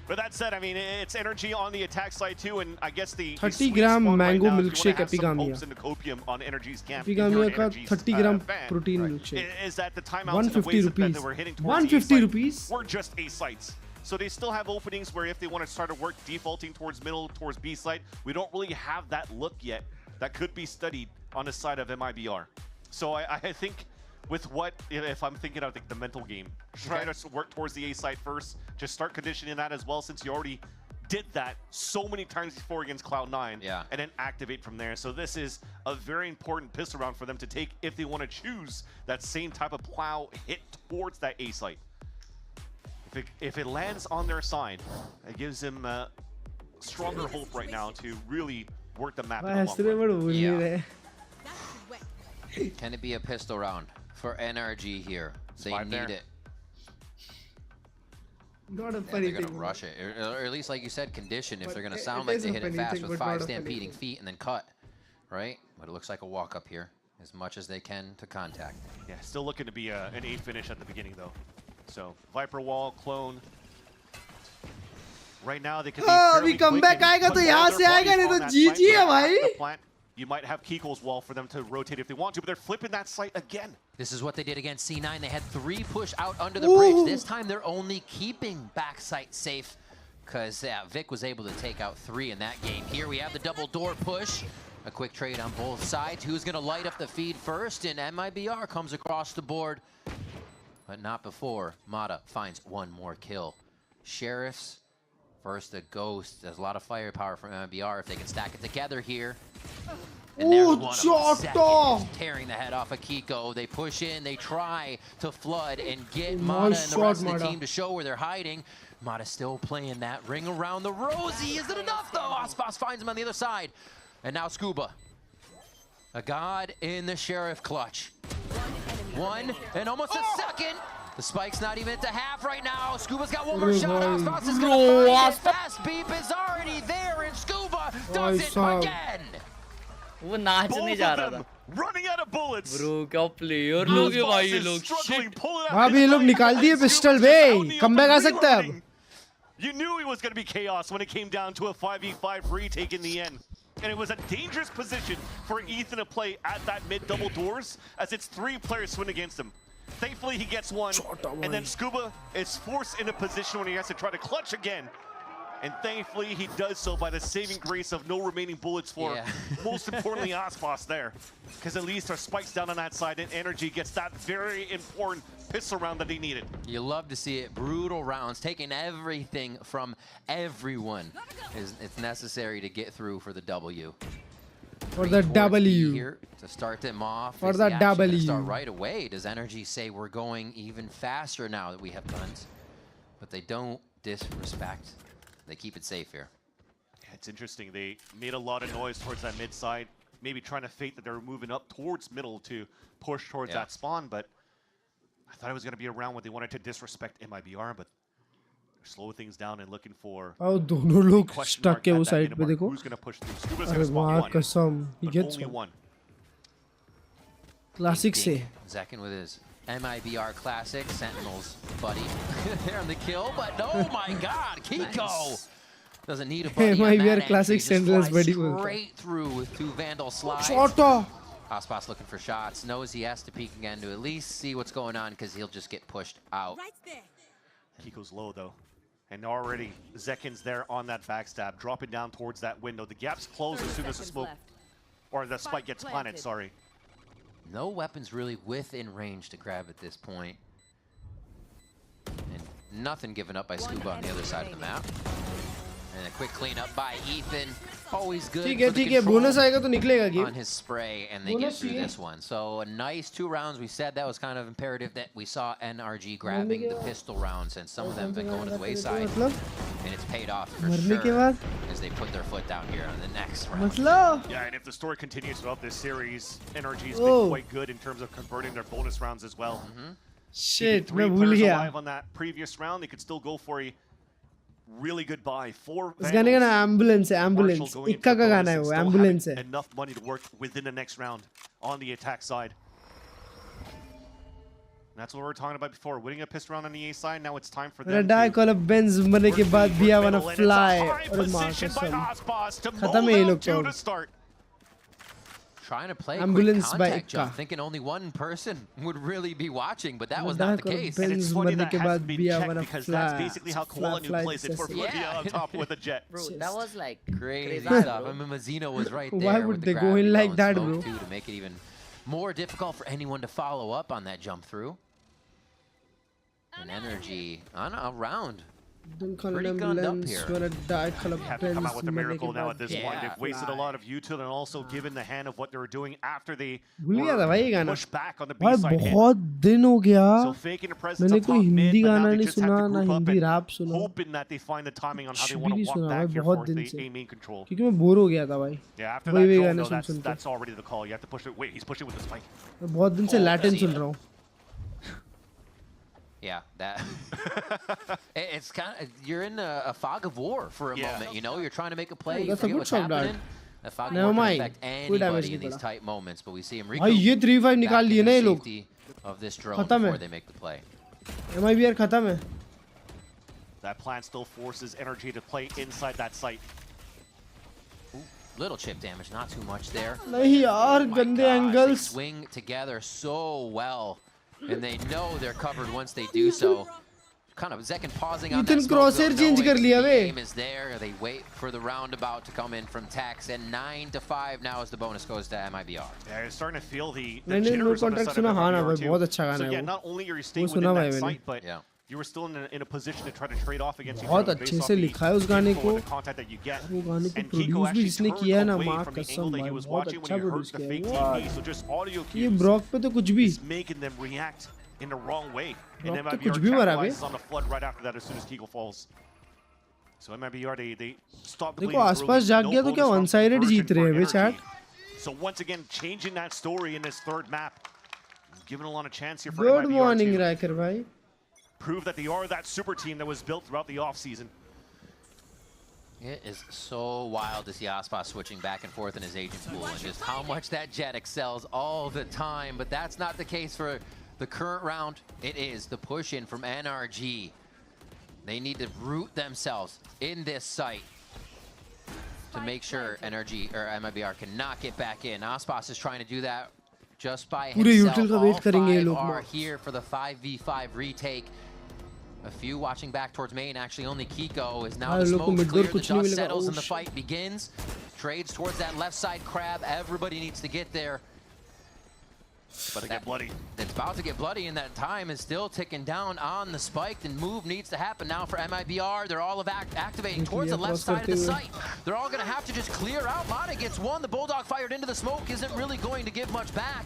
But that said, I mean, it's energy on the attack side too, and I guess the 30 gram mango milkshake Epigamia. on Energy's camp. Epigamia का 30 gram protein milkshake. Is that the timeouts and the ways that we're hitting towards 150 rupees. We're just A sites. So they still have openings where if they want to start to work defaulting towards middle, towards B site, we don't really have that look yet that could be studied on the side of MIBR. So I think with what, if I'm thinking of the mental game, try to work towards the A site first, just start conditioning that as well, since you already did that so many times before against Cloud9, and then activate from there. So this is a very important pistol round for them to take if they want to choose that same type of plow hit towards that A site. If it lands on their side, it gives them stronger hope right now to really work the map in the long run. Can it be a pistol round for NRG here? They need it. Not a Yeah, funny they're going to thing. rush it. Or at least, like you said, condition if But they're going to it sound like is they a hit it funny fast thing, with but not 5 a funny stampeding thing. feet and then cut, right? But it looks like a walk up here as much as they can to contact. Yeah, still looking to be an 8 finish at the beginning though. So Viper wall, clone. Right now they could be अभी comeback आएगा तो यहाँ से आएगा नहीं तो GG है भाई. You might have Kiko's wall for them to rotate if they want to, but they're flipping that site again. This is what they did against C9. They had 3 push out under the bridge. This time they're only keeping backside safe because Vic was able to take out 3 in that game. Here we have the double door push. A quick trade on both sides. Who's going to light up the feed first? And MIBR comes across the board, but not before Mata finds 1 more kill. Sheriffs versus the Ghost. There's a lot of firepower from MIBR if they can stack it together here. And there's one of them seconds, tearing the head off of Kiko. They push in, they try to flood and get Mata and the rest of the team to show where they're hiding. Mata still playing that ring around the rosy. Is it enough though? Aspas finds him on the other side. And now Scuba. A god in the Sheriff clutch. 1 and almost a second. The spike's not even at the half right now. Scuba's got 1 more shot. Aspas is gonna find it. Fast beep is already there, and Scuba does it again. वो नाचने जा रहा था. Running out of bullets. Bro, क्या player लोग हैं भाई ये लोग. Shit. अभी ये लोग निकाल दिए पिस्टल बे. Comeback आ सकता है अब. You knew it was going to be chaos when it came down to a 5v5 retake in the end. And it was a dangerous position for Ethan to play at that mid double doors, as it's 3 players swing against him. Thankfully, he gets one, and then Scuba is forced in a position when he has to try to clutch again. And thankfully, he does so by the saving grace of no remaining bullets for, most importantly, Aspas there. Because at least our spikes down on that side, and Energy gets that very important pistol round that he needed. You love to see it. Brutal rounds, taking everything from everyone. It's necessary to get through for the W. For the W. Here to start them off. For the W. Start right away. Does Energy say we're going even faster now that we have guns? But they don't disrespect. They keep it safe here. Yeah, it's interesting. They made a lot of noise towards that mid side, maybe trying to fake that they were moving up towards middle to push towards that spawn, but I thought it was going to be a round where they wanted to disrespect MIBR, but they're slowing things down and looking for दोनों लोग stuck है वो side पे देखो. Who's going to push through? Scuba's going to spawn one, कसम, he but gets only one. Classic से. Zekin with his MIBR classic, Sentinels, buddy. There on the kill, but oh my god, Kiko! Doesn't need a buddy on MIBR that classic Sentinels buddy. Straight through with 2 Vandal slides. Aspas looking for shots, knows he has to peek again to at least see what's going on because he'll just get pushed out. Kiko's low though, and already Zekin's there on that backstab, dropping down towards that window. The gap's closed as soon as the smoke, or the spike gets planted, sorry. No weapons really within range to grab at this point. And nothing given up by Scuba on the other side of the map. And a quick cleanup by Ethan. Always good ठीक है bonus आएगा तो निकलेगा game. On his spray, and they get through this one. So a nice 2 rounds. We said that was kind of imperative that we saw NRG grabbing the pistol rounds, and some of them have been going to the wayside. And it's paid off for sure as they put their foot down here on the next round. Yeah, and if the story continues throughout this series, NRG's been quite good in terms of converting their bonus rounds as well. Shit, मैं भूल गया. On that previous round, they could still go for a really good buy. 4 इस गाने का नाम ambulance है, ambulance. इक्का का गाना है वो, ambulance है. Enough money to work within the next round on the attack side. And that's what we were talking about before. Winning a pistol round on the A side, now it's time for them to die call of Benz मरने के बाद भी I wanna fly. और मार कसम. खत्म है ये लोग तो. Trying to play ambulance quick contact jump, thinking only one person would really be watching, but that was not the case. And it's funny that hasn't been checked because that's basically how Koala plays it for Furia on top with a jet. Bro, that was like crazy stuff. I mean, Mazzino was right there. Why would they go in like that, bro? To make it even more difficult for anyone to follow up on that jump through. And Energy on a round. Pretty gunned up here. Have to come out with a miracle now at this point. They've wasted a lot of util and also given the hand of what they were doing after they pushed back on the B side hit. So faking a presence up top mid, but now they just have to group up and hoping that they find the timing on how they want to walk back here for the A main control. क्योंकि मैं bore हो गया था भाई. Yeah, after that drone though, that's already the call. You have to push it. Wait, he's pushing with the spike. मैं बहुत दिन से Latin सुन रहा हूँ. Yeah, that it's kind of, you're in a fog of war for a moment, you know, you're trying to make a play, you forget what's happening. A fog of war can affect anybody in these tight moments, but we see him recoup ये 3-5 निकाल लिए ना ये लोग. Of this drone before they make the play. MIBR खत्म है. That plan still forces Energy to play inside that site. Ooh, little chip damage, not too much there. नहीं यार, गंदे angles. They swing together so well. And they know they're covered once they do so. Kind of Zekin pausing on that smoke, change कर लिया the game is there. They wait for the roundabout to come in from Tax, and 9-5 now as the bonus goes to MIBR. Yeah, you're starting to feel the jitters on the side of MIBR too. So again, not only are you staying within that site, but you were still in a position to try to trade off against each other based off the contact that you get. And Kiko actually turned away from the angle that he was watching when he hurt the fake TP. So just audio cues is making them react in the wrong way. And MIBR capitalizes on the flood right after that as soon as Kiko falls. So MIBR, they stop the bleeding early. No one-sided जीत रहे हैं chat. So once again, changing that story in this third map. Giving a lot of chance here for MIBR. Good morning, Riker bhai. Prove that they are that super team that was built throughout the offseason. It is so wild to see Aspas switching back and forth in his agent pool and just how much that jet excels all the time. But that's not the case for the current round. It is the push in from NRG. They need to root themselves in this site. to make sure Energy or MIBR cannot get back in. Aspas is trying to do that just by himself. All five are here for the 5v5 retake. A few watching back towards main. Actually, only Kiko is now the smoke clear. The dust settles and the fight begins. Trades towards that left side crab. Everybody needs to get there. But it get bloody. It's about to get bloody, and that time is still ticking down on the spike. And move needs to happen now for MIBR. They're all activating towards the left side of the site. They're all going to have to just clear out. Mana gets one. The Bulldog fired into the smoke isn't really going to give much back.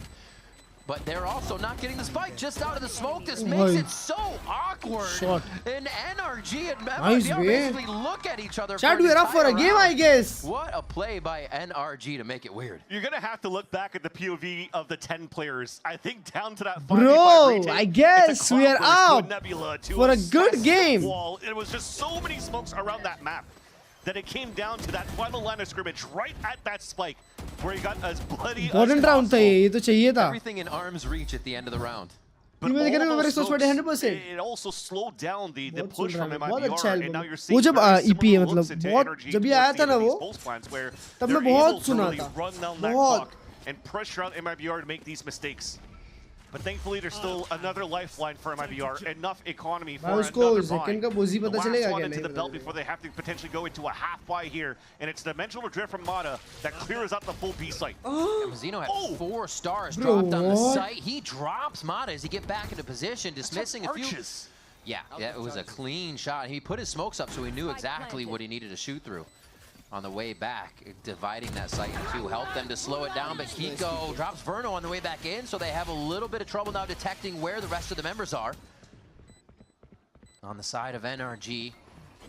But they're also not getting the spike just out of the smoke. This makes it so awkward. And NRG and MIBR basically look at each other. Chat, we're up for a game, I guess. What a play by NRG to make it weird. You're going to have to look back at the POV of the 10 players. I think down to that 5v5 Bro, retake, I guess we are up for a good game. Wall. It was just so many smokes around that map that it came down to that final line of scrimmage right at that spike where he got as bloody as possible. Everything in arm's reach at the end of the round. But it also slowed down the push from MIBR, and now you're seeing similar looks into Energy towards the end of these pulse plants where they're able to really run down that clock and pressure out MIBR to make these mistakes. But thankfully, there's still another lifeline for MIBR, enough economy for another buy. The last one into the belt before they have to potentially go into a half buy here, and it's Dimensional Drift from Mata that clears out the full B site. Mazzino had 4 stars dropped on the site. He drops Mata as he get back into position, dismissing a few. Yeah, it was a clean shot. He put his smokes up so he knew exactly what he needed to shoot through. On the way back, dividing that site in two, helped them to slow it down, but Kiko drops Verno on the way back in, so they have a little bit of trouble now detecting where the rest of the members are. On the side of NRG,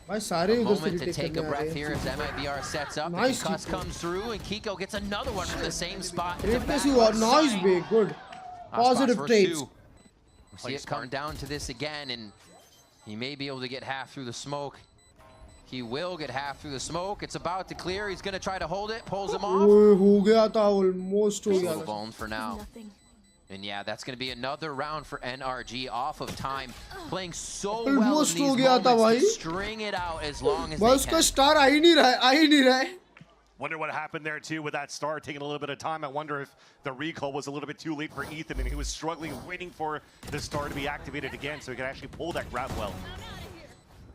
a moment to take a breath here as MIBR sets up, and Cuss comes through, and Kiko gets another one from the same spot. Nice, big, good. Positive traits. We see it come down to this again, and he may be able to get half through the smoke. He will get half through the smoke. It's about to clear. He's going to try to hold it. Pulls him off. Almost boned for now. And yeah, that's going to be another round for NRG off of time. Playing so well in these moments to string it out as long as they can. Star aa hi nahi raha. Wonder what happened there too with that star taking a little bit of time. I wonder if the recall was a little bit too late for Ethan and he was struggling waiting for the star to be activated again so he could actually pull that grab well.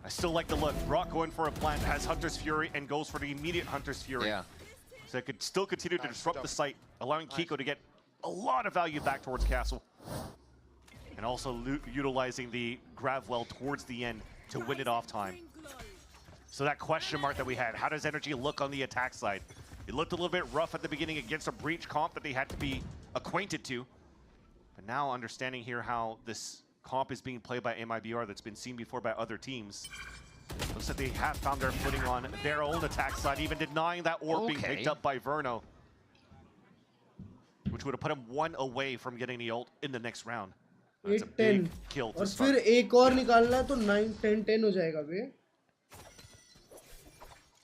I still like the look. Brock going for a plant, has Hunter's Fury, and goes for the immediate Hunter's Fury. Yeah. So it could still continue to disrupt the site, allowing Kiko to get a lot of value back towards Castle. And also utilizing the grab well towards the end to win it off time. So that question mark that we had, how does Energy look on the attack side? It looked a little bit rough at the beginning against a Breach comp that they had to be acquainted to. But now understanding here how this comp is being played by MIBR that's been seen before by other teams. Looks like they have found their footing on their own attack side, even denying that orb being picked up by Verno, which would have put him 1 away from getting the ult in the next round. That's a big kill to start. फिर एक और निकालना है तो 9, 10, 10 हो जाएगा बे.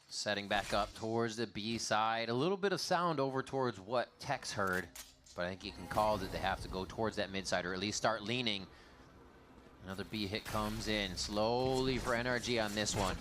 Setting back up towards the B side. A little bit of sound over towards what Tex heard, but I think he can call that they have to go towards that mid side or at least start leaning. Another B hit comes in slowly for NRG on this one.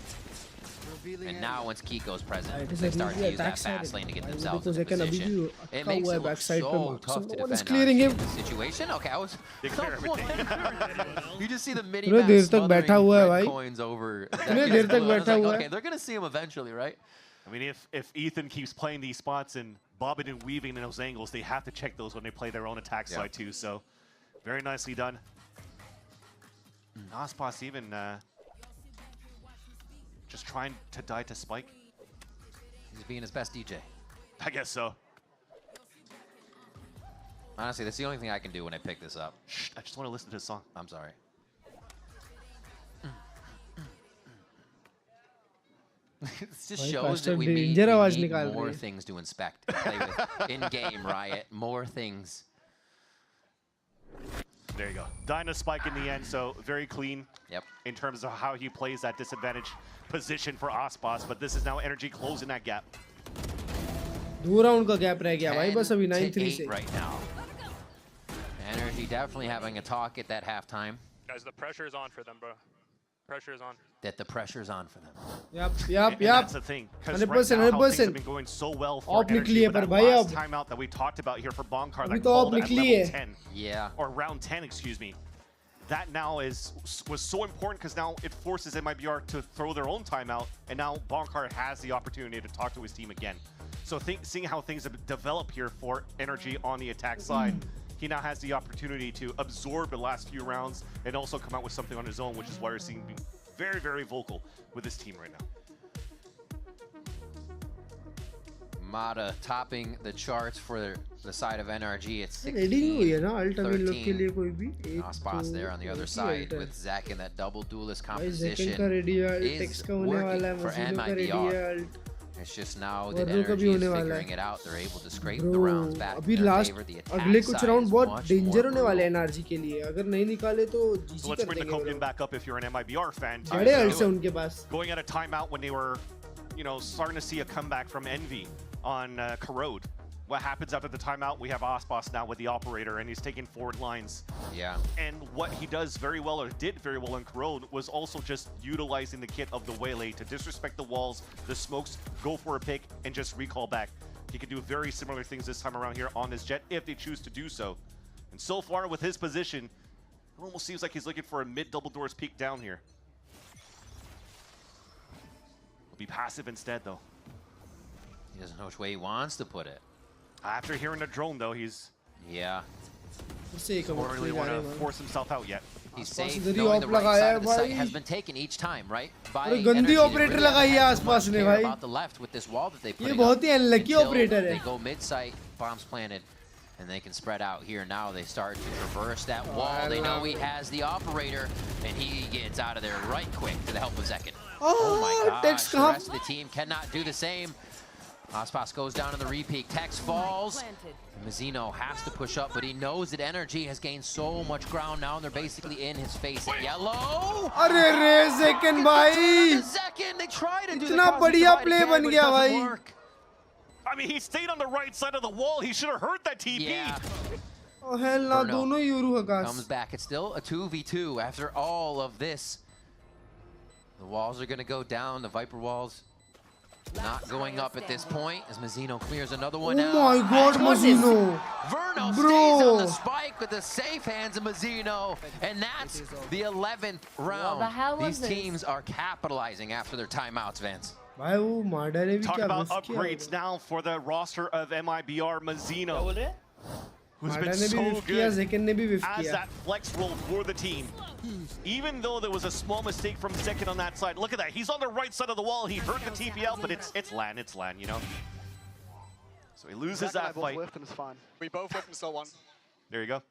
And now once Kiko's present, they start to use that fast lane to get themselves in position. It makes it look so tough to defend in this situation. Okay, I was... You just see the mini-map smothering red coins over... Okay, they're going to see him eventually, right? I mean, if Ethan keeps playing these spots and bobbing and weaving in those angles, they have to check those when they play their own attack side too. So, very nicely done. Aspas even just trying to die to Spike. He's being his best DJ. I guess so. Honestly, that's the only thing I can do when I pick this up. Shh, I just want to listen to the song. I'm sorry. It just shows that we need more things to inspect, play with in-game, Riot. More things. There you go. Dyna Spike in the end, so very clean in terms of how he plays that disadvantage position for Aspas, but this is now Energy closing that gap. 2 round का gap रह गया भाई बस अभी 9-3 से. Right now. Energy definitely having a talk at that halftime. Guys, the pressure is on for them, bro. Pressure is on. That the pressure is on for them. And that's the thing. Because right now, how things have been going so well for Energy, but that last timeout that we talked about here for Bonkar that called at level 10. Yeah. Or round 10, excuse me. That now was so important because now it forces MIBR to throw their own timeout, and now Bonkar has the opportunity to talk to his team again. So seeing how things have developed here for Energy on the attack side, he now has the opportunity to absorb the last few rounds and also come out with something on his own, which is why we're seeing him being very, very vocal with his team right now. Mata topping the charts for the side of NRG at 16. 13. Aspas there on the other side with Zach in that double duelist composition is working for MIBR. It's just now that Energy is figuring it out. They're able to scrape the rounds back in their favor. The attack अगले कुछ round बहुत danger होने वाले हैं NRG के लिए. अगर नहीं निकाले तो GG So let's bring the Copian back up if you're an MIBR fan. बड़े ults हैं उनके पास. Going at a timeout when they were, you know, starting to see a comeback from Envy on Corrode. What happens after the timeout? We have Aspas now with the operator, and he's taking forward lines. Yeah. And what he does very well, or did very well in Corrode, was also just utilizing the kit of the Waylay to disrespect the walls, the smokes, go for a pick, and just recall back. He can do very similar things this time around here on his Jet if they choose to do so. And so far with his position, it almost seems like he's looking for a mid-double doors peek down here. He'll be passive instead, though. He doesn't know which way he wants to put it. After hearing the drone, though, he's... Yeah. Doesn't really want to force himself out yet. He's safe, knowing the right side of the site has been taken each time, right? By Energy, operator लगाई है आसपास ने भाई. About the left with this wall that they put ये बहुत ही unlucky operator है. They go mid-site, bombs planted, and they can spread out here. Now they start to traverse that wall. They know he has the operator, and he gets out of there right quick to the help of Zekin. Oh my gosh, the rest of the team cannot do the same. Aspas goes down to the repeat. Tex falls. Mazzino has to push up, but he knows that Energy has gained so much ground now, and they're basically in his face at yellow. अरे रे Zekin भाई. Zekin, they try to do इतना बढ़िया play बन गया भाई. I mean, he stayed on the right side of the wall. He should have heard that TP. Yeah. Oh hell ना दोनों यूरू हकास. Comes back. It's still a 2v2 after all of this. The walls are going to go down. The Viper walls not going up at this point as Mazzino clears another one out. Oh my god, Mazzino! Verno stays on the spike with the safe hands of Mazzino, and that's the 11th round. These teams are capitalizing after their timeouts, Vance. Talk about upgrades now for the roster of MIBR. Mazzino, who's been so good as that flex role for the team. Even though there was a small mistake from Zekin on that side. Look at that. He's on the right side of the wall. He heard the TP out, but it's LAN, you know? So he loses that fight. It's fine. We both whipped and still won. There you go.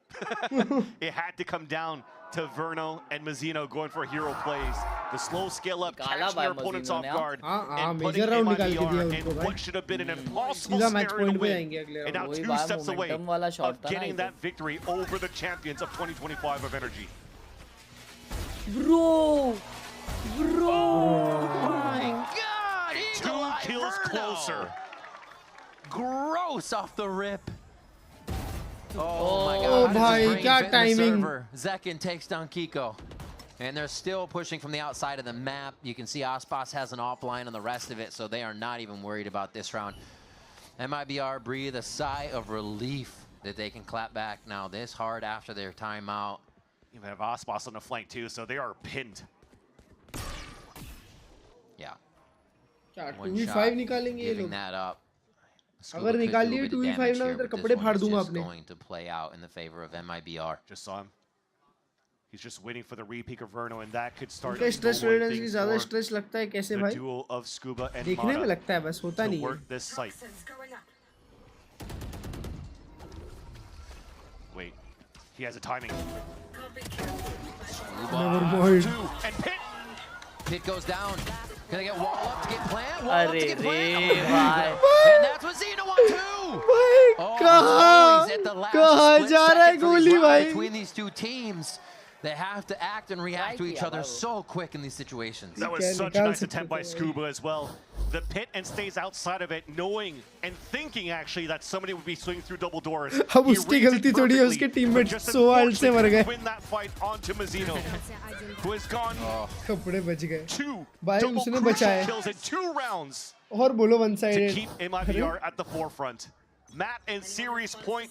It had to come down to Verno and Mazzino going for hero plays. The slow scale up, catching their opponents off guard, and putting MIBR in what should have been an impossible scenario to win. And now 2 steps away of getting that victory over the champions of 2025 of Energy. Bro! Oh my god! 2 kills closer. Gross off the rip. Oh my god. Oh bhai, kya timing. Zekin takes down Kiko. And they're still pushing from the outside of the map. You can see Aspas has an offline on the rest of it, so they are not even worried about this round. MIBR breathe a sigh of relief that they can clap back now this hard after their timeout. You have Aspas on the flank too, so they are pinned. Yeah. One shot, giving that up. अगर निकाल लिए 2v5 ना इधर कपड़े फाड़ दूंगा अपने. Going to play out in the favor of MIBR. Just saw him. He's just waiting for the repeat of Verno, and that could start. उनका stress tolerance की ज़्यादा stress लगता है कैसे भाई? The duel of Scuba and देखने में लगता है बस होता नहीं है. Work this site. Wait, he has a timing. Never mind. And Pit. Pit goes down. Gonna get wall up to get plant. Wall up to get plant. And that's what Xeno won too. कहाँ जा रहा है गोली भाई? Between these two teams, They have to act and react to each other so quick in these situations. That was such a nice attempt by Scuba as well. The pit and stays outside of it, knowing and thinking actually that somebody would be swinging through double doors. अब उसकी गलती थोड़ी है, उसके teammate 100 volt से मर गए. Win that fight onto Mazzino, who has gone कपड़े बच गए. two भाई उसने बचाया. kills in 2 rounds. और बोलो one sided. To keep MIBR at the forefront. Matt and series point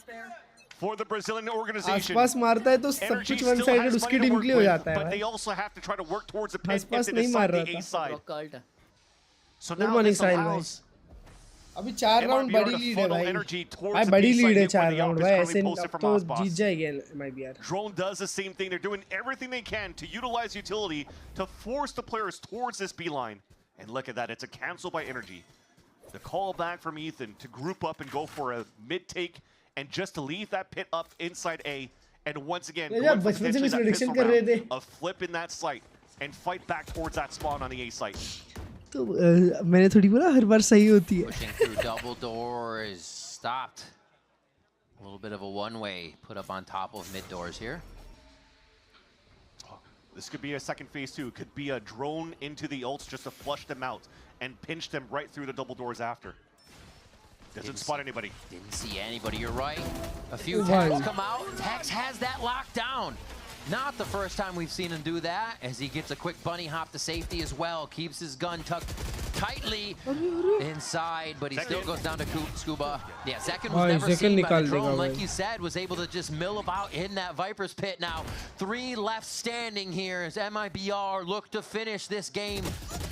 for the Brazilian organization. आसपास मारता है तो सब कुछ one sided उसकी टीम के लिए हो जाता है. But they also have to try to work towards the pit if आसपास they नहीं मार decide the रहा A side. था. So now this allows अभी 4 राउंड बड़ी लीड है भाई. भाई बड़ी लीड है 4 राउंड भाई. ऐसे तो जीत जाएगी MIBR. Drone does the same thing. They're doing everything they can to utilize utility to force the players towards this B line. And look at that, it's a cancel by Energy. The call back from Ethan to group up and go for a mid take and just to leave that pit up inside A. And once again, going for potentially that pistol round, a flip in that site and fight back towards that spawn on the A site. तो मैंने थोड़ी बोला हर बार सही होती है. Pushing through double doors, stopped. A little bit of a one-way put up on top of mid doors here. This could be a second phase too. Could be a drone into the ults just to flush them out and pinch them right through the double doors after. Doesn't spot anybody. Didn't see anybody, you're right. A few tags come out. Tex has that locked down. Not the first time we've seen him do that, as he gets a quick bunny hop to safety as well. Keeps his gun tucked tightly inside, but he still goes down to Scuba. Yeah, Zekken was never seen by the drone, like you said, was able to just mill about in that Viper's pit now. 3 left standing here as MIBR look to finish this game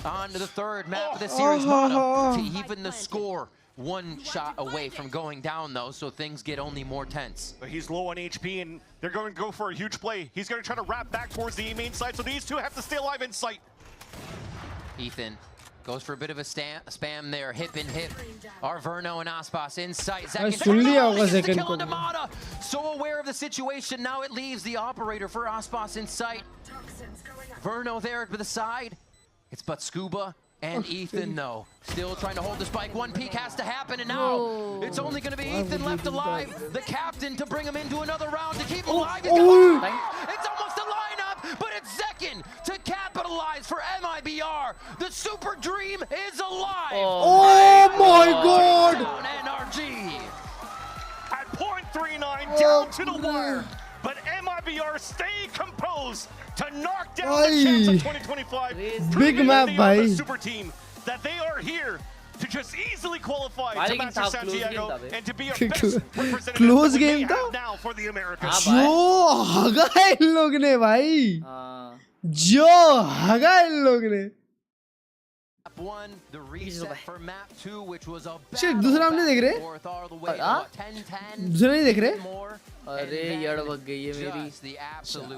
on to the 3rd map of the series. Mono to even the score. 1 shot away from going down though, so things get only more tense. But he's low on HP and they're going to go for a huge play. He's going to try to wrap back towards the main side, so these two have to stay alive in sight. Ethan goes for a bit of a spam there, hip and hip. Our Verno and Aspas in sight. Zekken so aware of the situation, now it leaves the operator for Aspas in sight. Verno there at the side. It's but Scuba and Ethan, though, still trying to hold the spike. 1 peek has to happen, and now it's only going to be Ethan left alive. The captain to bring him into another round to keep him alive. It's almost a lineup, but it's Zekken to capitalize for MIBR. The super dream is alive. Oh my God! NRG at .39 down to the wire. But MIBR stay composed to knock down the champs of 2025. Big map, the super team that they are here to just easily qualify to Master San Diego and to be a best representative close that we game have now for the Americas. जो हगा इन लोग ने भाई. जो हगा इन लोग ने. One, the reset for map 2, which was a shit, दूसरा हम नहीं देख रहे. दूसरा नहीं देख रहे. अरे यार बग गई है मेरी.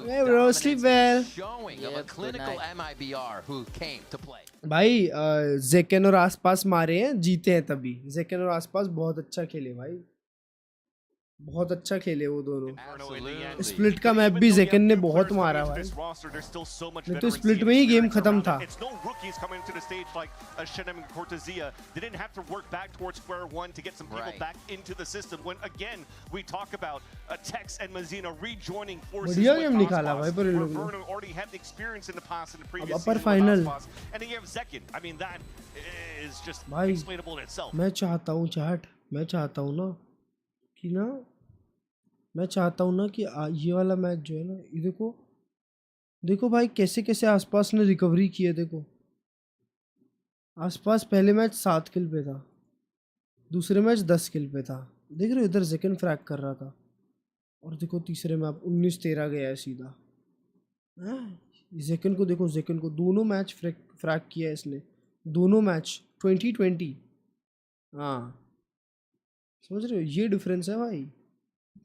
Hey bro, sleep well. Showing of a clinical MIBR who came to play. भाई Zekken और आसपास मारे हैं, जीते हैं तभी. Zekken और आसपास बहुत अच्छा खेले भाई. बहुत अच्छा खेले वो दोनों. स्प्लिट का मैप भी Zekken ने बहुत मारा भाई. नहीं तो स्प्लिट में ही गेम खत्म था. बढ़िया गेम निकाला भाई पर इन लोगों ने. अपर फाइनल. भाई मैं चाहता हूँ चैट, मैं चाहता हूँ ना कि ये वाला मैच जो है ना, ये देखो भाई कैसे कैसे आसपास ने रिकवरी की है. देखो आसपास पहले मैच 7 किल पे था, दूसरे मैच 10 किल पे था. देख रहे हो इधर Zekken फ्रैक कर रहा था, और देखो तीसरे मैच 19-13 गया है सीधा. Zekken को देखो, Zekken को दोनों मैच फ्रैक किया है इसने, दोनों मैच 2020. हाँ समझ रहे हो, ये डिफरेंस है भाई.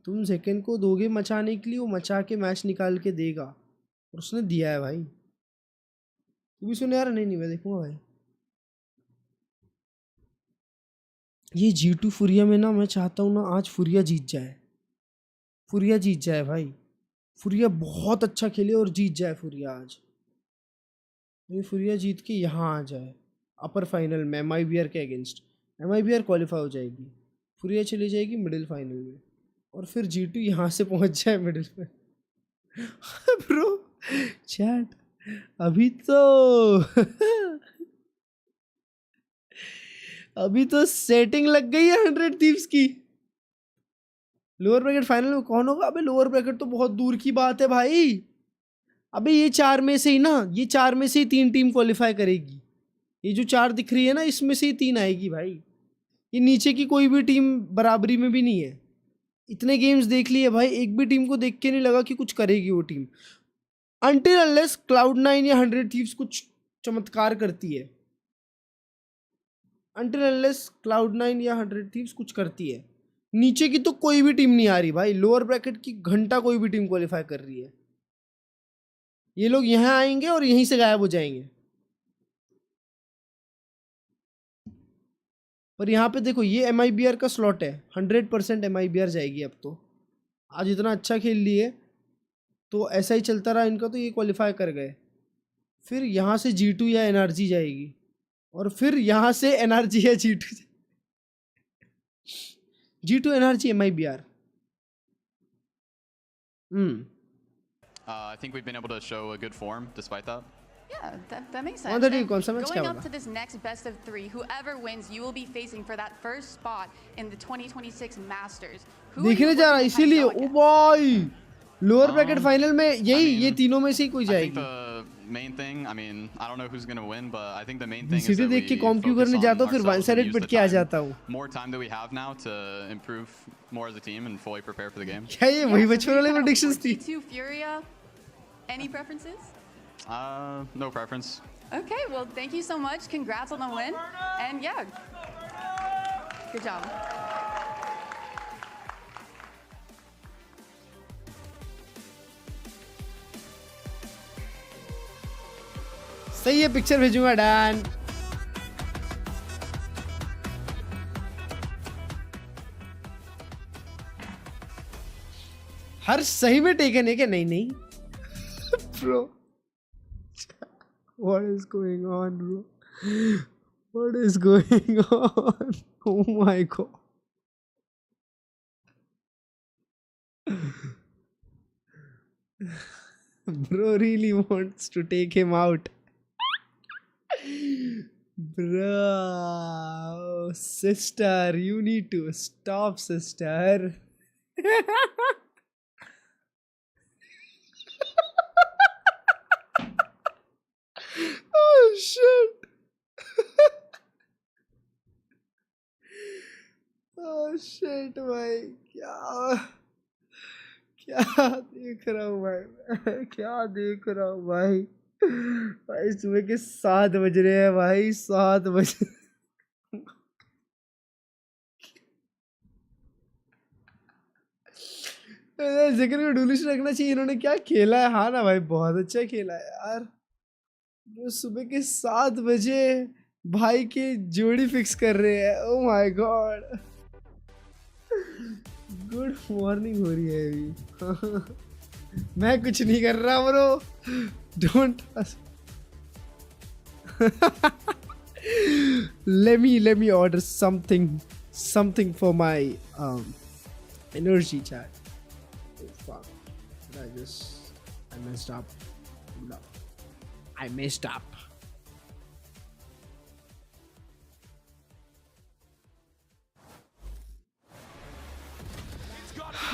तुम Zekken को दोगे मचाने के लिए, वो मचा के मैच निकाल के देगा, और उसने दिया है भाई. तू भी सुने यार. नहीं मैं देखूंगा भाई. ये G2 फुरिया में ना, मैं चाहता हूँ ना आज फुरिया जीत जाए. फुरिया जीत जाए भाई. फुरिया बहुत अच्छा खेले और जीत जाए फुरिया आज. ये फुरिया जीत के यहाँ आ जाए अपर फाइनल में MIBR के अगेंस्ट. MIBR क्वालिफाई हो जाएगी, फुरिया चली जाएगी मिडिल फाइनल में, और फिर G2 यहाँ से पहुँच जाए मिडिल में. ब्रो चैट अभी तो अभी तो सेटिंग लग गई है 100 थीव्स की। लोअर ब्रैकेट फाइनल में कौन होगा? अबे लोअर ब्रैकेट तो बहुत दूर की बात है भाई। अबे ये 4 में से ही ना, ये 4 में से ही 3 टीम क्वालिफाई करेगी। ये जो 4 दिख रही है ना, इसमें से ही 3 आएगी भाई। ये नीचे की कोई भी टीम बराबरी में भी नहीं है। इतने गेम्स देख लिए भाई, एक भी टीम को देख के नहीं लगा कि कुछ करेगी वो टीम, अनटिल अनलेस Cloud9 या 100 थीव्स कुछ चमत्कार करती है। अनटिल अनलेस Cloud9 या 100 थीव्स कुछ करती है। नीचे की तो कोई भी टीम नहीं आ रही भाई। लोअर ब्रैकेट की घंटा कोई भी टीम क्वालिफाई कर रही है। ये लोग यहाँ आएंगे और यहीं से गायब हो जाएंगे। पर यहाँ पे देखो, ये MIBR का स्लॉट है, 100% MIBR जाएगी अब तो। आज इतना अच्छा खेल लिए तो ऐसा ही चलता रहा इनका, तो ये क्वालिफाई कर गए। फिर यहाँ से G2 या NRG जाएगी, और फिर यहाँ से NRG या G2 NRG MIBR। I think we've been able to show a good form despite that. Yeah, that makes sense. And going up to this next best of 3, whoever wins, you will be facing for that first spot in the 2026 Masters. देखने जा रहा इसीलिए। ओ भाई, lower bracket final में यही ये तीनों में से ही कोई जाएगी। Main thing, I mean, I don't know who's going to win, but I think the main thing is सीधे देख के कॉम क्यों करने जाता हूँ, फिर वन साइडेड पिट के आ जाता हूँ। More time that we have now to improve more as a team and fully prepare for the game. क्या ये वही बचपन वाले प्रेडिक्शंस थी? Furia, any preferences? No preference. Okay, well, thank you so much. Congrats on the win. And yeah, good job. सही है, picture भेजूंगा done. हर सही में टेकन है क्या? नहीं नहीं bro, what is going on bro? What is going on? Oh my god. Bro really wants to take him out. Bro, sister, you need to stop, sister. Oh shit. Oh shit भाई, क्या देख रहा हूँ भाई, क्या देख रहा हूँ भाई। भाई सुबह के 7 बज रहे हैं भाई, 7 बज। जिक्र को डुलिश रखना चाहिए, इन्होंने क्या खेला है। हाँ ना भाई, बहुत अच्छा खेला है यार। सुबह के 7 बजे भाई के जोड़ी फिक्स कर रहे हैं। Oh my God, good morning हो रही है अभी। मैं कुछ नहीं कर रहा bro, don't. let me order something for my energy chat. Oh fuck, I messed up. No, I messed up.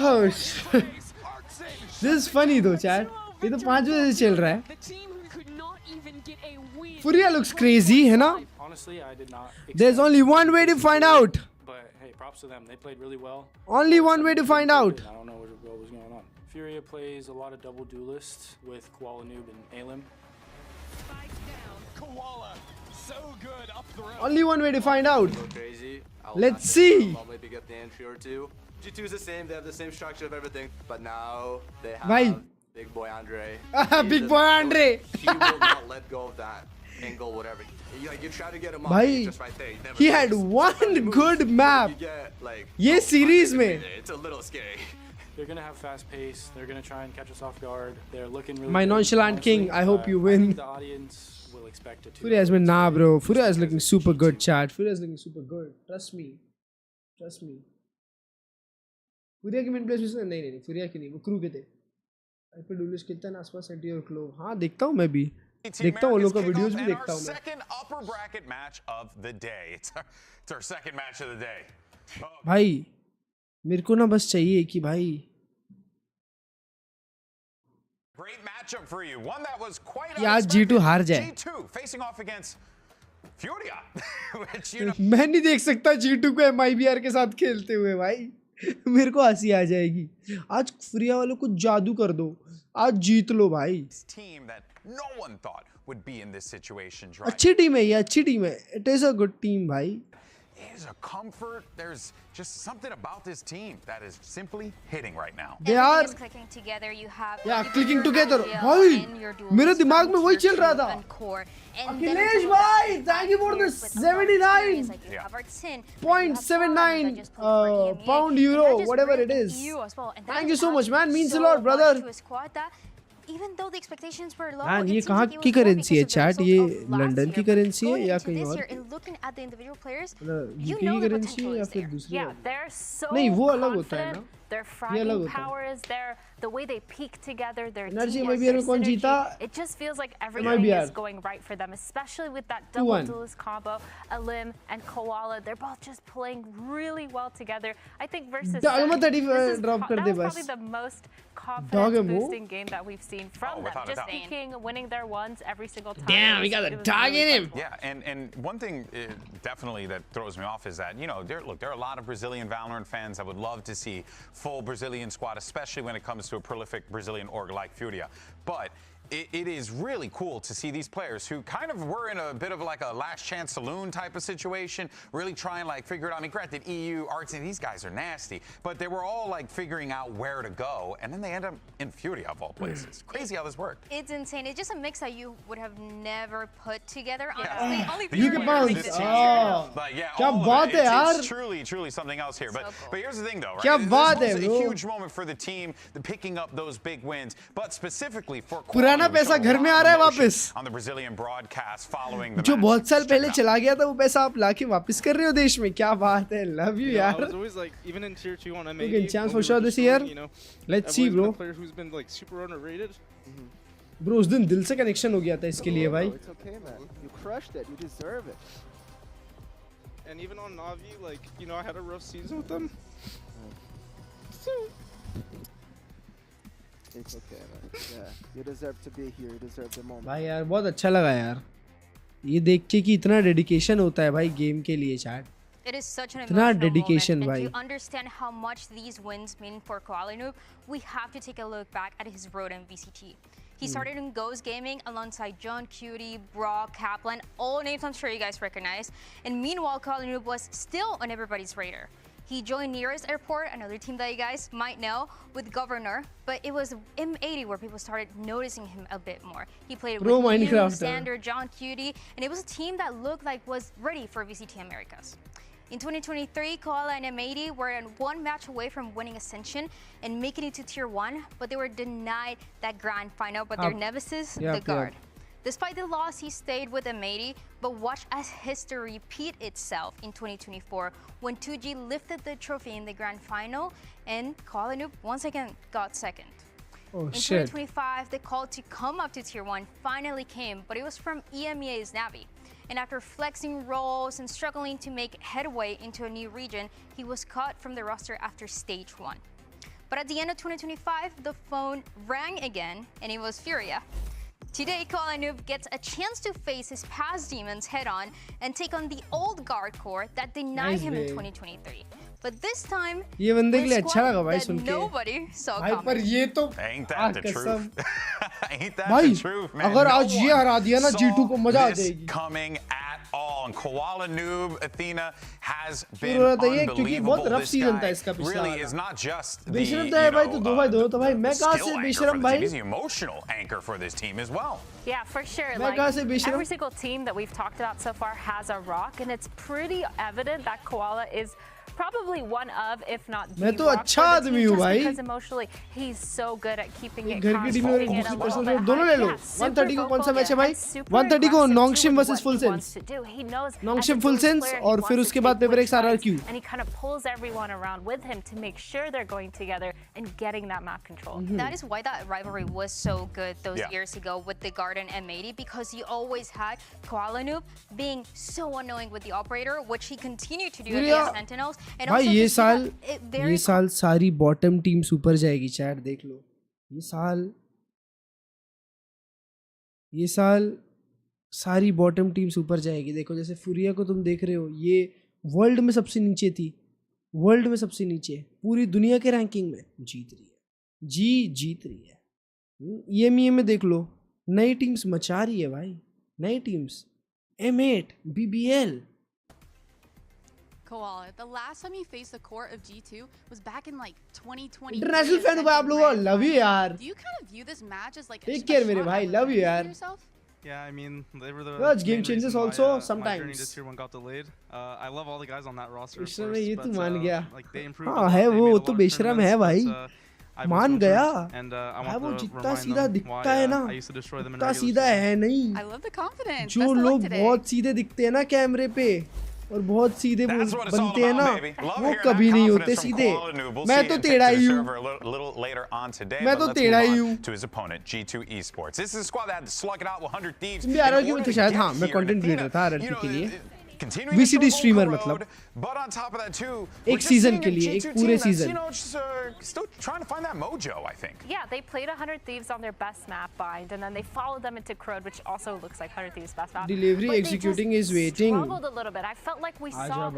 Oh shit. This is funny though chat. ये तो 5 बजे से चल रहा है। Furia looks crazy, है ना? Honestly, I did not. There's only one way to find out. But hey, props to them. They played really well. Only one way to find out. I don't know what was going on. Furia plays a lot of double duelists with Koala Noob and Alim. Koala, so good up the road. Only one way to find out. Go crazy. Let's see. I'll maybe get the entry or two. G2 is the same. They have the same structure of everything, but now they have Big Boy Andre. Big Boy Andre. He will not let go of that angle, whatever. You try to get him off, he's just right there. He had one good map. You get, like, ये series में. It's a little scary. They're gonna have fast pace. They're gonna try and catch us off guard. They're looking really My good. nonchalant Honestly, king. I hope you win. I think the audience will expect it too. Furia has been bro. Furia is looking super good, chat. Furia is looking super good. Trust me. Trust me. Furia के main players नहीं Furia के नहीं, वो crew के थे। पे डुलिश कितना है आसपास सेटी और क्लो हाँ देखता हूँ मैं भी देखता हूँ लोगों का वीडियोस भी देखता हूँ मैं second upper bracket match of the day. It's our second match of the day. भाई मेरे को ना बस चाहिए कि भाई Great matchup for you. One that was quite यार G2 हार जाए G2 facing off against Furia, which you know. मैं नहीं देख सकता G2 को MIBR के साथ खेलते हुए भाई मेरे को हंसी आ जाएगी आज फुरिया वालों को जादू कर दो आज जीत लो भाई No one thought would be in this situation. अच्छी टीम है ये अच्छी टीम है it is a good team भाई It is a comfort. There's just something about this team that is simply hitting right now. They are clicking together. You have clicking together. भाई मेरे दिमाग में वही चल रहा था अखिलेश भाई thank you for the 79.79 pound euro whatever it is thank you so much man means a lot brother Even though the expectations were low, ये कहाँ की करेंसी है चैट ये लंदन की करेंसी है या कहीं और looking at the individual players, you know the potential is there. Yeah, they're so नहीं वो अलग होता है ना their fragging power is there, the way they peak together, their energy team, MIBR में कौन जीता it just feels like everything is going right for them, especially with that double duelist combo, Alim and Koala. They're both just playing really well together. I think versus that was probably the most confidence boosting game that we've seen from them. Just peaking, winning their ones every single time. Damn, we got a dog in him. Yeah, and one thing definitely that throws me off is that, you know, there are a lot of Brazilian Valorant fans that would love to see full Brazilian squad, especially when it comes to a prolific Brazilian org like Furia. But it is really cool to see these players who kind of were in a bit of like a last chance saloon type of situation, really try and like figure it out. I mean, granted, EU, Arts, these guys are nasty, but they were all like figuring out where to go, and then they end up in Furia of all places. Crazy how this worked. It's insane. It's just a mix that you would have never put together. Honestly, only you can bounce. Like, yeah, it's truly something else here. But here's the thing, though, right? This was a huge moment for the team, picking up those big wins, but specifically for पैसा घर में आ रहा है वापस जो बहुत साल पहले चला गया था वो पैसा आप लाके वापस कर रहे हो देश में क्या बात है लव यू यार okay chance for sure this year let's see bro bro उस दिन दिल से कनेक्शन हो गया था इसके लिए भाई and even on Navi like you know I had a rough season with them It's okay, man. Yeah, you deserve to be here. You deserve the moment. भाई यार बहुत अच्छा लगा यार ये देख के कि इतना डेडिकेशन होता है भाई गेम के लिए chat It is such an emotional dedication, moment, bhai. and to understand how much these wins mean for Koala Noob, we have to take a look back at his road in VCT. He started in Ghost Gaming alongside John Cutie, Brock, Kaplan, all names I'm sure you guys recognize. And meanwhile, Koala Noob was still on everybody's radar. He joined Nearest Airport, another team that you guys might know, with Governor, but it was M80 where people started noticing him a bit more. He played with you, Xander, John Cutie, and it was a team that looked like was ready for VCT Americas. In 2023, Koala and M80 were one match away from winning Ascension and making it to Tier 1, but they were denied that grand final by their nemesis, the Guard. Despite the loss, he stayed with M80, but watch as history repeat itself in 2024 when 2G lifted the trophy in the grand final and Koala Noob once again got second. In 2025, the call to come up to Tier 1 finally came, but it was from EMEA's Navi. And after flexing roles and struggling to make headway into a new region, he was cut from the roster after stage 1. But at the end of 2025, the phone rang again, and it was Furia. Today, Koala Noob gets a chance to face his past demons head-on and take on the old guard core that denied him in 2023. But this time, ये बंदे के लिए अच्छा लगा भाई सुन के nobody saw भाई पर ये तो ain't that the truth ain't that भाई the truth man अगर आज ये हरा दिया ना G2 को मजा आ जाएगी coming at all and Koala Noob Athena has been क्योंकि बहुत रफ सीजन था इसका पिछला really is not just the बेशरम तो है भाई तो 2x2 तो भाई मैं कहां से बेशरम भाई he's the emotional anchor for this team as well yeah for sure like every single team that we've talked about so far has a rock and it's pretty evident that Koala is probably one of, if not the मैं तो rock अच्छा for the आदमी team, हूँ just भाई। because emotionally he's so good at keeping it घर calm, की team में keeping it a little bit दोनों ले लो। high. Yeah, 130 को कौन सा मैच है भाई? super 130 को aggressive Nongshim too with versus what full he wants sense. to do. He knows as a Nongshim full Duelist sense player, he और wants फिर to उसके take बाद paper which X RRQ। sides, and he kind of pulls everyone around with him to make sure they're going together and getting that map control. That is why that rivalry was so good those years ago with the Garden M80, because you always had Koala Noob being so annoying with the operator, which he continued to do against Sentinels. And भाई also ये साल सारी bottom team super जाएगी chat देख लो। ये साल सारी bottom team super जाएगी। देखो जैसे फुरिया को तुम देख रहे हो, ये वर्ल्ड में सबसे नीचे थी, वर्ल्ड में सबसे नीचे, पूरी दुनिया के रैंकिंग में जीत रही है, जीत रही है। EMEA में देख लो, नई टीम्स मचा रही है भाई, नई teams M8 BBL। Koala, the last time he faced the core of G2 was back in like 2020. International fan हो भाई आप लोगों, लव यू यार। Do you kind of view this match as like take care मेरे भाई, love you यार। Yeah, I mean, they were the Well, game changes also my journey sometimes. to tier 1 got delayed. I love all the guys on that roster. Of बेशरम course, ये but, तू मान गया। like they improved. हाँ है वो तो बेशरम है भाई, मान गया। है वो जितना सीधा दिखता है ना, उतना सीधा है नहीं। I love the confidence. जो लोग बहुत सीधे दिखते हैं ना कैमरे पे और बहुत सीधे बनते हैं ना, वो कभी नहीं होते सीधे। मैं तो टेढ़ा ही हूँ, मैं तो टेढ़ा ही हूँ। तुम भी RRQ में थे शायद? हाँ, मैं कंटेंट क्रिएटर था RRQ के लिए, VCD स्ट्रीमर मतलब, एक सीजन के लिए, एक पूरे season. Yeah, they played 100 Thieves on their best map bind, and then they followed them into Crowd, which also looks like 100 Thieves' best map. Delivery executing is waiting. Struggled a little bit. I felt like we saw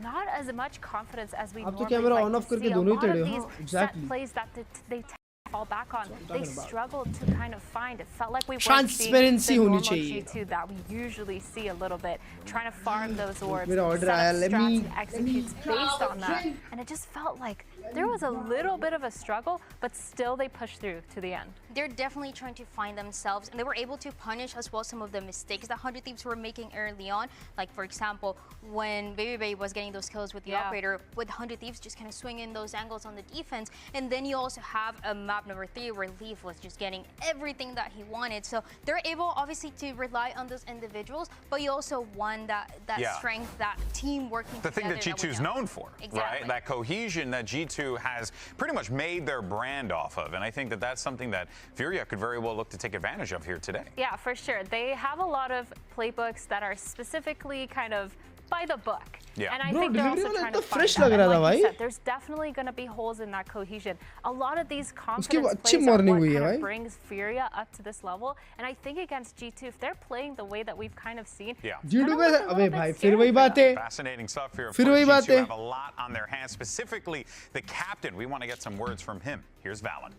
not as much confidence as we अब तो normally camera like on off to करके see. दोनों A he lot टेढ़े of हो। these Exactly. set plays that they fall back on, they struggled to kind of find. It felt like we weren't Transparency seeing the होनी normal चाहिए। G2 that we usually see a little bit, trying to farm those orbs, मेरा order set up आया, let me executes based on that, and it just felt like there was a little bit of a struggle, but still they pushed through to the end. They're definitely trying to find themselves, and they were able to punish as well some of the mistakes that 100 Thieves were making early on. Like, for example, when Baby was getting those kills with the operator, with 100 Thieves just kind of swinging those angles on the defense. And then you also have a map number 3 where Leaf was just getting everything that he wanted. So they're able, obviously, to rely on those individuals, but you also won that strength, that team working the together. The thing that G2 is known for, right? That cohesion that G2 has pretty much made their brand off of. And I think that that's something that Furia could very well look to take advantage of here today. Yeah, for sure. They have a lot of playbooks that are specifically kind of by the book. Yeah. And I think they're also trying to find that. And like you said, there's definitely going to be holes in that cohesion. A lot of these confidence plays are what kind of brings Furia up to this level. And I think against G2, if they're playing the way that we've kind of seen, fascinating stuff here. G2 have a lot on their hands, specifically the captain. We want to get some words from him. Here's Valen.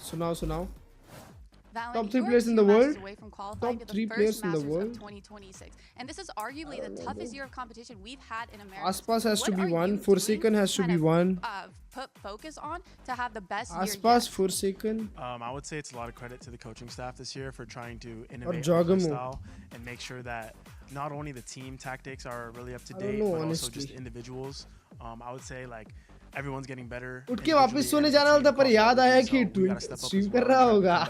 Sunao. Valen, top 3 players in the world. Top 3 players in the world. 2026, and this is arguably the toughest year of competition we've had in America. Aspas has to be one. Forsaken has to be one. Put focus on to have the best year. Aspas, Forsaken. I would say it's a lot of credit to the coaching staff this year for trying to innovate our style and make sure that not only the team tactics are really up to date, but also just individuals. I would say like everyone's getting better. उठ के वापस सोने जाना वाला था पर याद आया कि ट्विन स्ट्रीम कर रहा होगा.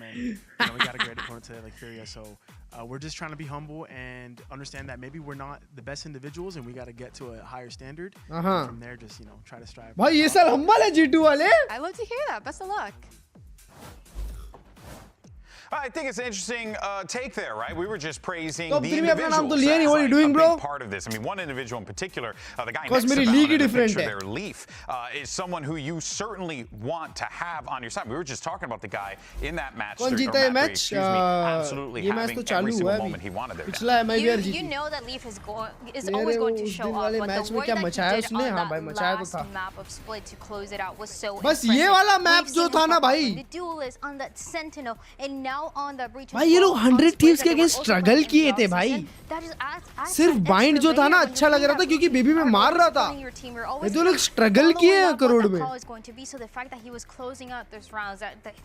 And you know, we got a great opponent today like Furia, so we're just trying to be humble and understand that maybe we're not the best individuals and we got to get to a higher standard. From there, just try to strive. भाई ये साल हम वाले G2 वाले. I love to hear that. Best of luck. I think it's an interesting take there, right? We were just praising the individuals. What are you doing, bro? Part of this. I mean, one individual in particular, the guy next to the picture there, Leaf, is someone who you certainly want to have on your side. We were just talking about the guy in that match. Absolutely having every single moment he wanted there. You know that Leaf is always going to show up, but the work that he did on that last map of Split to close it out was so impressive. बस ये वाला map जो था ना भाई. The Duelist on that Sentinel, and now now on the breach. भाई ये लोग 100 Thieves के अगेंस्ट स्ट्रगल किए थे भाई. सिर्फ बाइंड जो था ना अच्छा लग रहा था क्योंकि बेबी में मार रहा था. ये तो लोग स्ट्रगल किए हैं करोड़ में. So the fact that he was closing out those rounds, that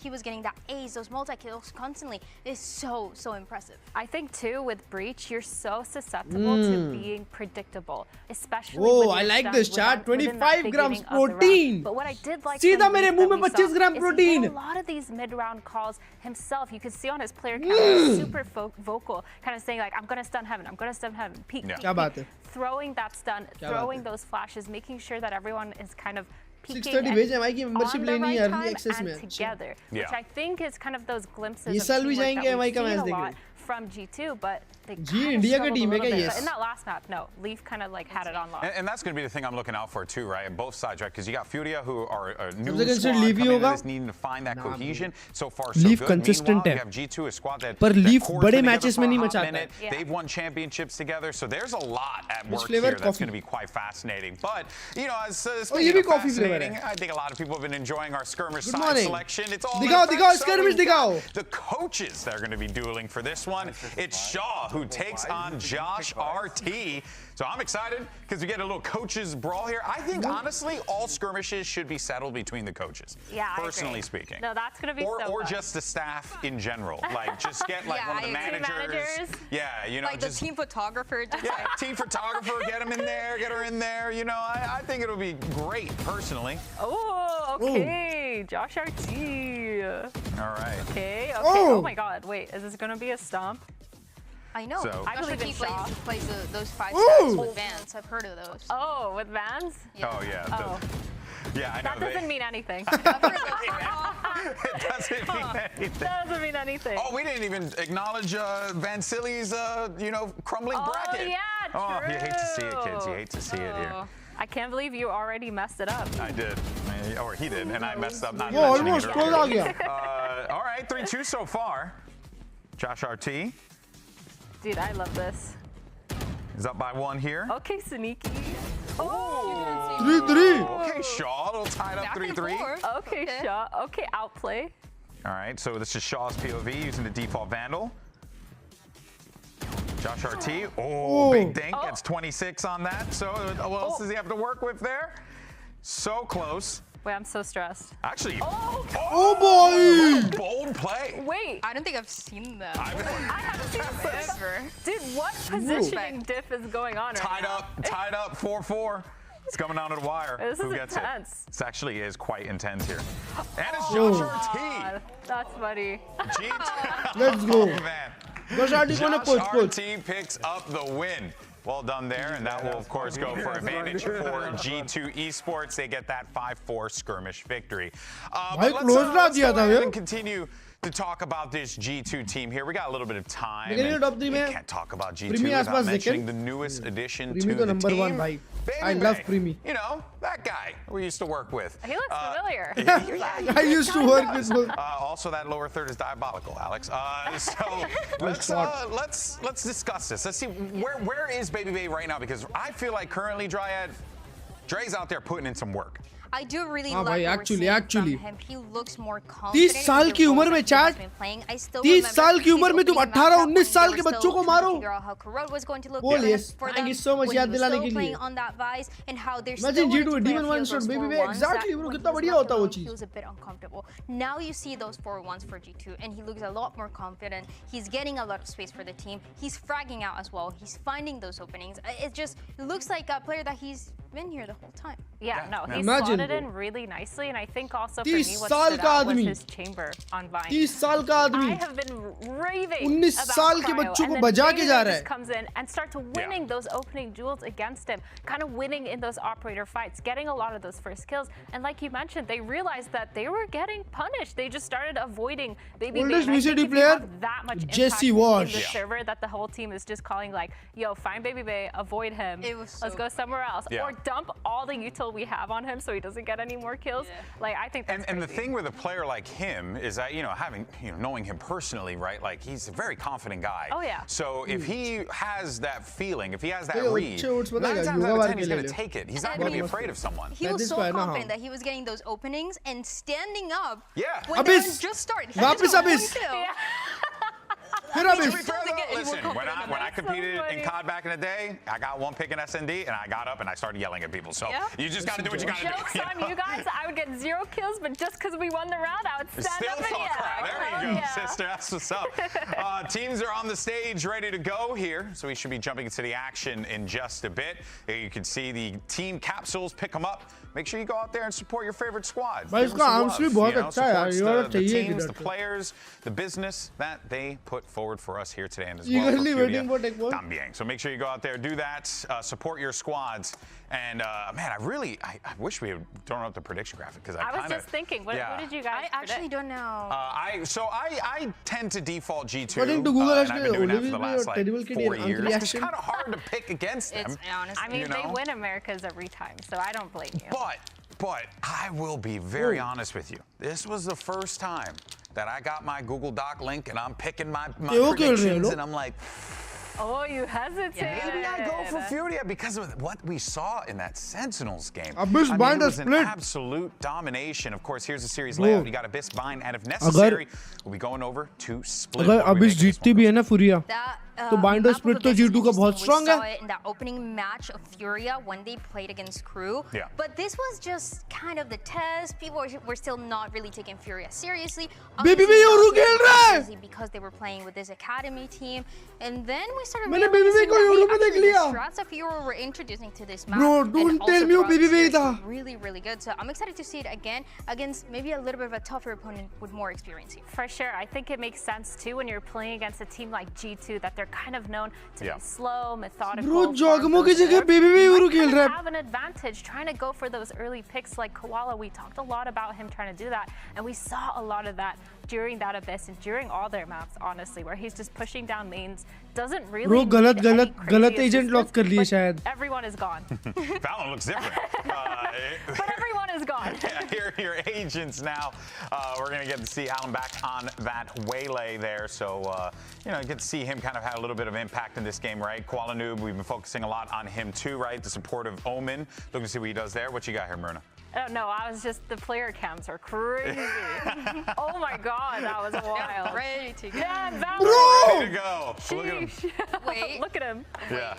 he was getting that ace, those multi kills constantly is so impressive. I think too with breach you're so susceptible to being predictable, especially. Oh, I like this chat. 25 grams protein. But what I did like, सीधा मेरे मुंह में 25 gram protein. A lot of these mid-round calls himself, you could see on his player count, super vocal, kind of saying like, "I'm gonna stun heaven, I'm gonna stun heaven." Peek, क्या बात है? Throwing that stun, throwing those flashes, making sure that everyone is kind of 630 भेजे भाई की membership लेनी है early access में. Together, which I think is kind of those glimpses. ये साल भी जाएंगे भाई का मैच देखने. From G2, but they India का team है क्या? Yes. In that last map, no, Leaf kind of like had it on lock. And that's going to be the thing I'm looking out for too, right? On both sides, right? Because you got Furia who are a new squad coming into this, needing to find that cohesion. So far, so Leaf good. consistent Meanwhile, है. you have G2, a squad that पर Leaf that बड़े matches में नहीं मचाता है. They've won championships together, so there's a lot at work here that's going to be quite fascinating. But you know, as speaking of fascinating, I think a lot of people have been enjoying our skirmish side selection. It's all दिखाओ skirmish दिखाओ. The coaches that are going to be dueling for this one. It's Shaw who takes on Josh RT. So I'm excited because we get a little coaches brawl here. I think honestly, all skirmishes should be settled between the coaches. Yeah, personally speaking. No, that's gonna be or just the staff in general. Like just get like one of the managers. Yeah, you know, like just the team photographer. Team photographer, get him in there, get her in there. You know, I think it'll be great personally. Oh, okay, Josh RT. All right. Okay. Oh my God. Wait, is this gonna be a stomp? I know. So, I believe he plays those 5 stars with Vans. I've heard of those. Oh, with Vans? Yeah. Oh yeah. Oh. Yeah, I know. That doesn't mean anything. It doesn't mean anything. Doesn't mean anything. Oh, we didn't even acknowledge Van Silly's, you know, crumbling bracket. Oh yeah, true. Oh, you hate to see it, kids. You hate to see it here. I can't believe you already messed it up. I did, or he did, and I messed up. Not almost all right, 3-2 so far. Josh RT. Dude, I love this. He's up by 1 here. Okay, sneaky. Oh! 3-3. Okay, Shaw, a little tied up 3-3. Okay, Shaw. Okay, outplay. All right, so this is Shaw's POV using the default Vandal. Josh RT. Oh, big dink. Gets 26 on that. So what else does he have to work with there? So close. Wait, I'm so stressed. Actually. Oh boy! Bold play. Wait. I don't think I've seen them. I haven't seen this ever. Dude, what positioning diff is going on right now? Tied up, 4-4. It's coming down to the wire. This Who is gets intense. it? This actually is quite intense here. And it's Josh RT. That's funny. Let's go. Man. Josh RT picks up the win. Well done there, and that will, of course, go for advantage for G2 Esports. They get that 5-4 skirmish victory. But let's go ahead and continue to talk about this G2 team here. We got a little bit of time. We can't talk about G2 without mentioning the newest addition to the team. Baby I love Primi. You know, that guy we used to work with. He looks familiar. I used to work with him. Also, that lower third is diabolical, Alex. So let's discuss this. Let's see where is Baby Bay right now, because I feel like currently Dre's out there putting in some work. I do really like actually him. He looks more confident. 30 साल की उम्र में chat 30 साल की उम्र में तुम 18-19 साल के बच्चों को मारो बोल yes thank you so much याद दिलाने के लिए Imagine G2 Demon 1 shot baby exactly bro कितना बढ़िया होता वो चीज feels a bit uncomfortable. Now you see those 4-1s for G2 and he looks a lot more confident. He's getting a lot of space for the team. He's fragging out as well. He's finding those openings. It looks like a player that he's been here the whole time. Yeah, no, he slotted in really nicely, and I think also for me what stood out was his chamber on Vine. 30 साल का आदमी I have been raving 19 साल के बच्चों को बजा के जा रहा है. Comes in and starts winning those opening duels against him, kind of winning in those operator fights, getting a lot of those first kills. And like you mentioned, they realized that they were getting punished. They just started avoiding Baby Bay. VCD player that much Jesse Wash in the server that the whole team is just calling like, yo, find Baby Bay, avoid him. Let's go somewhere else. Or dump all the util we have on him so he doesn't get any more kills. Like, I think that's and the thing with a player like him is that, knowing him personally, right? Like, he's a very confident guy. Oh, yeah. So if he has that feeling, if he has that read, 9 times out of 10 he's going to take it. He's not going to be afraid of someone. He was so confident that he was getting those openings and standing up. Yeah. When the round just started. He just got one kill. Listen, when I competed in COD back in the day, I got one pick in SND, and I got up and I started yelling at people. So you just got to do what you got to do. Jokes on you guys, I would get 0 kills, but just because we won the round, I would stand up and yell. There you go, sister. That's what's up. Teams are on the stage ready to go here, so we should be jumping into the action in just a bit. You can see the team capsules, pick them up. Make sure you go out there and support your favorite squad. Supports the teams, the players, the business that they put forward for us here today and as well for Furia también. So make sure you go out there, do that, support your squads. And man, I wish we had thrown up the prediction graphic because I was just thinking, what did you guys? I actually don't know. I tend to default G2. According to Google, and I've been doing that for the last 4 years. It's kind of hard to pick against them. I mean, they win Americas every time, so I don't blame you. But I will be very honest with you. This was the first time that I got my Google Doc link and I'm picking my predictions and I'm like, oh, you hesitated. Maybe I go for Furia because of what we saw in that Sentinels game. Abyss Bind it was an absolute domination. Of course, here's the series layout. You got Abyss Bind, and if necessary, we'll be going over to split. अगर Abyss जीतती भी है ना Furia, तो Binder split तो G2 का बहुत strong है. We saw it in that opening match of Furia when they played against Crew. Yeah. But this was just kind of the test. People were still not really taking Furia seriously. Because they were playing with this academy team, and then we started realizing that the strats that Furia were introducing to this map. Bro, don't tell me BBB था. Really, really good. So I'm excited to see it again against maybe a little bit of a tougher opponent with more experience here. For sure, I think it makes sense too when you're playing against a team like G2 that they're kind of known to be slow, methodical. Bro, Jogamo की जगह BBB खेल रहा है. Have an advantage trying to go for those early picks like Koala. We talked a lot about him trying to do that, and we saw a lot of that during that Abyss and during all their maps, honestly, where he's just pushing down mains, doesn't really. Bro, गलत agent lock कर लिए शायद. Everyone is gone. Valorant looks different. But everyone is gone. Here are your agents now. We're gonna get to see Alan back on that waylay there, so get to see him kind of have a little bit of impact in this game, right? Koala Noob, we've been focusing a lot on him too, right? The support of Omen. Looking to see what he does there. What you got here, Myrna? Oh, no, I was just, the player cams are crazy. Oh my God, that was wild. Ready to go. Yeah, ready to go. Look at him. Wait. Look at him. Yeah.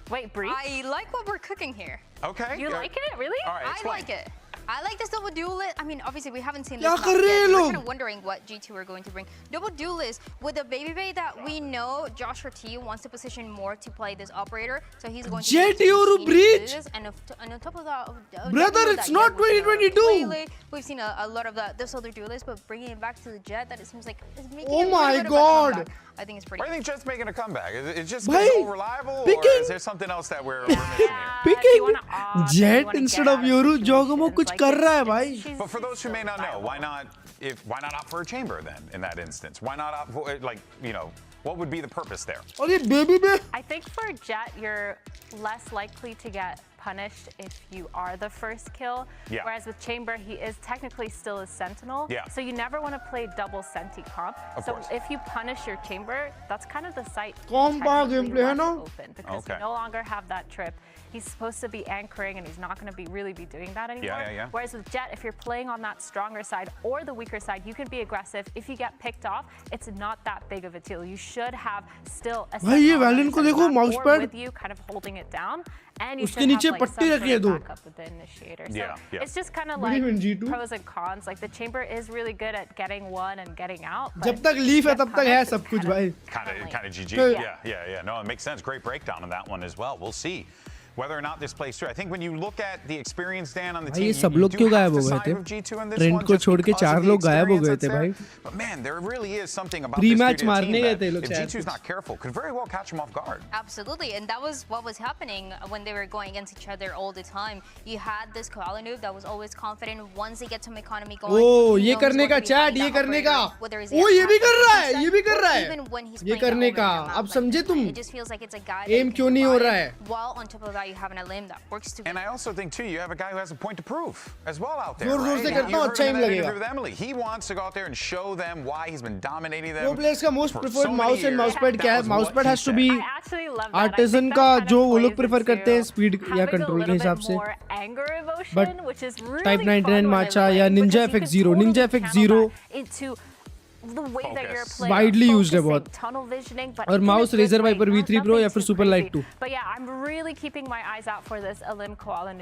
Wait, Bree. I like what we're cooking here. Okay. You like it? Really? All right, I like it. I like this double duelist. I mean, obviously, we haven't seen this map yet. We're kind of wondering what G2 are going to bring. Double duelist with a baby bay that we know Joshua T wants to position more to play this operator. So he's going to Jet Euro breach. And on top of that, brother, it's not 2022. We've seen a lot of this other duelist, but bringing it back to the Jet, that it seems like is making oh my God. I think it's pretty. Why do you think Jet's making a comeback? Is it just so reliable, or is there something else that we're missing here? Picking Jet instead of Yoru, Jogamo कुछ कर रहा है भाई. But for those who may not know, why not opt for a chamber then in that instance? Why not opt for, what would be the purpose there? I think for Jet, you're less likely to get punished if you are the first kill. Yeah. Whereas with Chamber, he is technically still a Sentinel. Yeah. So you never want to play double Senti comp. Of so course. if you punish your Chamber, that's kind of the site gameplay है ना? open because you no longer have that trip. He's supposed to be anchoring and he's not going to really be doing that anymore. Yeah. Whereas with Jet, if you're playing on that stronger side or the weaker side, you can be aggressive. If you get picked off, it's not that big of a deal. You should have still a or with you kind of holding it down. And you should have like some sort of backup with the initiator. So it's just kind of like pros and cons. Like the Chamber is really good at getting one and getting out. जब तक leaf है तब तक है सब कुछ भाई. Kind of GG. Yeah. No, it makes sense. Great breakdown on that one as well. We'll see whether or not this plays through. I think when you look at the experience, Dan, on the team, ये सब लोग क्यों गायब हो गए थे? Trend को छोड़ के 4 लोग गायब हो गए थे भाई. But man, there really is something about this match मारने गए थे लोग if G2's not careful, could very well catch them off guard. Absolutely, and that was what was happening when they were going against each other all the time. You had this Koala noob that was always confident. Once they get some economy going, oh, ये करने का chat, ये करने का. Oh, ये भी कर रहा है, ये भी कर रहा है. ये करने का. अब समझे तुम? It just feels like it's a guy. Aim क्यों नहीं हो रहा है? While on top of that, that, you have an Alim that works together. And I also think, too, you have a guy who has a point to prove as well out there. जोर जोर से करता हूँ, अच्छा ही लगेगा. With Emily, he wants to go out there and show them why he's been dominating them. Pro players का most preferred mouse and mousepad क्या है? Mousepad has to be artisan का जो वो लोग prefer करते हैं speed या control के हिसाब से. But Type 99 matcha या Ninja FX0 into the way that you're playing, widely used है बहुत. tunnel visioning, but और mouse Razer Viper V3 Pro या फिर Super Light 2. But yeah, I'm really keeping my eyes out for this Alim Koala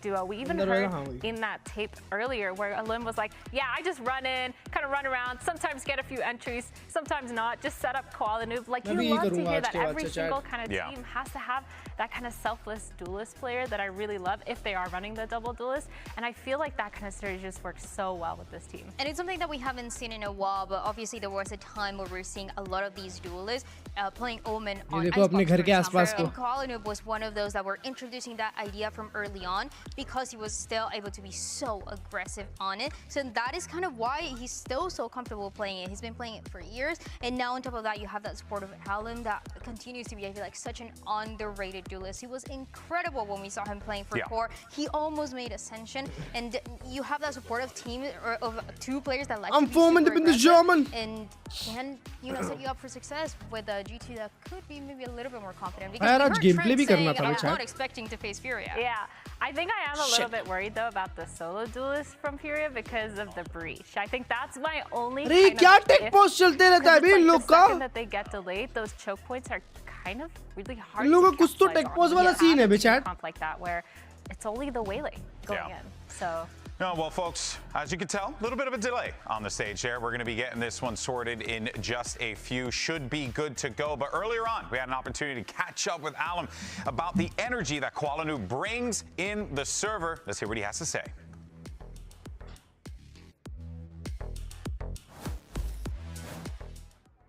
duo. We even heard in that tape earlier where Alim was like, yeah, I just run in, kind of run around, sometimes get a few entries, sometimes not, just set up Koala Noob. Like, you love to hear that every single kind of team has to have that kind of selfless duelist player that I really love if they are running the double duelist. And I feel like that kind of strategy just works so well with this team. And it's something that we haven't seen in a while, but obviously there was a time where we're seeing a lot of these duelists playing Omen on Icebox. And Koala Noob was one of those that were introducing that idea from early on because he was still able to be so aggressive on it. So that is kind of why he's still so comfortable playing it. He's been playing it for years, and now on top of that, you have that support of Alim that continues to be, I feel like, such an underrated duelist. He was incredible when we saw him playing for Core. He almost made Ascension, and you have that supportive team of two players that like to be super aggressive and can, you know, set you up for success with a G2 that could be maybe a little bit more confident. Because we heard Trent saying, I'm not expecting to face Furia. Yeah, I think I am a little bit worried though about the solo duelist from Furia because of the breach. I think that's my only kind of tech post चलते रहता है अभी लोग का. The second that they get delayed, those choke points are kind of really hard to लोगों का कुछ तो tech pause वाला scene है बेचारा. Like that where it's only the Waylay going in. So. No, well, folks, as you can tell, a little bit of a delay on the stage there. We're going to be getting this one sorted in just a few. Should be good to go. But earlier on, we had an opportunity to catch up with Alim about the energy that Koala Noob brings in the server. Let's hear what he has to say.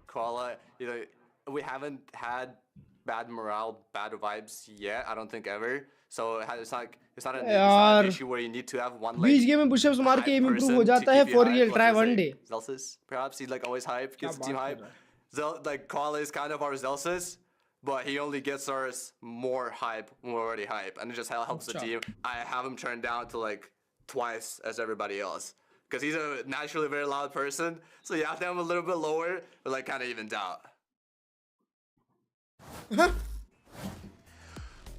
Koala, you know, we haven't had bad morale, bad vibes yet. I don't think ever. So it's not an issue where you need to have one like. Beach game में pushups मार के improve हो जाता है for real. Try one day. Zelsus, perhaps he's like always hype, gets the team hype. Like Koala is kind of our Zelsus, but he only gets ours more hype when we're already hype, and it just helps the team. I have him turned down to like twice as everybody else because he's a naturally very loud person. So you have to have him a little bit lower, but like kind of evens out.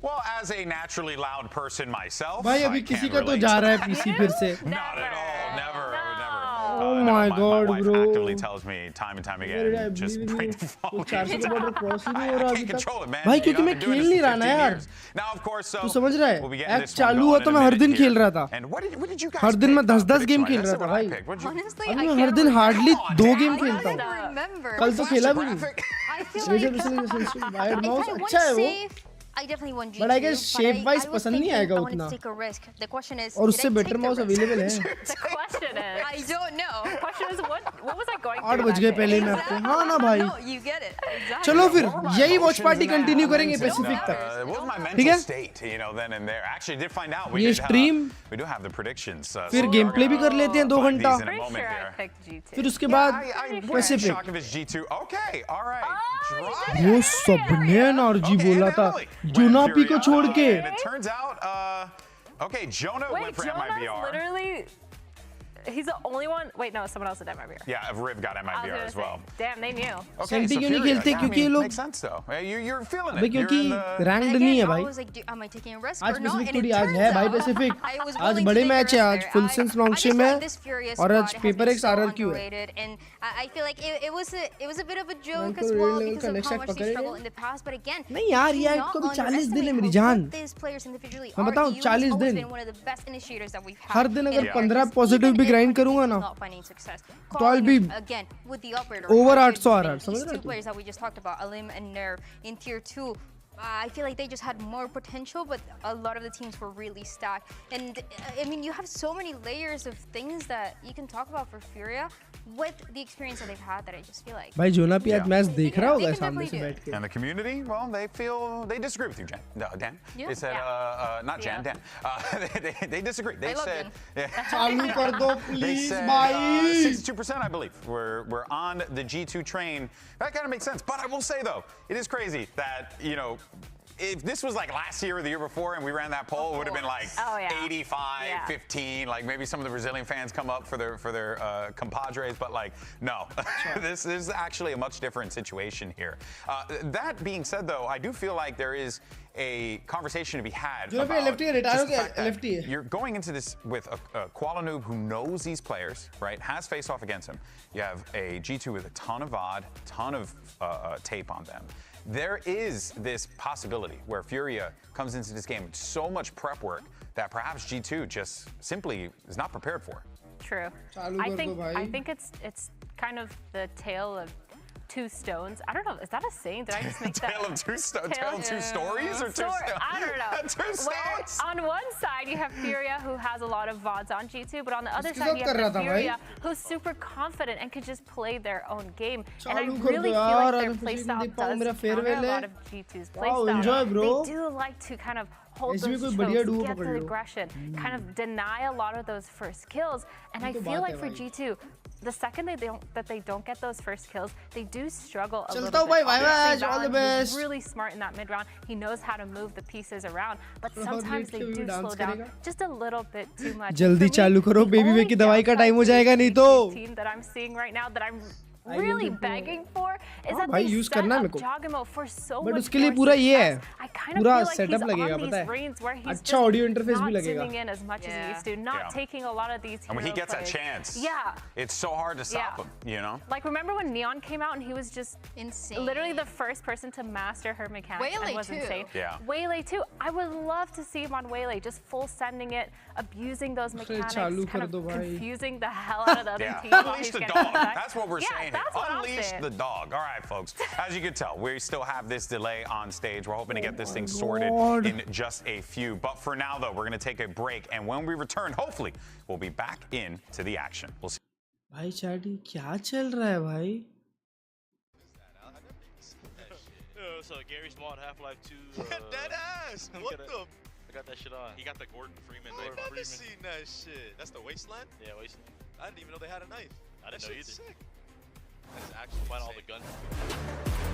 Well, as a naturally loud person myself, भाई अभी किसी का तो जा रहा है PC फिर से. Not at all, never. Oh my God, my wife bro. actively tells me time and time again, just break the phone. 400 का border cross ही नहीं हो रहा I अभी can't तक. control it, man. भाई क्योंकि मैं खेल नहीं रहा ना यार. Now, of course, so तू समझ रहा we'll be है? getting Act this one चालू हुआ going तो in मैं a हर दिन minute खेल here. रहा था. And what did you guys हर दिन मैं pick? 10 गेम खेल रहा था भाई. अभी मैं हर दिन hardly 2 गेम खेलता हूँ. कल तो खेला भी नहीं. वायर्ड माउस अच्छा है वो. I definitely want G2, but I guess shape wise पसंद नहीं आएगा उतना. The question is, और उससे better mouse available है. The question is, I don't know. The question is, what was I going 8 बज गए पहले मैं आपको. हाँ ना भाई. No, you get it. Exactly. चलो फिर यही watch party continue करेंगे Pacific तक. What was my mental state, you know, then and there? Actually, did find out we do have the predictions. फिर gameplay भी कर लेते हैं 2 घंटा. फिर उसके बाद Pacific. Shock of his G2. Okay, all right. वो सबने NRG बोला था. जोनापी को छोड़ के. And it turns out, okay, Jonah went for MIBR. Literally, he's the only one. Wait, no, someone else did MIBR. Yeah, Riv got MIBR as well. Damn, they knew. Okay, so क्यों नहीं खेलते क्योंकि ये लोग. Makes sense though. You're feeling it. क्योंकि ranked नहीं है भाई. Am I taking a risk आज or not? Pacific थोड़ी आज है भाई Pacific. आज बड़े मैच है आज full sense longship है और आज Paper X RRQ है. And I feel like it was a bit of a joke as well because of how much they struggled in the past. But again, नहीं यार ये को भी 40 दिन है मेरी जान. मैं बताऊँ 40 दिन. हर दिन अगर 15 positive भी grind करूँगा ना. तो I'll be again with the operator over 800 RR. These two players that we just talked about, Alim and Nerve, in tier 2. I feel like they just had more potential, but a lot of the teams were really stacked. And I mean, you have so many layers of things that you can talk about for Furia with the experience that they've had that I just feel like. भाई जोनापी आज match देख रहा होगा सामने से बैठ के. And the community, well, they disagree with you, Jan. Dan. Yeah. They said, not Jan, Dan. They disagree. They said, चालू कर दो please, भाई. 62%, I believe, we're on the G2 train. That kind of makes sense. But I will say though, it is crazy that, you know, if this was like last year or the year before and we ran that poll, it would have been like 85, 15. Like maybe some of the Brazilian fans come up for their compadres, but like no, this is actually a much different situation here. That being said, though, I do feel like there is a conversation to be had about just the fact that you're going into this with a Kuala Noob who knows these players, right? Has faced off against him. You have a G2 with a ton of VOD, ton of tape on them. There is this possibility where Furia comes into this game with so much prep work that perhaps G2 just simply is not prepared for. True. I think it's kind of the tale of two stones. I don't know. Is that a saying? Did I just make that? Tale of two stories or two stones? I don't know. Well, on one side you have Furia, who has a lot of VODs on G2, but on the other side you have Furia, who's super confident and can just play their own game. And I really feel like their playstyle does counter a lot of G2's playstyle. They do like to kind of hold those chokes, get the aggression, kind of deny a lot of those first kills. And I feel like for G2, the second that they don't get those first kills, they do struggle a little bit. All the best. He's really smart in that mid round. He knows how to move the pieces around, but sometimes they do slow down just a little bit too much. जल्दी चालू करो, baby वे की दवाई का time हो जाएगा नहीं तो. Team that I'm seeing right now that I'm really begging for is that भाई they यूज set करना है up मेरे को. Jogamo for so but much उसके लिए more पूरा ये है. success. I kind of पूरा feel like सेटअप he's लगेगा on पता these reigns where है. he's अच्छा ऑडियो इंटरफेस भी not लगेगा. zooming in as much as he used to, not taking a lot of these And when he hero gets plays. that chance, it's so hard to stop him, you know? Like, remember when Neon came out and he was just insane, literally the first person to master her mechanics and was insane. Waylay too. I would love to see him on Waylay, just full sending it, abusing those mechanics, kind of confusing the hell out of the other team. Unleash the dog. That's what we're saying. Unleash the dog. All right, folks. As you can tell, we still have this delay on stage. We're hoping to get this thing sorted in just a few. But for now, though, we're going to take a break. And when we return, hopefully, we'll be back into the action. We'll see. भाई chatty क्या चल रहा है भाई? So Gary Small Half-Life 2. Dead ass. What the? I got that shit on. He got the Gordon Freeman. I never seen that shit. That's the Wasteland? Yeah, Wasteland. I didn't even know they had a knife. I didn't know either. Sick. That is actually find all the guns.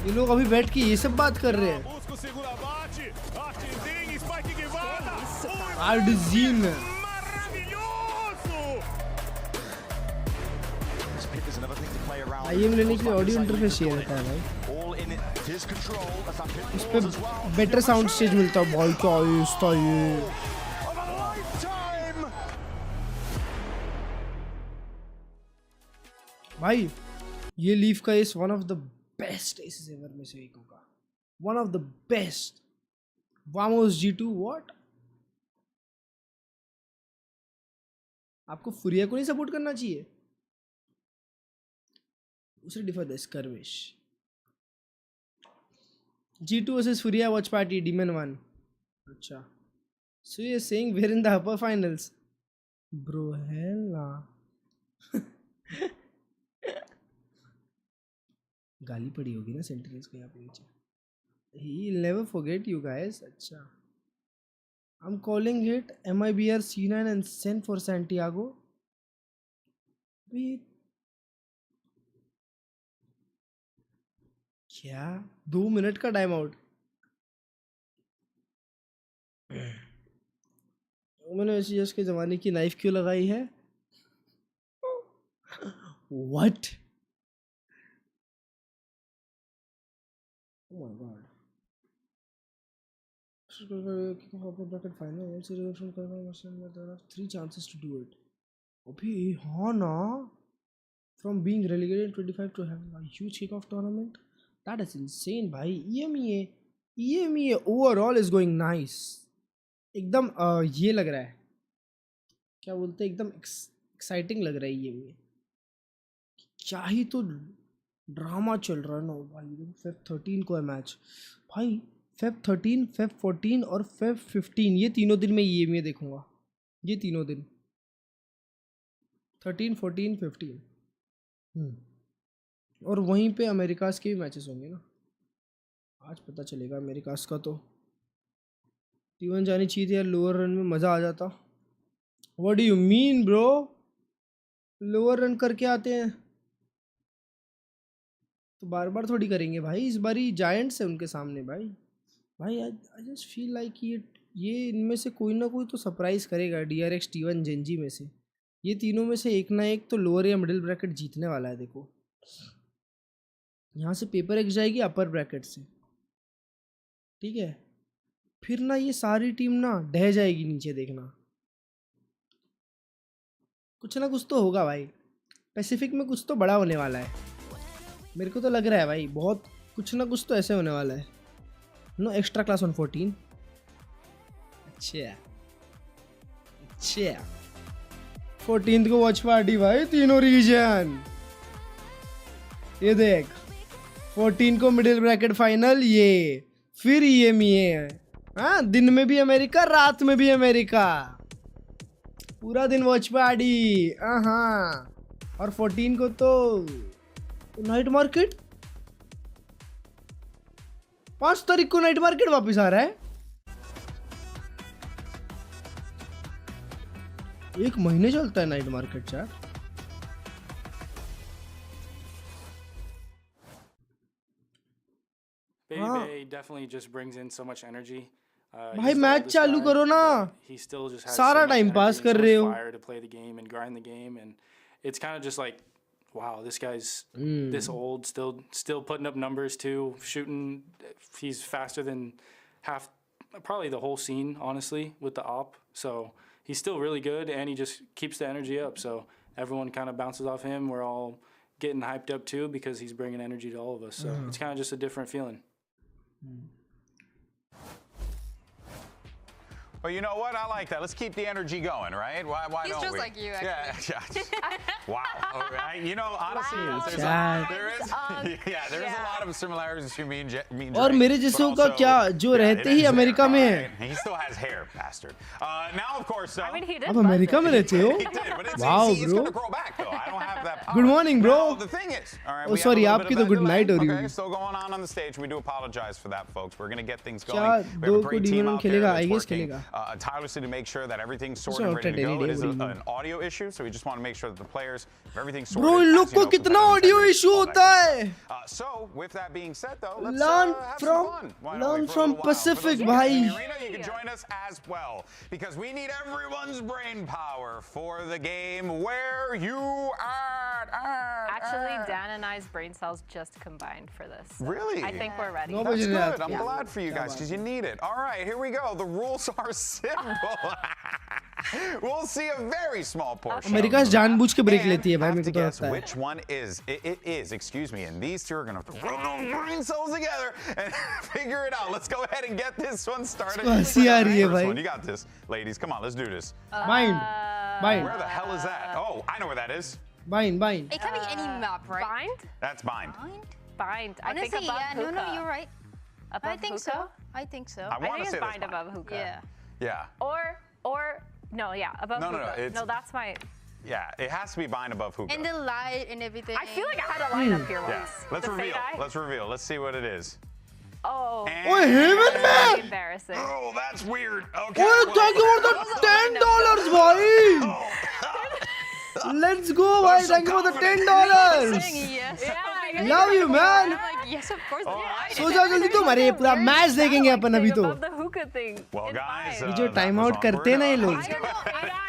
ये लोग अभी बैठ के ये सब बात कर रहे हैं. Ardzin. IM लेने के लिए ऑडियो इंटरफेस चाहिए रहता है भाई. इस पे बेटर साउंड स्टेज मिलता है भाई. क्या ये भाई ये लीफ का इस one of the best aces ever में से एक होगा. One of the best. वामोस G2 व्हाट? आपको फुरिया को नहीं सपोर्ट करना चाहिए? उसे डिफर द स्कर्विश. G2 versus Furia watch party Demon 1. अच्छा. So you're saying we're in the upper finals? Bro, hell nah. गाली पड़ी होगी ना सेंटिनेल्स को यहाँ पे नीचे. He'll never forget you guys. अच्छा. I'm calling it MIBR C9 and send for Santiago. Wait. क्या 2 मिनट का टाइम आउट. मैंने एसजीएस के जमाने की नाइफ क्यों लगाई है? What? Oh my god. Bracket final. Once you from there are 3 chances to do it. अभी हाँ ना. From being relegated 25 to having a huge kickoff tournament. That is insane, भाई. EMEA overall is going nice. एकदम ये लग रहा है. क्या बोलते हैं? एकदम एक्साइटिंग लग रहा है EMEA. क्या ही तो ड्रामा चल रहा है ना भाई. Feb 13 को है मैच भाई. Feb 13, Feb 14 और Feb 15 ये तीनों दिन मैं EMEA देखूंगा. ये तीनों दिन 13, 14, 15. और वहीं पे अमेरिकास के भी मैचेस होंगे ना. आज पता चलेगा अमेरिकास का. तो T1 जानी चाहिए थी यार. लोअर रन में मज़ा आ जाता. What do you mean bro? Lower run करके आते हैं तो बार बार थोड़ी करेंगे भाई. इस बार ही जायंट्स है उनके सामने भाई. भाई I just feel like ये इनमें से कोई ना कोई तो सरप्राइज करेगा DRX T1 जेंजी में से। ये तीनों में से एक ना एक तो लोअर या मिडिल ब्रैकेट जीतने वाला है। देखो यहाँ से पेपर एक्स जाएगी अपर ब्रैकेट से, ठीक है, फिर ना ये सारी टीम ना ढह जाएगी नीचे। देखना कुछ ना कुछ तो होगा भाई, पैसिफिक में कुछ तो बड़ा होने वाला है। मेरे को तो लग रहा है भाई बहुत कुछ ना कुछ तो ऐसे होने वाला है। No extra class on 14। अच्छा 14th को वॉच पार्टी भाई, तीनों रीजन। ये देख 14 को मिडिल ब्रैकेट फाइनल, ये फिर ये हाँ, दिन में भी अमेरिका, रात में भी अमेरिका, पूरा दिन वॉच पार्टी। हाँ, और 14 को तो नाइट मार्केट, 5 तारीख को नाइट मार्केट वापस आ रहा है। 1 महीने चलता है night market chat. Bay definitely just brings in so much energy. भाई मैच चालू करो ना, सारा टाइम पास कर रहे हो। Fire to play the game and grind the game, and it's kind of just like, wow, this guy's this old, still putting up numbers too, shooting. He's faster than probably the whole scene, honestly, with the op. So he's still really good, and he just keeps the energy up. So everyone kind of bounces off him. We're all getting hyped up too because he's bringing energy to all of us. So it's kind of just a different feeling. Well, you know what? I like that. Let's keep the energy going, right? Why don't we? He's just like you, actually. Yeah. Wow. All right. You know, honestly, there is a lot of similarities between me and और मेरे जैसों का क्या जो रहते ही America में है। He still has hair, bastard. Now, of course. I mean, he did. आप America में रहते हो? Wow, He's bro. gonna grow back, though. I don't have that power. Good morning, bro. Now, the thing is, all right. Oh, sorry, आपकी तो good night हो रही है. है। Still going on the stage. We do apologize for that, folks. We're gonna get things going. क्या We have a great team out there खेलेगा? I that's guess working खेलेगा। tirelessly to make sure that everything's sorted and ready to go. It is an audio issue, so we just want to make sure that the players have everything sorted. Bro, इन लोग को कितना audio issue होता है? So, with that being said, though, let's learn have some fun. learn from Pacific, भाई. You can join us as well because we need everyone's brain power for the game. Where you at? Actually, Dan and I's brain cells just combined for this. So really? I think we're ready. That's good. I'm glad for you guys because you need it. All right, here we go. The rules are simple. We'll see a very small portion. America जानबूझ के break लेती है भाई, मेरे को तो लगता है। Which one is? It is. Excuse me. And these two are gonna rub those brain cells together and figure it out. Let's go ahead and get this one started. हंसी आ रही है भाई। You got this, ladies. Come on, let's do this. Bind. Where the hell is that? Oh, I know where that is. Bind. It can be any map, right? Bind? That's bind. Bind. I Honestly, think above yeah, hookah. no, you're right. Above I think hookah? so. I think so. I want to say bind above hookah. Yeah. Or no, yeah, above hookah. No, that's my. Yeah, it has to be bind above hookah. And the light and everything. I feel like I had a line up here once. Yeah. Let's reveal. Let's reveal. Let's see what it is. Oh. Wait, heaven man! Embarrassing. Oh, that's weird. Okay. Wait, thank you for the $10, boy. Let's go, boy. Thank you for the $10. Yes. Love you, man. I'm like, yes, of course. सो जाओ जल्दी तुम, अरे पूरा match देखेंगे अपन अभी तो। Above the hookah thing. Well, guys, ये जो टाइम आउट करते हैं ना ये लोग। I don't know.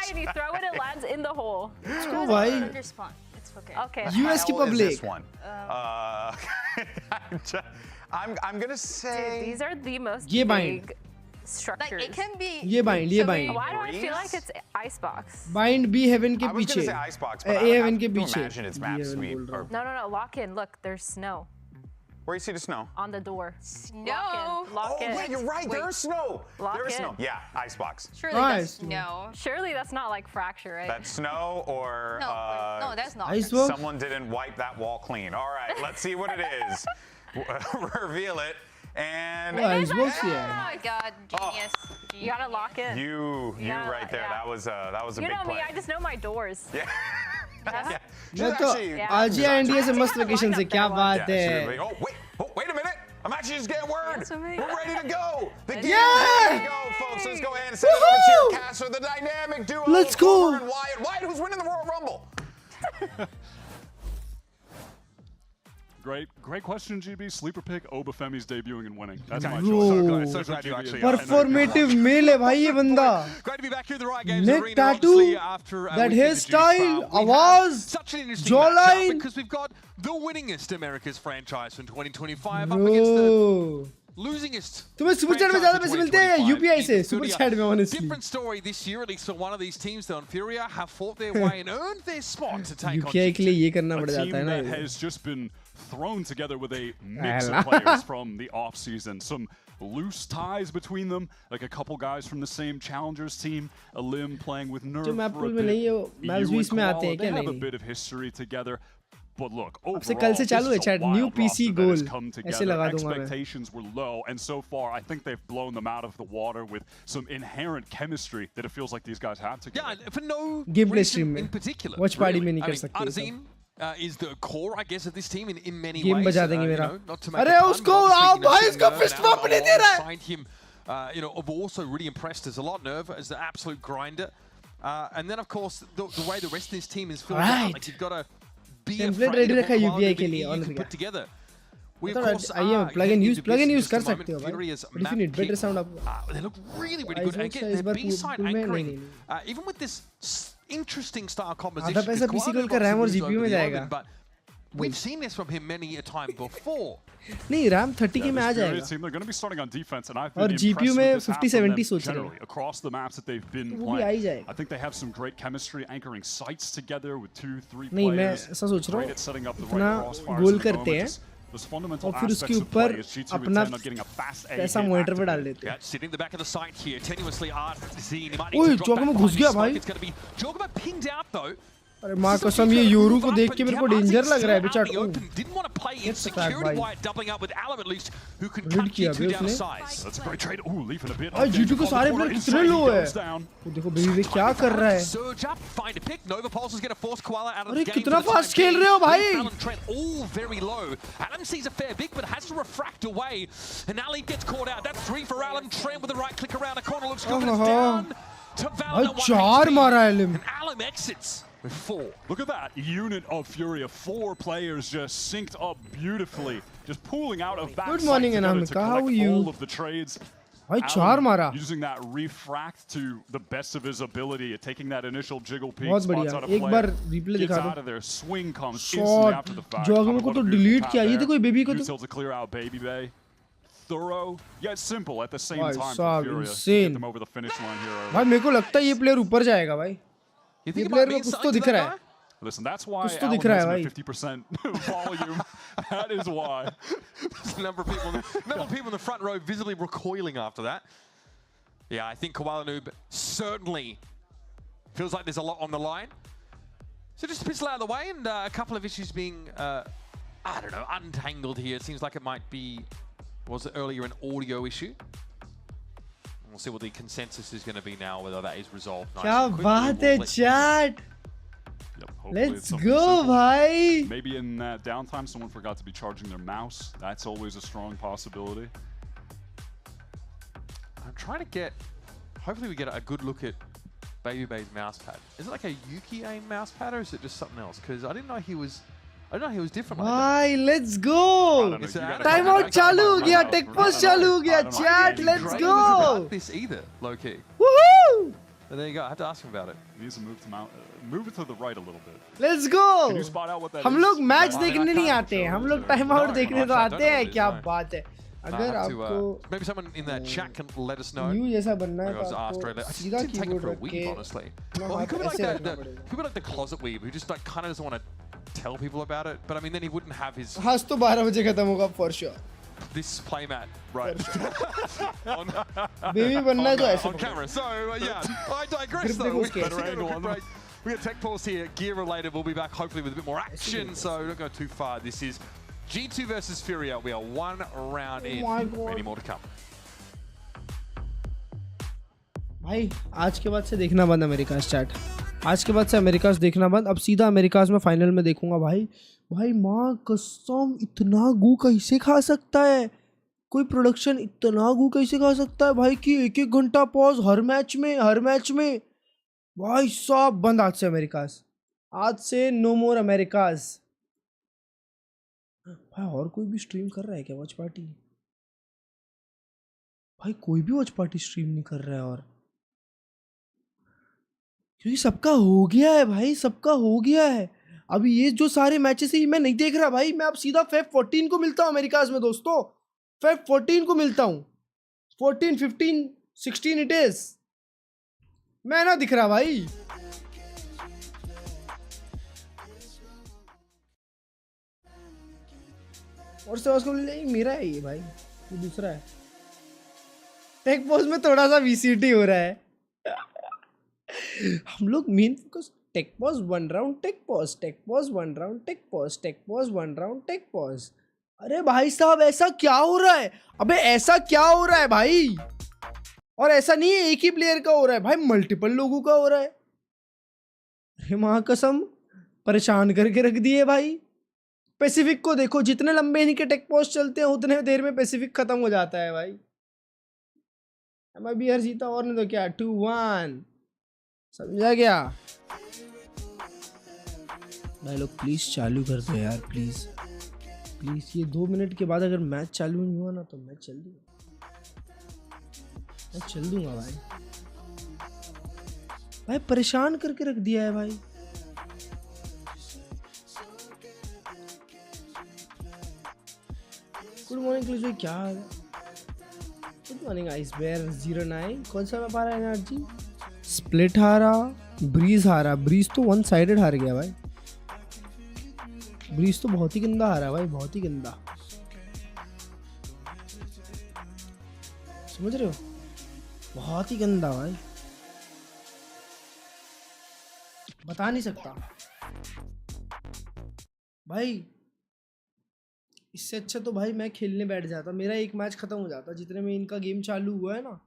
And you throw it, it lands in the hole. Let's go, भाई। It's okay. Okay. US की public. This one. I'm gonna say. Dude, these are the most ये bind. big structures. Like, it can be. ये bind, ये bind. Why do I feel like it's icebox? Bind B heaven के I was पीछे। gonna say icebox, but A heaven के I पीछे। imagine it's map sweep. No, lock in. Look, there's snow. Where you see the snow? On the door. Snow. Lock in. Wait, you're right. There is snow. Lock there is in. snow. Yeah, icebox. Surely that's snow. Surely that's not like fracture, right? That's snow or No, that's not. Icebox? someone didn't wipe that wall clean. All right, let's see what it is. Reveal it. And icebox Oh yeah. my god, genius. You gotta lock in. you right there. yeah. That was a You big know play. me, I just know my doors. Yeah. मैं तो आज ही India से मस्त vacation से क्या बात है। Oh, wait a minute. I'm actually just getting word. We're ready to go. The game Yeah! is ready to go, folks. Let's go ahead and send it over to your caster, the dynamic duo. Let's go. Homer and Wyatt. Wyatt, who's winning the Royal Rumble? Great question, GB. Sleeper pick, Obafemi's debuting and winning. That's my Bro, choice. So glad you actually performative male है भाई ये बंदा. Great to be back here in the Riot Games Neck arena, tattoo, after that hairstyle, आवाज, such an interesting jawline. because we've got the winningest America's franchise from 2025 up against the losingest. तुम्हें super chat में ज़्यादा पैसे मिलते हैं UPI से super chat में honestly. Different story this year, at least for one of these teams. Though, Furia have fought their way and earned their spot to take on UPI के लिए ये करना पड़ जाता है ना. That has just been thrown together with a mix of players from the off season. Some loose ties between them, like a couple guys from the same Challengers team. Alim playing with Nerf for a bit. They have a bit of history together. But look, overall, this is a wild roster that has come together. Expectations were low, and so far, I think they've blown them out of the water with some inherent chemistry that it feels like these guys have together. Yeah, for no Gameplay reason stream in particular. Watch party में नहीं कर सकते. Arzim is the core, I guess, of this team in many Game ways. बजा देंगे मेरा. Not to make अरे उसको आओ भाई इसको fist bump नहीं दे रहा है. Find him, have also really impressed us a lot. Nerve as the absolute grinder, and then of course the way the rest of this team is filled out. Like you've got to be template ready रखा है UPI के लिए on put together. We of course plug and use कर सकते हो भाई. But if you need better sound up. They look really good. Again, their B-side anchoring, even with this interesting style composition. आधा पैसा PC गोल का RAM और GPU में जाएगा. But we've seen this from him many a time before. नहीं RAM 30 में आ जाएगा. They're going to be starting on defense, and I've और been GPU में 50-70 सोच रहे generally across the maps that they've been playing. I think they have some great chemistry, anchoring sites together with 2-3 नहीं मैं players. ऐसा सोच रहा हूँ. इतना गोल करते हैं. और फिर उसके ऊपर अपना पैसा मॉनिटर पे डाल देते हैं. ओए जोगो में घुस गया भाई. अरे माँ कसम ये योरू को देख के मेरे को डेंजर लग रहा है बेचारा. रीड किया अभी उसने. अरे G2 को सारे प्लेयर कितने लो है. देखो बेबी क्या कर रहा है. अरे कितना फास्ट खेल रहे हो भाई. Alan sees a fair bit, but has to refract away. And Ali gets caught out. That's 3 for Alan. Trent with the right click around the corner looks good, but it's down to Valorant. भाई 4 मारा है Alim. And Alan exits with 4. Look at that unit of Furia. 4 players just synced up beautifully, just pooling out of backside. Good morning, Anamika. How are you? All of the trades. भाई 4 मारा. Using that refract to the best of his ability, taking that initial jiggle peek. बहुत बढ़िया. एक बार replay दिखा दो. Out of there, swing comes instantly after the fact. जोगो में को तो डिलीट किया. ये देखो बेबी को तो. To clear out Baby Bay. Thorough, yet simple at the same time. Furia. Insane. Them over the finish line here. भाई मेरे को लगता है ये प्लेयर ऊपर जाएगा भाई. ये प्लेयर को कुछ तो दिख रहा है. Listen, that's why कुछ तो दिख रहा है भाई. 50% volume. That is why. There's a number of people in the front row visibly recoiling after that. Yeah, I think Koala Noob certainly feels like there's a lot on the line. So just a pistol out of the way and a couple of issues being, I don't know, untangled here. It seems like it might be, was it earlier an audio issue? We'll see what the consensus is going to be now, whether that is resolved nice क्या and quickly. बात है chat. Let's go, bhai. Maybe in that downtime, someone forgot to be charging their mouse. That's always a strong possibility. I'm trying to get, hopefully we get a good look at Baby Bay's mouse pad. Is it like a Yuki aim mouse pad or is it just something else? Because I didn't know he was different like that. Bhai, let's go. Timeout चालू हो गया, tech post चालू हो गया, chat, let's go. I don't this either, low key. Woohoo! But there you go. I have to ask him about it. He needs to move it to the right a little bit. Let's go. Can you spot out what that हम is? लोग match देखने नहीं आते हैं, हम लोग time out देखने तो आते हैं. क्या बात है. अगर आपको maybe someone in that chat can let us know. New जैसा बनना है तो आपको सीधा कीबोर्ड रख के honestly. Well, he could be like the closet weeb who just like kind of doesn't want to tell people about it. But I mean, then he wouldn't have his. हाँ तो 12 बजे खत्म होगा for sure. This playmat, right? Baby बनना है तो ऐसे. On camera. So yeah, I digress though. We got tech pause here. Gear related. We'll be back hopefully with a bit more action. So don't go too far. This is G2 versus Furia. We are 1 round in. Many more to come. भाई आज के बाद से देखना बंद America's chat. आज के बाद से अमेरिकाज़ देखना बंद. अब सीधा अमेरिकाज़ में फाइनल में देखूंगा भाई. भाई माँ कसम इतना गू कैसे खा सकता है कोई प्रोडक्शन. इतना गू कैसे खा सकता है भाई कि 1-1 घंटा पॉज हर मैच में. भाई सब बंद आज से अमेरिकाज़. आज से नो मोर अमेरिकाज़. भाई और कोई भी स्ट्रीम कर रहा है क्या वॉच पार्टी? भाई कोई भी वॉच पार्टी स्ट्रीम नहीं कर रहा है, और क्योंकि सबका हो गया है भाई, सबका हो गया है। अभी ये जो सारे मैचेस ही मैं नहीं देख रहा भाई, मैं अब सीधा फेब 14 को मिलता हूँ अमेरिकाज में दोस्तों, फेब 14 को मिलता हूँ। 14, 15, 16 इट इज, मैं ना दिख रहा भाई। और से उसको मेरा है ये भाई, ये दूसरा है। टेक पॉज में थोड़ा सा वीसीटी हो रहा है। हम लोग main focus take pause 1 round take pause, take pause 1 round take pause, take pause 1 round take pause. अरे भाई साहब ऐसा क्या हो रहा है? अबे ऐसा क्या हो रहा है भाई? और ऐसा नहीं है एक ही प्लेयर का हो रहा है भाई, मल्टीपल लोगों का हो रहा है। अरे मां कसम परेशान करके रख दिए भाई। पैसिफिक को देखो, जितने लंबे इनके टेक पॉज चलते हैं उतने देर में पैसिफिक खत्म हो जाता है भाई। मैं भी यार जीता और नहीं तो क्या, 2-1 समझा गया भाई। लोग प्लीज चालू कर दो यार, प्लीज प्लीज। ये 2 मिनट के बाद अगर मैच चालू नहीं हुआ ना तो मैं चल दूंगा भाई। भाई परेशान करके रख दिया है भाई। गुड मॉर्निंग क्लिज भाई, क्या हाल है? Good morning ice bear 09। कौन सा मैं पा रहा है एनर्जी? स्प्लिट हारा, ब्रीज हारा। ब्रीज तो 1 साइडेड हार गया भाई। ब्रीज तो बहुत ही गंदा हारा भाई, बहुत ही गंदा, समझ रहे हो? बहुत ही गंदा भाई, बता नहीं सकता भाई। इससे अच्छा तो भाई मैं खेलने बैठ जाता, मेरा एक मैच खत्म हो जाता जितने में इनका गेम चालू हुआ है ना।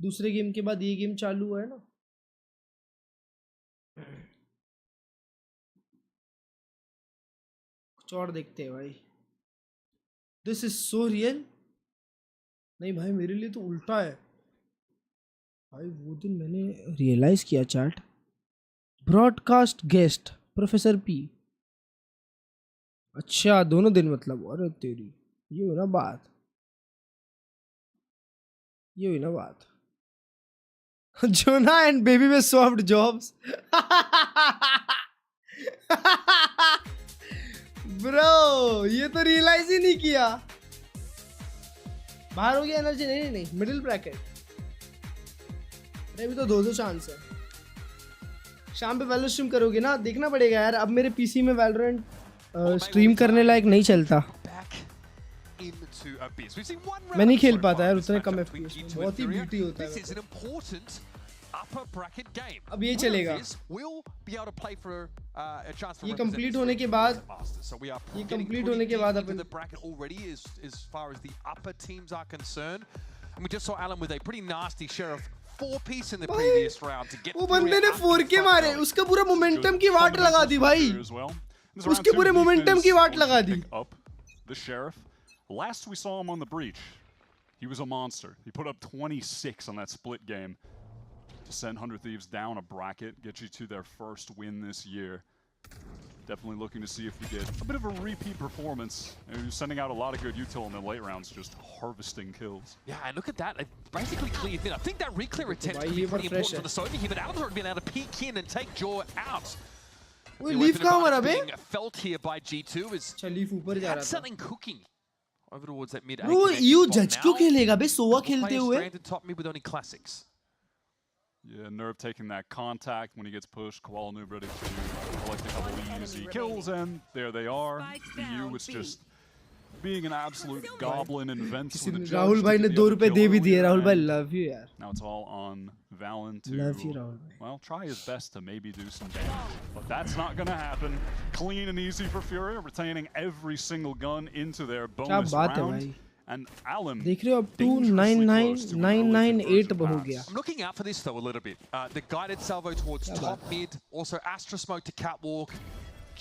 दूसरे गेम के बाद ये गेम चालू हुआ है ना। कुछ और देखते हैं भाई। This is so real. नहीं भाई मेरे लिए तो उल्टा है भाई। वो दिन मैंने रियलाइज किया chat, broadcast guest professor P. अच्छा दोनों दिन मतलब, अरे तेरी ये हुई ना बात, ये हुई ना बात। जोना एंड बेबी में सॉफ्ट जॉब्स। ब्रो ये तो रियलाइज ही नहीं किया। बाहर हो गया एनर्जी? नहीं नहीं मिडिल ब्रैकेट। अरे अभी तो 2 चांस है। शाम पे वैलो स्ट्रीम करोगे ना? देखना पड़ेगा यार, अब मेरे पीसी में वैलोरेंट स्ट्रीम करने लायक नहीं चलता। मैं नहीं खेल पाता यार उतने कम एफपीएस में, बहुत ही बीटी होता है। अब ये चलेगा, ये कंप्लीट होने के बाद, ये कंप्लीट होने के बाद अपन वो बंदे ने 4K मारे, उसका पूरा मोमेंटम की वाट लगा दी भाई, उसके पूरे मोमेंटम की वाट लगा दी। The sheriff. Last we saw him on the breach, he was a monster. He put up 26 on that split game to send 100 Thieves down a bracket, get you to their first win this year. Definitely looking to see if we get a bit of a repeat performance. And he was sending out a lot of good util in the late rounds, just harvesting kills. Yeah, and look at that. It basically cleared in. I think that reclear attempt could be pretty important for the Sophie here, but Alvaro had been able to peek in and take Jaw out. वो leaf कहाँ मरा बे? Felt here by G2 is leaf ऊपर जा रहा था। something cooking over towards that mid. Bro, you judge क्यों खेलेगा बे सोवा खेलते हुए? Top mid with only classics. Yeah, Nerve taking that contact when he gets pushed. Koala Noob ready to collect a couple easy kills, and there they are. EU was just being an absolute goblin and vents with a judge. Rahul भाई ने 2 रुपए दे भी दिए। राहुल भाई love you यार। Now it's all on Valen to, love you, Rahul. well, try his best to maybe do some damage, but that's not going to happen. Clean and easy for Furia, retaining every single gun into their bonus round. And Alim, देख रहे हो अब 299,998 हो गया। I'm looking out for this though a little bit. The guided salvo towards top mid, also Astra smoke to catwalk.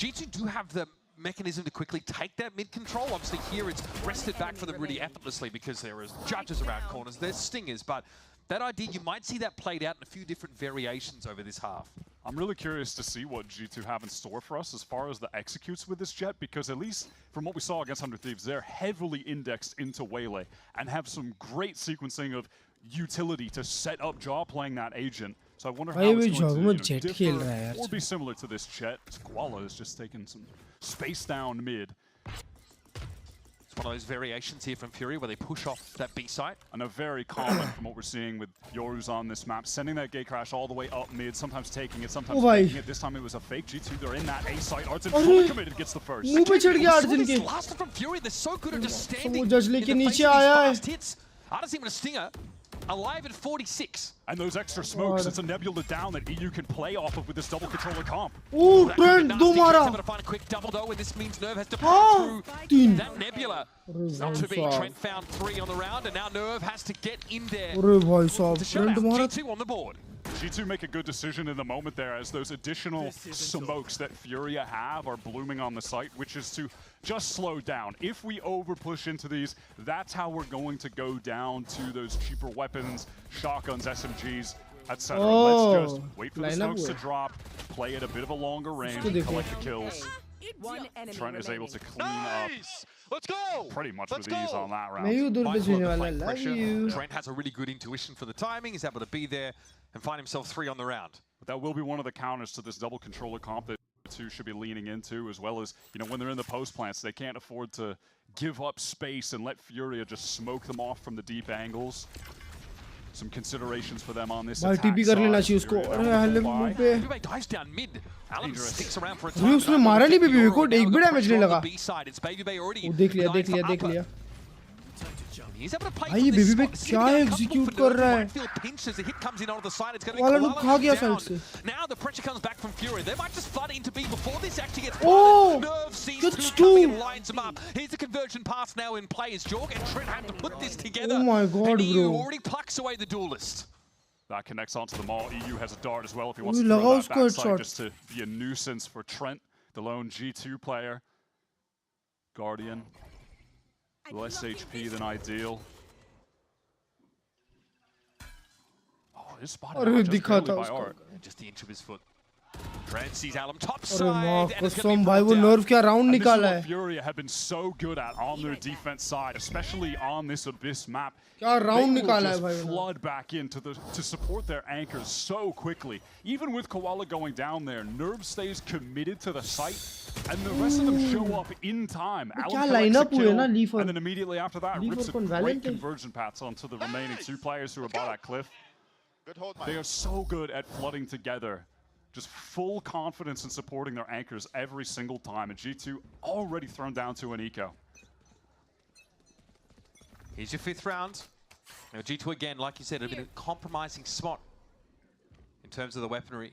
G2 do have the mechanism to quickly take that mid control. Obviously here it's wrested back for them really effortlessly because there is judges around corners, there's stingers, but that idea, you might see that played out in a few different variations over this half. I'm really curious to see what G2 have in store for us as far as the executes with this jet, because at least from what we saw against 100 Thieves, they're heavily indexed into Waylay and have some great sequencing of utility to set up Jaw playing that agent. So I wonder how it's going to differ or be similar to this jet. Koala has just taken some space down mid. It's one of those variations here from Furia where they push off that B site. And a very common from what we're seeing with Yoru's on this map, sending that gate crash all the way up mid, sometimes taking it, sometimes taking it. This time it was a fake. G2, they're in that A site. Artsin fully committed, gets the first. Last from Furia, they're so good at just standing in the face of these fast hits. Artsin with a stinger, alive at 46. And those extra smokes, it's a Nebula down that EU can play off of with this double controller comp. Oh, Trent, do mara. Able to find a quick double though, and this means Nerve has to pull through that Nebula. Not to be, Trent found 3 on the round, and now Nerve has to get in there to shut out G2 on the board. G2 make a good decision in the moment there as those additional smokes that Furia have are blooming on the site, which is to just slow down. If we over push into these, that's how we're going to go down to those cheaper weapons, shotguns, SMGs, etc. Let's just wait for the smokes to drop, play at a bit of a longer range, and collect the kills. Trent is able to clean up Let's go! pretty much with ease on that round. Trent has a really good intuition for the timing. He's able to be there and find himself 3 on the round. But that will be one of the counters to this double controller comp that two should be leaning into, as well as, you know, when they're in the post plants, they can't afford to give up space and let Furia just smoke them off from the deep angles. Some considerations for them on this attack side. Mibr dives down mid. Alan sticks around for a time. उसने मारा नहीं बीबी को एक भी damage नहीं लगा देख लिया भाई ये बीबी पे क्या एग्जीक्यूट कर रहा है वाला लोग खा गया साइड से ओह gets 2 here's a conversion pass now in play as Jorg and Trent have to put this together. Oh my god, and EU bro. already plucks away the duelist. That connects onto the mall. EU has a dart as well if he wants to throw that backside just to be a nuisance for Trent, the lone G2 player. Guardian, less HP than ideal. Oh, this spot by Art. Just the inch of his foot. Trent sees Alum top side. कसम भाई वो nerve क्या round निकाला है. Furia have been so good at on their defense side, especially on this Abyss map. क्या round निकाला है भाई. Flood back into to support their anchors so quickly. Even with Koala going down there, Nerve stays committed to the site, and the rest of them show up in time. क्या lineup हुए ना Leaf and then immediately after that, rips a great conversion paths onto the remaining 2 players who are by that cliff. They are so good at flooding together. Just full confidence in supporting their anchors every single time. And G2 already thrown down to an eco. Here's your 5th round. Now G2 again, like you said, a bit of a compromising spot in terms of the weaponry.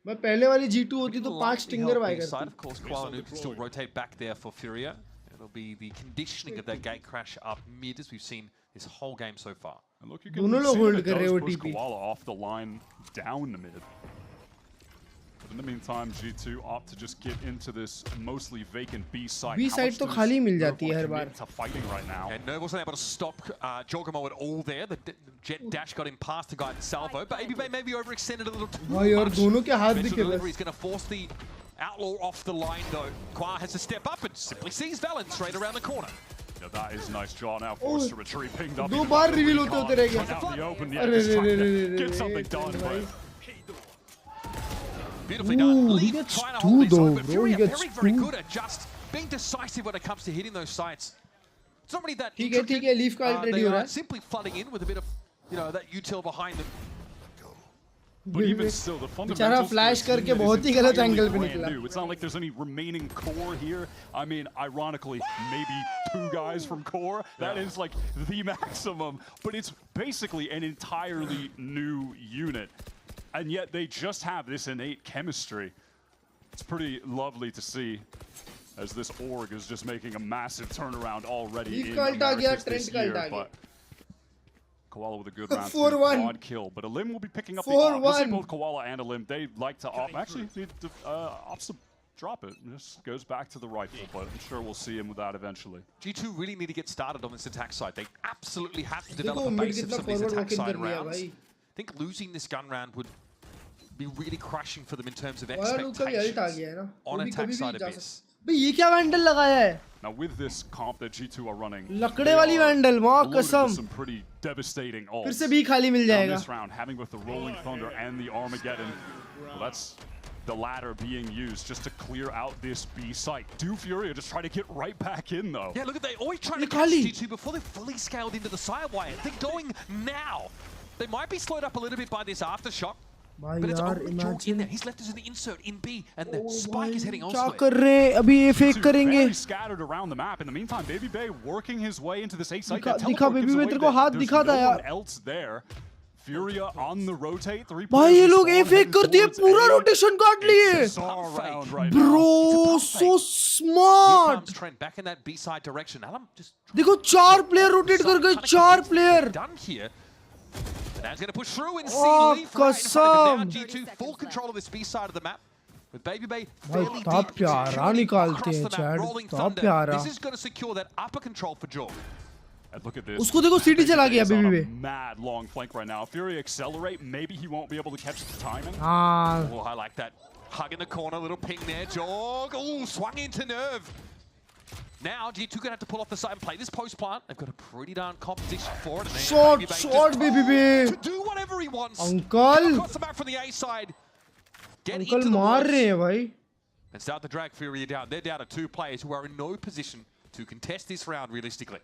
मैं पहले वाली G2 होती तो 5 stinger भाई करती. Of course, Koala can still rotate back there for Furia. It'll be the conditioning of that gate crash up mid as we've seen this whole game so far. And look, you can see that does push Koala off the line down the mid. In the meantime, G2 opt to just get into this mostly vacant B site. B site तो खाली मिल जाती है हर बार. Fighting right now. And Nerve wasn't able to stop Jorgamo at all there. The jet dash got him past the guy in salvo. Baby Bay maybe overextended a little too much. भाई और दोनों के हाथ दिखे बस. He's going to force the Outlaw off the line though. Kwa has to step up and simply sees Valence right around the corner. Yeah, that is nice draw now. Forced to retreat, pinged up. 2 bar reveal होते होते रह गया. Out the open, yeah, just trying to get something done, but beautifully done. He gets 2 though, bro. He gets 2. Very good at just being decisive when it comes to hitting those sites. It's not really that. ठीक है Leaf का ult ready हो रहा है. Simply flooding in with a bit of, you know, that util behind them. But even still, the fundamentals flash करके बहुत ही गलत angle पे निकला. It's not like there's any remaining core here. I mean, ironically, maybe 2 guys from core. That is like the maximum. But it's basically an entirely new unit. And yet they just have this innate chemistry. It's pretty lovely to see as this org is just making a massive turnaround already in Americas this year. But Koala with a good round 2, quad kill. But Alim will be picking up the op. This is both Koala and Alim. They like to op. Actually, opts to drop it. Just goes back to the rifle, but I'm sure we'll see him with that eventually. G2 really need to get started on this attack side. They absolutely have to develop a base of some of these attack side rounds. I think losing this gun round would be really crashing for them in terms of expectations on attack side of this. ये क्या vandal लगाया है? Now with this comp that G2 are running, लकड़े वाली vandal, माँ कसम. some pretty devastating ults. फिर से भी खाली मिल जाएगा. This round, having both the Rolling Thunder and the Armageddon, well, that's the latter being used just to clear out this B site. Do Furia just try to get right back in though? Yeah, look at they always trying to catch G2 before they're fully scaled into the sidewire. They're going now. They might be slowed up a little bit by this aftershock. But it's only George in there. He's left us in the insert in B, and the spike is heading elsewhere. क्या कर रहे हैं? अभी ये fake करेंगे. Very scattered around the map. In the meantime, Baby Bay working his way into this A site. दिखा Baby Bay तेरे को हाथ दिखा था यार. Else there. Furia on the rotate. भाई ये लोग A fake कर दिए, पूरा rotation काट लिए. Bro, so smart. Trent back in that B side direction. Alam just. देखो 4 player rotate कर गए, 4 player. Done here. Now he's going to push through and see Leaf right in front of him. Now G2 full control of this B side of the map. With Baby Bay fairly deep across the map, rolling thunder. This is going to secure that upper control for Joe. And look at this. उसको देखो सीटी चला गया Baby Bay. Mad long flank right now. Fury accelerate. Maybe he won't be able to catch the timing. Oh, I like that. Hug in the corner, little ping there. Jog. Oh, swung into Nerve. Now G2 gonna have to pull off the side and play this post plant. They've got a pretty darn competition for it. And short, Baby Bay. To do whatever he wants. Uncle. Across the map from the A side. Get Uncle into the मार रहे हैं भाई. And start to drag Furia down. They're down to 2 players who are in no position to contest this round realistically.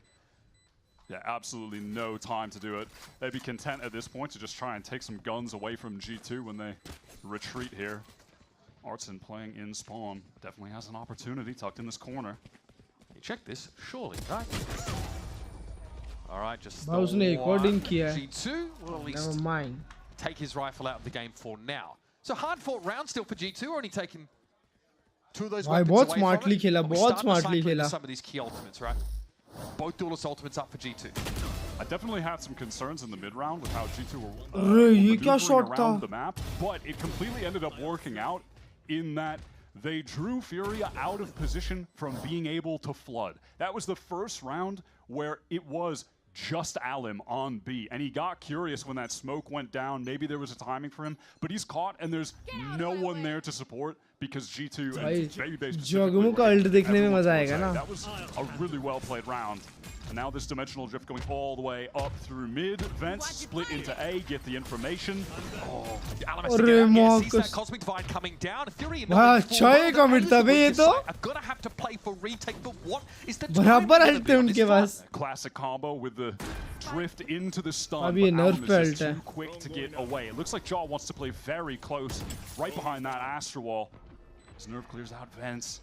Yeah, absolutely no time to do it. They'd be content at this point to just try and take some guns away from G2 when they retreat here. Artson playing in spawn. Definitely has an opportunity tucked in this corner. You check this, surely, right? All right, just the one. G2 will at least Never mind. take his rifle out of the game for now. So hard-fought round still for G2, only taking 2 of those weapons बहुत away smartly from it. खेला, बहुत smartly खेला. Some of these key ultimates, right? Both duelist ultimates up for G2. I definitely had some concerns in the mid round with how G2 were maneuvering around the map, but it completely ended up working out in that they drew Furia out of position from being able to flood. That was the first round where it was just Alim on B, and he got curious when that smoke went down. Maybe there was a timing for him, but he's caught, and there's no one there to support because G2 and Baby Bay specifically. That was a really well played round. And now this dimensional drift going all the way up through mid. Vents split into A, get the information. Oh, sees that Cosmic Divide coming down. Fury in I'm gonna have to play for retake, but what is the classic combo with the drift into the stun, but Alan is just too quick to get away. It looks like Jaw wants to play very close, right behind that Astro Wall. As Nerve clears out Vents.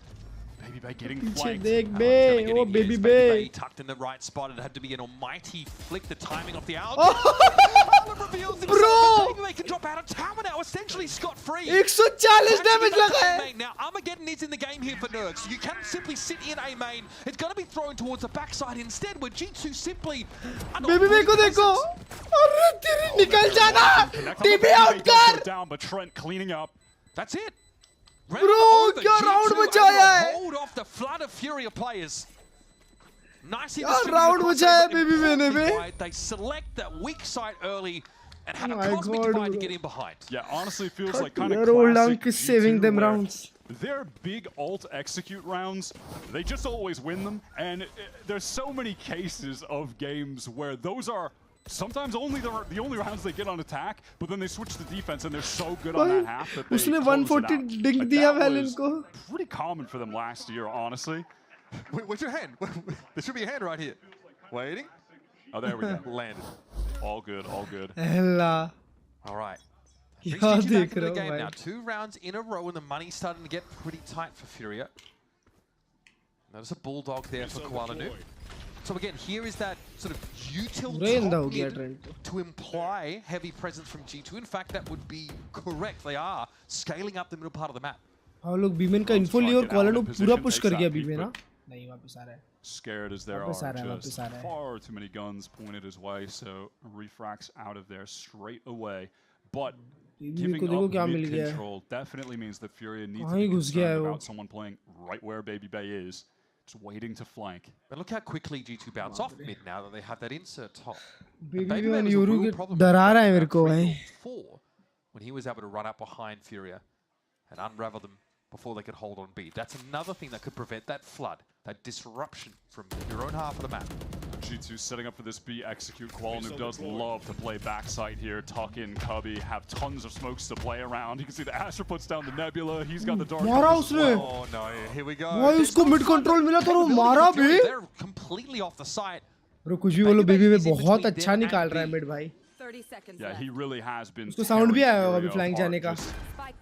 Baby Bay getting flanked. Baby Bay tucked in the right spot. It had to be an almighty flick. The timing of the out. Bro, Baby Bay can drop out of tower now, essentially scot-free. 140 damage लगा है. Now Armageddon is in the game here for Nerds. So you can't simply sit in A main. It's going to be thrown towards the backside instead, where G2 simply. Baby Bay को देखो. अरे तेरी निकल जाना. TP out कर. Down, but Trent cleaning up. That's it. Bro, क्या round बचाया है? Hold off the flood of Furia players. Nicely round बचाया Baby Bay ने बे. They select that weak side early and have a Cosmic Divide to get in behind. Yeah, honestly feels like kind of classic is saving them rounds. Their big ult execute rounds, they just always win them, and there's so many cases of games where those are sometimes only the only rounds they get on attack, but then they switch to defense and they're so good on that half that they उसने 140 dink दिया Valen को. Pretty common for them last year, honestly. Where's your hand? There should be a hand right here. Waiting. Oh, there we go. Landed. All good, all good. Hella. All right. Yeah, देख रहा हूँ भाई. Now 2 rounds in a row and the money's starting to get pretty tight for Furia. Notice a bulldog there for Koala Noob. So again, here is that sort of util to imply heavy presence from G2. In fact, that would be correct. They are scaling up the middle part of the map. हाँ लोग बीमेन का info लिया और Koala Noob पूरा push कर गया बीमेन ना. नहीं वापस आ रहा है. Scared as there are, just far too many guns pointed his way, so refracts out of there straight away. But giving up mid control definitely means that Furia needs to be concerned about someone playing right where BabyBay is, just waiting to flank. But look how quickly G2 bounce off mid now that they have that insert top. BabyBay and Yoru ke डरा रहा है मेरे को भाई. When he was able to run up behind Furia and unravel them before they could hold on B. That's another thing that could prevent that flood, that disruption from your own half of the map. G2 setting up for this B execute. Qualinoob does love to play backside here. Tuck in Cubby, have tons of smokes to play around. You can see the Asher puts down the Nebula. He's got the dark. Oh no, here we go. Why usko mid control mila to wo mara bhi. They're completely off the site. Bro कुछ भी बोलो BabyBay बहुत अच्छा निकाल रहा है mid भाई. Yeah, he really has been. उसको sound भी आया होगा अभी flank जाने का.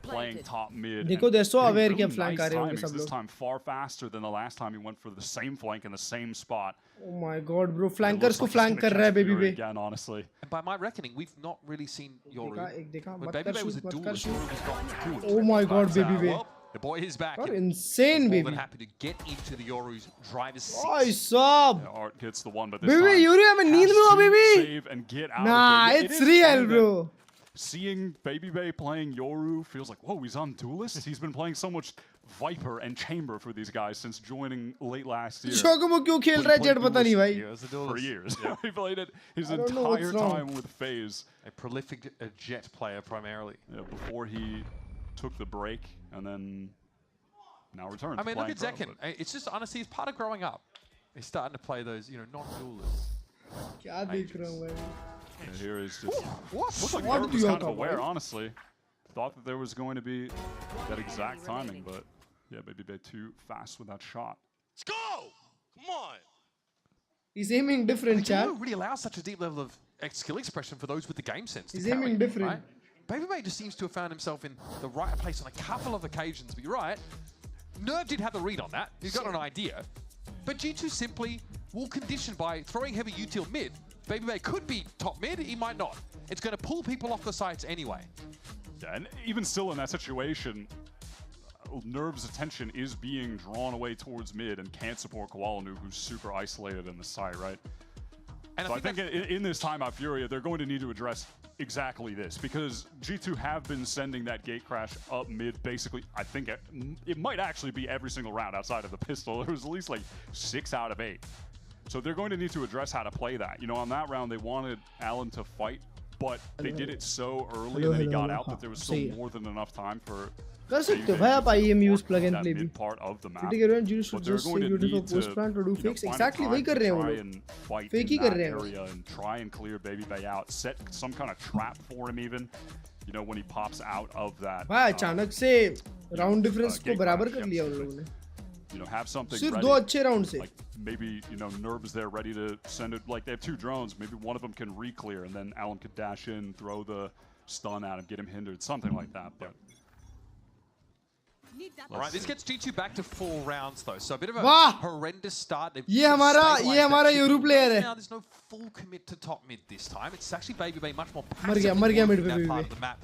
Playing top mid. देखो they're so aware कि अब flank आ रहे होंगे सब लोग. This time far faster than the last time he went for the same flank in the same spot. Oh my god, bro, flankers को flank कर रहा है BabyBay. Again, honestly. And by my reckoning, we've not really seen Yoru. When BabyBay was a duelist, Oh my god, BabyBay. Well, the boy is back. You're insane, baby. More than happy to get into the Yoru's driver's seat. Oh, sub. Art gets the one, but this BabyBay, Yoru, I'm in need of baby. Save and get out. Nah, it's real, bro. Seeing BabyBay playing Yoru feels like, whoa, he's on Duelist? He's been playing so much Viper and Chamber for these guys since joining late last year. Chocobo क्यों खेल रहा है Jet पता नहीं भाई. For years. He played it his entire time with FaZe. A prolific Jet player primarily. Yeah, before he took the break and then now returns. I mean, look at Zekin. It's just, honestly, it's part of growing up. He's starting to play those, non-duelists. क्या देख रहा हूँ भाई. And here is just looks like Nerve was kind of aware, honestly. Thought that there was going to be that exact timing, but yeah, BabyBay too fast with that shot. Let's go! Come on! He's aiming different, Chad. Don't really allow such a deep level of skill expression for those with the game sense. He's aiming different. Right? BabyBay just seems to have found himself in the right place on a couple of occasions, but you're right. Nerve did have the read on that. He's got an idea. But G2 simply will condition by throwing heavy util mid. BabyBay could be top mid, he might not. It's going to pull people off the sites anyway. Yeah, and even still in that situation, Nerve's attention is being drawn away towards mid and can't support Qualinoob, who's super isolated in the site, right? And so I think in this timeout Furia, they're going to need to address exactly this, because G2 have been sending that gate crash up mid basically. I think it might actually be every single round outside of the pistol. There was at least like 6 out of 8. So they're going to need to address how to play that. You know, on that round, they wanted Alan to fight, but they did it so early and then he got out that there was still more than enough time for कर सकते हो भाई आप IEM use plug and play भी. part of the map. Everyone should just say beautiful post plan to do fakes. Exactly वही कर रहे हैं वो लोग. Fake ही कर रहे हैं. And try and clear BabyBay out. Set some kind of trap for him even. You know, when he pops out of that. भाई अचानक से round difference को बराबर कर लिया उन लोगों ने. You know, have something सिर्फ ready. 2 अच्छे round से. Like maybe, you know, Nerve's there ready to send it. Like they have 2 drones. Maybe one of them can re-clear and then Alan could dash in, throw the stun at him, get him hindered, something like that. But all right, this gets G2 back to 4 rounds though, so a bit of a horrendous start. ये हमारा Yoru player है. Now there's no full commit to top mid this time. It's actually BabyBay much more मर passive. गया mid पे part of the map.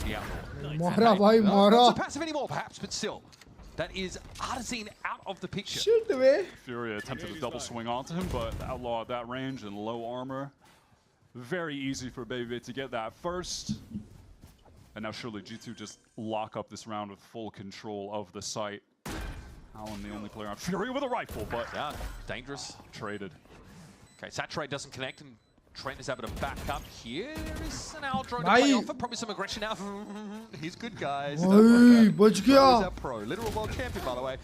Yeah. मारा भाई मारा. Not so passive anymore, perhaps, but still. That is Artazine out of the picture. Shoot away. Furia attempted a double swing onto him, but Outlaw at that range and low armor. Very easy for BabyBay to get that first. And now surely G2 just lock up this round with full control of the site. Alan the only player on Furia with a rifle, but yeah, dangerous. Traded. Okay, Saturate doesn't connect and Trent is able to back up here. There is an Owl drone to play off, probably some aggression out. He's good, guys. बच गया. Pro, literal world champion, by the way.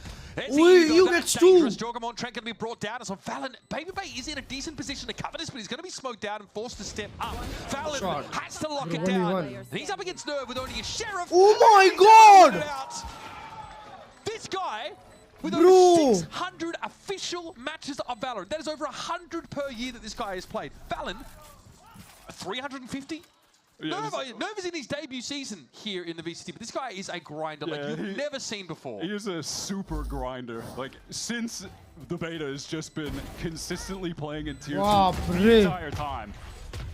You get dangerous. Jorgamon Trent going to be brought down as on Fallon. BabyBay is in a decent position to cover this, but he's going to be smoked out and forced to step up. Fallon has to lock it down. And he's up against Nerve with only a sheriff. Oh my god! This guy with over 600 official matches of Valorant. That is over 100 per year that this guy has played. Fallon, 350? Yeah, Nerve is in his debut season here in the VCT, but this guy is a grinder like you've never seen before. He is a super grinder. Like, since the beta has just been consistently playing in tier 2 the entire time.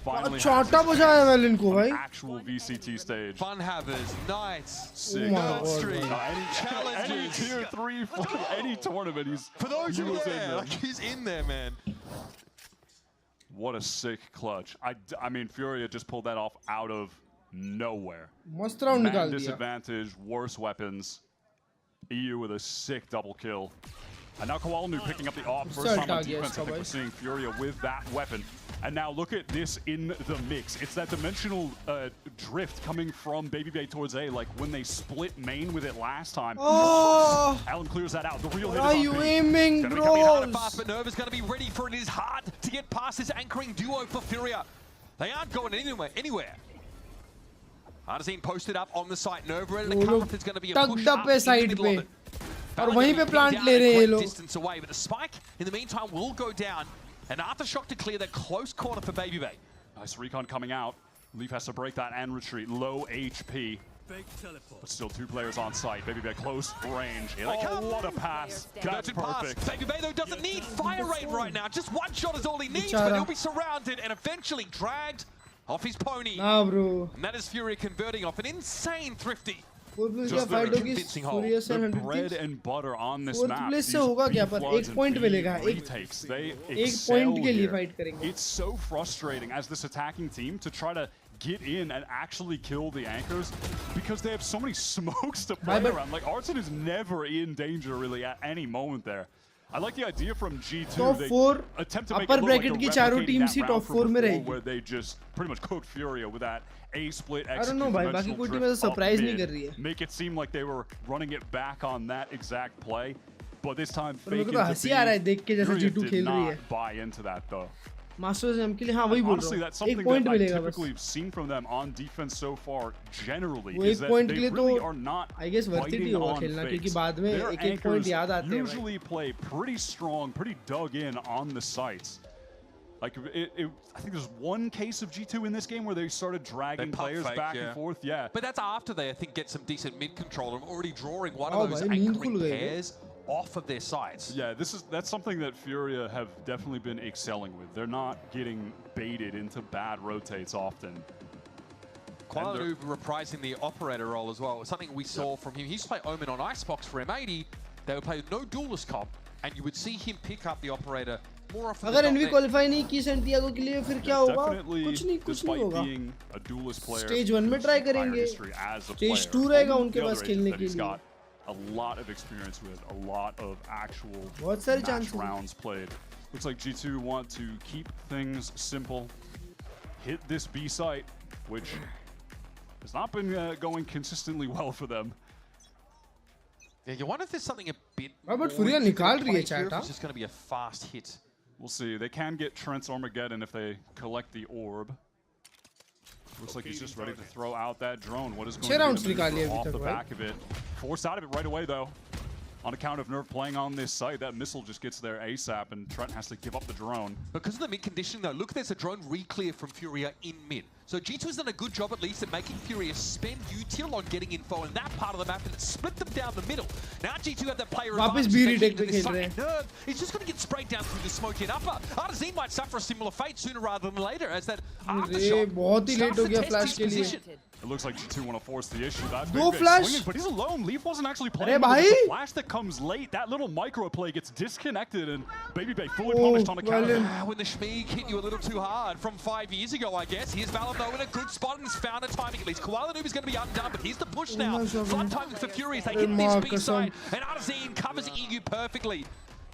Finally actual VCT stage. Fun havers, nights, sick. challenges. Any tier 3, any tournament, he's for those who are there, like he's in there, man. What a sick clutch. I mean, Furia just pulled that off out of nowhere. मस्त round Man निकाल दिया. disadvantage, worse weapons. EU with a sick double kill. And now Koalanu picking up the off. First time on defense, I think we're seeing Furia with that weapon. And now look at this in the mix. It's that dimensional drift coming from BabyBay towards A, like when they split main with it last time. Oh! Alan clears that out. The real hit Are is you on B. aiming, Gonna be coming hard and fast, but Nerva's going to be ready for it. It is hard to get past this anchoring duo for Furia. They aren't going anywhere. Artazine posted up on the site. Nerva ready to cover if there's going to be a push up into middle of it. और वहीं पे plant ले रहे हैं ये लोग. Distance away, but the spike in the meantime will go down. An aftershock to clear that close corner for BabyBay. Nice recon coming out. Leaf has to break that and retreat. Low HP. But still 2 players on site. BabyBay close range. Oh, what a pass. That's perfect. BabyBay though doesn't need fire rate right now. Just one shot is all he needs, but he'll be surrounded and eventually dragged off his pony. Nah, bro. And that is Furia converting off an insane thrifty. Just the bread and butter on this map. से होगा क्या पर 1 point मिलेगा. एक point के लिए fight करेंगे. It's so frustrating as this attacking team to try to get in and actually kill the anchors because they have so many smokes to play around. Like Arson is never in danger really at any moment there. I like the idea from G2. Top 4 attempt to make upper it look bracket like की चारों teams ही top 4 में रहेगी. where they just pretty much cooked Furia with that A split. I don't know भाई बाकी कोई team ऐसा surprise नहीं कर रही है. Make it seem like they were running it back on that exact play, but this time fake it to be. Furia did not buy into that though. Masters M के लिए हाँ वही बोल Honestly, रहा that's हूँ. 1 something point that I मिलेगा बस. typically have seen from them on defense so far generally वो is 1 that point they के लिए really तो are not I guess worth it he biting होगा on खेलना क्योंकि fakes. बाद में Their 1 point याद anchors आते हैं. usually play pretty strong, pretty dug in on the sites. Like I think there's one case of G2 in this game where they started dragging players back and forth. Yeah. But that's after they, I think, get some decent mid control and already drawing one of those anchoring pairs off of their sides. Yeah, that's something that Furia have definitely been excelling with. They're not getting baited into bad rotates often. Qualanu reprising the operator role as well. Something we saw from him. He used to play Omen on Icebox for M80. They would play no duelist comp, and you would see him pick up the operator more often. अगर N V qualify नहीं की Santiago के लिए फिर क्या होगा? कुछ नहीं होगा. Stage 1 में ट्राई करेंगे. Stage 2 रहेगा उनके पास खेलने के लिए. A lot of experience with a lot of actual match rounds played. Looks like G2 want to keep things simple. Hit this B site, which has not been going consistently well for them. Yeah, you wonder if there's something a bit. But Furia निकाल रही है chat. It's just going to be a fast hit. We'll see. They can get Trent's Armageddon if they collect the orb. Looks like he's just ready to throw out that drone. What is going to be off the back of it? Forced out of it right away, though. On account of Nerve playing on this site, that missile just gets there ASAP, and Trent has to give up the drone. Because of the mid conditioning, though, look, there's a drone re-clear from Furia in mid. So G2's done a good job, at least, at making Furia spend util on getting info in that part of the map, and it split them down the middle. Now G2 have that player advantage. Nerve is just going to get sprayed down through the smoky and upper. Artazine might suffer a similar fate sooner rather than later, as that aftershock starts to test his position. It looks like G2 want to force the issue. That's Go flash! Swinging, but he's alone. Leaf wasn't actually playing. The flash that comes late, that little micro play gets disconnected, and BabyBay fully punished on account of it. When the Schmeeg hit you a little too hard from 5 years ago, I guess. Here's Valor though in a good spot and has found a timing at least. Koalanu is going to be undone, but here's the push now. Flood timing for Fury as they hit this B side, and Artazine covers EU perfectly.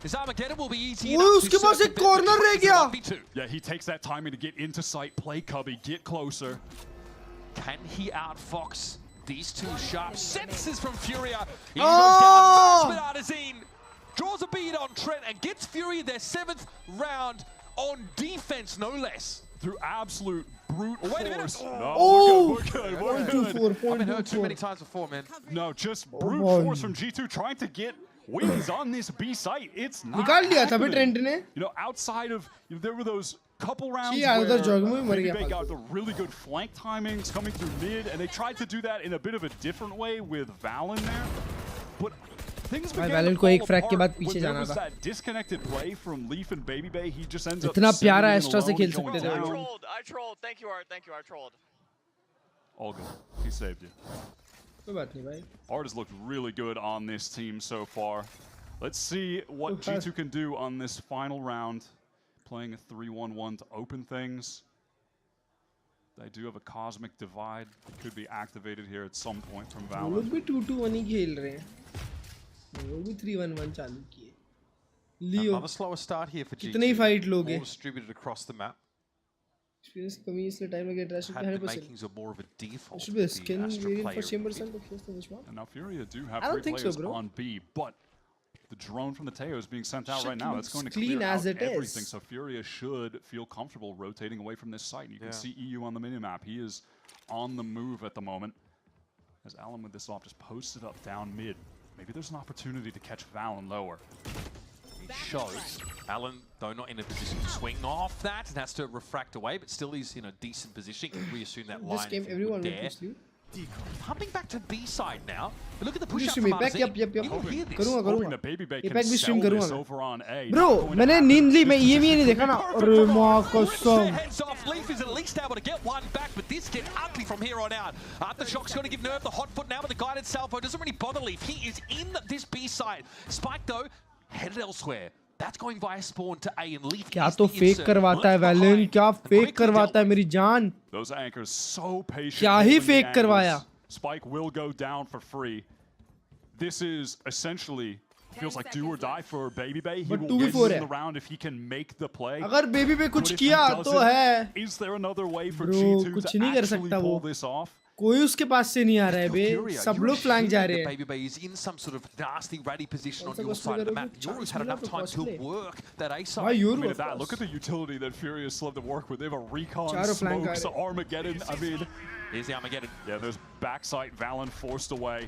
His Armageddon will be easy enough to circumvent. Yeah, he takes that timing to get into sight, play Cubby, get closer. Can he outfox these two sharp senses from Furia? He goes down first with Artazine, draws a bead on Trent and gets Fury their 7th round on defense, no less. Through absolute brute force. Wait a minute. No, we're good. I've been hurt too many times before, man. No, just brute force from G2 trying to get wins on this B site. It's not happening. You know, outside of, there were those couple rounds where BabyBay got the really good flank timings coming through mid, and they tried to do that in a bit of a different way with Val in there. But things began to fall apart when there was that disconnected play from Leaf and BabyBay. He just ends up इतना प्यारा I trolled. Thank you, Art. I trolled. All good. He saved you. Art has looked really good on this team so far. Let's see what G2 can do on this final round. Playing a 3-1-1 to open things. They do have a cosmic divide. It could be activated here at some point from वो लोग Valorant. भी 2-2-1 ही खेल रहे हैं. वो लोग भी 3-1-1 चालू किए. Leo. Another slower start here for G2. कितने ही fight लोगे? All distributed across the map. Experience कमी इसलिए time लगे rush Had the 100%. makings of more of a default. Should be a the skin Astra variant for player. Chamberson to face the Wishmark. And now Furia do I have don't 3 think so, players bro. on B, but the drone from the Teo is being sent out Shit right now. That's going to clean clear as out it is. everything. So Furia should feel comfortable rotating away from this site. You can see EU on the minimap. He is on the move at the moment. As Alan with this off just posted up down mid. Maybe there's an opportunity to catch Valen lower. He shows. Alan, though, not in a position to swing off that and has to refract away, but still he's in a decent position. We assume that line This game if he everyone would went dare. to sleep. Pumping back to B side now. But look at the push up Stream from back, RZ. yep. You will hear this. करूँगा Hoping that Baby Bay ये can pack भी sell stream this करूँगा over on A. Bro, मैंने नींद ली मैं ये भी नहीं देखा ना अरे माँ कसम Heads off. Leaf is at least able to get one back, but this gets ugly from here on out. Aftershock's going to give Nerve the hot foot now with the guided salvo. Doesn't really bother Leaf. He is in this B side. Spike, though, headed elsewhere. That's going via spawn to A and Leaf. क्या तो fake करवाता है Whalen क्या fake करवाता है मेरी जान Those anchors so patient. क्या ही holding the फेक angles. करवाया Spike will go down for free. This is essentially feels like do or die for Baby Bay. He But will 2v4 win है. the round if he can make the play. अगर baby पे कुछ But if he किया तो doesn't, है Is there another way for Bro, G2 कुछ to नहीं कर actually सकता वो. pull this off? कोई उसके पास से नहीं आ रहा है बे Furia, सब you're लोग फ्लैंक जा assuming रहे that हैं Baby Bay is in some sort of nasty ratty position on Also, your what's side of the the map. other Yoru's chance? had enough Not time the to costly. work that A Why side. I Yoru mean, of that, course. look at the utility that Furia still have to work with. They have a recon, Charo flank smokes, aa rahe. Armageddon. I mean, Here's the Armageddon. yeah, there's backside Valen forced away.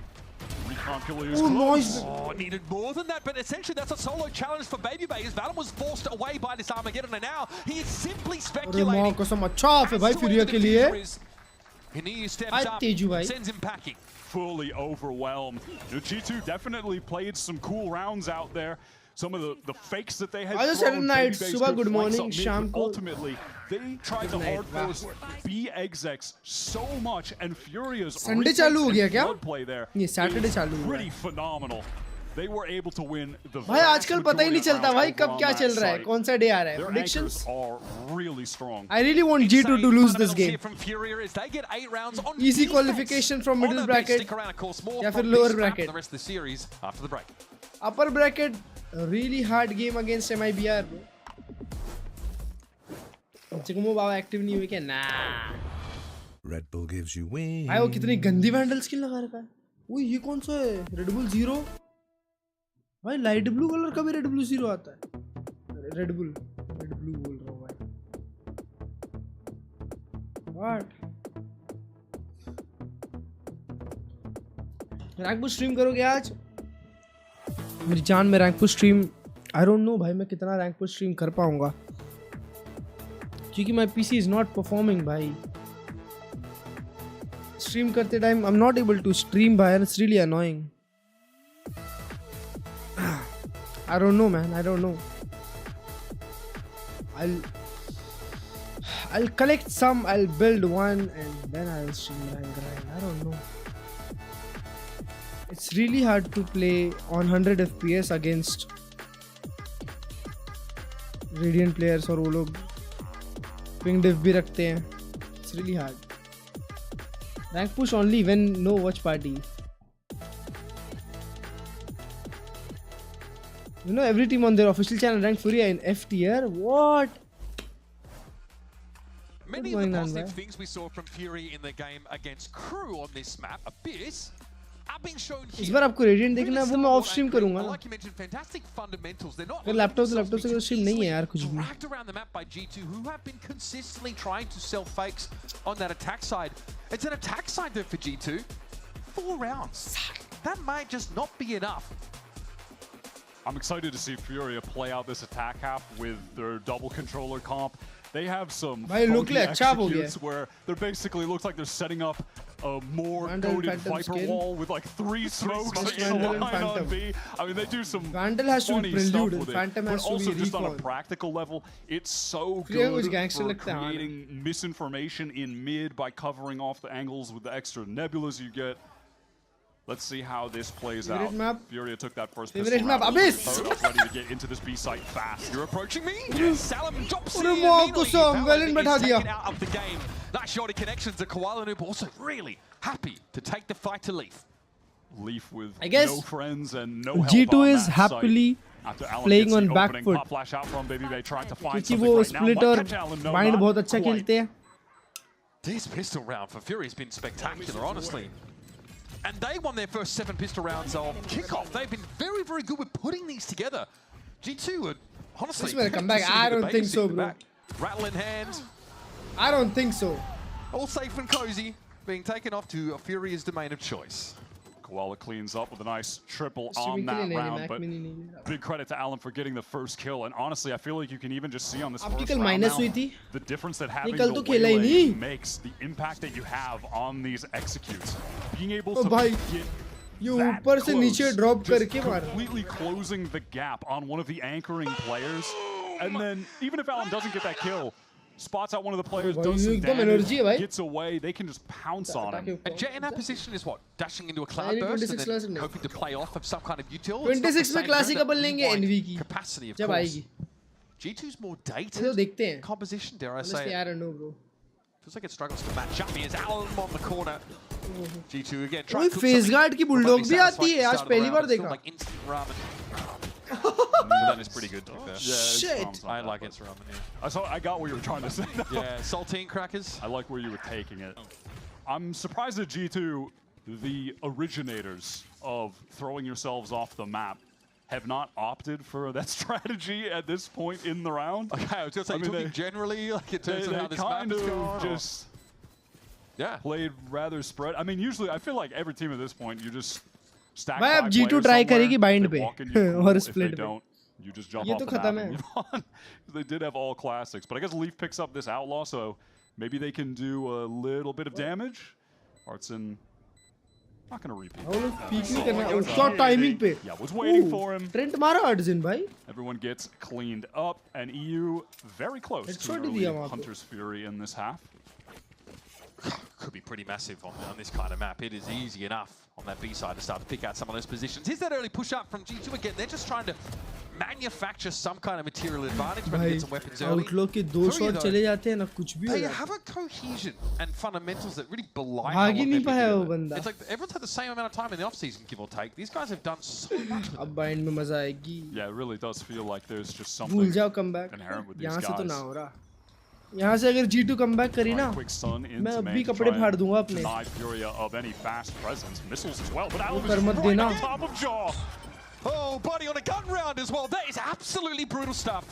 Recon killer is Oh, close. nice. Oh, needed more than that, but essentially that's a solo challenge for Baby Bay as Valen was forced away by this Armageddon, and now he is simply अरे माँ speculating. कसम अच्छा of है भाई फ्यूरिया के लिए He steps Hi, up, Teju bhai. sends him packing. Fully overwhelmed. G2 definitely played some cool rounds out there. Some of the fakes that they had आज thrown, Saturday night, Baby Bay's सुबह good good flanks morning, up mid, शाम but को. ultimately, they tried to Good night, hard force B execs so much, and Furia's Sunday retakes चालू हो and गया क्या? flood play there ये Saturday is चालू हुआ है. pretty phenomenal. They were able to win the भाई vast आजकल पता ही नहीं majority of चलता भाई rounds कब over क्या on चल that रहा है site. कौन सा डे आ रहा है Their predictions anchors are really strong. I really want G2 to Insane lose this fundamentals here game from Furia as they get 8 rounds on easy defense. qualification from middle On a bit, bracket stick around, of course, more या from फिर lower this map bracket. for the rest of the series after the break. upper bracket really hard game against MIBR bro चिकमो Baba active नहीं हुई क्या ना Red Bull gives you wings. भाई वो कितनी गंदी वैंडल स्किन लगा रखा है वो ये कौन सा है रेड बुल 0 भाई लाइट ब्लू कलर का भी रेड ब्लू 0 आता है रेड ब्लू बोल रहा हूँ भाई व्हाट रैंक पुश स्ट्रीम करोगे आज मेरी जान में rank push stream I don't know भाई मैं कितना रैंक पुश स्ट्रीम कर पाऊंगा क्योंकि my PC is not performing भाई स्ट्रीम करते time I am not able to stream भाई and it's really annoying I don't know man I don't know I'll collect some, I'll build one and then I'll stream and grind. I don't know. It's really hard to play on 100 FPS against Radiant players और वो लोग ping diff भी रखते हैं. It's really hard. Rank push only when no watch party. You know every team on their official channel ranked Furia in F tier. What? Many of the positive things we saw from Fury in the game against Crew on this map, Abyss, are being shown here. इस बार आपको radiant देखना है वो मैं of stream करूंगा ना Like you mentioned, fantastic fundamentals. They're not अगर laptop से कोई स्ट्रीम नहीं है यार कुछ भी dragged around the map by G2, who have been consistently trying to sell fakes on that attack side. It's an attack side though for G2. 4 rounds. That might just not be enough. I'm excited to see Furia play out this attack half with their double controller comp. They have some funky executes where they basically looks like they're setting up a more goated Viper wall with like 3 smokes in a line on B. I mean, they do some Vandal has to funny be stuff prelude, with Phantom it, has but to also be just on a recon. practical level, it's so Furia good कुछ gangster for लगता है creating misinformation in mid by covering off the angles with the extra nebulas you get. Let's see how this plays Favorite out. map? Furia took that first Favorite pistol map, round. Abyss! Ready to get into this B site fast. You're approaching me? Yes, Salam drops it taken out of the game. Nice shot of connections to Koala Noob, also really happy to take the fight to Leaf. Leaf with I guess no friends and no help G2 on is that happily site. playing on back foot. Pop flash out from Baby Bay, trying to find क्योंकि something वो right now. split Might और catch Alan. No, bind not बहुत अच्छा quite. खेलते हैं. This pistol round for Fury has been spectacular, honestly. And they won their first 7 pistol rounds of Kickoff. They've been very, very good with putting these together. G2 are honestly... This will come back. I don't think so, bro. Rattle in hand. I don't think so. All safe and cozy, being taken off to Furia's domain of choice. Koala cleans up with a nice triple on that round, but big credit to Alan for getting the first kill. And honestly, I feel like you can even just see on this first round now, the difference that having the waylay makes, the impact that you have on these executes. Being able to get that close, just completely closing the gap on one of the anchoring players. And then even if Alan doesn't get that kill, spots out one of the players, does some damage, gets away, they can just pounce on him. And Jet in that position is what? Dashing into a cloud burst and then hoping to play off of some kind of util? 26 में classical लेंगे NV की capacity, of जब course. आएगी. G2's more dated तो देखते हैं. composition, dare I say. Honestly, I don't know, bro. Feels like it struggles to match up. Here's Alan on the corner. G2 again. ओए face guard की bulldog भी आती है. आज पहली बार देखा. Like instant ramen. That is pretty good, to be fair. Shit. I like it, ramen. Yeah. I got what you were trying to say. Yeah, saltine crackers. I like where you were taking it. I'm surprised that G2, the originators of throwing yourselves off the map, have not opted for that strategy at this point in the round. Okay, I was going to say, talking generally, like in terms of how this map is going. Just played rather spread. I mean, usually I feel like every team at this point, you just stack भाई अब G2 try करेगी bind पे और split पे. You just jump off the map and move on. They did have all classics, but I guess Leaf picks up this outlaw, so maybe they can do a little bit of damage. Artson not gonna repeat. Short timing पे. Yeah, was waiting for him. Trent मारा Artson भाई. Everyone gets cleaned up, and EU very close to early Hunter's Fury in this half. Could be pretty massive on this kind of map. It is easy enough on that B side to start to pick out some of those positions. Here's that early push up from G2 again. They're just trying to manufacture some kind of material advantage, trying to get some weapons early. Outlook के 2 shot चले जाते हैं ना कुछ भी. They have a cohesion and fundamentals that really belie भाग ही नहीं पाया वो बंदा. It's like everyone's had the same amount of time in the off season, give or take. These guys have done so much. अब bind में मजा आएगी. Yeah, it really does feel like there's just something भूल जाओ comeback. inherent with these यहाँ guys. से तो ना हो रहा. यहाँ से अगर G2 comeback करी ना, मैं अभी कपड़े फाड़ दूँगा अपने. Furia of any fast presence, missiles as well, but वो कर मत देना. top of jaw. Oh, buddy on a gun round as well. That is absolutely brutal stuff.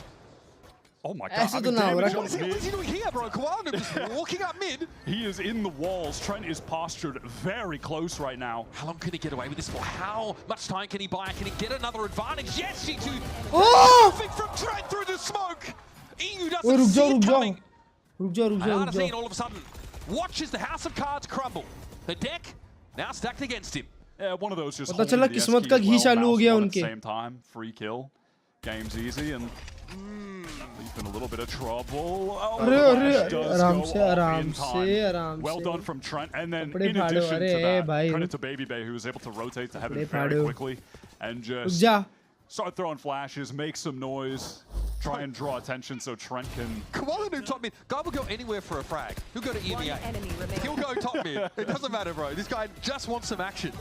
Oh my god. ऐसे तो ना हो रहा. What is he doing here, bro? Koala is walking up mid. He is in the walls. Trent is postured very close right now. How long can he get away with this for? How much time can he buy? Can he get another advantage? Yes, G2. Oh! Nothing from Trent through the smoke. EU doesn't see it coming. रुक जाओ. Artson all of a sudden watches the house of cards crumble. The deck now stacked against him. Yeah, one of those just पता चला किस्मत का घी चालू हो गया उनके. Same time, free kill, game's easy, and Leaf in a little bit of trouble. आराम से. Well done from Trent, and then in addition to that, credit to Baby Bay who was able to rotate to heaven very quickly and just start throwing flashes, make some noise, try and draw attention so Trent can... Koala Noob top mid. Guy will go anywhere for a frag. He'll go to EMEA. He'll go top mid. It doesn't matter, bro. This guy just wants some action.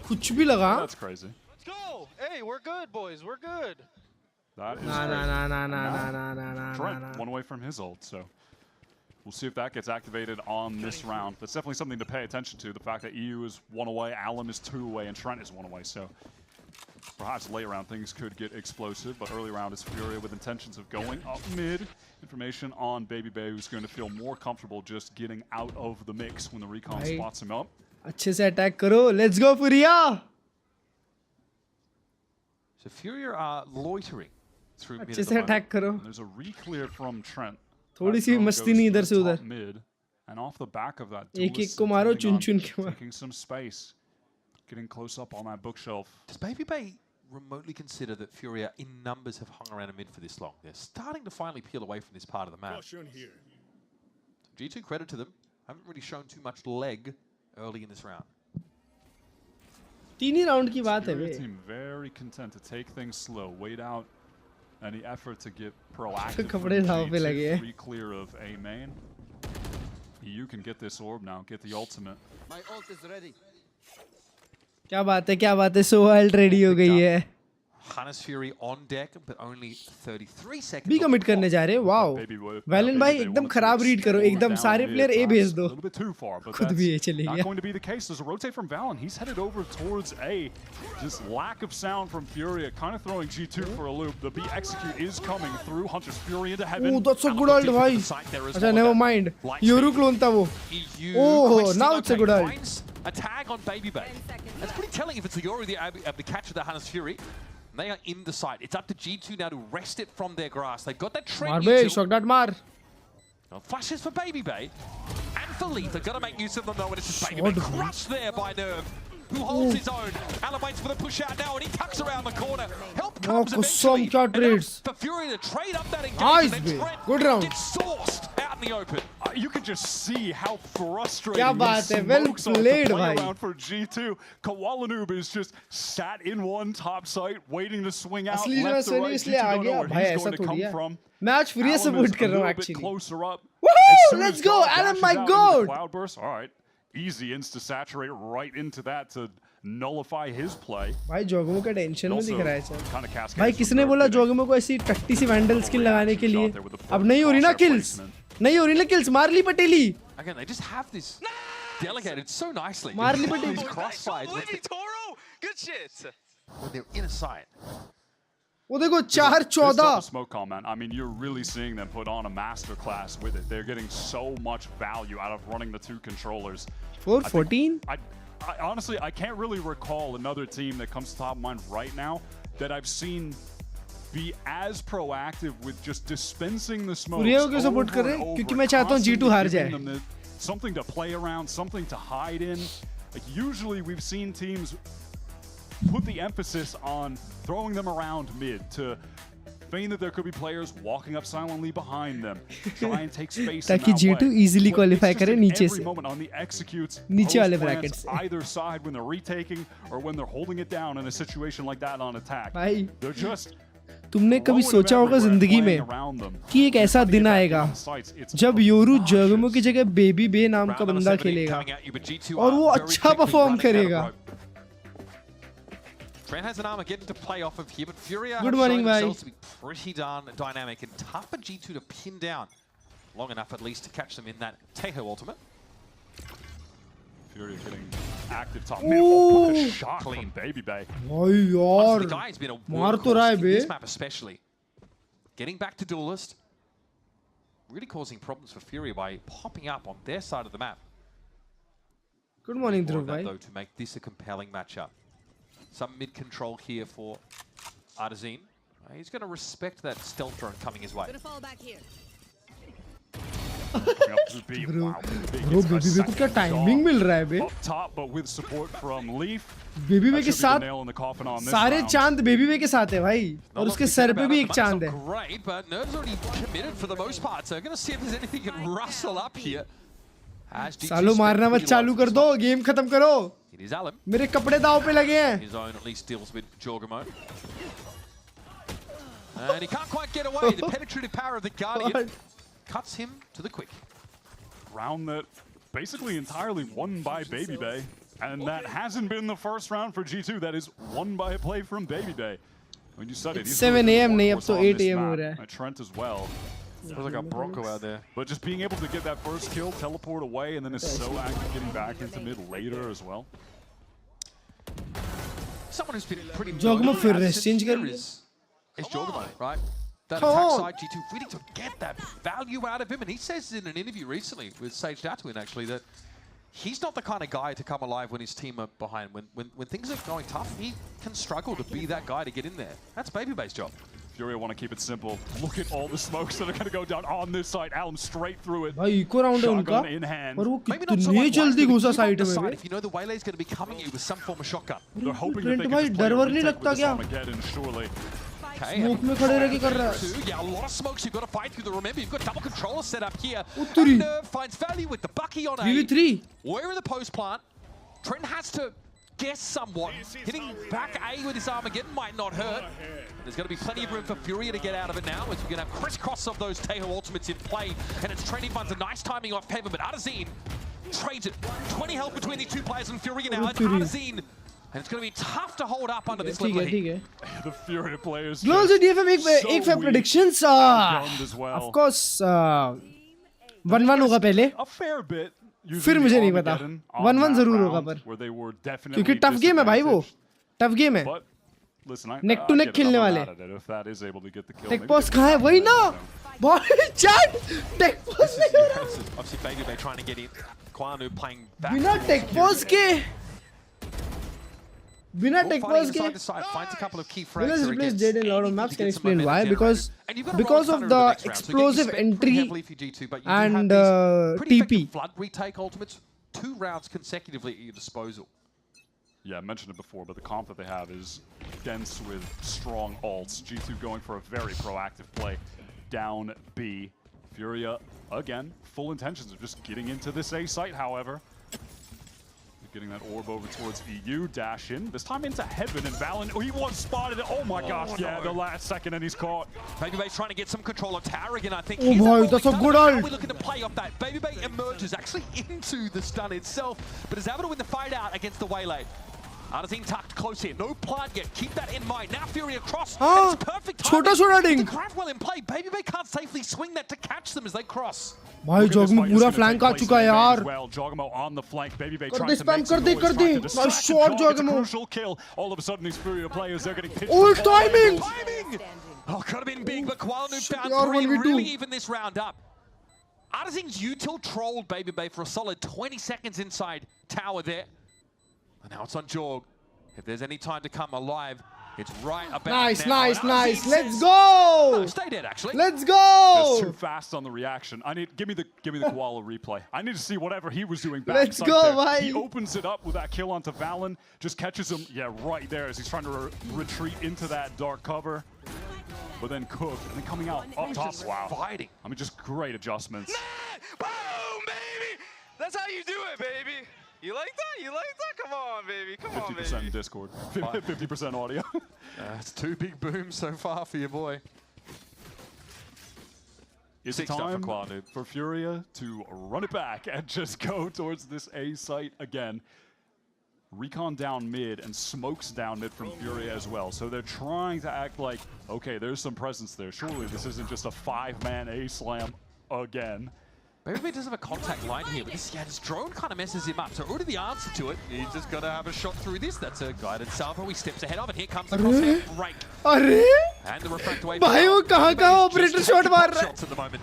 कुछ भी लगा. That's crazy. Let's go. Hey, we're good, boys. We're good. That is Nah. Trent, one away from his ult, so we'll see if that gets activated on this round. That's definitely something to pay attention to. The fact that EU is 1 away, Alum is 2 away, and Trent is 1 away, so... Perhaps late round things could get explosive, but early round is Furia with intentions of going up mid. Information on Baby Bay, who's going to feel more comfortable just getting out of the mix when the recon spots him up. अच्छे से attack करो. Let's go Furia. So Furia are loitering through mid. अच्छे से attack करो. There's a re-clear from Trent. थोड़ी सी मस्ती नहीं इधर से उधर. Mid, and off the back of that, एक को मारो चुन के मारो. Taking some space. Getting close up on that bookshelf. Does Baby Bay remotely consider that Furia in numbers have hung around a mid for this long? They're starting to finally peel away from this part of the map. G2 credit to them. Haven't really shown too much leg early in this round. तीन ही round की बात है बे. Team very content to take things slow, wait out any effort to get proactive. कपड़े दाव पे लगे हैं. Free clear of A main. You can get this orb now, get the ultimate. My ult is ready. क्या बात है so wild ready हो गई है. Hannes Fury on deck, but only 33 seconds. B commit करने जा रहे हैं. वाओ. वैलेंट भाई एकदम खराब रीड करो. एकदम सारे प्लेयर ए भेज दो. खुद भी ए चले गया. Not going to be the case. There's a rotate from Valen. He's headed over towards A. Just lack of sound from Furia, kind of throwing G2 for a loop. The B execute is coming through. Hunters Fury into heaven. Oh, that's a good ult भाई. अच्छा never mind. Yoru clone था वो. Oh, now it's a good ult. A tag on Baby Bay. That's pretty telling if it's the Yoru the catch of the Hannes Fury. They are in the site. It's up to G2 now to wrest it from their grasp. They've got that trend. Mar be, shock that mar. Flashes for Baby Bay. And for Leaf. They've got to make use of them though. And it's just Baby Bay crushed there by Nerve, who holds his own. Alan waits for the push out now, and he tucks around the corner. Help comes eventually. For Fury to trade up that engagement. Nice, good round. Gets sourced out in the open. You can just see how frustrating क्या बात है. Well played, भाई. Around for G2. Kawalanoob is just sat in one top site, waiting to swing out असली left to right. इसलिए आ गया भाई. ऐसा थोड़ी है. मैच Furia सपोर्ट कर रहा हूँ actually. Woohoo! Let's go, Alan, my god. Cloudburst. All right, easy insta saturate right into that to nullify his play. भाई जोगमो का टेंशन में दिख रहा है सर. भाई किसने बोला जोगमो को ऐसी टट्टी सी वैंडल स्किल लगाने के लिए? अब नहीं हो रही ना किल्स. नहीं हो रही ना किल्स. मार ली पटेली. Again, they just have this delegated so nicely. मार ली पटेली. These crossfires with Toro, good shit. when they're in a side. वो देखो 4-14. Smoke comment. I mean, you're really seeing them put on a masterclass with it. They're getting so much value out of running the two controllers. 4-14. I honestly, I can't really recall another team that comes to top of mind right now that I've seen be as proactive with just dispensing the smoke. Furia को support कर रहे हैं क्योंकि मैं चाहता हूँ G2 हार जाए. Something to play around, something to hide in. Like usually we've seen teams put the emphasis on throwing them around mid to feign that there could be players walking up silently behind them, try and take space ताकि G2 easily qualify करे नीचे से. On the executes, नीचे वाले brackets से. Either side when they're retaking or when they're holding it down in a situation like that on attack. भाई, they're just. तुमने कभी सोचा होगा जिंदगी में कि एक ऐसा दिन आएगा जब योरू जोगमो की जगह बेबी बे नाम का बंदा खेलेगा और वो अच्छा परफॉर्म करेगा. Trent has an armor getting to play off of here, but Furia Good have morning, shown themselves to be pretty darn dynamic and tough for G2 to pin down long enough at least to catch them in that Teho ultimate. Furia getting active top mid. Oh, a shot clean Baby Bay. भाई यार the guy has been a मार तो रहा है बे. This map especially. Getting back to Duelist. Really causing problems for Furia by popping up on their side of the map. Good morning, Dhruv bhai. Though, to make this a compelling matchup. Some mid control here for Artazine. He's going to respect that stealth drone coming his way. Bro, Baby Bay को क्या timing मिल रहा है बे? Top, but with support from Leaf. Baby Bay के साथ सारे चांद Baby Bay के साथ है भाई और उसके सर पे भी एक चांद है. Great, but Nerve's already committed for the most part, so going to see if there's anything can rustle up here. सालो मारना मत चालू कर दो. गेम खत्म करो. It is Alan. मेरे कपड़े दाव पे लगे हैं. His own at least deals with Jorgamo. And he can't quite get away. The penetrative power of the Guardian cuts him to the quick. Round that basically entirely won by Baby Bay. And that hasn't been the first round for G2. That is won by a play from Baby Bay. When you said it, it's 7 AM नहीं अब तो 8 AM हो रहा है. Trent as well. Feels like a Bronco out there. But just being able to get that first kill, teleport away, and then is so active getting back into mid later as well. Someone who's been pretty Jogmo फिर rest change कर लिया. It's Jogmo, right? That attack side, G2 really to get that value out of him. And he says in an interview recently with Sage Datwin actually that he's not the kind of guy to come alive when his team are behind. When things are going tough, he can struggle to be that guy to get in there. That's Baby Bay's job. Furia want to keep it simple. Look at all the smokes that are going to go down on this side. Alum straight through it. भाई eco round है उनका. और वो कितने जल्दी घुसा side में बे. If you know the waylay is going to be coming you with some form of shotgun. They're hoping that they can भाई डर वर नहीं लगता क्या? Smoke में खड़े रह के कर रहा है. Yeah, a lot of smokes you've got to fight through. The remember you've got double controller set up here. Nerve finds value with the Bucky on A. VV3. We're in the post plant. Trent has to guess somewhat. Hitting back A with his Armageddon might not hurt. There's going to be plenty of room for Furia to get out of it now, as we're going to have crisscross of those Tejo ultimates in play, and it's Training Funds a nice timing off Pepper, but Arzine trades it. 20 health between these two players, and Furia now. It's Arzine. And it's going to be tough to hold up under this level of heat. The Furia players. Close it, एक fair predictions. Of course, 1-1 होगा पहले. A fair bit. फिर मुझे नहीं पता. 1-1 जरूर होगा पर. क्योंकि tough game है भाई वो. Tough game है. Neck to neck खेलने वाले. Tech pause कहाँ है? वही ना. Boy, chat. Tech pause नहीं हो रहा. Obviously, Baby trying to get in. Kwanu playing back. बिना tech pause के. Bina tech pause ke finds a couple of key Villas replaced Jade in a lot of maps. Can explain why? Because of the explosive entry and TP. Flood retake ultimates 2 rounds consecutively at your disposal. Yeah, I mentioned it before, but the comp that they have is dense with strong ults. G2 going for a very proactive play down B. Furia, again, full intentions of just getting into this A site, however. Getting that orb over towards EU, dash in. This time into Heaven, and Valen, he was spotted. Oh my gosh, yeah, the last second, and he's caught. Babybay's trying to get some control of Tower again, I think. Oh boy, that's a good ult. We're looking to play off that. Babybay emerges actually into the stun itself, but is able to win the fight out against the Waylay. Arzine tucked close here. No plant yet. Keep that in mind. Now Fury across. Ah, it's perfect छोटा छोटा ding. The craft well in play. Babybay can't safely swing that to catch them as they cross. भाई जोगमो पूरा flank आ चुका है यार. Joggamo on the flank. Babybay trying to make some noise, trying to distract Joggamo. Crucial kill. All of a sudden these Furia players, they're getting pitched. Oh, timing! Oh, could have been big, but Kwalanu found 3 and really even this round up. Arzine's util trolled Babybay for a solid 20 seconds inside Tower there. And now it's on Jorg. If there's any time to come alive, it's right about nice, now. Nice. Let's go! No, stay dead, actually. Let's go! Just too fast on the reaction. Give me the Koala replay. I need to see whatever he was doing back. Let's go, bhai. He opens it up with that kill onto Valen, just catches him, right there as he's trying to retreat into that dark cover. But then Cook, and then coming out up top. Wow. Fighting. I mean, just great adjustments. Boom, baby! That's how you do it, baby. You like that? You like that? Come on, baby. Come on, baby. 50% in Discord. 50% audio. It's 2 big booms so far for your boy. It's time for Furia to run it back and just go towards this A site again. Recon down mid and smokes down mid from Furia as well. So they're trying to act like, okay, there's some presence there. Surely this isn't just a 5-man A slam again. Babybay does have a contact line here, but this drone kind of messes him up. So already the answer to it, he's just got to have a shot through this. That's a guided salvo. He steps ahead of it. Here comes the crosshair break. And the refract away. Bhai, wo kahan operator shot maar raha hai. Shots at the moment.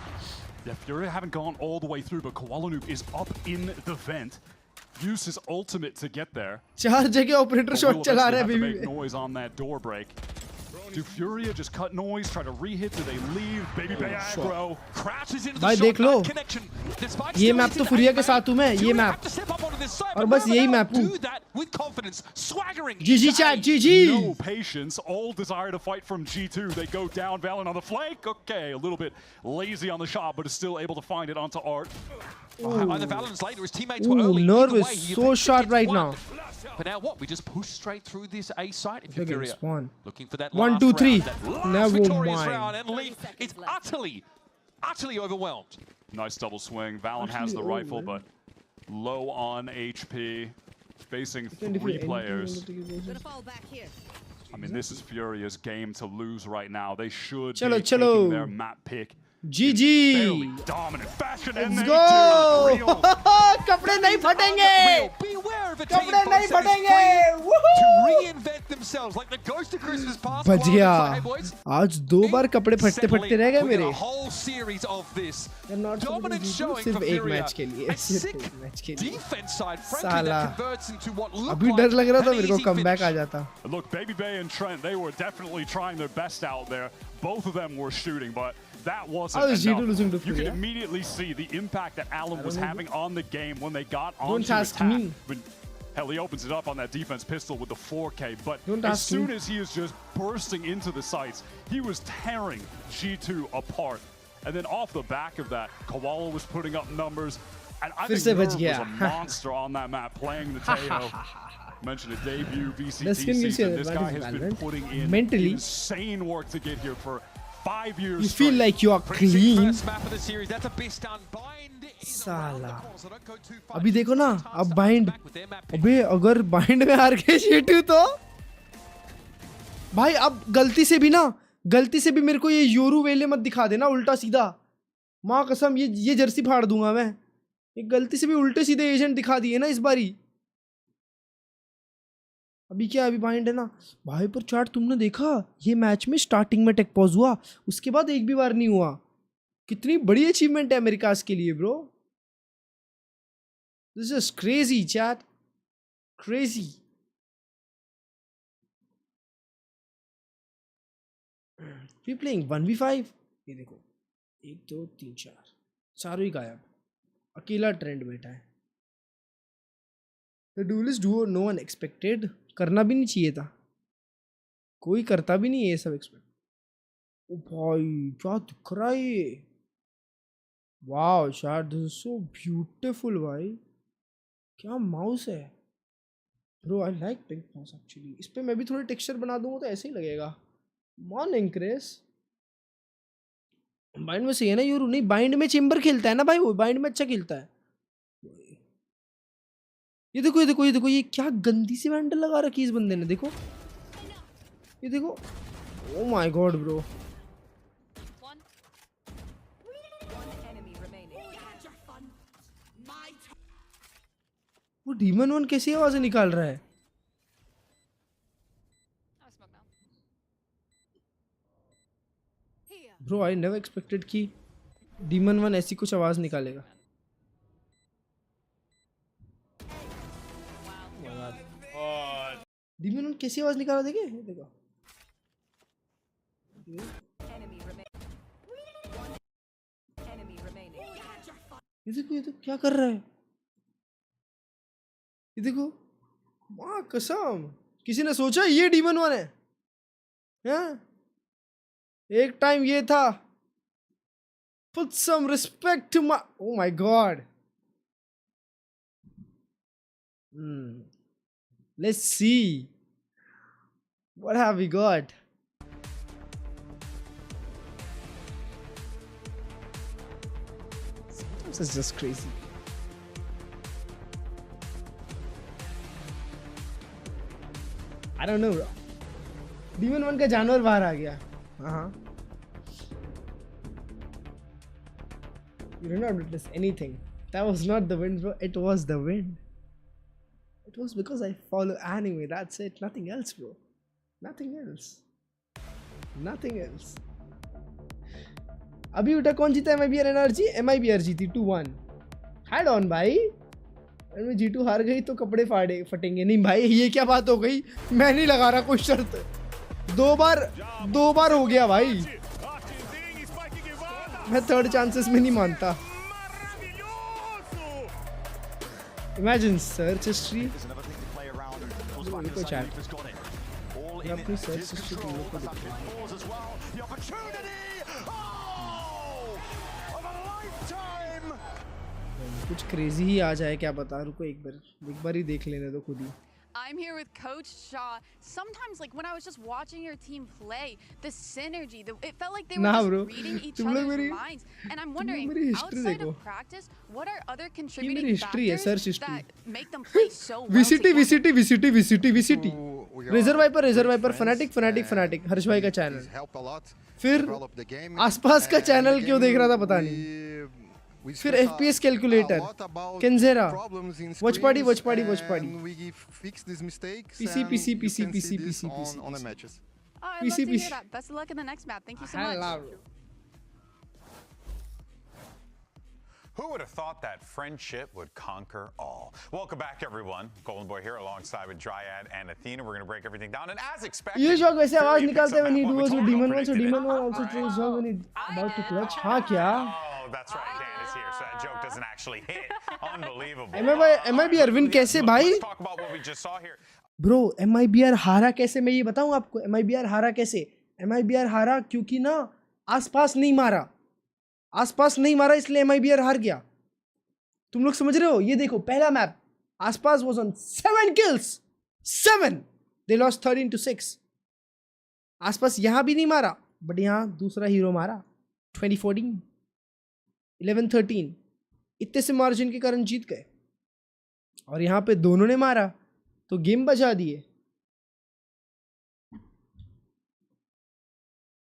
Yeah, Furia haven't gone all the way through, but Koala Noob is up in the vent. Use his ultimate to get there. 4 jagah operator shot chala raha hai to make noise on that door break. Do Furia just cut noise, try to re-hit? Do they leave? Babybay aggro. Crouches into भाई देख लो, ये map तो Furia के साथ हूँ मैं, ये map, और बस यही मैप हूँ. GG chat, GG. No patience, all desire to fight from G2. They go down, Valen on the flank. Okay, a little bit lazy on the shot, but is still able to find it onto Art. Either Valen's late or his teammates were early. Nervous, so sharp right now. But now what? We just push straight through this A site. If you're Furia, looking for that 1, 2, 3. Last victorious round, and Leaf is utterly overwhelmed. Nice double swing. Valen has the rifle, but low on HP, facing 3 players. I mean, this is Furia's game to lose right now. They should be taking their map pick. GG. Dominant fashion. Let's go. कपड़े नहीं फटेंगे. Beware of a कपड़े नहीं फटेंगे. To reinvent themselves like the ghost of Christmas past. बच गया. आज 2 बार कपड़े फटते रह गए मेरे. A whole series of this dominant showing for सिर्फ एक Furia. मैच के लिए. सिर्फ एक मैच के लिए. Defense side, frankly, that converts into what looks अभी डर लग रहा था मेरे को comeback आ जाता. Look, Babybay and Trent, they were definitely trying their best out there. Both of them were shooting, but that wasn't enough. You can immediately see the impact that Allen was having on the game when they got onto attack. Hell, he opens it up on that defense pistol with the 4K, but as soon as he is just bursting into the sights, he was tearing G2 apart. And then off the back of that, Koala was putting up numbers, and I think Nerv was a monster on that map playing the Tejo. mentioned a debut VCT The skin gives you season. an This guy advantage has in been Valorant. putting in Mentally, insane work to get here for 5 years. you feel like you are clean. First map of the series. That's a beast unbind. साला अभी देखो ना, अब bind, अबे अगर bind में हार गए G2 तो भाई, अब गलती से भी मेरे को ये योरू वेले मत दिखा देना उल्टा सीधा, माँ कसम ये जर्सी फाड़ दूंगा मैं। ये गलती से भी उल्टे सीधे एजेंट दिखा दिए ना इस बारी। अभी क्या, अभी बाइंड है ना भाई। पर चार्ट तुमने देखा, ये मैच में स्टार्टिंग में टेक पॉज हुआ, उसके बाद एक भी बार नहीं हुआ। कितनी बड़ी अचीवमेंट है अमेरिकास के लिए bro. This is crazy chat, crazy. We playing 1v5। ये देखो 1 2 3 4 चारों ही गायब, अकेला ट्रेंड बैठा है। The duel is duo no one expected। करना भी नहीं चाहिए था, कोई करता भी नहीं है ये सब एक्सपेक्ट। ओ भाई क्या दिख रहा है ये, वाओ शायद दिस इज सो ब्यूटीफुल भाई। क्या माउस है bro, I like pink mouse actually. इस पे मैं भी थोड़े टेक्सचर बना दूंगा तो ऐसे ही लगेगा। मॉर्निंग क्रेस बाइंड में सही है ना यूरू? नहीं, बाइंड में चेम्बर खेलता है ना भाई, वो बाइंड में अच्छा खेलता है। ये देखो ये देखो ये देखो, ये क्या गंदी सी वैंडल लगा रखी इस बंदे ने, देखो ये देखो। ओ माय गॉड ब्रो, वो डीमन वन कैसी आवाजें निकाल रहा है? ब्रो आई नेवर एक्सपेक्टेड कि डीमन वन ऐसी कुछ आवाज निकालेगा। डीमन वन कैसी आवाज निकाला, देखे देखो। ये देखो क्या कर रहा है, ये देखो। वाह कसम, किसी ने सोचा ये डीमन वन है? एक टाइम ये था। Put some respect to my, oh my god. Let's see what have we got. Sometimes it's just crazy. I don't know bro. Demon 1 का जानवर बाहर आ गया। हाँ। You did not witness anything. That was not the wind, bro. It was the wind. It was because I follow anime. That's it. Nothing else, bro. Nothing else. Nothing else. अभी उठा कौन जीता? MIBR energy? MIBR जीती 2-1. Head on भाई। अगर G2 हार गई तो कपड़े फटेंगे। नहीं भाई, ये क्या बात हो गई? मैं नहीं लगा रहा कोई शर्त। दो बार हो गया भाई। मैं थर्ड चांसेस में नहीं मानता। Imagine search history. Chat. अपनी search history तुम लोग को कुछ क्रेजी ही आ जाए, क्या पता। रुको एक बार ही देख लेने दो खुद ही। I'm here with Coach Shaw. Sometimes, like when I was just watching your team play, the synergy, it felt like they were just reading each other's minds. And I'm wondering, outside of practice, what are other contributing factors that make them play so well together? VCT. Razor Viper, Fnatic, हर्ष भाई का channel. फिर आसपास का channel क्यों देख रहा था पता नहीं। फिर FPS कैलकुलेटर, केंजेरा, watch party. PC. Oh, I'd love to hear that. Best of luck in the next map. Thank you so much. Who would have thought that friendship would conquer all? Welcome back, everyone. Golden Boy here alongside with Dryad and Athena. We're going to break everything down. And as expected, ये jog वैसे आवाज निकालते हैं when he duels with Demon One, so Demon One also trains jog when he about to clutch. हाँ क्या? Oh, that's right. Dan is here, so that joke doesn't actually hit. Unbelievable. MIBR win कैसे भाई? Let's talk about what we just saw here. Bro, MIBR हारा कैसे? मैं ये बताऊँ आपको। MIBR हारा कैसे? MIBR हारा क्योंकि ना आसपास नहीं मारा, इसलिए MIBR हार गया। तुम लोग समझ रहे हो? ये देखो पहला मैप, आसपास was on 7 kills, 7. They lost 13-6. आसपास यहाँ भी नहीं मारा, but यहाँ दूसरा हीरो मारा. 2014, 11-13. इतने से मार्जिन के कारण जीत गए. और यहाँ पे दोनों ने मारा, तो गेम बचा दिए.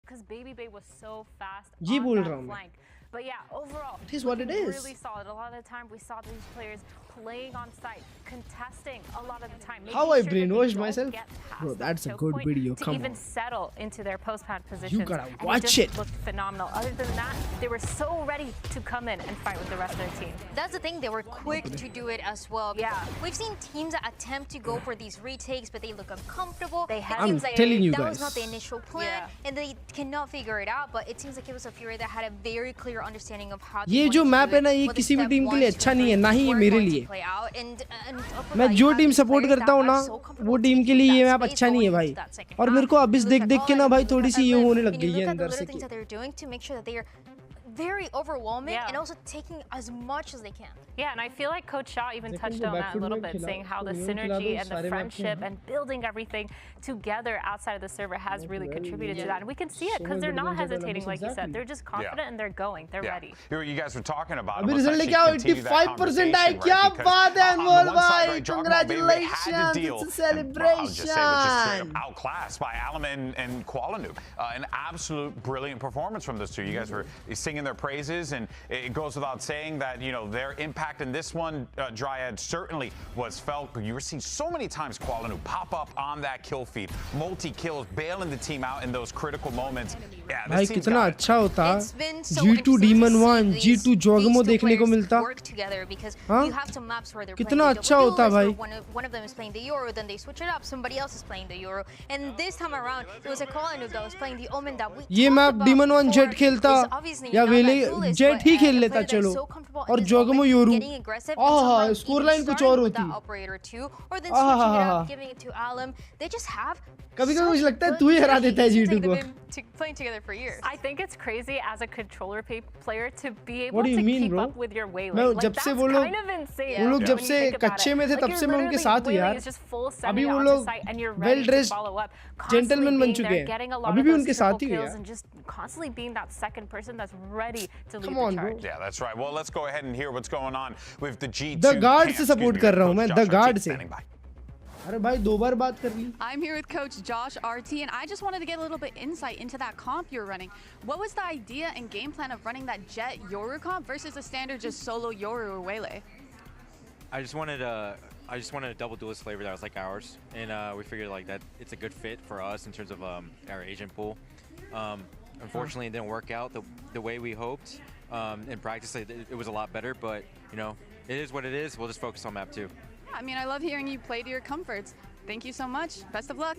Because Baby Bay was so fast ये on बोल that रहा हूँ मैं. flank. But yeah, overall, It is what it is. really solid. A lot of the time, we saw these players playing on site, contesting a lot of the time. How I brainwashed making myself? Bro, that's a good video. To Come even on. settle into their post-plant positions. You gotta and watch it. it. Just looked phenomenal. Other than that, they were so ready to come in and fight with the rest of their team. That's the thing, they were quick to do it as well. Yeah. We've seen teams that attempt to go for these retakes, but they look uncomfortable. They It I'm seems like telling you that guys. was not the initial plan, and they cannot figure it out. But it seems like it was a Furia that had a very clear understanding of how. ये जो map है ना, ये किसी भी team के लिए अच्छा नहीं है, ना ही ये मेरे लिए. मैं जो टीम सपोर्ट करता हूँ ना, वो टीम के लिए ये मैप अच्छा नहीं है भाई. और मेरे को अभी देख के ना भाई थोड़ी सी ये होने लग गई है अंदर से कि very overwhelming and also taking as much as they can. Yeah, and I feel like Coach Shaw even touched on that a little bit, saying how the synergy and the friendship and building everything together outside of the server has really contributed to that. And we can see it because they're not hesitating, like you said. They're just confident and they're going. They're ready. You guys were talking about अभी result लेके आओ 85% आए. क्या बात है अनमोल भाई. Congratulations. It's a celebration. Outclassed by Alama and Kuala-Noob. An absolute brilliant performance from those two. You guys were singing their praises, and it goes without saying that, you know, their impact in this one, Dryad, certainly was felt. You were seeing so many times Kuala-Noob pop up on that kill feed, multi-kills, bailing the team out in those critical moments. Yeah, भाई कितना अच्छा होता. G2 Demon 1, G2 Jogamo देखने को मिलता. हाँ? कितना अच्छा होता भाई. One of them is playing the Euro, then they switch it up. Somebody else is playing the Euro, and this time around it was a Kuala-Noob that was playing the Omen that we. ये map Demon 1 Jet खेलता या वेले jet ही खेल लेता चलो. और जोगमो Yoru. आहा, score line कुछ और होती. आहा. कभी-कभी मुझे लगता है तू ही हरा देता है G2 को. Playing together for years. I think it's crazy as a controller player to be able What do you to mean, keep bro? up with your wavelength. मैं Like, जब that's से वो लोग kind of insane. वो लोग जब से कच्चे में थे तब से मैं उनके साथ हूँ यार. अभी वो लोग well dressed gentleman बन चुके हैं. अभी भी उनके साथ ही हैं. And just constantly being that second person that's ready to lead Come the on, charge. bro. Yeah, that's right. Well, let's go ahead and hear what's going on with the G2. The guard से support कर रहा हूँ मैं. The guard से. standing by. अरे भाई दो बार बात कर ली. I'm here with Coach Josh RT, and I just wanted to get a little bit insight into that comp you're running. What was the idea and game plan of running that Jet Yoru comp versus a standard just solo Yoru or Wele? I just wanted a double duelist flavor that was like ours, and we figured like that it's a good fit for us in terms of our agent pool. Unfortunately, it didn't work out the way we hoped. In practice, it was a lot better, but you know, it is what it is. We'll just focus on map 2. I mean, I love hearing you play to your comforts. Thank you so much. Best of luck.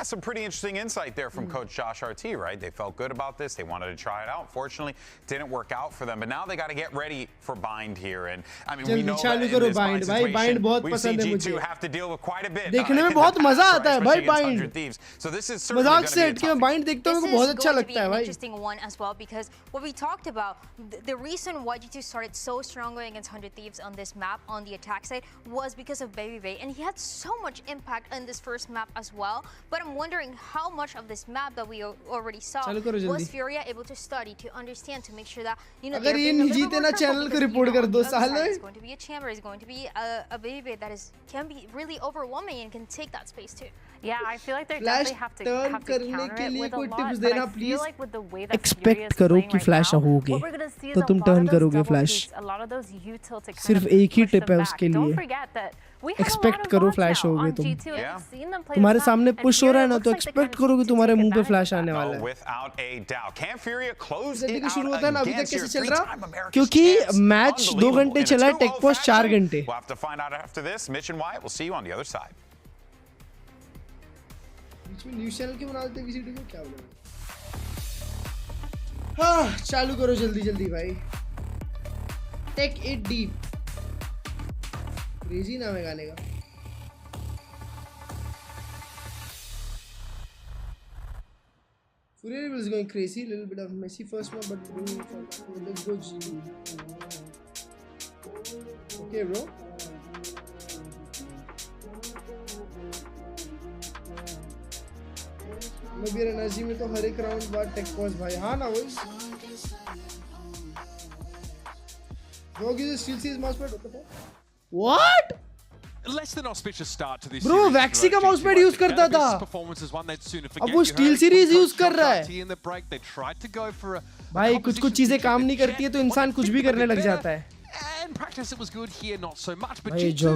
Some pretty interesting insight there from Coach Josh RT, right? They felt good about this. They wanted to try it out. Fortunately, didn't work out for them. But now they got to get ready for Bind here. And I mean, we know that in this Bind situation, we've seen G2 have to deal with quite a bit. देखने में बहुत मजा आता है भाई Bind. So this is certainly going to be a tough मैं Bind देखता हूँ बहुत अच्छा लगता है भाई. Interesting one as well, because what we talked about, the reason why G2 started so strong going against 100 Thieves on this map on the attack side was because of Baby Bay, and he had so much impact in this first map as well. But I'm wondering how much of this map that we already saw was Furia able to study, to understand, to make sure that, you know, अगर ये नहीं जीते ना channel को report कर दो साले. It's going to be a chamber, it's going to be a Baby Bay that can be really overwhelming and can take that space too. Yeah, I feel like they definitely have to counter it with a lot, but I feel like with the way that Expect करो कि flash होगे तो तुम turn करोगे flash. सिर्फ एक ही tip है उसके लिए. एक्सपेक्ट करो फ्लैश होगे तुम. तुम्हारे सामने पुश हो रहा है ना, तो एक्सपेक्ट करो कि तुम्हारे मुंह पे फ्लैश आने वाला है. जल्दी की शुरू होता है ना. अभी तक कैसे चल रहा? क्योंकि मैच 2 घंटे चला है, टेक पोस्ट 4 घंटे. न्यूज़ चैनल क्यों बना देते वीसीडी को? क्या बोलूं? हाँ, चालू करो जल्दी जल्दी भाई. Take it deep. क्रेजी नाम है गाने का. Furia is going crazy. Little bit of messy first one, but let's go G. Okay, bro. Mibr energy में तो हर एक राउंड बाद टेक पॉज भाई हाँ ना वही Dog is a still sees mousepad what the fuck what less than auspicious start to this bro Vaxi का mousepad use करता था अब वो स्टील सीरीज यूज कर रहा है भाई कुछ चीजें काम नहीं करती है तो इंसान कुछ भी करने लग जाता है And practice it was good here, not so much. But G2,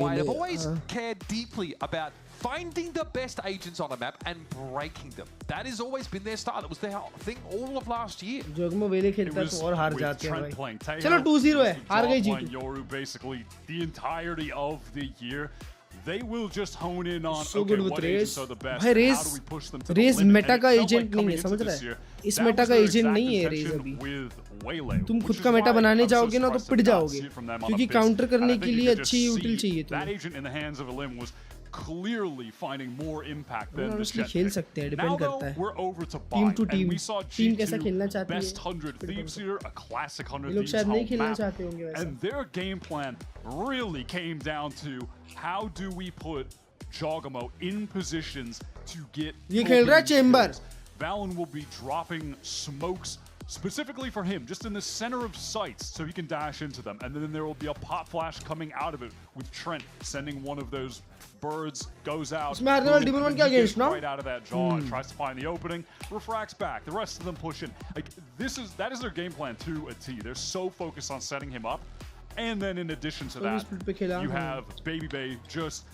I've always cared deeply about finding the best agents on a map and breaking them. That has always been their style. It was their thing all of last year. जोगमो वेले खेलता तो और हार जाते हैं भाई चलो 2-0 है हार गई G2 Yoru basically the entirety of the year. They will just hone in on so good with what Raze. agents are the best. भाई How do we push them to the Raze limit? Meta का agent नहीं है समझ रहा है इस Meta का agent नहीं है Raze अभी तुम खुद का मेटा बनाने जाओगे ना तो पिट जाओगे क्योंकि काउंटर करने के लिए अच्छी यूटिल चाहिए तुम्हें clearly finding more impact than the Jet. खेल सकते हैं डिपेंड करता है We're over to team two buy, team and we saw team कैसा खेलना G2 चाहती best है 100 Thieves here, a classic 100 लोग Thieves शायद नहीं home खेलना map, चाहते होंगे वैसा and their game plan really came down to how do we put Jogamo in positions to get ये खेल रहा है chamber Valen will be dropping smokes specifically for him, just in the center of sights, so he can dash into them. And then there will be a pop flash coming out of it with Trent sending one of those birds, goes out, boom, right out of that jaw, tries to find the opening, refracts back. The rest of them push in. Like that is their game plan to a T. They're so focused on setting him up. And then in addition to that, you have Baby Bay just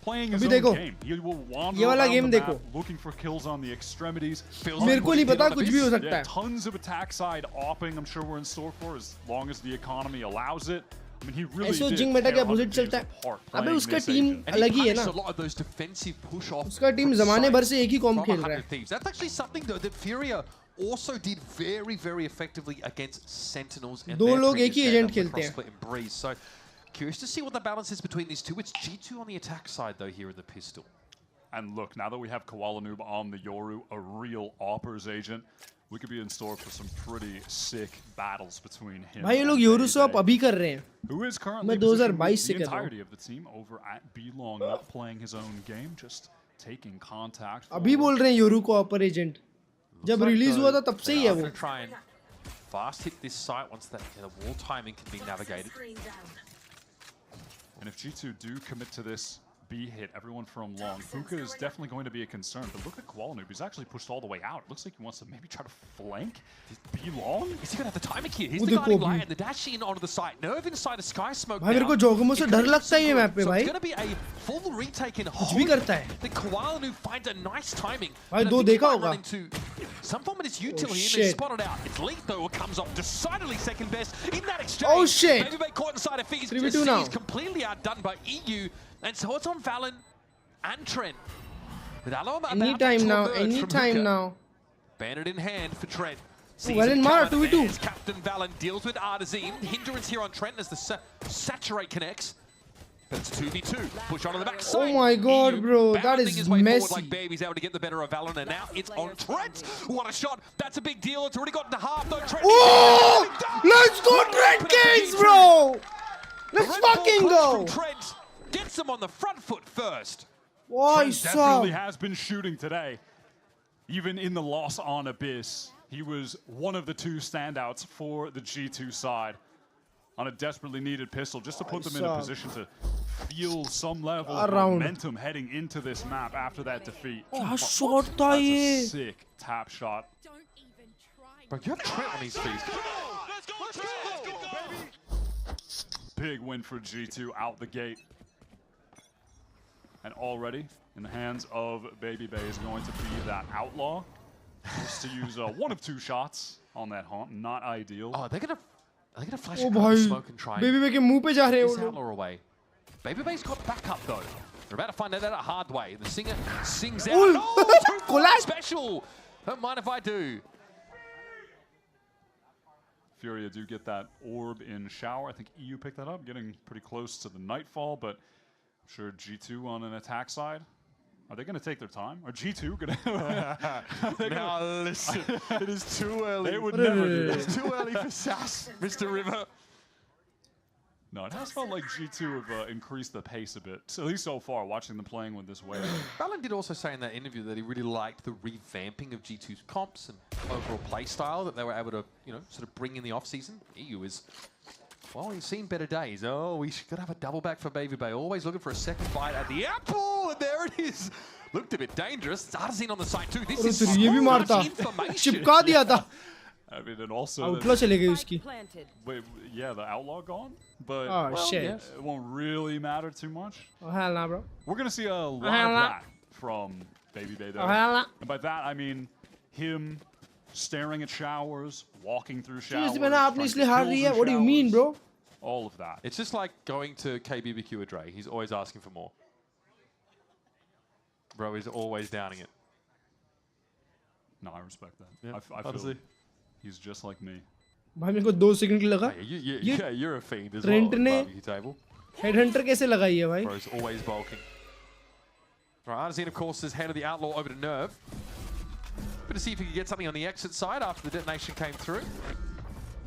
playing his own game. He will wander around the map, looking for kills on the extremities. मेरे को नहीं पता कुछ भी हो सकता है. Tons of attack side opping. I'm sure we're in store for as long as the economy allows it. I mean, he really did. जिंग मेटा के अपोजिट चलता है. अबे उसका टीम अलग ही है ना. उसका टीम ज़माने भर से एक ही कॉम्प खेल रहा है. That's actually something though that Furia also did very, very effectively against Sentinels. And दो लोग एक ही एजेंट खेलते हैं. So curious to see what the balance is between these two. It's G2 on the attack side though here in the pistol. And look, now that we have Koala Noob on the Yoru, a real Oppers agent, we could be in store for some pretty sick battles between him. भाई ये लोग Yoru swap अभी कर रहे हैं. Who is currently मैं 2022 से the कर रहा हूँ. entirety of the team over at B-Long, not playing his own game, just taking contact. अभी बोल रहे हैं योरू को ऑपर एजेंट. जब रिलीज हुआ था तब से ही है वो. Try and fast hit this site once that the wall timing can be navigated. And if G2 do commit to this B hit, everyone from long, Puka is definitely going to be a concern. But look at Koala Noob, he's actually pushed all the way out. Looks like he wants to maybe try to flank B long. Is he going to have the timing here? He's the guiding light and the dash in onto the site. Nerve inside a sky smoke. भाई मेरे को जोगमो से डर लगता है ये map पे भाई. It's going to be a full retake in a कुछ भी करता है. The Koala Noob finds a nice timing. भाई दो देखा होगा. Some form of his util here and they spotted out. It's Letho who comes off decidedly second best in that exchange. Oh shit! Maybe they caught inside a fees. 3v2 now. He's completely outdone by EU. And so it's on Valen and Trent. With Allo anytime now, anytime now. Bandit in hand for Trent. Valen Mara 2v2. Captain Valen deals with Artazine. Hindrance here on Trent as the Saturate connects. But it's 2v2. Push onto the back side. Oh my god, bro. That is messy. Like Baby's able to get the better of Valen, and now it's on Trent. What a shot. That's a big deal. It's already gotten to half, though. Trent. Oh! Let's go, Trent Kings, bro! Let's fucking go! Trent gets them on the front foot first. Trent definitely has been shooting today. Even in the loss on Abyss, he was one of the two standouts for the G2 side on a desperately needed pistol, just to put them in a position to feel some level of momentum heading into this map after that defeat. That's a sick tap shot. But you have Trent on his feet. Big win for G2 out the gate. And already in the hands of Baby Bay is going to be that outlaw. Just to use one of two shots on that haunt. Not ideal. Oh, they're gonna flash a smoke and try. Baby Bay के मुंह पे जा रहे हैं वो लोग. Away. Baby Bay's got backup though. They're about to find out that a hard way. The singer sings out. Oh, special. Don't mind if I do. Furia do get that orb in shower. I think EU picked that up, getting pretty close to the nightfall, but I'm sure G2 on an attack side. Are they going to take their time? Are G2 going to... Now listen, it is too early. They would never do that. It's too early for SAS, Mr. River. No, it has felt like G2 have increased the pace a bit, at least so far, watching them playing with this wave. Valorant did also say in that interview that he really liked the revamping of G2's comps and overall play style that they were able to, you know, sort of bring in the off-season. EU is, well, he's seen better days. Oh, we should have a double back for Baby Bay. Always looking for a second bite at the apple, and there it is. Looked a bit dangerous. Arsene on the side too. This is so much information. चिपका दिया था. I mean, and also Outlaw चले गई उसकी. Wait, yeah, the outlaw gone, but oh, well, shit. Yeah, it won't really matter too much. Oh hell nah, bro. We're gonna see a lot of that from Baby Bay though. Oh hell nah. And by that I mean him staring at showers, walking through showers. What do you mean, bro? All of that. It's just like going to KBBQ with Dre. He's always asking for more. Bro, he's always downing it. No, I respect that. Yeah, I feel he's just like me. भाई मेरे को 2 second लगा. Yeah, you're a fiend as well. Barbecue table. Headhunter कैसे लगाई है भाई? Bro's always bulking. Right, Arsene of course is head of the outlaw over to Nerve. But to see if he can get something on the exit side after the detonation came through.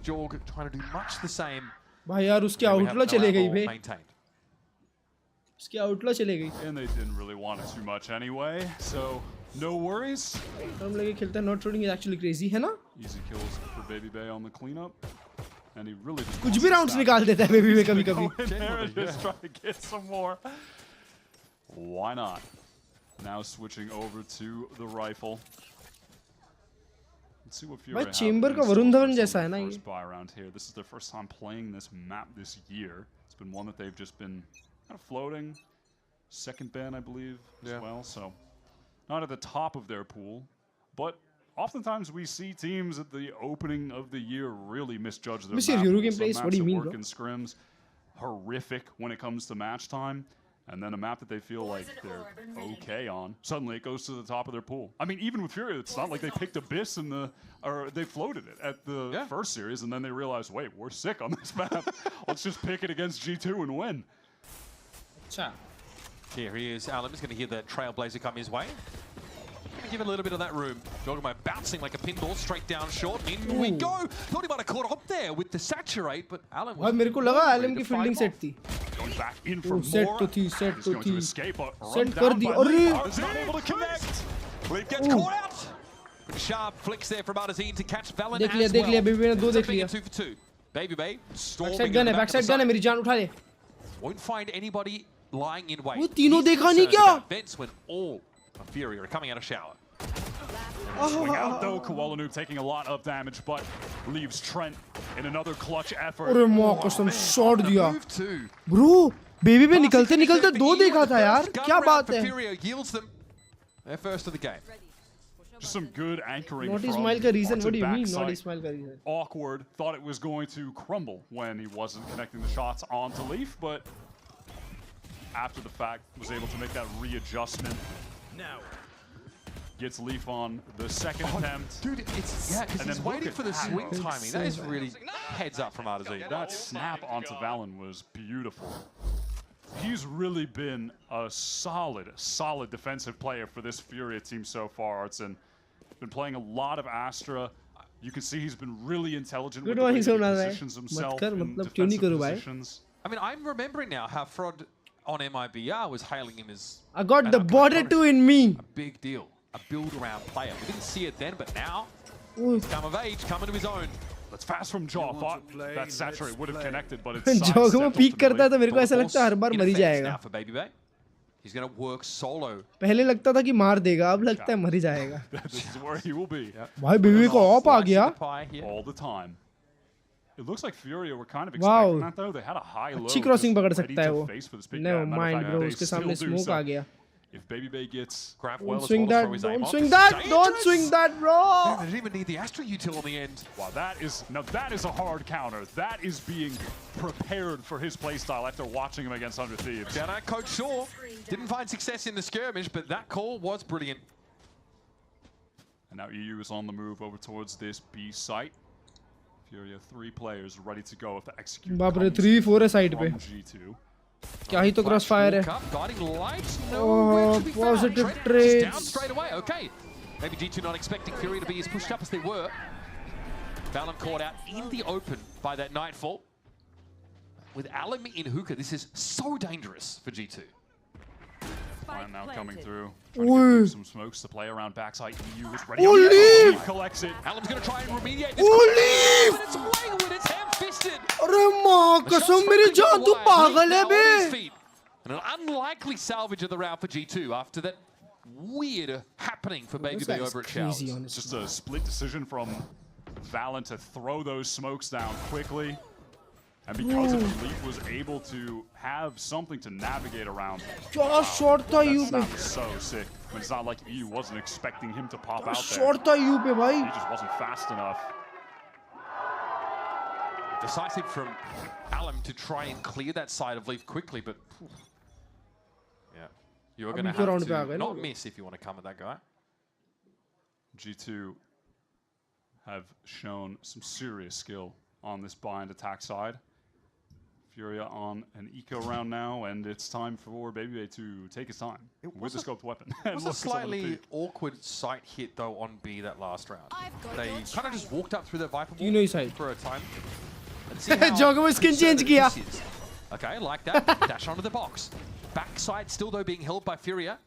Jorg trying to do much the same. भाई यार उसकी outlaw चले गई बे. Maintained. उसकी outlaw चले गई. And they didn't really want it too much anyway, so no worries. हम लगे खेलता है not shooting is actually crazy है ना? Easy kills for Baby Bay on the cleanup, and he really just कुछ भी rounds निकाल देता है Baby Bay कभी-कभी. Just try to get some more. Why not? Now switching over to the rifle. Let's see what Furia have. Chamber का वरुण धवन जैसा है ना ये. First buy around here. This is their first time playing this map this year. It's been one that they've just been kind of floating. Second ban, I believe, as well. So not at the top of their pool, but oftentimes we see teams at the opening of the year really misjudge their map. What do you mean, bro? In scrims, horrific when it comes to match time. And then a map that they feel like they're okay on, suddenly it goes to the top of their pool. I mean, even with Furia, it's not like they picked Abyss or they floated it at the first series, and then they realized, wait, we're sick on this map. Let's just pick it against G2 and win. Here he is. Alim is going to hear the Trailblazer come his way. Give it a little bit of that room. Joggermo bouncing like a pinball straight down short. In we go. Thought he might have caught up there with the saturate, but Alan was. मेरे को लगा Alan की fielding set थी. Going back in for more. Set to थी. Set कर दी. अरे. He's not able to connect. Leaf gets caught out. Pretty sharp flicks there from Arzine to catch Valen as well. देख लिया Baby Bay ने 2 देख लिया. 2 for 2. Baby Bay storming. Backside gun है मेरी जान उठा ले. Won't find anybody lying in wait. वो तीनों देखा नहीं क्या? Vents when all of Furia are coming out of shower. Swing out though, Koala Noob taking a lot of damage, but leaves Trent in another clutch effort. अरे माँ कसम shot दिया. Bro, Baby Bay निकलते निकलते 2 देखा था यार. क्या बात है? Furia yields them their first of the game. Just some good anchoring. Not Ismail ka reason. What do you mean? Not Ismail ka reason. Awkward. Thought it was going to crumble when he wasn't connecting the shots onto Leaf, but after the fact was able to make that readjustment. Now gets Leaf on the second attempt. Dude, it's because he's waiting for the swing timing. That is really heads up from Arzine. That snap onto Valen was beautiful. He's really been a solid defensive player for this Furia team so far. Artson been playing a lot of Astra. You can see he's been really intelligent with the way he positions himself in defensive positions. I mean, I'm remembering now how Frod on MIBR was hailing him as I got the border 2 in me. A big deal. A build-around player. We didn't see it then, but now he's come of age, coming to his own. Let's fast from Jaw. Thought that saturate would have connected, but it's Jaw को peek करता है तो मेरे को ऐसा लगता है हर बार मर ही जाएगा. For Baby Bay. He's going to work solo. पहले लगता था कि मार देगा, अब लगता है मर ही जाएगा. This is where he will be. भाई Baby Bay को ऑप आ गया. All the time. It looks like Furia were kind of expecting that though. They had a high low. अच्छी क्रॉसिंग पकड़ सकता है वो. Never mind bro, उसके सामने smoke आ गया. If Baby Bay gets grab well, swing that, don't swing that, don't swing that, bro. They didn't even need the Astra util on the end. Wow, that is a hard counter. That is being prepared for his playstyle after watching him against Under Thieves. Shout out Coach Shaw. Didn't find success in the skirmish, but that call was brilliant. And now EU is on the move over towards this B site. Furia 3 players ready to go if the execute. बाप रे 3-4 है side पे. G2. क्या ही तो crossfire है. Oh, positive trades. Down straight away. Okay. Maybe G2 not expecting Furia to be as pushed up as they were. Valen caught out in the open by that Nightfall. with Alim in hookah, this is so dangerous for G2. Fine now coming through. Trying to get through some smokes to play around backside. EU is ready. Leaf collects it. Alim's going to try and remediate this. Leaf! It's Wayward, it's ham-fisted. And an unlikely salvage of the round for G2 after that weird happening for Baby Bay over at Showers. Just a split decision from Valen to throw those smokes down quickly. And because of it, Leaf was able to have something to navigate around. That short tha you That was so sick. I mean, it's not like EU wasn't expecting him to pop out there. Short tha you pe bhai. He just wasn't fast enough. Decisive from Alim to try and clear that side of Leaf quickly, but yeah, you're going to have to not miss if you want to come at that guy. G2 have shown some serious skill on this bind attack side. Furia on an eco round now, and it's time for Baby Bay to take his time with the scoped weapon. It was a slightly awkward sight hit though on B that last round. They kind of just walked up through the Viper ball for a time. Jogger skin change kiya. Okay, like that. Dash onto the box. Backside still though being held by Furia.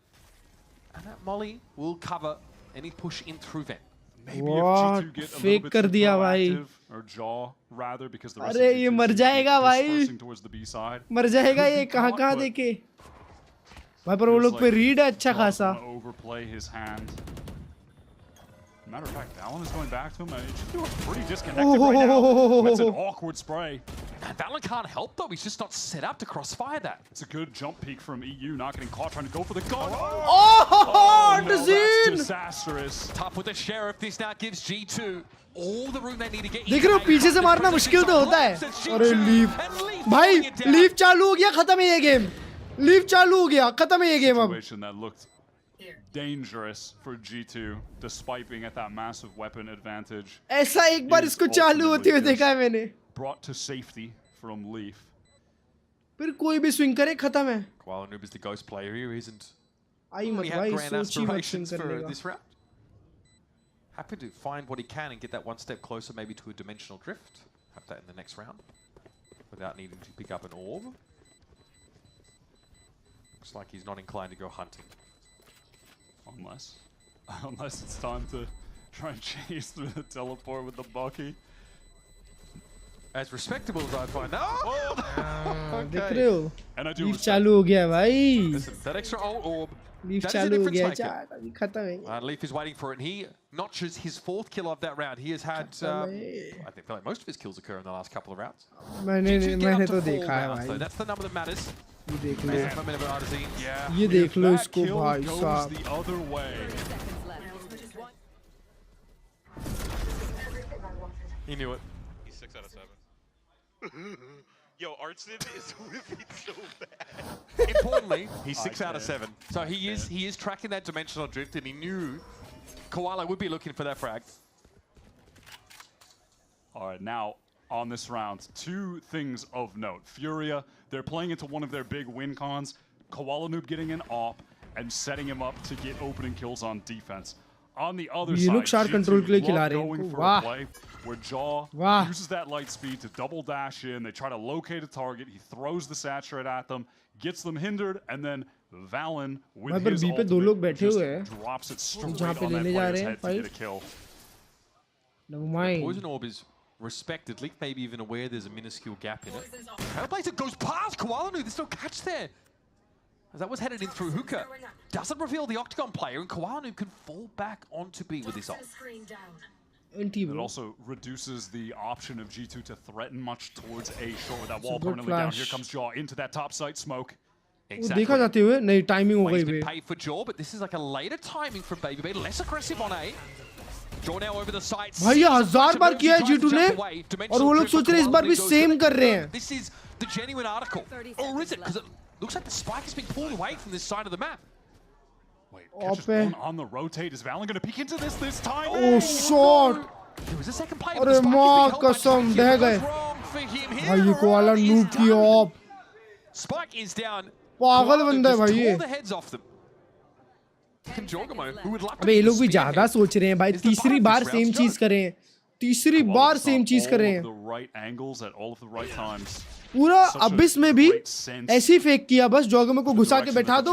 And that Molly will cover any push in through vent. Maybe if G2 get a little bit too proactive, or Jaw rather, because the rest of ये मर जाएगा भाई. dispersing towards the B side. मर जाएगा ये कहाँ देखे. भाई पर वो लोग पे रीड है अच्छा खासा. Overplay his hand. Matter of fact, Valen is going back to him. He's pretty disconnected right now. That's an awkward spray. And Valen can't help though. He's just not set up to crossfire that. It's a good jump peek from EU, not getting caught trying to go for the gun. Oh, no, that's disastrous. Tough with the Sheriff. This now gives G2 all the room they need to get. देख रहे हो पीछे से मारना मुश्किल तो होता है. अरे लीव भाई लीव चालू हो गया खत्म है ये गेम. लीव चालू हो गया खत्म है ये गेम अब. That looked dangerous for G2 despite being at that massive weapon advantage. ऐसा एक बार इसको चालू होते हुए देखा है मैंने. Brought to safety from Leaf. फिर कोई भी स्विंग करे खत्म है. KoalaNoob is the ghost player here. He isn't. आई मत भाई सोची मत स्विंग करने का. This round. Happy to find what he can and get that one step closer, maybe to a dimensional drift. Have that in the next round without needing to pick up an orb. Looks like he's not inclined to go hunting. Unless it's time to try and chase through the teleport with the Bucky. As respectable as I find that. देख रहे हो? And I do leaf चालू हो गया भाई. Listen, that extra orb. Leaf चालू हो गया चार अभी खत्म है. Leaf is waiting for it, and he notches his 4th kill of that round. He has had, I think, like most of his kills occur in the last couple of rounds. मैंने तो देखा है भाई. That's the number that matters. ये देख लो. Yeah. ये देख लो इसको भाई साहब. The other way. He knew it. He's 6 out of 7. Yo, Artson is whipping so bad. Importantly, he's 6 out of 7. So he is tracking that dimensional drift, and he knew Koala would be looking for that frag. All right, now on this round, 2 things of note. Furia, they're playing into one of their big win cons. KoalaNoob getting an op and setting him up to get opening kills on defense. On the other side, G2 love going for a play where Jaw uses that light speed to double dash in. They try to locate a target. He throws the saturate at them, gets them hindered, and then Valen with his ultimate just drops it straight on that player's head to get a kill. Never mind. Poison Orb is respected. Leaf maybe even aware there's a minuscule gap in it. Trailblazer goes past KoalaNoob. There's no catch there. As that was headed in through hookah. Doesn't reveal the Octagon player, and KoalaNoob can fall back onto B with his ult. It also reduces the option of G2 to threaten much towards A short with that wall permanently down. Here comes Jaw into that top site smoke. Exactly. देखा जाते हुए नहीं timing हो गई बे. Paid for Jaw, but this is like a later timing from Baby Bay. Less aggressive on A. Jaw now over the sights. भाई 1000 बार किया है G2 ने और वो लोग सोच रहे हैं इस बार भी सेम कर रहे हैं. This is the genuine article, or is it? Because it looks like the spike has been pulled away from this side of the map. Wait, catches one on the rotate. Is Valen going to peek into this time? Oh, shot! There was a second play. अरे माँ कसम ढह गए. भाई ये KoalaNoob की op. Spike is down. पागल बंदा है भाई ये. The heads off them. अबे ये लोग भी ज़्यादा सोच रहे हैं भाई. तीसरी बार सेम चीज़ करें. तीसरी बार सेम चीज कर रहे हैं पूरा अबिस में भी ऐसे ही फेक किया बस जोगमो को घुसा के बैठा दो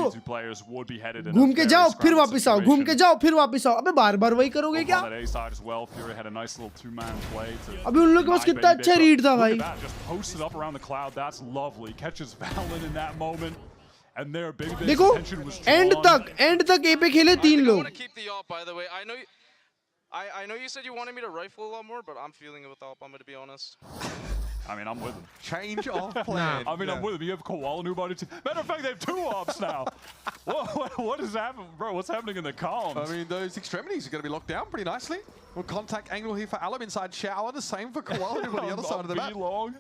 घूम के जाओ फिर वापस आओ घूम के जाओ फिर वापस आओ अबे बार बार वही करोगे क्या अभी उन लोगों के पास कितना अच्छा रीड था भाई देखो एंड तक ए पे खेले 3 लोग I know you said you wanted me to rifle a lot more, but I'm feeling it with AWP, I'm going to be honest. I mean, I'm with him. Change of plan. I mean, I'm with him. You have Koala Noob on your team. Matter of fact, they have 2 AWPs now. What is happening, bro? What's happening in the columns? I mean, those extremities are going to be locked down pretty nicely. Well, contact angle here for Alum inside shower. The same for Koala Noob on the other side of the map. Long.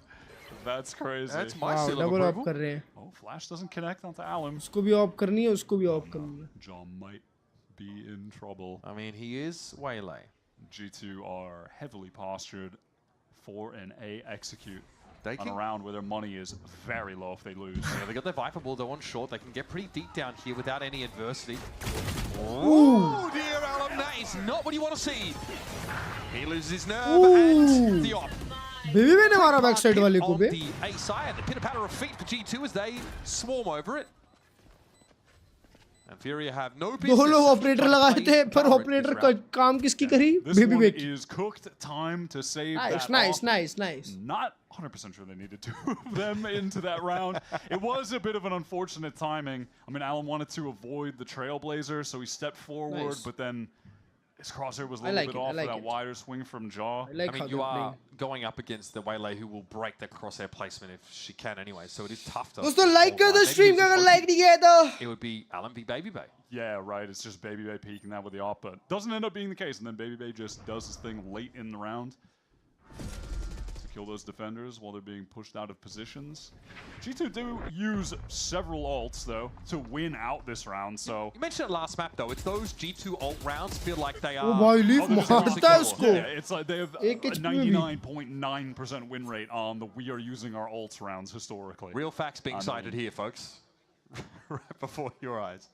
That's crazy. That's my seal of approval. कर रहे हैं Oh, Flash doesn't connect onto Alum. उसको भी of करनी है उसको भी of करनी है John might be in trouble. I mean, he is waylay. G2 are heavily postured for an A execute on a round where their money is very low if they lose. Yeah, they got their Viper Ball, they're on short. They can get pretty deep down here without any adversity. Oh, dear Alum, that is not what you want to see. He loses his nerve and the op. Baby मैंने मारा back side वाले को बे the A side, the pitter patter of feet for G2 as they swarm over it. And Furia have no business. दो लोग operator लगाए थे पर operator का काम किसकी करी Babybay is cooked. Time to save that. Nice. Not 100% sure they needed 2 of them into that round. It was a bit of an unfortunate timing. I mean, Alum wanted to avoid the Trailblazer, so he stepped forward, but then his crosshair was a little bit off for that wider swing from Jaw. I mean, you are going up against the Waylay who will break the crosshair placement if she can anyway, so it is tough to... दोस्तों like कर दो stream का अगर like नहीं किया तो it would be Alum v Baby Bay. Yeah, right. It's just Baby Bay peeking that with the op, but doesn't end up being the case, and then Baby Bay just does his thing late in the round to kill those defenders while they're being pushed out of positions. G2 do use several ults, though, to win out this round, so... You mentioned it last map, though. It's those G2 ult rounds feel like they are... Oh, boy, leave मारता इसको. Yeah, it's like they have a 99.9% win rate on the we are using our ults rounds historically. Real facts being cited here, folks. Right before your eyes.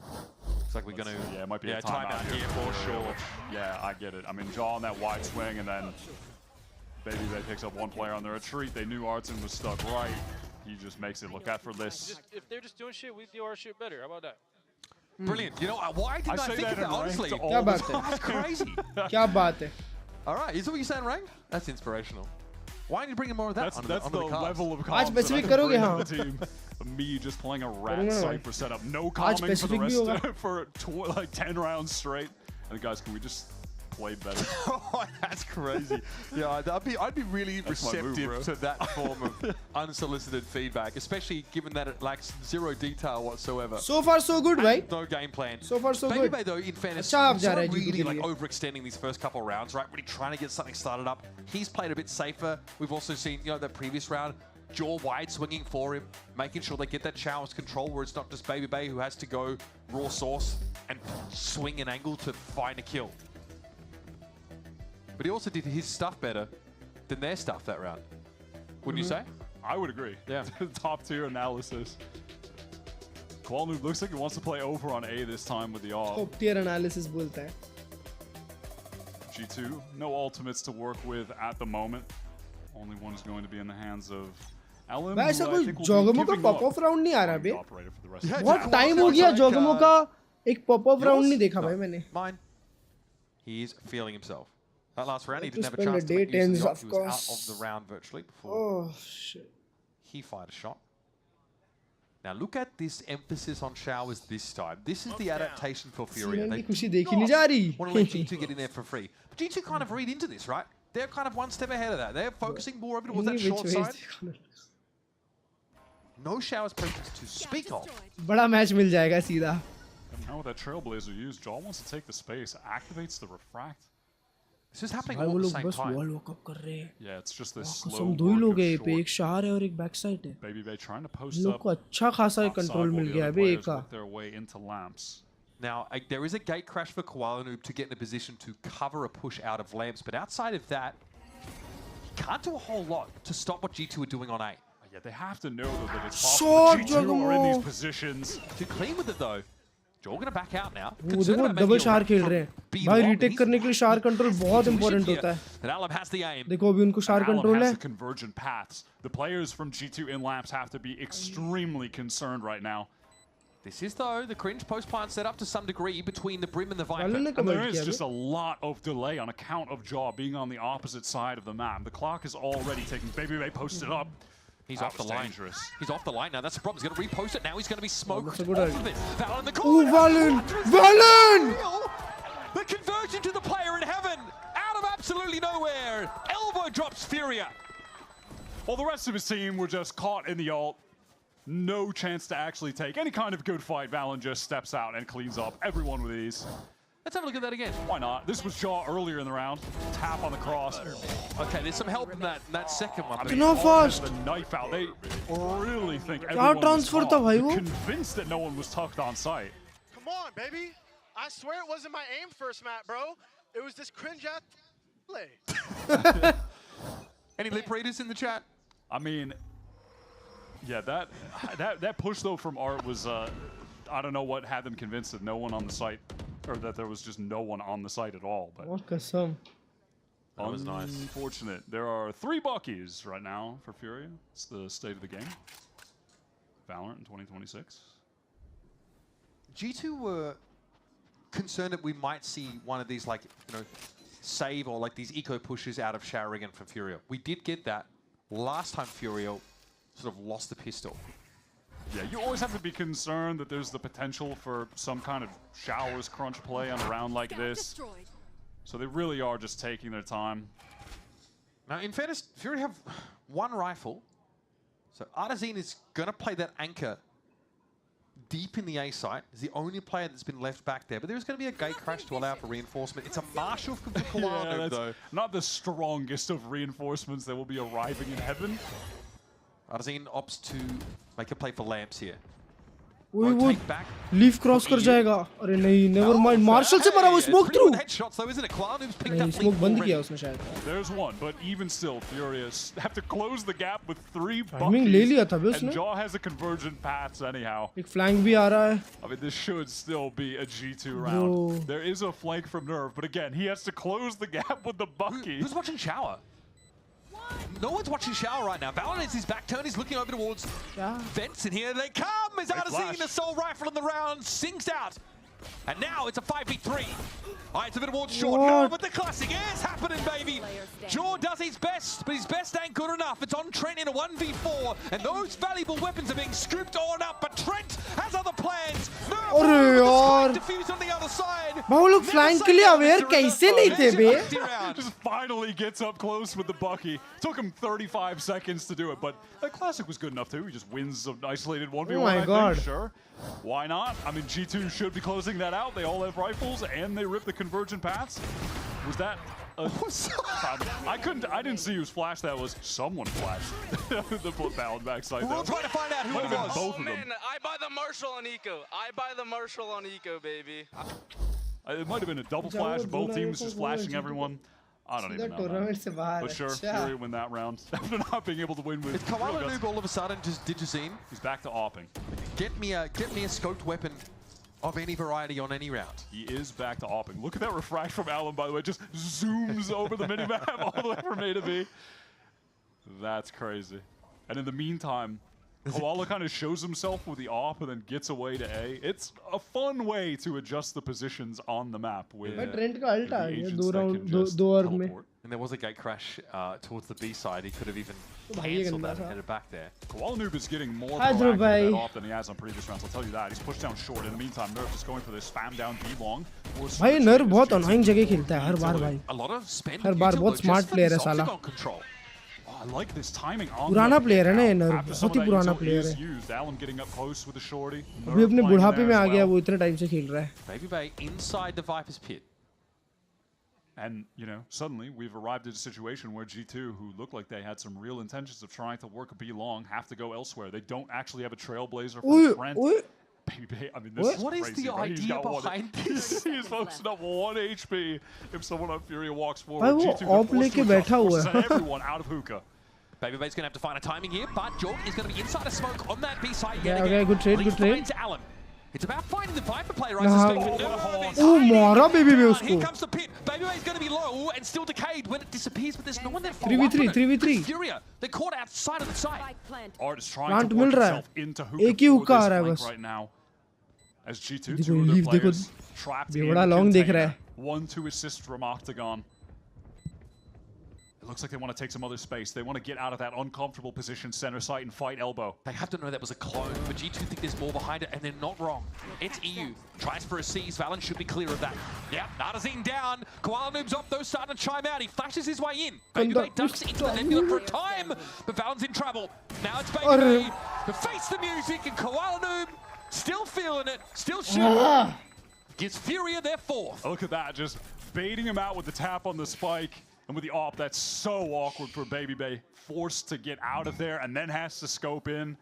Looks like we're going to... Yeah, it might be a timeout here for sure. Yeah, I get it. I mean, Jaw on that wide swing, and then Baby Bay picks up one player on the retreat. They knew Artson was stuck right. He just makes it look effortless. If they're just doing shit, we do our shit better. How about that? Brilliant. You know, why didn't I think of that, honestly? क्या बात है? That's crazy. क्या बात है? All right, is that what you're saying, ranked? That's inspirational. Why aren't you bringing more of that onto the level of आज specific करोगे हाँ? Me just playing a rat Cypher setup, no calming for the rest for like 10 rounds straight. And guys, can we just play better? Oh, that's crazy. Yeah, I'd be really receptive to that form of unsolicited feedback, especially given that it lacks zero detail whatsoever. So far, so good, right? No game plan. So far, so Baby good. Bay, though, in fairness, he's not really like overextending these first couple of rounds, right? Really trying to get something started up. He's played a bit safer. We've also seen, you know, that previous round, Jaw wide swinging for him, making sure they get that Showers control where it's not just Baby Bay who has to go raw source and swing an angle to find a kill. But he also did his stuff better than their stuff that round. Wouldn't you say? I would agree. Yeah. Top tier analysis. Koala Noob looks like he wants to play over on A this time with the AWP. Top tier analysis बोलता है. G2, no ultimates to work with at the moment. Only one is going to be in the hands of Alum. वैसे कोई जोगमो का pop-of round नहीं आ रहा बे. बहुत time हो गया जोगमो का एक पॉप-ऑफ राउंड नहीं देखा भाई मैंने. Mine. He's feeling himself. That last round, he didn't have a chance to make use of the he was out of the round virtually before he fired a shot. Now look at this emphasis on showers this time. This is the adaptation for Furia. They खुशी देखी नहीं जा रही. Want to let G2 get in there for free. But G2 kind of read into this, right? They're kind of one step ahead of that. They're focusing more over towards that short side. No showers presence to speak of. बड़ा match मिल जाएगा सीधा. Now with that Trailblazer used, Jaw wants to take the space, activates the refract. This is happening all at the same time. Yeah, it's just this slow दो ही लोग हैं पे एक शार है और एक बैक साइड है. Baby Bay trying to post लोग को अच्छा खासा कंट्रोल मिल गया है बे एक का. Their way into lamps. Now, there is a gate crash for Koala Noob to get in a position to cover a push out of lamps, but outside of that, he can't do a whole lot to stop what G2 are doing on A. Yeah, they have to know though that it's possible. G2 are in these positions. Too clean with it though. Joel going to back out now. वो देखो double शार खेल रहे हैं भाई retake करने के लिए शार कंट्रोल बहुत इंपॉर्टेंट होता है देखो अभी उनको शार कंट्रोल है convergent paths. The players from G2 in Labs have to be extremely concerned right now. This is though the cringe post plant set up to some degree between the Brim and the Viper. And there is just a lot of delay on account of Jaw being on the opposite side of the map. The clock is already taking. Baby Bay posted up. He's off the line. Dangerous. He's off the line now. That's the problem. He's going to repost it now. He's going to be smoked off of it. Val in the corner. Valen! The conversion to the player in heaven. Out of absolutely nowhere. Elbow drops Furia. Well, the rest of his team were just caught in the ult. No chance to actually take any kind of good fight. Valen just steps out and cleans up everyone with ease. Let's have a look at that again. Why not? This was Jaw earlier in the round. Tap on the cross. Okay, there's some help in that second one. I mean, fast. The knife out. They really think everyone was convinced that no one was tucked on site. Come on, baby. I swear it wasn't my aim first map, bro. It was this cringe ass play. Any lip readers in the chat? I mean, yeah, that push though from Art was I don't know what had them convinced that no one on the site, or that there was just no one on the site at all. But that was nice. Unfortunate. There are 3 Buckies right now for Furia. It's the state of the game. Valorant in 2026. G2 were concerned that we might see one of these, like, you know, save or like these eco pushes out of Showering from Furia. We did get that last time Furia sort of lost the pistol. Yeah, you always have to be concerned that there's the potential for some kind of showers crunch play on a round like this. So they really are just taking their time. Now, in fairness, Fury have 1 rifle. So Artazine is going to play that anchor deep in the A site. He's the only player that's been left back there. But there's going to be a gate crash to allow for reinforcement. It's a Marshall from Kawano, though. Not the strongest of reinforcements that will be arriving in heaven. Artazine opts to make a play for lamps here. वो leaf cross कर जाएगा अरे नहीं never mind martial से मारा वो smoke through नहीं smoke बंद किया उसने शायद There's one, but even still Furious have to close the gap with 3 Buckies ले लिया था and Jaw has a convergent paths anyhow. एक फ्लैंक भी आ रहा है I mean, this should still be a G2 round. There is a flank from Nerve, but again, he has to close the gap with the Bucky. Who's watching Shower? No one's watching Shower right now. Valorant is his back turn. He's looking over towards Vents, and here they come. As Artazine, the sole rifle in the round, sings out. And now it's a 5v3. It's a bit towards short. No, but the classic is happening, baby. Jaw does his best, but his best ain't good enough. It's on Trent in a 1v4, and those valuable weapons are being scooped on up, but Trent has other plans. No, defused on the other side. वो लोग flank के लिए aware कैसे नहीं थे बे? Just finally gets up close with the Bucky. Took him 35 seconds to do it, but the classic was good enough too. He just wins an isolated 1v1. Oh my God. Sure. Why not? I mean, G2 should be closing that out. They all have rifles, and they rip the convergent paths. Was that a... I didn't see whose flash that was. Someone flashed the foot bound backside. We'll try to find out who it was. Both of them. I buy the Marshall on Eco. I buy the Marshall on Eco, baby. It might have been a double flash. Both teams just flashing everyone. I don't even know. But sure, Fury win that round after not being able to win with. It's Kawano Noob all of a sudden just Digicine. He's back to opping. Get me a scoped weapon of any variety on any round. He is back to opping. Look at that refract from Alan, by the way. Just zooms over the minimap all the way from A to B. That's crazy. And in the meantime, Koala kind of shows himself with the op and then gets away to A. It's a fun way to adjust the positions on the map with Trent का ult आ गया दो orb में. And there was a gate crash towards the B side. He could have even cancelled that and headed back there. Koala Noob is getting more proactive with that op than he has on previous rounds. I'll tell you that. He's pushed down short. In the meantime, Nerf is going for this spam down B long. भाई Nerf बहुत annoying जगह खेलता है हर बार भाई. A lot of spend. हर बार बहुत smart player है साला. I like this timing on पुराना प्लेयर है ना ये नर्व बहुत ही पुराना प्लेयर है अभी अपने बुढ़ापे में आ गया वो इतने टाइम से खेल रहा है Baby Bay inside the Viper's pit. And, you know, suddenly we've arrived at a situation where G2, who looked like they had some real intentions of trying to work a B long, have to go elsewhere. They don't actually have a Trailblazer for Trent. Baby Bay, I mean, this is what crazy, is the right? idea behind this? He's posted up 1 HP if someone on Furia walks forward. भाई वो op लेके बैठा हुआ है. Everyone out of hookah. Baby Bay's going to have to find a timing here, but Jordan is going to be inside a smoke on that B side. Yeah, okay, good trade, good trade. Alan. It's about finding the Viper player, I suspect. Oh, mara baby me Here usko. comes the pit. Baby is going to be low and still decayed when it disappears, but there's no one there for 3v3, 3v3. Furia, they're caught outside of the site. Art is trying to work himself into hookah एक ही हुक्का आ रहा है flank बस. right now. As G2, देखो, two of their leave, देखो. players trapped in बड़ा the long दिख container. रहा है. 1-2 assist from Octagon. It looks like they want to take some other space. They want to get out of that uncomfortable position, center site, and fight elbow. They have to know that was a clone, but G2 think there's more behind it, and they're not wrong. It's EU. Tries for a seize. Valen should be clear of that. Yep, Nadazine down. Koala Noob's up, though, starting to chime out. He flashes his way in. Baby Bay ducks into the nebula for a time, but Valen's in trouble. Now it's Baby Bay to face the music, and Koala Noob still feeling it, still shooting. Gives Furia their fourth. Look at that, just baiting him out with the tap on the spike. And with the op, that's so awkward for Baby Bay. Forced to get out of there and then has to scope in.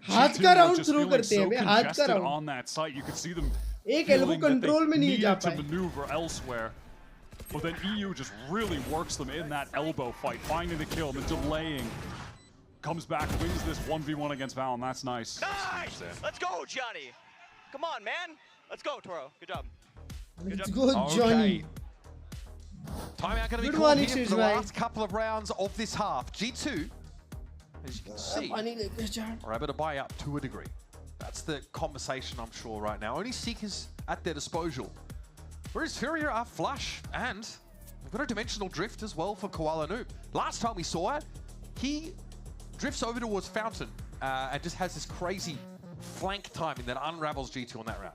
हाथ का round just throw feeling करते हैं so बे, हाथ का congested round. on that site. You could see them एक elbow feeling that control they में नहीं जा needed to पाए. maneuver elsewhere. But then EU just really works them in that elbow fight, finding the kill and then delaying. Comes back, wins this 1v1 against Valen. That's nice. Nice! Let's go, Johnny. Come on, man. Let's go, Toro. Good job. Let's go, Johnny. Timeout going to be Good called morning, here for the Shishbhai. last couple of rounds of this half. G2, as you can see, are able to buy up to a degree. That's the conversation, I'm sure, right now. Only Seekers at their disposal. Whereas Furia are flush, and we've got a dimensional drift as well for Koala Noob. Last time we saw it, he drifts over towards Fountain and just has this crazy flank timing that unravels G2 on that round.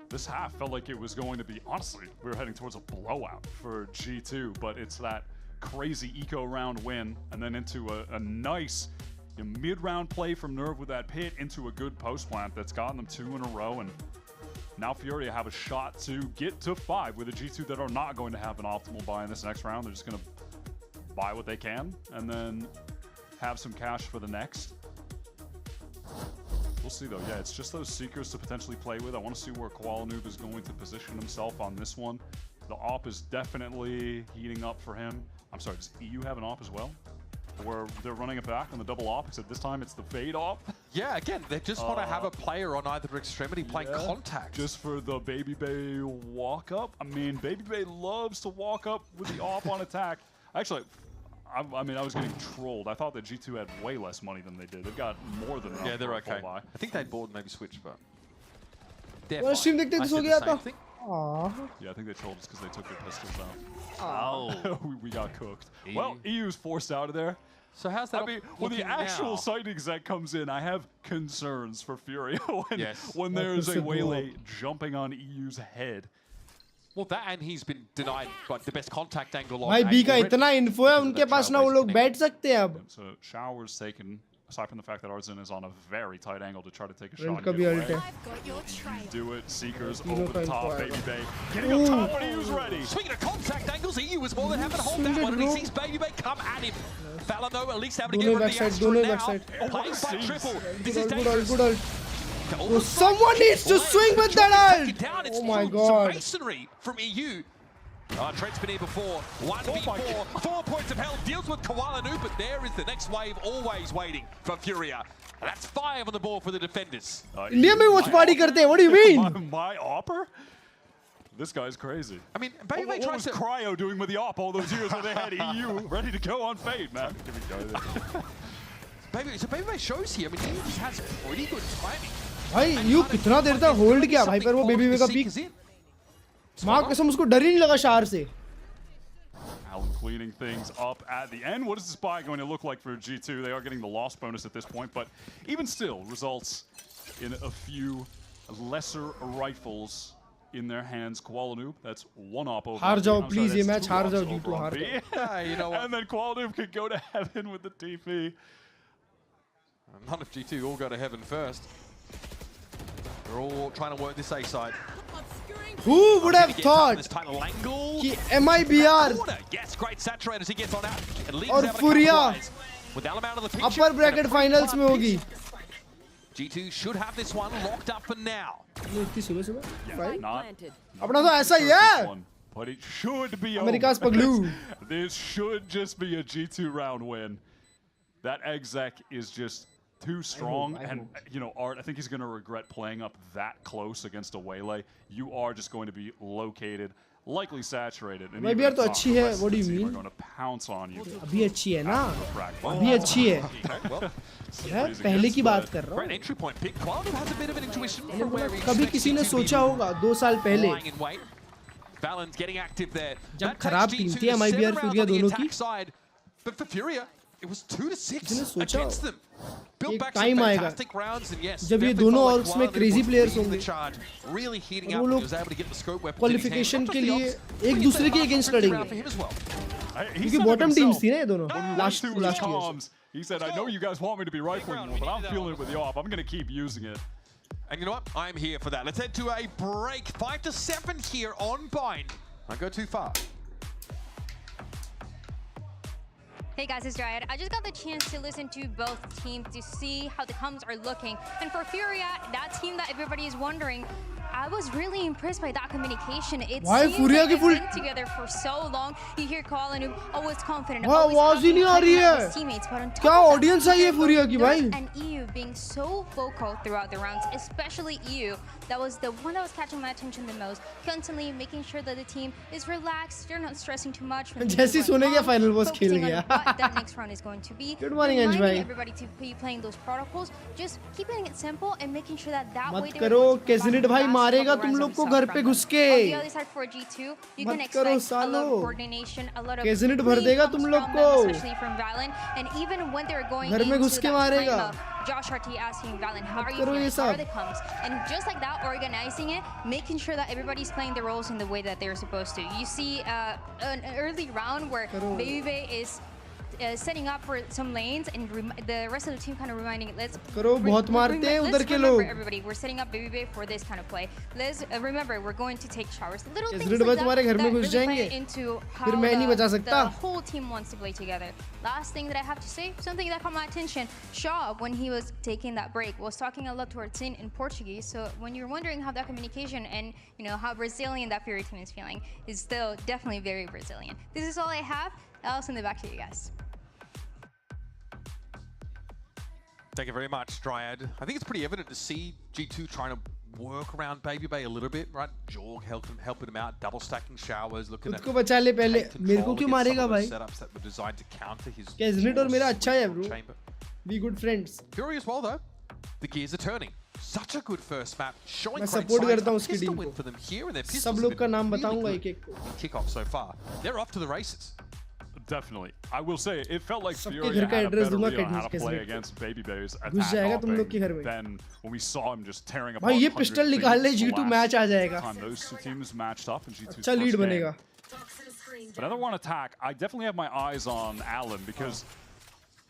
This half felt like it was going to be, honestly, we were heading towards a blowout for G2, but it's that crazy eco round win and then into a nice mid-round play from Nerve with that pit into a good post plant that's gotten them 2 in a row. And now Furia have a shot to get to 5 with a G2 that are not going to have an optimal buy in this next round. They're just going to buy what they can and then have some cash for the next. We'll see though. Yeah, it's just those Seekers to potentially play with. I want to see where Koala Noob is going to position himself on this one. The op is definitely heating up for him. I'm sorry, does EU have an op as well? Where they're running it back on the double op, except this time it's the fade op? Yeah, again, they just want to have a player on either extremity playing contact. Just for the Baby Bay walk up. I mean, Baby Bay loves to walk up with the op on attack. Actually, I mean, I was getting trolled. I thought that G2 had way less money than they did. They've got more than enough. Yeah, they're for a okay. full buy. I think they'd board maybe switch, but they're वो fine. stream देखते I तो सो said गया the था. same thing. Yeah, I think they trolled us because they took their pistols out. Oh. we got cooked. Well, EU's forced out of there. So how's that? I mean, when the actual site exec comes in, I have concerns for Furia when there's a Waylay jumping on EU's head. Well, that and he's been denied like the best contact angle on भाई B का इतना info है उनके पास ना वो लोग बैठ सकते हैं अब. So showers taken. Aside from the fact that Arzen is on a very tight angle to try to take a Rent shot. का भी and ult get है. away. Do it. Seekers तीनों over का the top. इन्फो Baby आएगा. Bay getting up top when he was ready. Speaking of contact angles, EU was more than happy to hold that one, and he sees Baby Bay come at him. Valen though at least able to get rid of the Astra now. Playing by triple. This is dangerous. Good ult. Oh, someone needs to swing with that ult. Oh my god. Masonry from EU. Trent's been here before. 1v4, 4 points of health, deals with Koala Noob, but there is the next wave always waiting for Furia. And that's 5 on the board for the defenders. India में watch party करते हैं. What do you mean? My opper? This guy's crazy. I mean, Baby Bay what was Cryo doing with the op all those years when they had EU ready to go on fade, man? So Baby Bay shows here. I mean, he has pretty good timing. भाई you कितना देर तक hold किया भाई पर वो baby बे का peak मां कसम उसको डर ही नहीं लगा शार से. Alan cleaning things up at the end. What is this buy going to look like for G2? They are getting the loss bonus at this point, but even still results in a few lesser rifles in their hands. Koala Noob, that's 1 op over. हार जाओ please ये match हार जाओ G2 हार जाओ. You know what? And then Koala Noob could go to heaven with the TP. None of G2 all go to heaven first. They're all trying to work this A side. Who would have thought कि MIBR Yes, great saturate as he gets on out. और Furia with Alam out of the picture. upper bracket finals में होगी. G2 should have this one locked up for now. इतनी सुबह right? अपना तो ऐसा ही है. But it should be America's Paglu. This should just be a G2 round win. That exec is just too strong, and you know, Art, I think he's going to regret playing up that close against a Waylay. You are just going to be located, likely saturated. And Mibr तो अच्छी है. What do you mean? Going to pounce on you. अभी अच्छी है ना? अभी अच्छी है. मैं पहले की बात कर रहा हूँ. कभी किसी ने सोचा होगा 2 साल पहले जब खराब टीम थी Mibr Furia दोनों की, किसी ने सोचा एक टाइम आएगा जब ये दोनों ऑर्ग्स में क्रेजी प्लेयर्स होंगे और वो लोग क्वालिफिकेशन के लिए एक दूसरे के अगेंस्ट लड़ेंगे क्योंकि बॉटम टीम्स थी ना ये दोनों last year. He said, I know you guys want me to be rifling more, but I'm feeling it with the off. I'm going to keep using it. And you know what? I'm here for that. Let's head to a break. 5 to 7 here on Bind. Don't go too far. Hey guys, it's Dryad. I just got the chance to listen to both teams to see how the comms are looking. And for Furia, that team that everybody is wondering, I was really impressed by that communication. It seems like they've been together for so long. You hear Colin always confident, always happy his teammates. But on top of that, and EU being so vocal throughout the rounds, especially EU, that was the one that was catching my attention the most. Constantly making sure that the team is relaxed, they're not stressing too much. जैसी सुनेंगे final boss खेल गया. What that next round is going to be. Good morning, Anjay. Everybody to be playing those protocols, just keeping it simple and making sure that that way. मत करो केजनिट भाई मारेगा तुम लोग को घर पे घुस के. On the other side for G2, you can expect a lot of coordination, a lot of केजनिट भर देगा तुम लोग को. Especially from Valen, and even when they're going घर में घुस के मारेगा. Josh RT asking Valen, how are you feeling? How are the comms? And just like that, organizing it, making sure that everybody's playing the roles in the way that they're supposed to. You see an early round where Baby is setting up for some lanes and the rest of the team kind of reminding let's बहुत मारते हैं उधर के लोग. Everybody, we're setting up Baby for this kind of play. Let's remember we're going to take showers. Little things like that really play into how the whole team wants to play together. Last thing that I have to say, something that caught my attention, Shaw, when he was taking that break, was talking a lot towards in Portuguese. So when you're wondering how that communication and you know how Brazilian that Fury team is feeling, is still definitely very Brazilian. This is all I have. I'll send it back to you guys. Thank you very much, Dryad. I think it's pretty evident to see G2 trying to work around Baby Bay a little bit, right? Jorg helping him out, double stacking showers, looking at उसको बचा ले पहले. मेरे को क्यों मारेगा भाई? Setups that were designed to counter his. केजनिट और मेरा अच्छा है bro. We good friends. Fury as well though. The gears are turning. Such a good first map. Showing मैं support करता हूँ उसकी team for them here, and their सब लोग का नाम बताऊंगा एक-एक को. Kickoff so far. They're off to the races. Definitely. I will say, it felt like Furia had a better read on how to play against Baby Bay's attack offing than when we saw him just tearing apart. भाई ये pistol निकाल ले G2 match आ जाएगा. Those two teams matched up in G2's first game. But another one attack, I definitely have my eyes on Alan because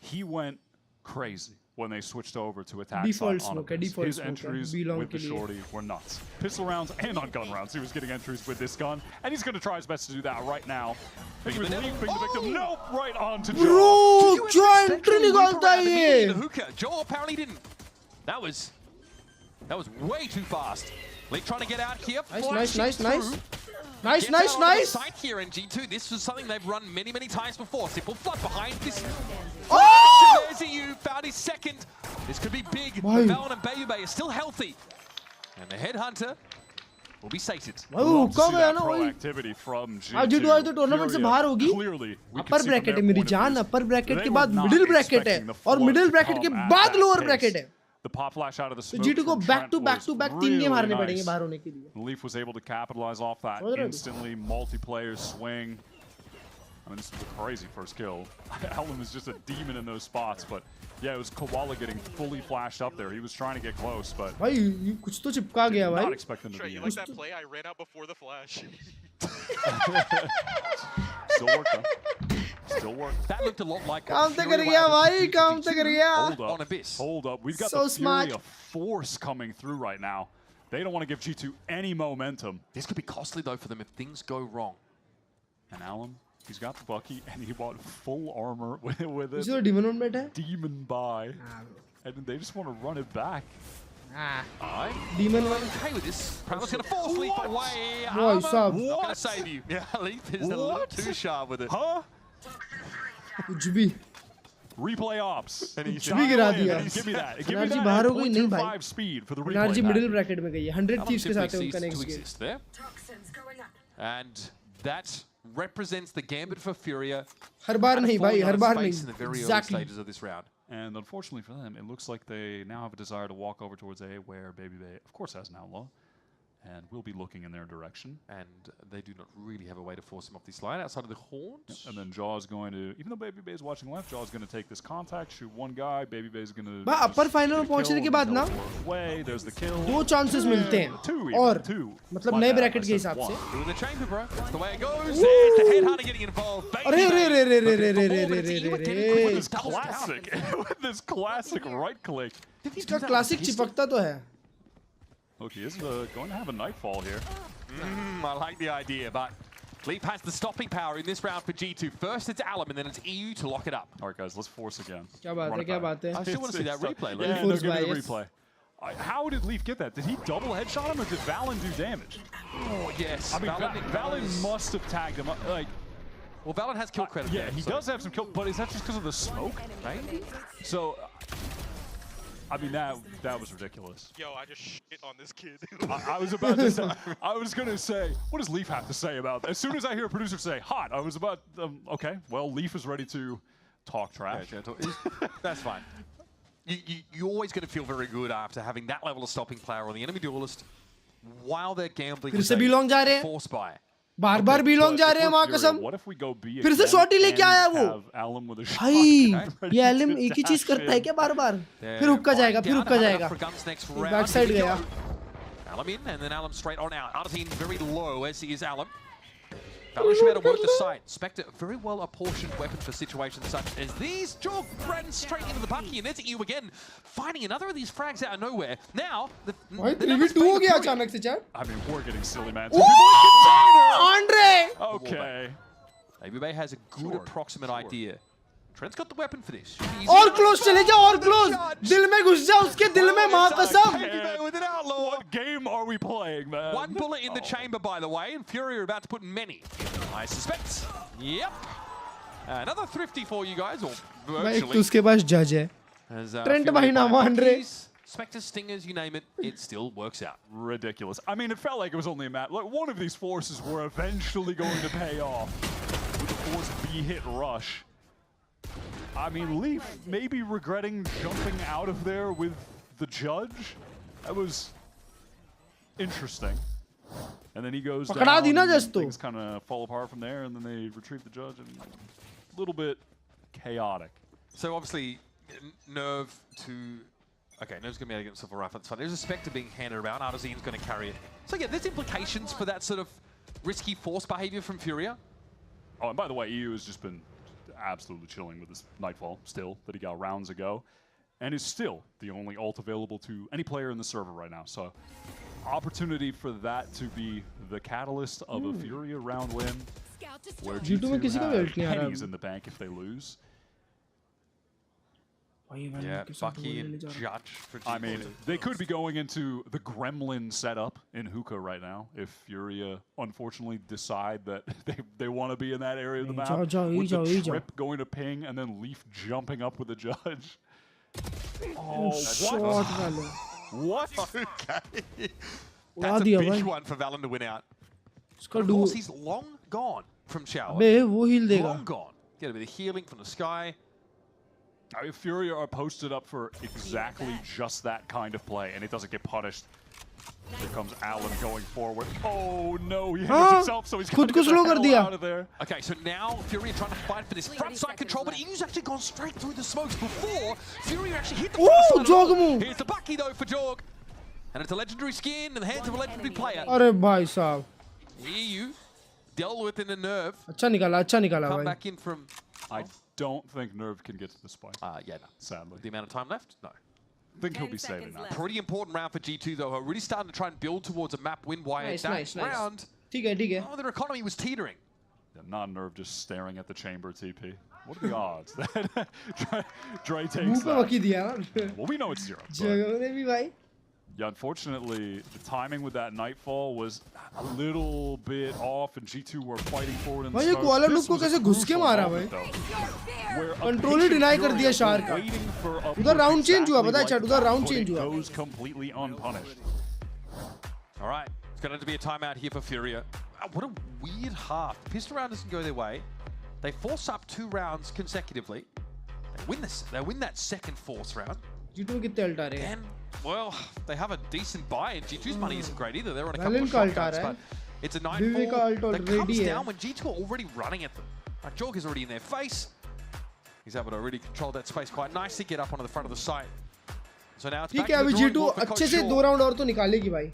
he went crazy when they switched over to attack side on his entries with the shorty were nuts. Pistol rounds and on gun rounds. He was getting entries with this gun, and he's going to try his best to do that right now. He was leaping the victim. Nope, right onto Joe. Bro, Joe entry निकालता है ये. Joe apparently didn't. That was way too fast. Like trying to get out here. Nice. Side here in G2. This was something they've run many times before. Simple flood behind this. Oh! There's EU found his second. This could be big. Valen and Baby Bay are still healthy. And the Headhunter will be sated. Proactivity from G2. आज जो तो tournament से बाहर होगी. अपर bracket है मेरी जान. अपर bracket के बाद मिडिल ब्रैकेट है और मिडिल ब्रैकेट के बाद लोअर ब्रैकेट है. The pop flash out of the smoke. G2 को back to back 3 गेम हारने पड़ेंगे बाहर होने के लिए. Leaf was able to capitalize off that instantly. Multiplayer swing. I mean, this was a crazy first kill. Ellen is just a demon in those spots, but yeah, it was Koala getting fully flashed up there. He was trying to get close, but भाई ये कुछ तो चिपका गया भाई. Not expecting to be. You like that play? I ran out before the flash. Still worked though. Still worked. That looked a lot like काम तो कर गया भाई, काम तो कर गया. Hold up. Hold up. We've got the Furia force coming through right now. They don't want to give G2 any momentum. This could be costly though for them if things go wrong. And Alan, he's got the Bucky and he bought full armor with it. Is there a demon on meta? Demon buy. And they just want to run it back. Demon one. Okay with this. Prowler's going to force Leaf away. Boy, sub. Not going to save you. Yeah, Leaf is a little too sharp with it. Huh? कुछ भी. Replay ops. कुछ भी गिरा दिया. Give me that. Give me energy that. बाहर हो गई नहीं भाई. 0.25 speed for the replay. Energy back. Middle bracket में गई है. 100 थी इसके साथ उनका to next game. exist there. And that represents the gambit for Furia. हर बार नहीं भाई, हर बार नहीं. In the very early Exactly. stages of this round. And unfortunately for them, it looks like they now have a desire to walk over towards A, where Baby Bay, of course, has an outlaw. And we'll be looking in their direction. And they do not really have a way to force him off this line outside of the horns. And then Jaw's going to, even though Baby Bay is watching left, Jaw's going to take this contact, shoot one guy. Baby Bay's going to. बा अपर final में पहुंचने के बाद ना there's the kill. 2 chances मिलते हैं. और मतलब नए ब्रैकेट के हिसाब से. Doing the chamber, bro. That's the way it goes. There's the headhunter getting involved. This classic, with this classic right click. इसका क्लासिक चिपकता तो है. Okay, is going to have a nightfall here. I like the idea, but Leap has the stopping power in this round for G2. First it's Alum, and then it's EU to lock it up. All right, guys, let's force again. क्या बात है, क्या बात है? I still want to see that replay. Yeah, no, give me the replay. How did Leaf get that? Did he double headshot him, or did Valen do damage? Oh, yes. I mean, Valen must have tagged him. Like, well, Valen has kill credit. Yeah, he does have some kill, but is that just because of the smoke? Maybe. So, I mean, that was ridiculous. Yo, I just shit on this kid. I was about to say, I was going to say, what does Leaf have to say about that? As soon as I hear a producer say hot, I was about, okay, well, Leaf is ready to talk trash. Yeah, that's fine. You're always going to feel very good after having that level of stopping power on the enemy duelist while they're gambling with a force buy. बार-बार belong जा रहे हैं मां कसम. फिर से shot ही लेके आया वो. भाई ये एलएम एक ही चीज करता है क्या बार-बार? फिर हुक्का जाएगा, फिर हुक्का जाएगा. बैक साइड गया. Alum in, and then Alum straight on out. Artine very low as he is Alum. Valen should be able to work the site. Spectre, very well apportioned weapon for situations such as these. Jorg runs straight into the bucky, and there's EU again, finding another of these frags out of nowhere. Now, the 3v2 हो गया अचानक से chat. I mean, we're getting silly, man. Andre! Okay. Baby Bay has a good approximate idea. Trent's got the weapon for this. और close चले जाओ, और close. दिल में घुस जा उसके दिल में मां कसम. With an outlaw. What game are we playing, man? One bullet in the chamber, by the way, and Furia are about to put many. I suspect. Yep. Another thrifty for you guys, or virtually. भाई उसके पास जज है. Trent भाई ना Andre. Spectre, Stingers, you name it, it still works out. Ridiculous. I mean, it felt like it was only a match. Like, one of these forces were eventually going to pay off with the force B hit rush. I mean, Leaf maybe regretting jumping out of there with the judge. That was interesting. And then he goes down, and things kind of fall apart from there, and then they retrieve the judge, and a little bit chaotic. So obviously, Nerve to... Okay, Nerve's going to be able to get himself a rifle. That's fine. There's a Spectre being handed around. Artizine's going to carry it. So yeah, there's implications for that sort of risky force behavior from Furia. Oh, and by the way, EU has just been absolutely chilling with this Nightfall still that he got rounds ago, and is still the only ult available to any player in the server right now. So opportunity for that to be the catalyst of a Furia round win, where G2 have pennies in the bank if they lose. Yeah, Bucky and Judge for G2. I mean, they could be going into the Gremlin setup in Hookah right now if Furia unfortunately decide that they want to be in that area of the map. With the trip going to ping and then Leaf jumping up with the judge. Oh, what? Okay. That's a big one for Valen to win out. Of course, he's long gone from Shower. Long gone. Get a bit of healing from the sky. I mean, Furia are posted up for exactly just that kind of play, and it doesn't get punished. Here comes Allen going forward. Oh no, he hit himself, so he's got to get the hell out of there. Okay, so now Furia trying to fight for this front side control, but Enu's actually gone straight through the smokes before Furia actually hit the front side. Here's the Bucky though for Jorg. And it's a legendary skin in the hands of a legendary player. अरे भाई साहब. EU dealt with in the Nerve. अच्छा निकाला Come back in from... I don't think Nerve can get to the spike. Yeah, no. Sadly. The amount of time left? No. I think he'll be saving that. Pretty important round for G2 though. We're really starting to try and build towards a map win. Why nice. round? ठीक है. Oh, their economy was teetering. Yeah, non-Nerve just staring at the chamber TP. What are the odds that Dre takes that? Well, we know it's 0. Yeah, unfortunately, the timing with that Nightfall was a little bit off, and G2 were fighting forward in the भाई ये koala loop को कैसे घुस के मारा भाई? Control ही deny कर दिया शार का. उधर राउंड चेंज हुआ, पता है चैट? उधर राउंड चेंज हुआ. Goes completely unpunished. All right, it's going to be a timeout here for Furia. What a weird half. The pistol round doesn't go their way. They force up 2 rounds consecutively. They win this. They win that second fourth round. G2 कितने alt आ रहे हैं? Well, they have a decent buy, and G2's money isn't great either. They're on a couple of shotguns, but it's a nightfall that comes down when G2 are already running at them. Like, Jorg is already in their face. He's able to really control that space quite nicely, get up onto the front of the site. So now it's back to the drawing board for Coach अच्छे से 2 round और तो निकालेगी भाई.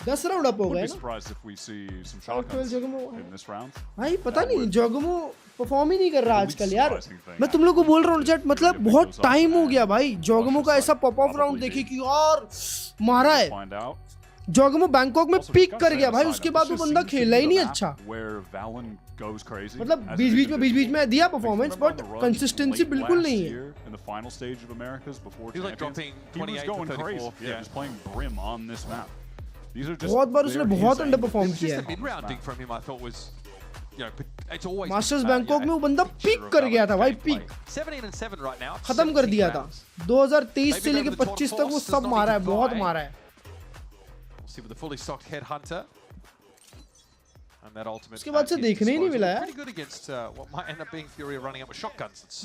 10 round up हो गए ना. Surprised if we see some shotguns in this round. भाई पता नहीं जोगमो परफॉर्म ही नहीं कर रहा आजकल यार. मैं तुम लोग को बोल रहा हूँ चैट, मतलब बहुत टाइम हो गया भाई जोगमो का ऐसा पॉप ऑफ राउंड देखी कि यार मारा है. जोगमो बैंकॉक में पीक कर गया भाई, उसके बाद वो बंदा खेला ही नहीं अच्छा. मतलब बीच में दिया परफॉर्मेंस, बट कंसिस्टेंसी बिल्कुल नहीं है. बहुत बार उसने बहुत अंडर परफॉर्म किया है. मास्टर्स बैंकॉक में वो बंदा पीक कर गया था भाई, पीक खत्म कर दिया था. 2023 से लेके 25 तक वो सब मारा है, बहुत मारा है. उसके बाद से देखने ही नहीं मिला यार.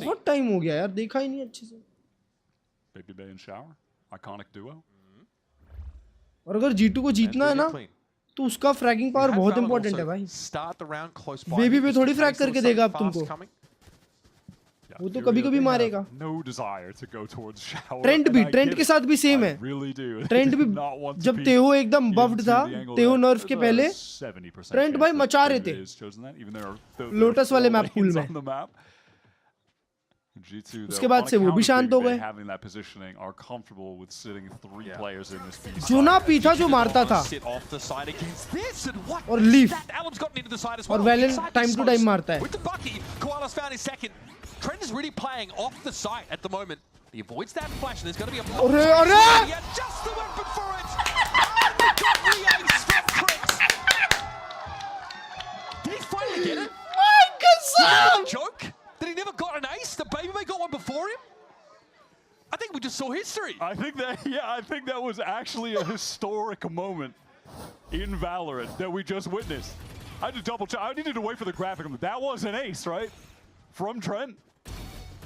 बहुत टाइम हो गया यार, देखा ही नहीं अच्छे से. और अगर G2 को जीतना है ना, तो उसका फ्रैगिंग पावर बहुत इंपॉर्टेंट है भाई. बेबी पे थोड़ी फ्रैग करके देगा अब तुमको, वो तो कभी कभी मारेगा. ट्रेंड के साथ भी सेम है. ट्रेंड भी जब तेहो एकदम बफ्ड था, तेहो नर्फ के पहले ट्रेंड भाई मचा रहे थे लोटस वाले मैप पूल में. उसके बाद से वो भी शांत हो गए. जोना पीथा जो मारता था, और लीफ और वैलेंट टाइम टू टाइम मारता है. Trent is really playing off the site at the moment. He avoids that flash, and there's going to be a block. Arre! Just the weapon for it. And we got the ace from Prince. Did he finally get it? My God! Joke that he never got an ace. The baby got one before him. I think we just saw history. I think that was actually a historic moment in Valorant that we just witnessed. I had to double check. I needed to wait for the graphic. That was an ace, right? From Trent.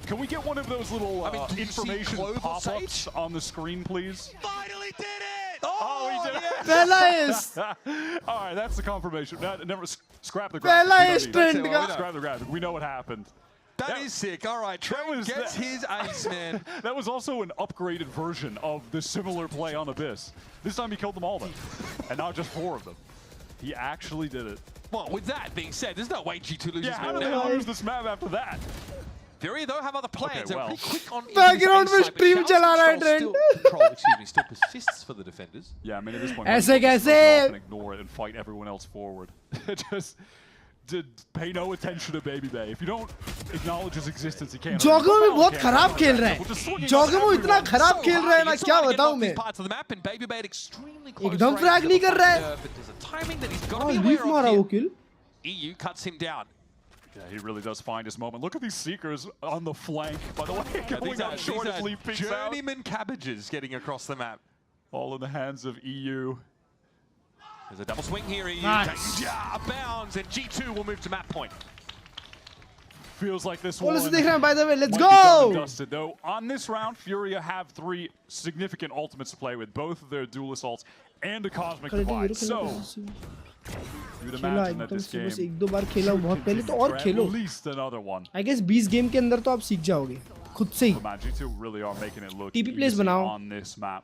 Can we get one of those little information pop-ups on the screen, please? Finally did it! Oh, he did it! Pehla ace! All right, that's the confirmation. Never scrap the graphic. Pehla ace Trent ka. Scrap the graphic. We know what happened. That is sick. All right, Trent gets his ace, man. That was also an upgraded version of the similar play on Abyss. This time he killed them all, then. And not just 4 of them. He actually did it. Well, with that being said, there's no way G2 loses. Yeah, how do they lose this map after that? Furia though have other plans. Okay, well. They're pretty quick on background में stream चला रहा है Trent. Still persists for the defenders. Yeah, I mean at this point, ऐसे कैसे? Ignore it and fight everyone else forward. Just pay no attention to Baby Bay. If you don't acknowledge his existence, he can't. जोगमो भी बहुत खराब खेल रहा है. जोगमो इतना खराब खेल रहा है ना, क्या बताऊं मैं. एकदम फ्रैग नहीं कर रहा है. लीफ मारा वो किल. EU cuts him down. Yeah, he really does find his moment. Look at these Seekers on the flank, by the way, going up short as Leaf peeks out. Journeyman cabbages getting across the map. All in the hands of EU. There's a double swing here. EU bounds, and G2 will move to map point. Feels like this one. By the way, let's go. Dusted, though. On this round, Furia have 3 significant ultimates to play with, both of their dual assaults and a cosmic divide. So you'd imagine that this game एक दो बार खेला बहुत पहले, तो और खेलो. At least another one. I guess 20 game के अंदर तो आप सीख जाओगे खुद से ही. G2 really are making it look TP plays बनाओ on this map.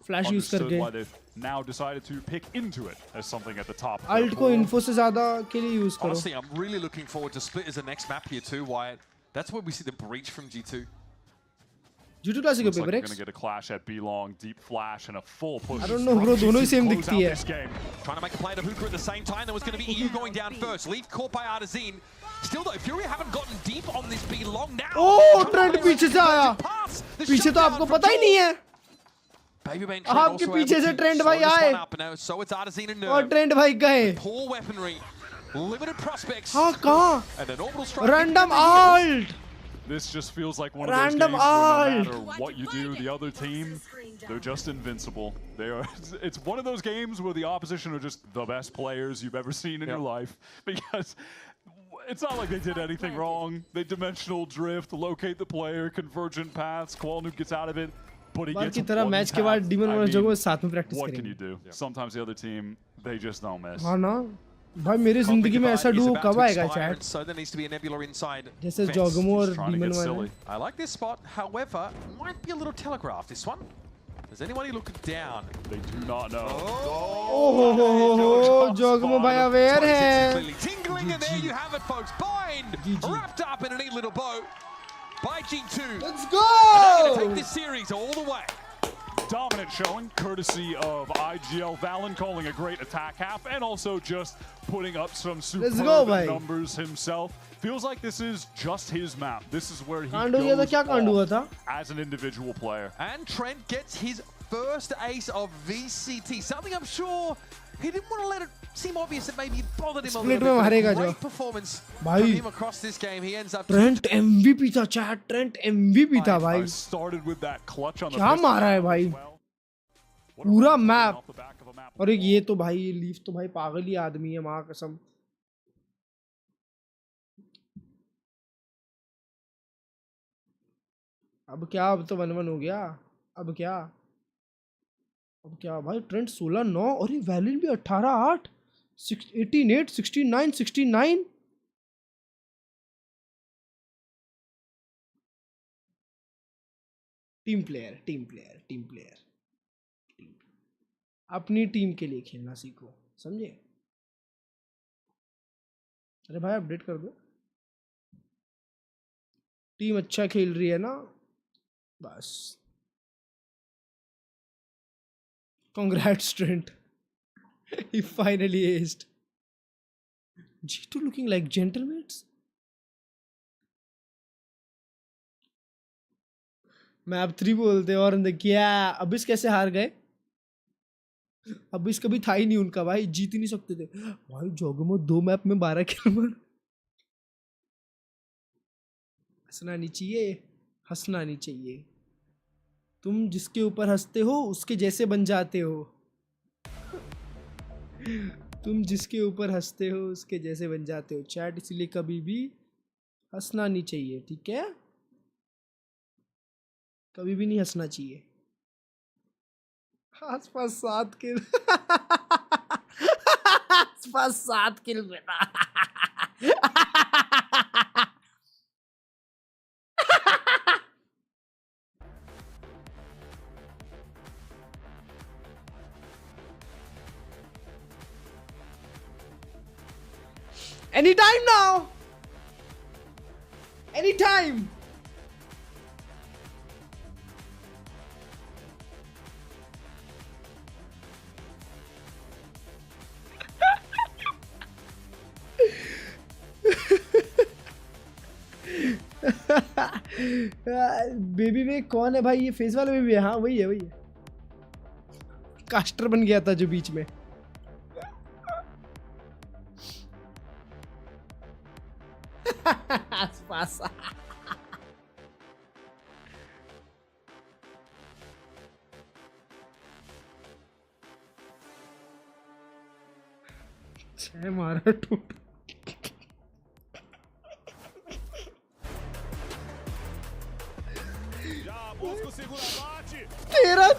Flash use करके. Why they've now decided to pick into it as something at the top. Alt को info से ज़्यादा के लिए use करो. Honestly, I'm really looking forward to Split as the next map here too, Wyatt. That's where we see the breach from G2. G2 classic Looks पे like we're breaks. gonna get a clash at B long, deep flash, and a full push. I don't know, bro. दोनों ही same दिखती है. Trying to make a play to Hookah at the same time. There was going to be EU going down first. Leaf caught by Artazine. Still though, Furia haven't gotten deep on this B long now. Oh, Trent पीछे से आया. पीछे तो आपको पता ही नहीं है. आपके पीछे से ट्रेंड भाई आए और ट्रेंड भाई गए। हाँ कहाँ random alt. This just feels like one of those games where no matter what you do, the other team, they're just invincible. They are. It's one of those games where the opposition are just the best players you've ever seen in your life, because it's not like they did anything wrong. They dimensional drift, locate the player, convergent paths. Kwalnoob gets out of it, but he gets one match के बाद demon वाले जगह में साथ में practice करेंगे। What can you do? Sometimes the other team, they just don't miss. हाँ ना भाई मेरी जिंदगी में ऐसा डुओ कब आएगा चैट? जैसे जोगमो और डीमन वाले। I like this spot, however, might be a little telegraphed this one. Does anybody look down? They do not know. Oh, जोगमो भाई अवेयर है। Tingling, and there you have it, folks. Bind wrapped up in a neat little bow by G2. Let's go! And they're gonna take this series all the way. Dominant showing, courtesy of IGL Valen calling a great attack half, and also just putting up some superb numbers himself. Feels like this is just his map. This is where he goes off as an individual player. And Trent gets his first ace of VCT. Something I'm sure he didn't want to let it seem obvious that maybe it bothered him a little bit. Great performance from him across this game. He ends up Trent MVP था chat. Trent MVP था भाई. Started with that clutch on the क्या मारा है भाई? पूरा map. और एक ये तो भाई लीफ तो भाई पागल ही आदमी है माँ कसम. अब क्या अब तो 1-1 हो गया. अब क्या भाई ट्रेंड 16-9 और ये वैलिन भी 18-8 18-8 69 टीम प्लेयर अपनी टीम के लिए खेलना सीखो समझे. अरे भाई अपडेट कर दो. टीम अच्छा खेल रही है ना बस. Congrats, Trent. He finally aced. G2 looking like gentlemates. Map 3 बोलते और क्या अबिस कैसे हार गए. अबिस कभी था ही नहीं उनका भाई. जीत ही नहीं सकते थे भाई. जोगमो 2 मैप में 12 किल मार. हंसना नहीं चाहिए. तुम जिसके ऊपर हंसते हो उसके जैसे बन जाते हो. तुम जिसके ऊपर हंसते हो उसके जैसे बन जाते हो चैट. इसलिए कभी भी हंसना नहीं चाहिए ठीक है. कभी भी नहीं हंसना चाहिए. आसपास 7 किल. आसपास 7 किल बेटा. Anytime now. Anytime. बेबी में कौन है भाई. ये फेस वाला बेबी है. हाँ वही है. कास्टर बन गया था जो बीच में. आसपास मारा टूट.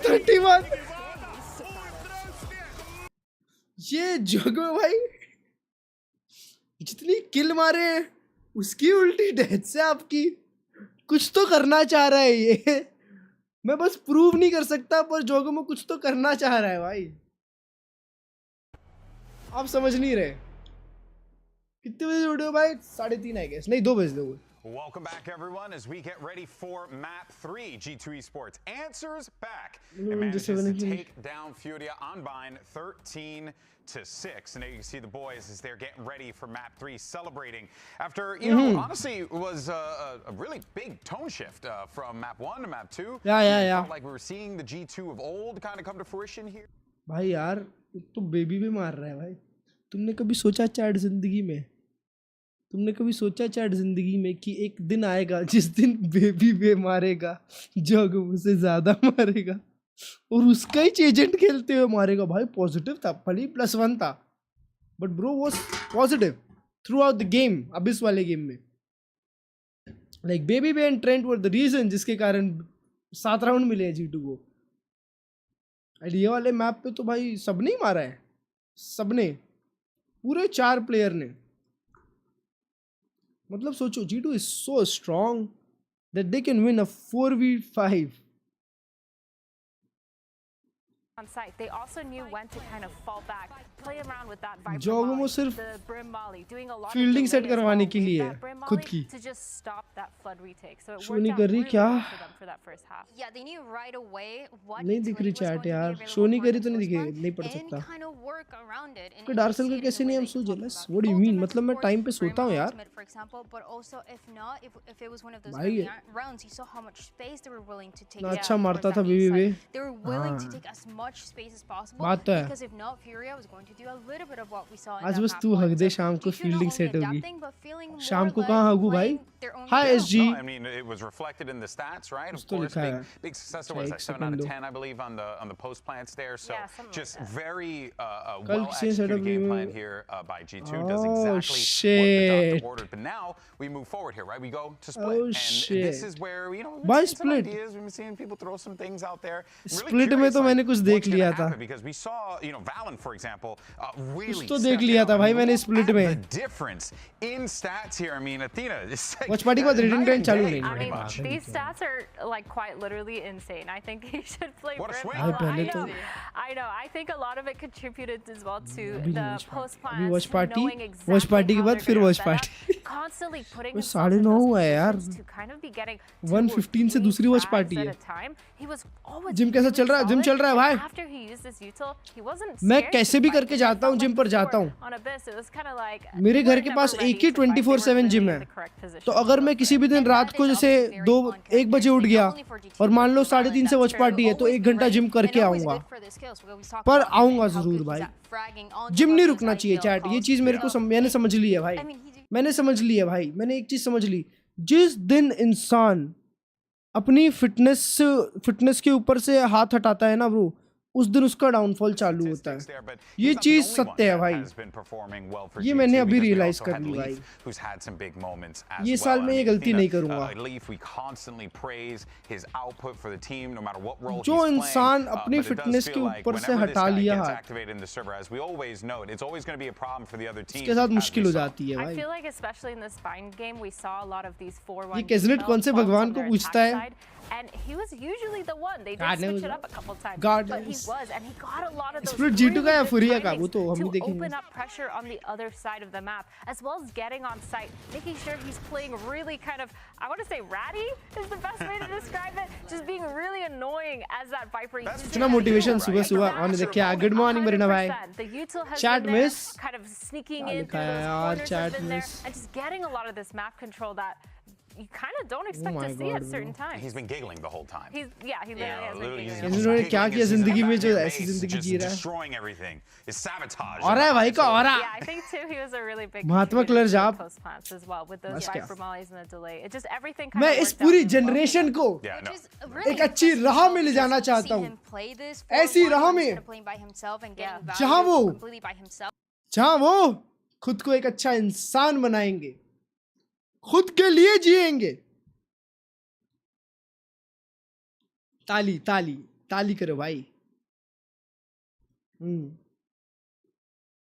31. ये जगह भाई जितनी किल मारे उसकी उल्टी डेथ से आपकी कुछ तो करना चाह रहा है ये. मैं बस प्रूव नहीं कर सकता पर जोगमो कुछ तो करना चाह रहा है भाई. आप समझ नहीं रहे. कितने बजे उठे हो भाई. 3:30 आई गेस. नहीं 2 बजे. Welcome back, everyone, as we get ready for Map 3. G2 Esports answers back and manages to take down Furia on Bind 13-6. And there you can see the boys as they're getting ready for Map 3, celebrating after, you know, honestly, it was a really big tone shift from Map 1 to Map 2. Yeah. Felt like we were seeing the G2 of old kind of come to fruition here. भाई यार तो baby पे मार रहा है भाई. तुमने कभी सोचा चैट जिंदगी में? तुमने कभी सोचा चैट जिंदगी में कि एक दिन आएगा जिस दिन बेबी पे मारेगा, जग उसे ज्यादा मारेगा और उसका ही एजेंट खेलते हुए मारेगा. भाई पॉजिटिव था, भले +1 था, but bro was positive throughout the game. Abyss वाले गेम में like Babybay and Trent were the reason जिसके कारण 7 राउंड मिले हैं G2 को. एंड ये वाले मैप पे तो भाई सबने ही मारा है, सबने, पूरे 4 प्लेयर ने. मतलब सोचो G2 is so strong that they can win a 4v5. On site, they also knew when to kind of fall back, play around with that viper Jogger molly, सिर्फ the brim molly, doing a lot fielding of set करवाने के लिए खुद की. to just stop that flood retake. So it show worked नहीं out कर रही really क्या? well for them for that first half. Yeah, they knew right away what नहीं दिख रही चैट यार. शो नहीं करी तो नहीं दिखे, नहीं पढ़ सकता. kind of work around it. कि डार्सल का कैसे नहीं? I'm so jealous. What do you mean? मतलब मैं टाइम पे सोता हूँ यार. For example, but also if not, if it was one of those भाई rounds, you saw how much space they were willing to take. ना अच्छा मारता था Babybay. They were willing to take as much space as possible. बात तो है. Because if not, Furia was going to do a little bit of what we saw in आज that बस map तू one. हक दे, So शाम को G2 not fielding only set होगी. adapting, but feeling more शाम को like कहाँ हगू भाई? playing their own Hi game. SG. I mean, it was reflected in the stats, right? Of तो course, लिखा है. big success. What is that? 7 out of 10, I believe, on the post plants there. So just very well executed game plan here by G2. Does exactly what the doctor ordered. But now we move forward here, right? We go to split, and this is where we've been seeing some ideas. We've been seeing people throw some things out there. Split में तो मैंने कुछ देख लिया था. Because we saw, Valen, for example, really. कुछ तो देख लिया था भाई मैंने स्प्लिट में. The difference in stats here. I mean, Athena is. Watch party के बाद रेडिंग टाइम चालू नहीं. I mean, these stats are like quite literally insane. I think he should play What a swing. I know. I think a lot of it contributed as well to the post plans. अभी watch party. knowing exactly Watch party के how बाद they're फिर gonna watch set party. up, constantly putting वो himself in 9:30 those हुआ है यार. positions to kind of be getting 1:15 से दूसरी watch party है. He was always जिम कैसा चल रहा है? जिम चल रहा है भाई. After he used this util, he wasn't मैं scared कैसे to भी fight. करके जाता हूँ, जिम पर जाता हूँ. On Abyss, it was kind of like मेरे घर के पास एक ही 24/7 जिम है. तो अगर मैं किसी भी दिन रात को जैसे 1 बजे उठ गया और मान लो 3:30 से वॉच पार्टी है तो 1 घंटा जिम करके आऊंगा. पर आऊंगा जरूर भाई. जिम नहीं रुकना चाहिए चैट. ये चीज मेरे को मैंने समझ ली है भाई. मैंने समझ ली है भाई. मैंने एक चीज समझ ली. जिस दिन इंसान अपनी फिटनेस के ऊपर से हाथ हटाता है ना ब्रो, उस दिन उसका डाउनफॉल चालू होता है. ये चीज सत्य है भाई. ये मैंने अभी रियलाइज कर ली भाई. ये साल में ये गलती नहीं करूंगा. जो इंसान अपनी फिटनेस के ऊपर से हटा लिया है इसके साथ मुश्किल हो जाती है भाई. ये कैजनेट कौन से भगवान को पूछता है? And he was usually the one. They did God switch knows. it up a couple times, God but he knows. was, and he got a lot of those Split really G2 का या good Furia का, वो timings तो हम ही to देखेंगे. open up pressure on the other side of the map, as well as getting on site, making sure he's playing really kind of, I want to say ratty is the best way to describe it, just being really annoying as that Viper. इतना motivation सुबह आने दे क्या? Good morning Marina भाई. The util has Chat been there, miss. kind of sneaking in लिखा through है those यार, corners chat has been there, miss. and just getting a lot of this map control that you kind of don't expect my to see God, at certain times. He's been giggling the whole time. He literally has been giggling. इन्होंने क्या किया जिंदगी में जो ऐसी जिंदगी जी रहा है? Destroying everything. Is sabotage. और है भाई का और है. Yeah, I think too he was a really big महात्मा क्लर्ज आप. post plants as well with those viper mollies and the delay. It just everything kind मैं of इस पूरी जनरेशन को एक अच्छी राह में ले जाना चाहता हूँ. ऐसी राह में जहाँ वो खुद को एक अच्छा इंसान बनाएंगे, खुद के लिए जिएंगे. ताली ताली ताली करो भाई.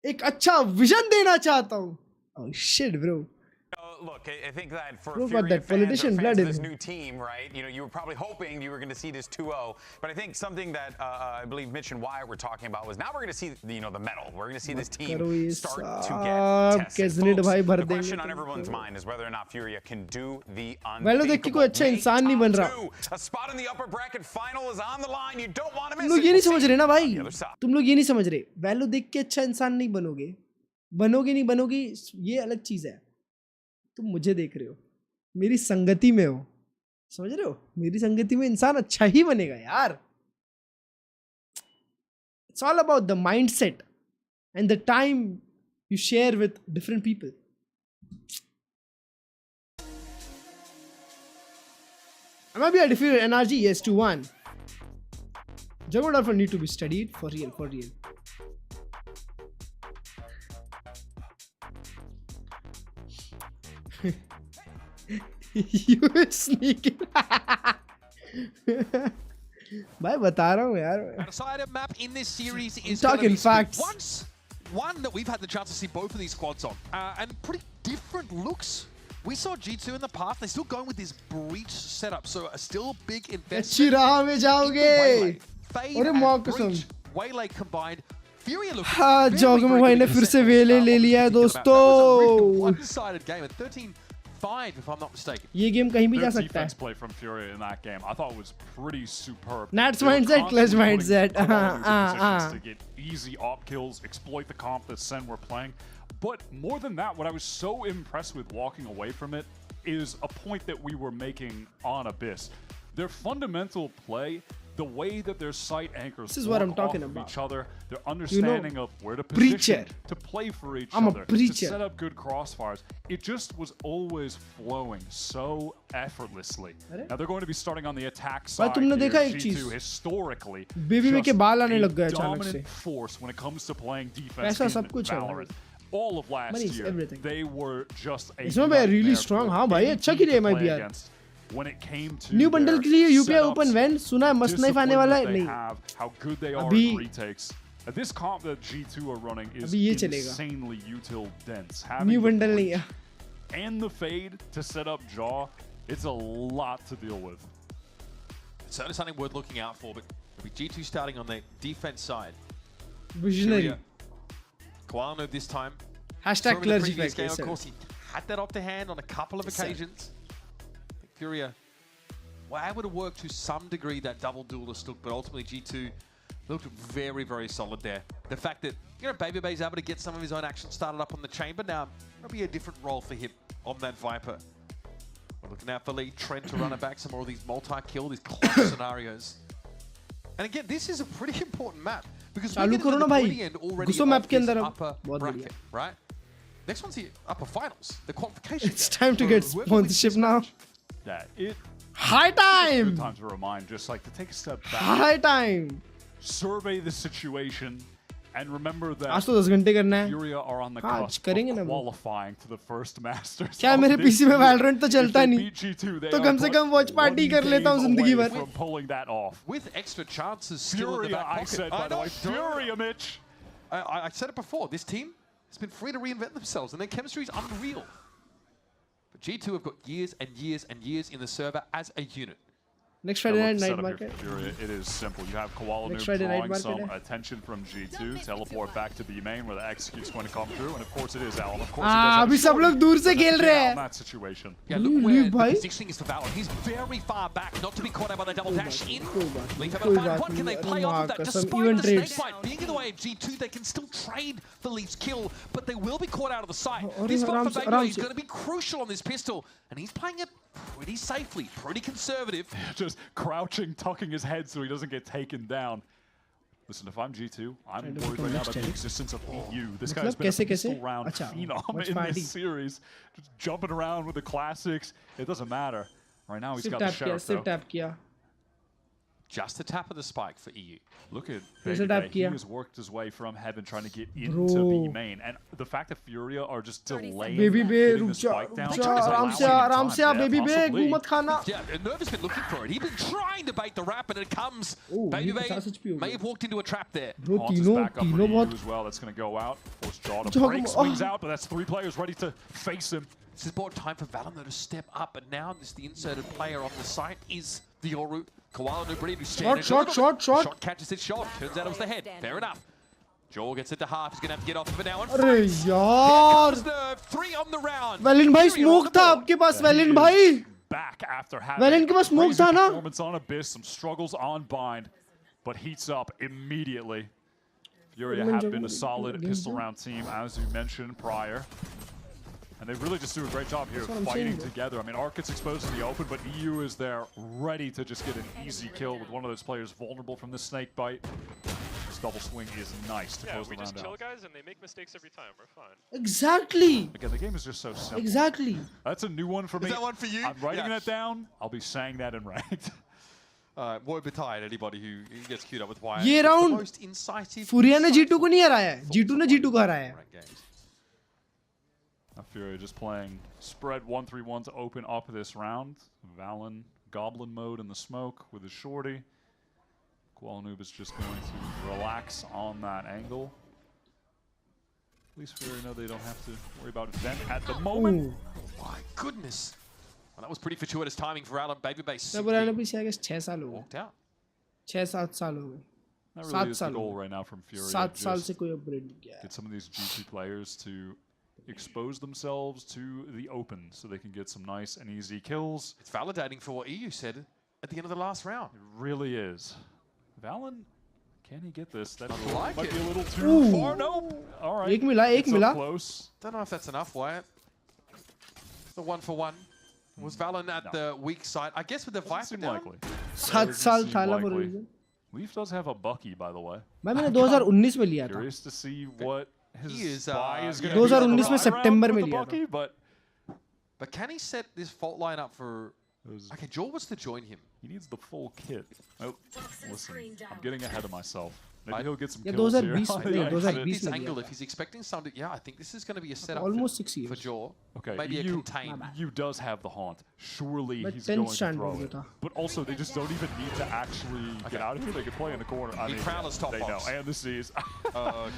एक अच्छा विजन देना चाहता हूँ. Oh shit bro. look, I think that for Bro, got Furia that politician fans blood of in this him. new team, right? You know, you were probably hoping you were going to see this 2-0, but I think something that I believe Mitch and Wyatt were talking about was now we're going to see, you know, the medal. We're going to see this team start to get tested. Folks, the question on everyone's mind is whether or not Furia can do the unthinkable. A spot in the upper bracket final is on the line. You don't want to miss it. ये नहीं समझ रहे ना भाई, तुम लोग ये नहीं समझ रहे, वैल्यू देख के अच्छा इंसान नहीं बनोगे, नहीं बनोगी, ये अलग चीज है। तुम मुझे देख रहे हो, मेरी संगति में हो, समझ रहे हो, मेरी संगति में इंसान अच्छा ही बनेगा यार। It's all about the mindset and the time you share with different people. Am I be a defeated NRG? Yes, 2-1. Juggernaut Alpha need to be studied for real, for real. You sneaking. भाई बता रहा हूँ यार. Outside of map in this series is talking facts. One that we've had the chance to see both of these squads on, and pretty different looks. We saw G2 in the past. They're still going with this breach setup, so still a big investment. अच्छी राह में जाओगे. अरे माँ कसम. Waylay combined. Furia looks. हाँ, जोगम भाई ने फिर से वेले ले लिया है दोस्तों. One-sided game at 13-5, if I'm not mistaken. ये गेम कहीं भी जा सकता है. Defense play from Furia in that game, I thought was pretty superb. Nat's mindset, Klurge mindset. To get easy op kills, exploit the comp that Sen were playing. But more than that, what I was so impressed with walking away from it is a point that we were making on Abyss. Their fundamental play, the way that their site anchors this is what I'm talking about. Each other, their understanding of where to position, to play for each other, to set up good crossfires. It just was always flowing so effortlessly. Now they're going to be starting on the attack side here. G2 historically just a dominant force when it comes to playing defense in Valorant. All of last year, they were just a really strong. हाँ भाई, अच्छा खेले MIBR. When it came to new bundle के लिए UPI open when सुना है must knife आने वाला है नहीं. How good they are in retakes. This comp that G2 are running is insanely util dense. New bundle नहीं है. And the fade to set up Jaw, it's a lot to deal with. It's certainly something worth looking out for, but with G2 starting on the defense side. Visionary. Koala this time. Hashtag Klurge game, of course, he had that off the hand on a couple of occasions. Furia were able to work to some degree that double duelist look, but ultimately G2 looked very, very solid there. The fact that, you know, Baby Bay's able to get some of his own action started up on the chamber now, it'll be a different role for him on that Viper. We're looking out for Lee Trent to run it back, some more of these multi-kill, these close scenarios. And again, this is a pretty important map because we're getting to the pointy end already of this upper bracket, right? Next one's the upper finals, the qualification. It's time to get sponsorship now. High time! Good time to remind, just like to take a step back. High time! Survey the situation and remember that आज तो 10 घंटे करना है. Furia are on the cusp of qualifying to the first Masters. क्या मेरे PC में Valorant तो चलता नहीं. तो कम से कम watch party कर लेता हूँ जिंदगी भर. From pulling that off. With extra chances still in the back pocket. I said, by the way, Furia, Mitch. I said it before. This team has been free to reinvent themselves, and their chemistry is unreal. But G2 have got years and years and years in the server as a unit. Next Friday night market. Furia, it is simple. You have Koala Noob drawing some attention from G2, teleport back to B main where the execute is going to come through, and of course it is Alan. Of course अभी सब लोग दूर से खेल रहे हैं. That situation. Yeah, look where the positioning is for Valorant. He's very far back, not to be caught out by the double dash in. Leaf have a find one. Can they play off of that? Despite the snake fight being in the way of G2, they can still trade for Leaf's kill, but they will be caught out of the sight. This spot for Baby is going to be crucial on this pistol, and he's playing it pretty safely, pretty conservative. Just crouching, tucking his head so he doesn't get taken down. Listen, if I'm G2, I'm worried right now about the existence of EU. This guy's been a pistol round phenom in this series. Just jumping around with the classics. It doesn't matter. Right now, he's got the sheriff, though. Just a tap of the spike for EU. Look at Baby Bay. He has worked his way from heaven trying to get into B main. And the fact that Furia are just delaying getting the spike down. आराम से Baby Bay, घूमत खाना. Yeah, Nerv's been looking for it. He's been trying to bait the rap and it comes. Baby Bay may have walked into a trap there. तीनों बहुत as well. That's going to go out. Force Jaw to break, swings out, but that's 3 players ready to face him. This is more time for Valorant to step up, and now this the inserted player on the site is the Yoru. Koala Noob ready to stand. Shot. Shot catches his shot. Turns out it was the head. Fair enough. Joel gets it to half. He's going to have to get off of it now. अरे यार. 3 on the round. Valiant भाई smoke था आपके पास Valiant भाई. Back after having Valiant के पास smoke था ना? Performance on Abyss, some struggles on Bind, but heats up immediately. Furia have been a solid pistol round team, as you mentioned prior. And they really just do a great job here fighting together. I mean, Arc gets exposed in the open, but EU is there ready to just get an easy kill with one of those players vulnerable from the snake bite. This double swing is nice to close the round out. Yeah, we just kill guys and they make mistakes every time. We're fine. Exactly. Again, the game is just so simple. Exactly. That's a new one for me. Is that one for you? I'm writing that down. I'll be saying that in ranked. Woe betide anybody who gets queued up with Wyatt. ये round Furia ने G2 को नहीं हराया है. G2 ने G2 को हराया है. Furia just playing spread 1-3-1 to open up this round. Valen goblin mode in the smoke with his shorty. Koala Noob is just going to relax on that angle. At least Furia know they don't have to worry about vent at the moment. Oh my goodness. Well, that was pretty fortuitous timing for Alan Babybase. तब रहने पीछे आगे 6 साल हो गए. 6-7 साल हो गए. That really is the goal right now from Furia. 7 साल से कोई upgrade नहीं किया. Get some of these G2 players to expose themselves to the open so they can get some nice and easy kills. It's validating for what EU said at the end of the last round. It really is. Valen, can he get this? That like might it. be a little too far. Nope. All right. एक मिला. Close. Don't know if that's enough, Wyatt. The 1-for-1. Was Valen at the weak side? I guess with the Viper down. Likely. 7 साल थाला for a reason. Leaf does have a Bucky, by the way. भाई मैंने 2019 में लिया था. Curious to see what his buy is going to be. 2019 में सितंबर में लिया था. But can he set this fault line up for? Okay, Joel wants to join him. He needs the full kit. Oh, listen, I'm getting ahead of myself. Maybe he'll get some Yeah, kills here. 2020 This angle, if he's expecting something, yeah, I think this is going to be a setup almost 6 years for Joel. Okay, maybe a contain. EU does have the haunt. Surely But he's going to throw it. But also, they just don't even need to actually get out of here. They can play in the corner. I mean, Prowler's top they box. know, and the C's. Okay.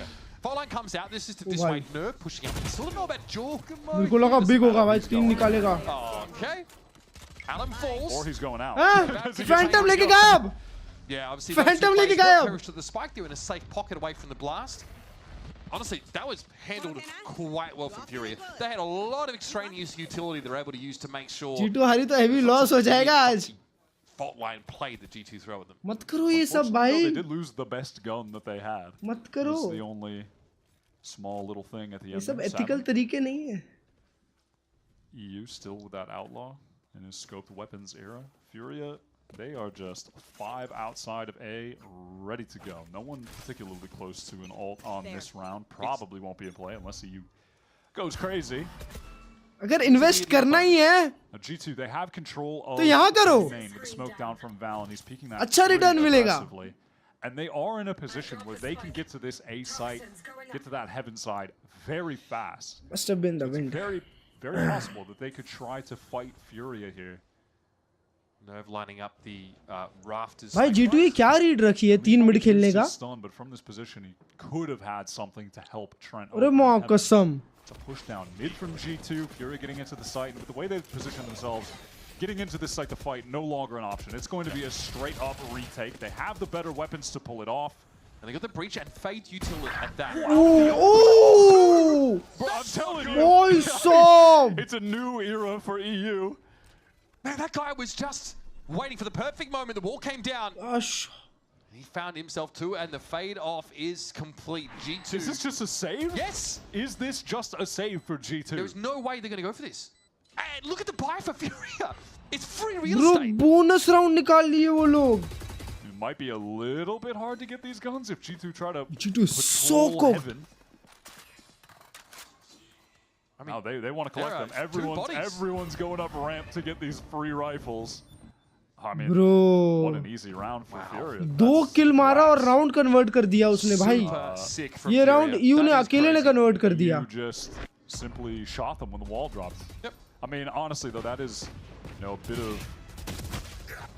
Fault line comes out. This is to dissuade Nerve pushing out. Still don't know about Joel. मेरे को लगा big होगा भाई 3 निकालेगा. Okay. Alan falls. Or he's going out. Phantom लेके गायब. Yeah, obviously. Phantom लेके गायब. Perish to the spike there in a safe pocket away from the blast. Honestly, that was handled quite well from Furia. They had a lot of extraneous utility they're able to use to make sure. G2 हारी तो heavy loss हो जाएगा आज. Fault line play that G2 throw at them. मत करो ये सब भाई. They did lose the best gun that they had. मत करो. It's the only small little thing at the end. ये सब ethical तरीके नहीं है. EU still with that outlaw in his scoped weapons era. Furia, they are just 5 outside of A, ready to go. No one particularly close to an ult on this round. Probably won't be in play unless EU goes crazy. अगर invest करना ही है Now G2, they have control of तो यहाँ करो. main with the smoke down from Valen. He's peeking that अच्छा return मिलेगा. aggressively. And they are in a position where they can get to this A site, get to that heaven side very fast. Must have been the wind. Very, very possible that they could try to fight Furia here. Nerve lining up the rafters. भाई G2 ये क्या read रखी है 3 mid खेलने का? Stunned, but from this position he could have had something to help Trent. अरे माँ कसम. It's a push down mid from G2. Furia getting into the site, and with the way they've positioned themselves, getting into this site to fight no longer an option. It's going to be a straight up retake. They have the better weapons to pull it off. And they got the breach and fade util at that. Ooh! Bro, I'm telling you. Boy, Sob! It's a new era for EU. Man, that guy was just waiting for the perfect moment. The wall came down. Gosh. He found himself too, and the fade off is complete. G2. Is this just a save? Yes. Is this just a save for G2? There's no way they're going to go for this. And look at the buy for Furia. It's free real Bro, estate. bonus round निकाल लिए वो लोग. It might be a little bit hard to get these guns if G2 try to G2 is so cool. Heaven. I mean, they want to collect them. Everyone's going up ramp to get these free rifles. I mean, Bro. what an easy round for Furia. 2 kill मारा और round convert कर दिया उसने भाई. ये round EU ने अकेले ने convert कर दिया. You just simply shot them when the wall dropped. Yep. I mean, honestly though, that is, you know, a bit of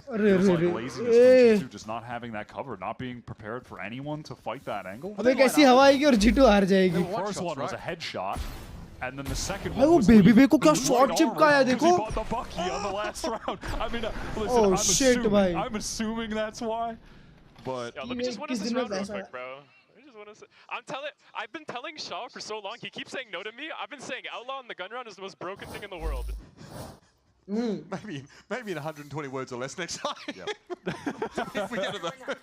laziness from G2, just not having that cover, not being prepared for anyone to fight that angle. अबे कैसी हवा आएगी और G2 हार जाएगी. The first one was a headshot, And then the second one was baby beko kya shot chipkaya dekho. He bought the Bucky on the last round. I mean, listen, oh shit, bhai. I'm assuming that's why. But let me just win this round real quick, bro. I've been telling Shaw for so long. He keeps saying no to me. I've been saying Outlaw in the gun round is the most broken thing in the world. Maybe in 120 words or less next time. If we get to that.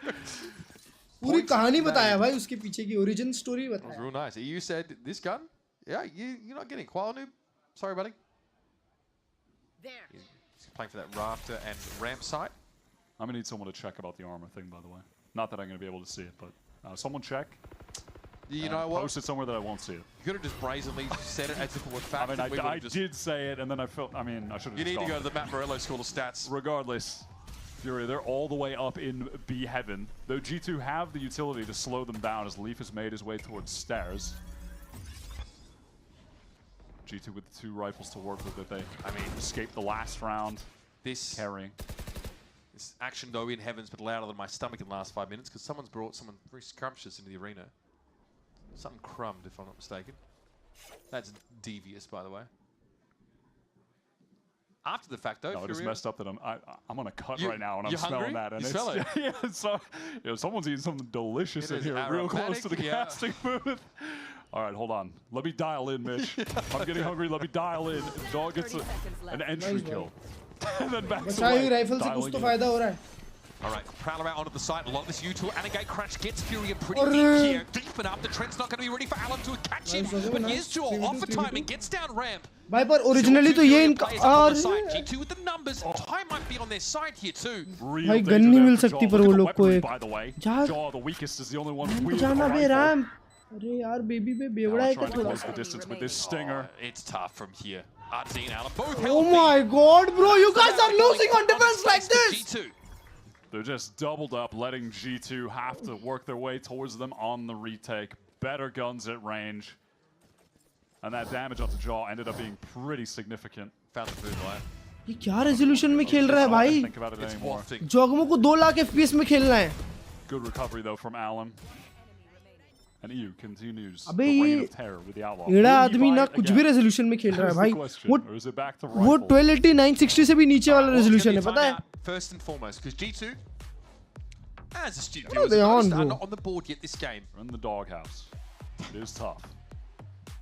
पूरी कहानी बताया भाई उसके पीछे की origin story बताया. That was real nice. You said this gun? Yeah, you're not getting Koala Noob. Sorry, buddy. He's playing for that rafter and ramp site. I'm gonna need someone to check about the armor thing, by the way. Not that I'm gonna be able to see it, but someone check. You know what? Post it somewhere that I won't see it. You could have just brazenly said it as if it were fact. I mean, I did say it, and then I felt. I mean, I should have. You need to go to the Matt Morello School of Stats. Regardless, Furia, they're all the way up in B heaven. Though G2 have the utility to slow them down as Leaf has made his way towards stairs. G2 with the 2 rifles to work with, that they, escaped the last round. This carrying. This action though in heaven's been louder than my stomach in the last 5 minutes because someone's brought someone very scrumptious into the arena. Something crumbed, if I'm not mistaken. That's devious, by the way. After the fact, though, no, it is messed up that I'm on a cut right now and I'm hungry? smelling that. And you smell it? Yeah, so someone's eating something delicious in here, real close to the casting booth. All right, hold on. Let me dial in, Mitch. I'm getting hungry. Let me dial in. Dog gets an entry kill. And then backs away. Dialing in. All right, Prowler out onto the side. A lot of this U2 and a gate crash gets Furia pretty deep here. Deep enough. The Trent's not going to be ready for Alan to catch him. But here's Joel off for timing. Gets down ramp. भाई पर originally तो ये इनका G2 with the numbers. Time might be on their side here too. भाई gun नहीं मिल सकती पर वो लोग को एक Jaw, the weakest, is the only one with जाना बे रैम. अरे यार बेबी पे बेवड़ा है क्या थोड़ा the distance with this stinger. It's tough from here. Artsy and Alan both. Oh my god, bro, you guys are losing on defense like this. G2. They're just doubled up, letting G2 have to work their way towards them on the retake. Better guns at range. And that damage onto Jaw ended up being pretty significant. Found the food light. ये क्या resolution में खेल रहा है भाई? It's wafting. जोगमो को 2 lakh FPS में खेलना है. Good recovery though from Alan. And EU continues the अबे reign of terror with the Outlaw. एड़ा आदमी ना कुछ भी resolution में खेल रहा है भाई. वो 1280 960 से भी नीचे वाला resolution है पता है? First and foremost, because G2, as a student, are not on the board yet this game. We're in the doghouse. It is tough.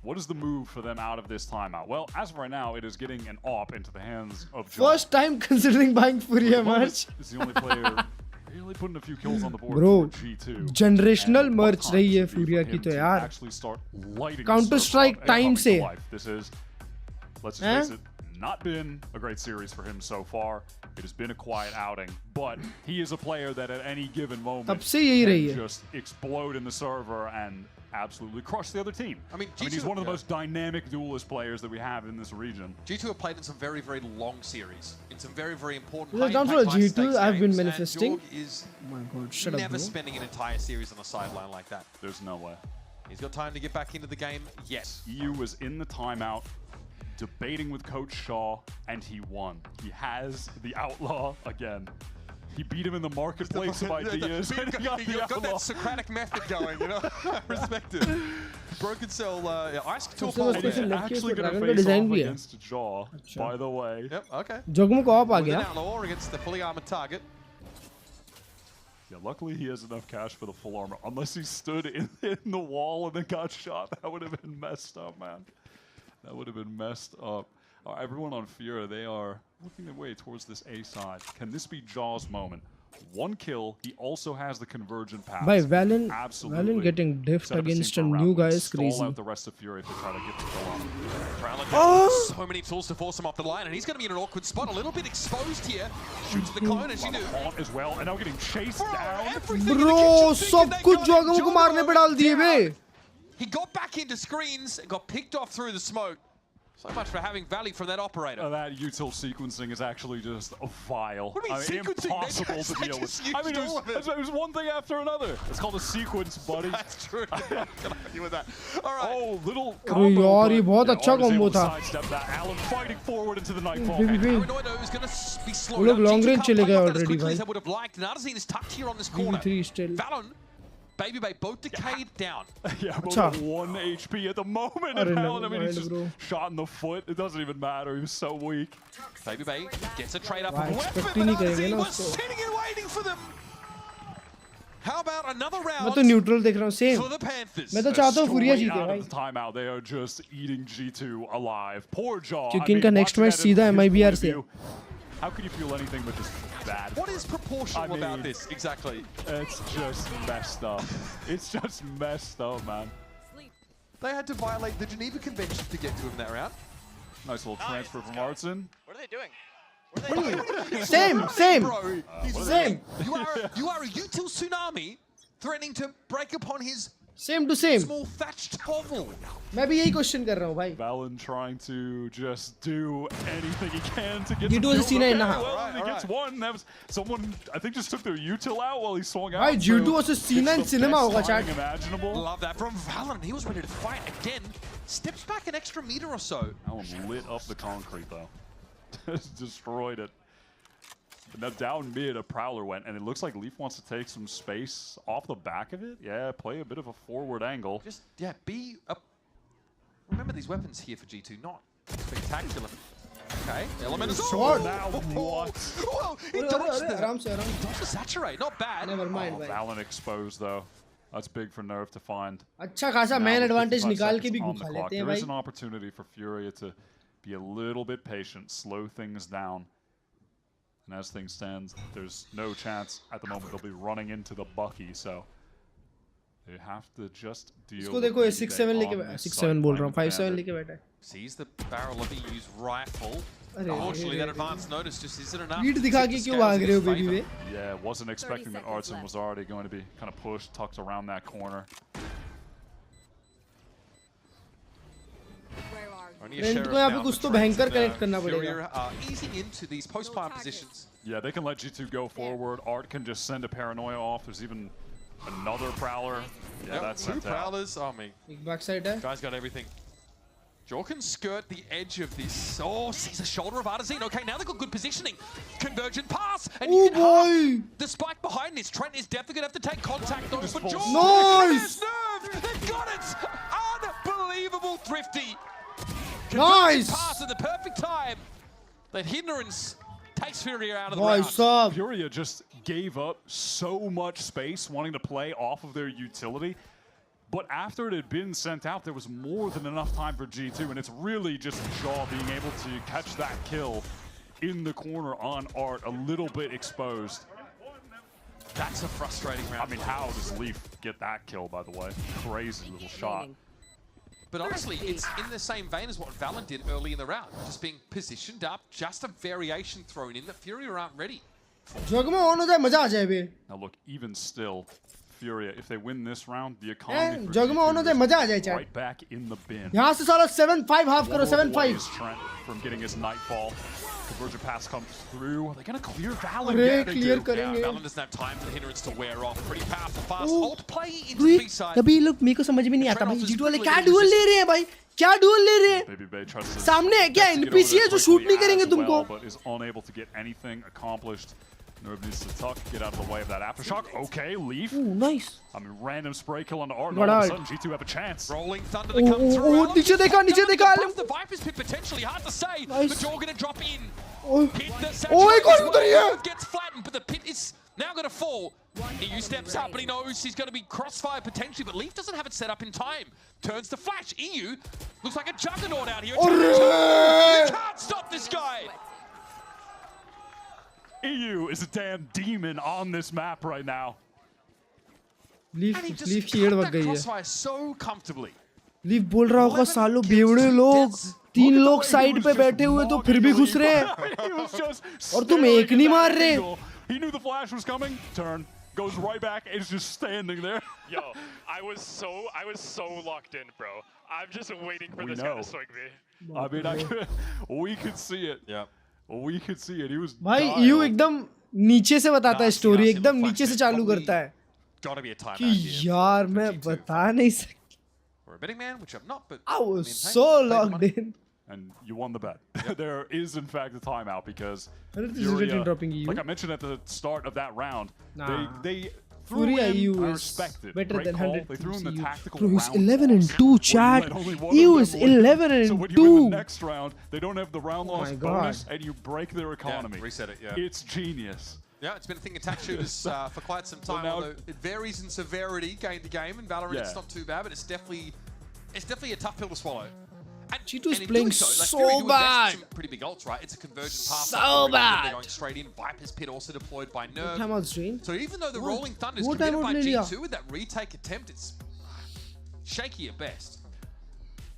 What is the move for them out of this timeout? Well, as of right now, it is getting an AWP into the hands of John. First time considering buying Furia merch. Is the only player really putting a few kills on the board Bro, for G2. Generational merch रही है Furia की तो यार. Counter Strike time से. This is, let's just face it, not been a great series for him so far. It has been a quiet outing, but he is a player that at any given moment can just explode in the server and absolutely crush the other team. I mean, he's one of the most dynamic duelist players that we have in this region. G2 have played in some very, very long series, in some very, very important down for G2, I've been manifesting. Is oh my god, shut up, never spending an entire series on a sideline like that. There's no way. He's got time to get back into the game. Yes. EU was in the timeout, debating with Coach Shaw, and he won. He has the Outlaw again. He beat him in the marketplace of ideas. He got that Socratic method going, you know? I respect it. Broken Cell, ice to a pole. He's actually going to face off against Jaw, by the way. Yep, okay. Jogmo को आप आ गया. Outlaw against the fully armored target. Yeah, luckily he has enough cash for the full armor. Unless he stood in the wall and then got shot, that would have been messed up, man. That would have been messed up. Everyone on Furia, they are looking their way towards this A side. Can this be Jaw's moment? 1 kill. He also has the convergent pass. By Valen getting diffed against a new guy is crazy. Stall out the rest of Furia to try to get the kill on him. So many tools to force him off the line, and he's going to be in an awkward spot, a little bit exposed here. Shoots the clone as you do. As well, and now getting chased down. Bro, सब कुछ जोगमो को मारने पे डाल दिए बे. He got back into screens and got picked off through the smoke. So much for having value from that operator. That util sequencing is actually just vile. What do you mean sequencing? Impossible to deal with. I mean, it was one thing after another. It's called a sequence, buddy. That's true. I can argue with that. All right. Oh, little combo. यार ये बहुत अच्छा combo था. Alan fighting forward into the nightfall. वो लोग long range चले गए already भाई. would have liked. And Arzine is tucked here on this corner. still. Valon Baby Bay both decayed down. Yeah, both at 1 HP at the moment. And Alan, I mean, he's just shot in the foot. It doesn't even matter. He was so weak. Baby Bay gets a trade up Wow, of weapon, expect ही नहीं but करेंगे RZ ना was उसको. sitting and waiting for them. How about another round? मैं तो neutral देख रहा हूँ, same. For the Panthers. मैं तो चाहता हूँ Furia Straight जीते out भाई. of the timeout, they are just eating G2 alive. Poor Jaw. क्योंकि इनका next match सीधा MIBR से. How could you feel anything but just bad? What is proportional about this exactly? It's just messed up. It's just messed up, man. They had to violate the Geneva Convention to get to him that round. Nice little transfer from Artson. What are they doing? Same. Bro, Same. You are a util tsunami threatening to break upon his Same to same. small thatched hovel. मैं भी यही question कर रहा हूँ भाई. Valen trying to just do anything he can to get G2 some was kills. C9 Okay, now. well, he gets one. That was someone, I think, just took their util out while he swung out. भाई G2 versus C9 cinema होगा chat. Imaginable. Love that from Valen. He was ready to fight again. Steps back an extra meter or so. Alan lit up the concrete though. Just destroyed it. But now down mid, a Prowler went, and it looks like Leaf wants to take some space off the back of it. Yeah, play a bit of a forward angle. Just, yeah, be a... Remember these weapons here for G2, not spectacular. Okay, element of sword. Now what? Whoa, he dodged the... आराम से. Dodged the saturate, not bad. Never mind भाई. Valen exposed though. That's big for Nerve to find. अच्छा खासा Now man with advantage 55 निकाल के भी seconds on the घुसा clock, लेते हैं there is भाई. an opportunity for Furia to be a little bit patient, slow things down. And as things stand, there's no chance at the moment they'll be running into the Bucky, so they have to just deal इसको with देखो ये Baby 6-7 Bay लेके on this 6-7 side, बोल रहा हूँ playing 5-7 with लेके बैठा है. Sees the barrel of the used rifle. अरे Unfortunately, that advance notice just isn't enough. Speed दिखा के क्यों भाग रहे हो baby way? Yeah, wasn't expecting that Artson was already going to be kind of pushed, tucked around that corner. Rent को यहाँ पे कुछ तो भयंकर connect करना पड़ेगा. Easing into these post-fire positions. Yeah, they can let G2 go forward. Art can just send a Paranoia off. There's even another Prowler. Yeah, that's two sent out. Prowlers. Oh, me. एक backside है. Guy's got everything. Jaw can skirt the edge of this. Oh, sees the shoulder of Artazine. Okay, now they've got good positioning. Convergent pass. And you can half the spike behind this. Trent is definitely going to have to take contact though for Jaw. Nice! Nerve. They've got it. Unbelievable thrifty. Nice! Pass at the perfect time. That hindrance takes Furia out of the Nice round. Furia just gave up so much space wanting to play off of their utility. But after it had been sent out, there was more than enough time for G2, and it's really just Jaw being able to catch that kill in the corner on Art, a little bit exposed. That's a frustrating round. I mean, how does Leaf get that kill, by the way? Crazy little shot. But honestly, it's in the same vein as what Valen did early in the round. Just being positioned up, just a variation thrown in that Furia aren't ready. जग में on होता है मजा आ जाए बे. Now look, even still, Furia, if they win this round, the economy for जग में on होता है मजा आ जाए G2 is chat. right back in the bin. यहाँ से साला 7-5 half करो 7-5. Is Trent from getting his Nightfall. Convergent pass comes through. Are they going to clear Valen? अरे Yeah, they clear do. करेंगे. Valen doesn't have time for the hindrance to wear off. Pretty powerful fast Oh, ult play into the B-side. तभी लोग मेरे को समझ में नहीं आता भाई G2 वाले क्या duel ले रहे हैं भाई? क्या duel ले रहे हैं? Baby Bay tries to सामने है क्या NPC है जो shoot नहीं करेंगे तुमको? But is unable to get anything accomplished. Nerve needs to tuck, get out of the way of that aftershock. Okay, Leaf. Ooh, nice. I mean, random spray kill on Art. All of a sudden, G2 have a chance. Rolling thunder to come through. नीचे देखा Above the Viper's pit potentially, hard to say. Nice. The Jaw going to drop in. Oh, Hit the एक और उधर ही है. gets flattened, but the pit is now going to fall. EU steps up, but he knows he's going to be crossfire potentially, but Leaf doesn't have it set up in time. Turns to flash. EU looks like a juggernaut out here. You can't stop this guy. EU is a damn demon on this map right now. Leaf And he just की cut एड़ bug that गई है. crossfire so comfortably. Leaf बोल रहा होगा सालों बेवड़े लोग 3 लोग side पे बैठे हुए तो फिर भी घुस रहे हैं. और तुम एक नहीं मार रहे. He knew the flash was coming. Turn. Goes right back and is just standing there. Yo, I was so locked in, bro. I'm just waiting for this guy to swing me. I mean, we could see it. Yeah. We could see it. He was भाई EU एकदम नीचे से बताता है story एकदम नीचे से चालू करता है. Gotta be a timeout कि here. यार मैं बता नहीं सकता. For a betting man, which I'm not, but I was so locked in. And you won the bet. There is, in fact, a timeout because Furia, like I mentioned at the start of that round, they Furia EU I is respect it. better Great than call. 100 They threw him the tactical Bro, he's round 11 and loss, 2, where you chat. let only one EU of is them win. 11 and So when 2. you win the next round, they don't have the round Oh loss my bonus, God. and you break their economy. Yeah, reset it, yeah. It's genius. Yeah, it's been a thing of attack shooters for quite some time. now- Although it varies in severity game to game. In Valorant, Yeah. it's not too bad, but it's definitely a tough pill to swallow. And, G2's and in playing doing so, like so Furia do invest bad. some pretty big ults, right? It's a convergent path. So like Furia, bad. They're going straight in. Viper's Pit also deployed by Nerve. Time out stream. So even though the Rolling Thunder is What committed time by out le liya? G2 with that retake attempt, it's shaky at best.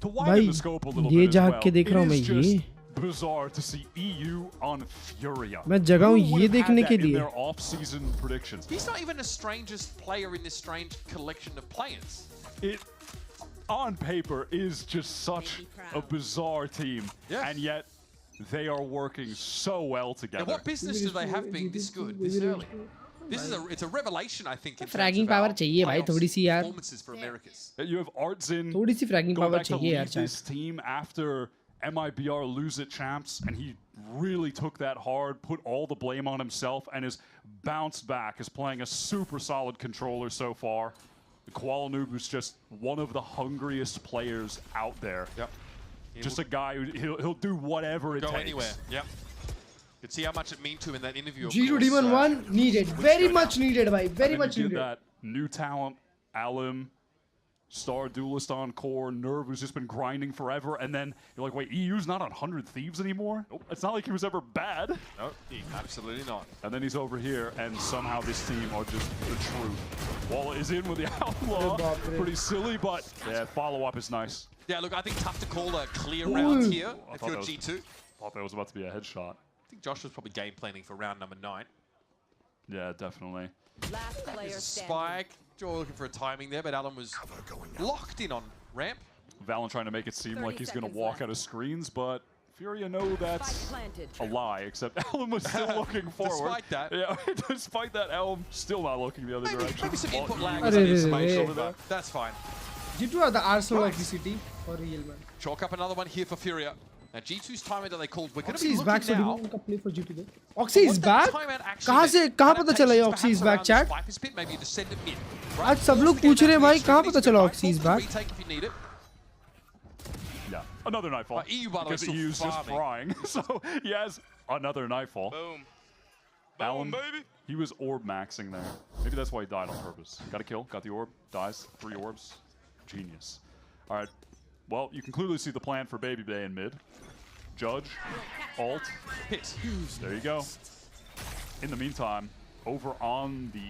To widen the scope a little bit as well, के देख रहा हूं मैं it is ये. just bizarre to see EU on Furia. मैं जगा हूं Who would ये have had देखने that के in लिए. their off-season predictions? He's not even the strangest player in this strange collection of players. It, on paper, is just such a bizarre team, and yet they are working so well together. And what business do they have being this good this early? It's a revelation, I think, in Fragging terms power of चाहिए भाई थोड़ी सी यार. performances for Americas. You have Artzin थोड़ी सी fragging going power back to चाहिए यार lead chat. this team after MIBR lose it champs, and he really took that hard, put all the blame on himself, and has bounced back, is playing a super solid controller so far. Kuala Noob is just one of the hungriest players out there. Yep. Just a guy who he'll do whatever it Go takes. anywhere. Yep. You could see how much it meant to him in that interview. of G2 course, Demon 1 needed. Very much needed bhai. Very And then much you get needed. that new talent, Alim, Star Duelist on core, Nerve, who's just been grinding forever, and then you're like, wait, EU's not on 100 Thieves anymore? It's not like he was ever bad. No, absolutely not. And then he's over here, and somehow this team are just the truth. Wall is in with the Outlaw. Pretty silly, but yeah, follow-up is nice. Yeah, look, I think tough to call a clear round here I if thought you're that was- G2. Thought that was about to be a headshot. I think Josh was probably game planning for round number 9. Yeah, definitely. Last player There's a standing. spike. Joe looking for a timing there, but Alan was locked in on ramp. Valen trying to make it seem 30 like he's going to seconds walk left. out of screens, but Furia know that's Spike planted. a lie, except Elm was still looking forward. Despite that. Yeah, despite that, Elm still not looking the other direction. Maybe some input lag Arre, on the arre, information arre. over there. That's fine. G2 are the Arsenal of the city. For real man. Chalk up another one here for Furia. Now G2's timeout that they called, we're going to Oxy be is back, so looking now. Demon का play for G2 they. Oxy is What that back. timeout actually कहाँ से meant, कहाँ पता चला ये adaptations Oxy is perhaps back around chat? this Viper's Pit, maybe descendant mid. आज सब लोग पूछ रहे हैं भाई कहाँ पता चला Oxy is back? Retake if you need it. Yeah, another nightfall. EU, by the way, because still EU's just farming. frying, so he has another nightfall. Boom. Alan, baby. he was orb maxing there. Maybe that's why he died on purpose. Got a kill, got the orb, dies, 3 orbs. Genius. All right, well, you can clearly see the plan for Baby Bay in mid. Judge, ult, hit. There you go. In the meantime, over on the,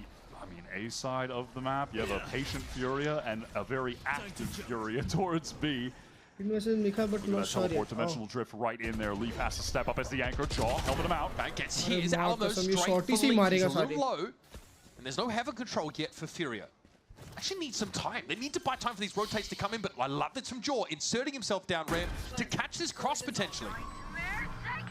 A side of the map, you have a patient Furia and a very active Furia towards B. Message लिखा but Look not at that sure teleport yet. dimensional drift right in there. Leaf has to step up as the anchor. Jaw helping him out. Bang gets अरे his. बाप Alamo कसम, ये straight shorty for से ही Leaf. He's मारेगा a little सारे. low. And there's no heaven control yet for Furia. Actually need some time. They need to buy time for these rotates to come in, but I love this from Jaw, inserting himself down ramp to catch this cross potentially.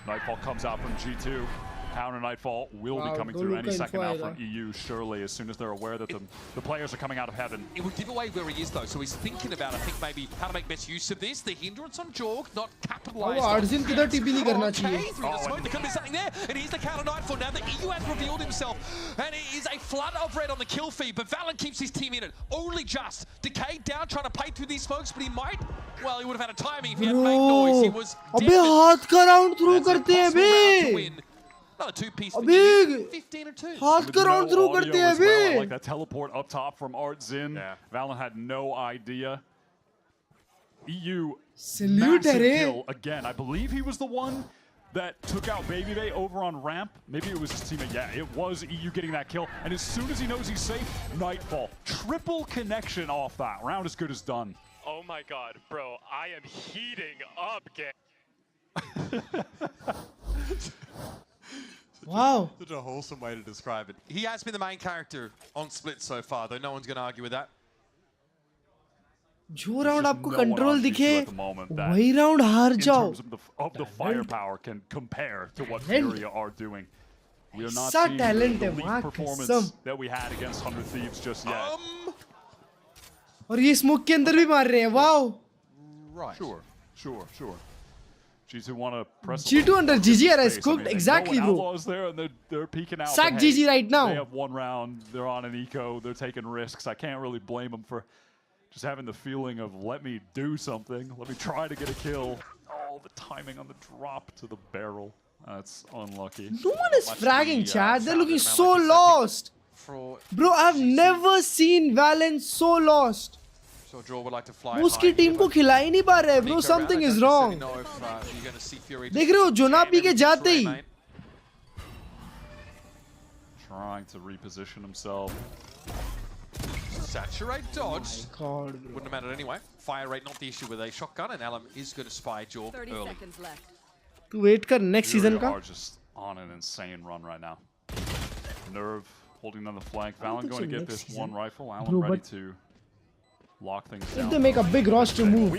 Nightfall comes out from G2. Counter Nightfall will Wow, be coming go through look any second now inside, from EU, surely, as soon as they're aware that the players are coming out of heaven. It would give away where he is, though, so he's thinking about, I think, maybe how to make best use of this. The hindrance on Jorg, not capitalized. वो Arjun किधर TP नहीं करना चाहिए. Okay, through the smoke, there could be something there, and here's the counter Nightfall. Now the EU has revealed himself, and it is a flood of red on the kill feed, but Valen keeps his team in it. Only just. Decay down, trying to play through these smokes, but he might. Well, he would have had a timing if he hadn't made noise. He was अबे हाथ का round through करते हैं बे. Another 2-piece. अबे 15 and 2. हाथ का round through करते हैं As well. I bay. like that teleport up top from Artzin. Yeah. Valen had no idea. EU Salute massive है kill again. I believe he was the one that took out Baby Bay over on ramp. Maybe it was his teammate. Yeah, it was EU getting that kill. And as soon as he knows he's safe, Nightfall. Triple connection off that. Round as good as done. Oh my god, bro, I am heating up, gang. Wow. Such a wholesome way to describe it. He has been the main character on Split so far, though no one's going to argue with that. जो round आपको No one control on G2 दिखे at the moment that वही round हार in जाओ. terms of the firepower can compare to what Talent. Furia are doing. We are not ऐसा seeing talent the है elite वहाँ performance कसम. that we had against 100 Thieves just yet. और ये smoke के अंदर भी मार रहे हैं. Wow. Right. Sure. G2 want to press. G2 under GGR is cooked. Exactly, bro. Outlaws there and they're peeking out. Sack GG right now. They have one round. They're on an eco. They're taking risks. I can't really blame them for just having the feeling of let me do something. Let me try to get a kill. Oh, the timing on the drop to the barrel. That's unlucky. No one is fragging, Chad. They're looking so lost. Bro, I've never seen Valent so lost. So Draw would like to fly. उसकी team को खिला ही नहीं पा रहे, bro. Something is wrong. देख रहे हो जोना P के जाते ही. Trying to reposition himself. Saturate dodge. Oh God, wouldn't have mattered anyway. Fire rate not the issue with a shotgun, and Alam is going to spy Jorg early. तू wait कर next season का. Are just on an insane run right now. Nerve holding on the flank. Valen going to get this one rifle. Alan ready to lock things down. If they make a big roster move,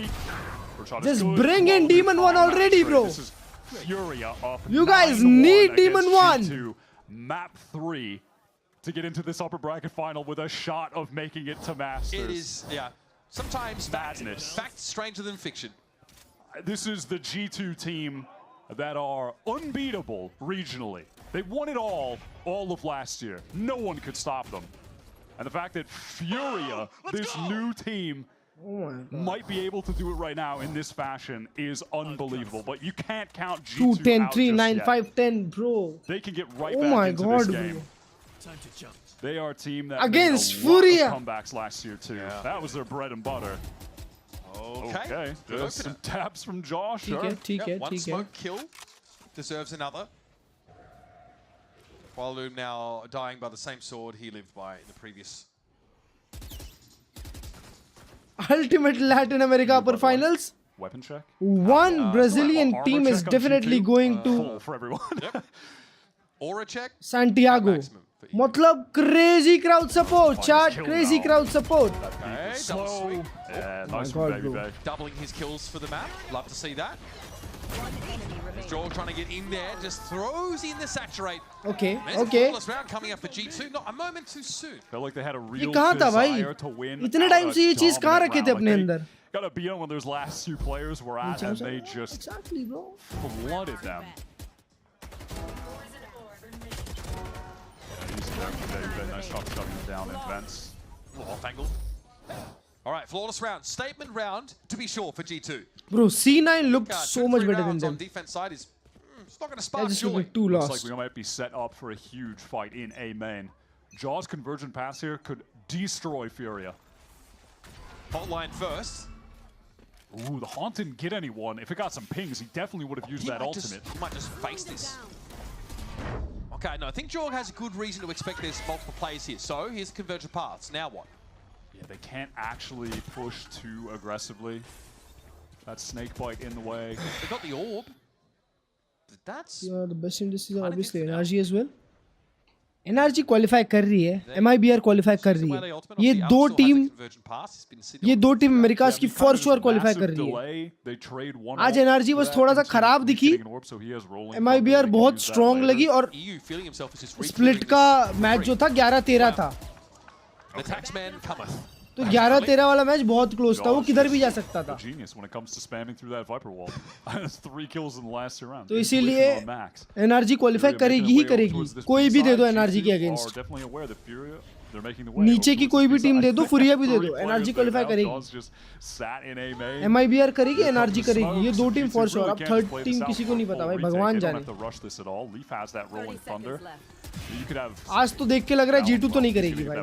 just bring in Demon 1 already, bro. This is Furia off. You guys need Demon 1. Map 3 to get into this upper bracket final with a shot of making it to Masters. It is, yeah. Sometimes madness. Facts stranger than fiction. This is the G2 team that are unbeatable regionally. They won it all of last year. No one could stop them. And the fact that Furia, this new team, might be able to do it right now in this fashion is unbelievable. But you can't count G2 2, 10, out 3, just 9, yet. 5, 10, bro. They can get right back into this game. Time to jump. They are a team that against made a lot Furia of comebacks last year too. Yeah. That was their bread and butter. Okay. There's some taps from Josh. Sure. One smoke kill deserves another. Kuala now dying by the same sword he lived by in the previous. Ultimate Latin America Upper Finals. Weapon check. One Brazilian team is definitely going to for everyone. Aura check. Santiago. Matlab crazy crowd support, chat. Crazy crowd support. Okay, slow. Yeah, nice God, baby bay. Doubling his kills for the map. Love to see that. Joel trying to get in there, just throws in the saturate. Okay, There's a flawless round coming up for G2. Not a moment too soon. Felt like they had a real कहाँ था भाई? desire to win. इतने time से ये चीज कहाँ रखे थे अपने अंदर? Gotta beat them when those last two players were at, and they just exactly, bro. flooded them. Nice shot shoving them down in vents. Off angle. All right, flawless round. Statement round, to be sure, for G2. Bro, C9 looked so much better than them. On defense side is it's not going to spark just joy. looking too Looks lost. like we might be set up for a huge fight in A main. Jaw's convergent pass here could destroy Furia. Hotline first. Ooh, the Haunt didn't get anyone. If it got some pings, he definitely would have used that ultimate. He might just face this. Okay, no, I think Jorg has a good reason to expect there's multiple players here. So here's convergent paths. Now what? Yeah, they can't actually push too aggressively. That snake bite in the way. They got the orb. That's Yeah, the best in this is obviously NRG as well. NRG qualify कर रही है, MIBR qualify कर रही है. ये दो team America's की for sure qualify कर रही है. आज NRG बस थोड़ा सा खराब दिखी. MIBR बहुत strong लगी और split का मैच जो था 11-13 था. The taxman cometh. तो 11-13 वाला मैच बहुत क्लोज था, वो किधर भी जा सकता था. तो इसीलिए एनआरजी क्वालिफाई करेगी ही करेगी. कोई भी दे दो एनआरजी के अगेंस्ट. नीचे की कोई भी टीम दे दो, फुरिया भी दे दो, एनआरजी क्वालिफाई करेगी. MIBR करेगी, एनआरजी करेगी. ये दो टीम फॉर श्योर. अब थर्ड टीम किसी को नहीं पता भाई, भगवान जाने. आज तो देख के लग रहा है G2 तो नहीं करेगी भाई.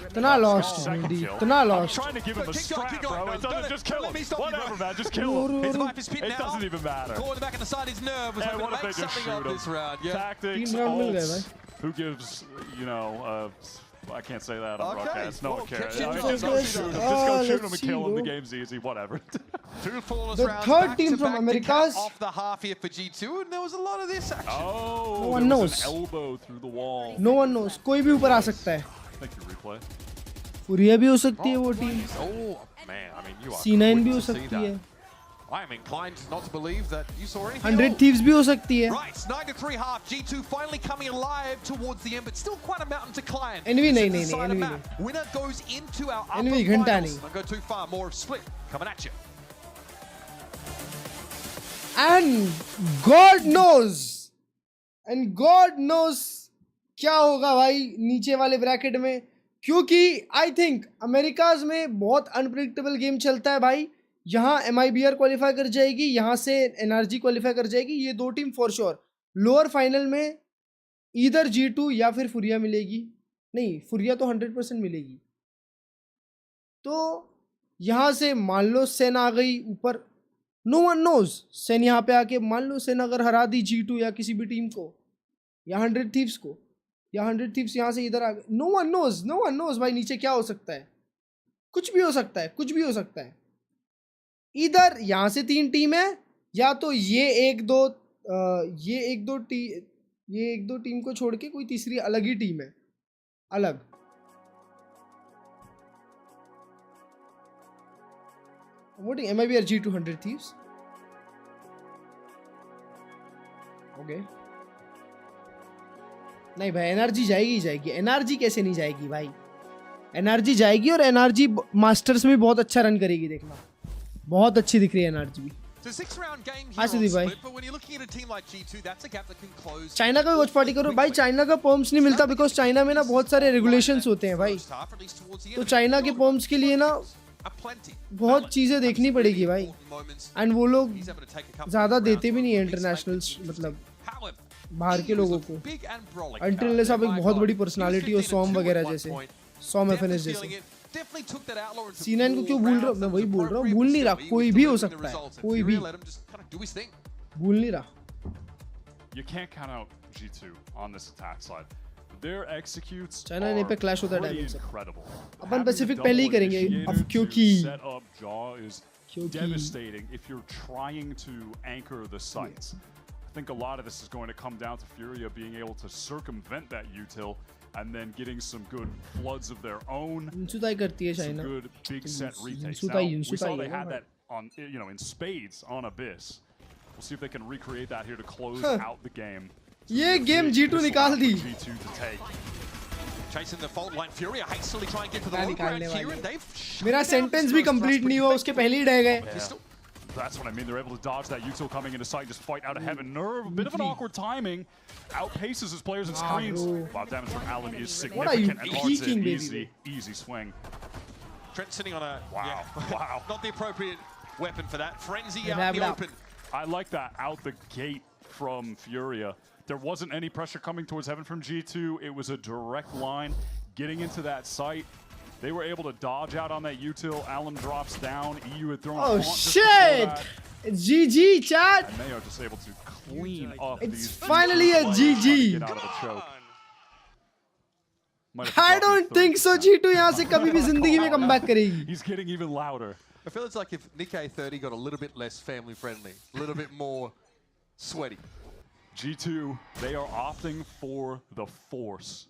इतना लॉस्ट, इतना lost. Who gives, you know, I can't say that on broadcast. No one cares. Just go shoot him and kill him. The game's easy. Whatever. The third team from Americas. Off the half here for G2, and there was a lot of this action. Oh, no one knows. An elbow through the wall. No one knows. कोई भी ऊपर आ सकता है. Thank you, replay. फुरिया भी हो सकती है वो team. Oh man, I mean you are. C9 भी हो सकती है. I am inclined not to believe that you saw anything. 100 Thieves भी हो सकती है. Right, 9-3 half. G2 finally coming alive towards the end, but still quite a mountain to climb. Envy नहीं. Winner goes into our upper Envy घंटा नहीं. Don't go too far. More split coming at you. God knows क्या होगा भाई नीचे वाले bracket में, क्योंकि आई थिंक अमेरिकाज में बहुत अनप्रिडिक्टेबल गेम चलता है भाई. यहाँ MIBR क्वालिफाई कर जाएगी, यहाँ से NRG क्वालिफाई कर जाएगी. ये दो team for sure. Lower final में इधर G2 या फिर फुरिया मिलेगी. नहीं, फुरिया तो 100% मिलेगी. तो यहाँ से मान लो सेन आ गई ऊपर, नो वन नोज. सेन यहाँ पे आके मान लो सेन अगर हरा दी G2 या किसी भी टीम को, या 100 थीव्स को, या 100 थीव्स यहाँ से इधर आ गए, नो वन नोज भाई नीचे क्या हो सकता है. कुछ भी हो सकता है, कुछ भी हो सकता है. इधर यहाँ से 3 टीम है, या तो ये एक दो टीम को छोड़ के कोई तीसरी अलग ही टीम है, अलग. Voting MIBR G2 100 thieves. Okay. नहीं भाई NRG जाएगी. NRG कैसे नहीं जाएगी भाई? NRG जाएगी और NRG मास्टर्स में बहुत अच्छा रन करेगी, देखना. बहुत अच्छी दिख रही है NRG भी. हाँ सुदीप भाई. चाइना का भी वॉच पार्टी करो भाई. चाइना का पर्म्स नहीं मिलता बिकॉज चाइना में ना बहुत सारे रेगुलेशंस होते हैं भाई. तो चाइना के पर्म्स के लिए ना बहुत चीजें देखनी पड़ेगी भाई. एंड वो लोग ज्यादा देते भी नहीं है इंटरनेशनल, मतलब बाहर के लोगों को. अनटिल आप एक बहुत बड़ी पर्सनालिटी हो, सॉम वगैरह जैसे, सॉम FNS जैसे. C9 को क्यों भूल रहा हूँ? मैं वही बोल रहा हूँ, भूल नहीं रहा. कोई भी हो सकता है, कोई भी भूल नहीं रहा. You can't count out G2 on this attack side. Their executes China ने पे क्लैश होता है टाइमिंग से. incredible. अपन पैसिफिक पहले ही करेंगे अब, क्योंकि Jaw is devastating if you're trying to anchor the sights. I think a lot of this is going to come down to Furia being able to circumvent that util and then getting some good floods of their own. करती है Some good big set retakes. Now, we saw they had that on, in spades on Abyss. We'll see if they can recreate that here to close out the game. ये game G2 निकाल दी. Chasing the fault line, Furia hastily try and get to the low ground here, and they've. मेरा sentence भी complete नहीं हुआ, उसके पहले ही डह गए. That's what I mean. They're able to dodge that util coming into sight, just fight out of heaven. Nerve, a bit of an awkward timing, outpaces his players and screens. Wow, damage from Allen is significant and odds it. Easy swing. Trent sitting on a wow. Not the appropriate weapon for that. Frenzy out in the open. I like that out the gate from Furia. There wasn't any pressure coming towards heaven from G2. It was a direct line getting into that site. They were able to dodge out on that util. Allen drops down. EU had thrown. Oh shit! It's GG, chat. And they are just able to clean up. It's finally a GG. Get out of the choke. I don't think so. G2 यहाँ से कभी भी जिंदगी में comeback करेगी. He's getting even louder. I feel it's like if Nikkei 30 got a little bit less family friendly, a little bit more sweaty. G2, they are opting for the force.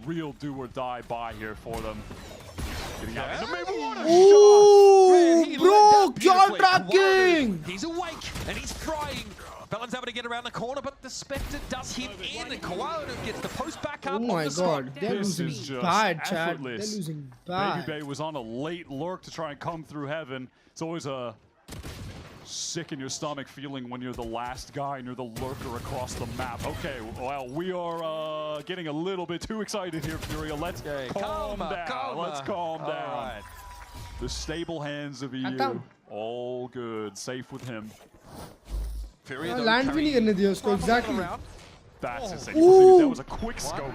Real do or die buy here for them. Getting out into Mibr. What a shot! Bro, क्या tracking! He's awake and he's frying. Balance able to get around the corner, but the Spectre does hit in, and Koala gets the post back up. Oh my god, they're losing bad, Chad. They're losing bad. Baby Bay was on a late lurk to try and come through heaven. It's always a sick in your stomach feeling when you're the last guy and you're the lurker across the map. Okay, well, we are getting a little bit too excited here, Furia. Let's calm down. Let's calm down. Right. The stable hands of EU, all good, safe with him. Furia land भी नहीं करने दिया उसको, exactly. That's insane. That was a quick scope.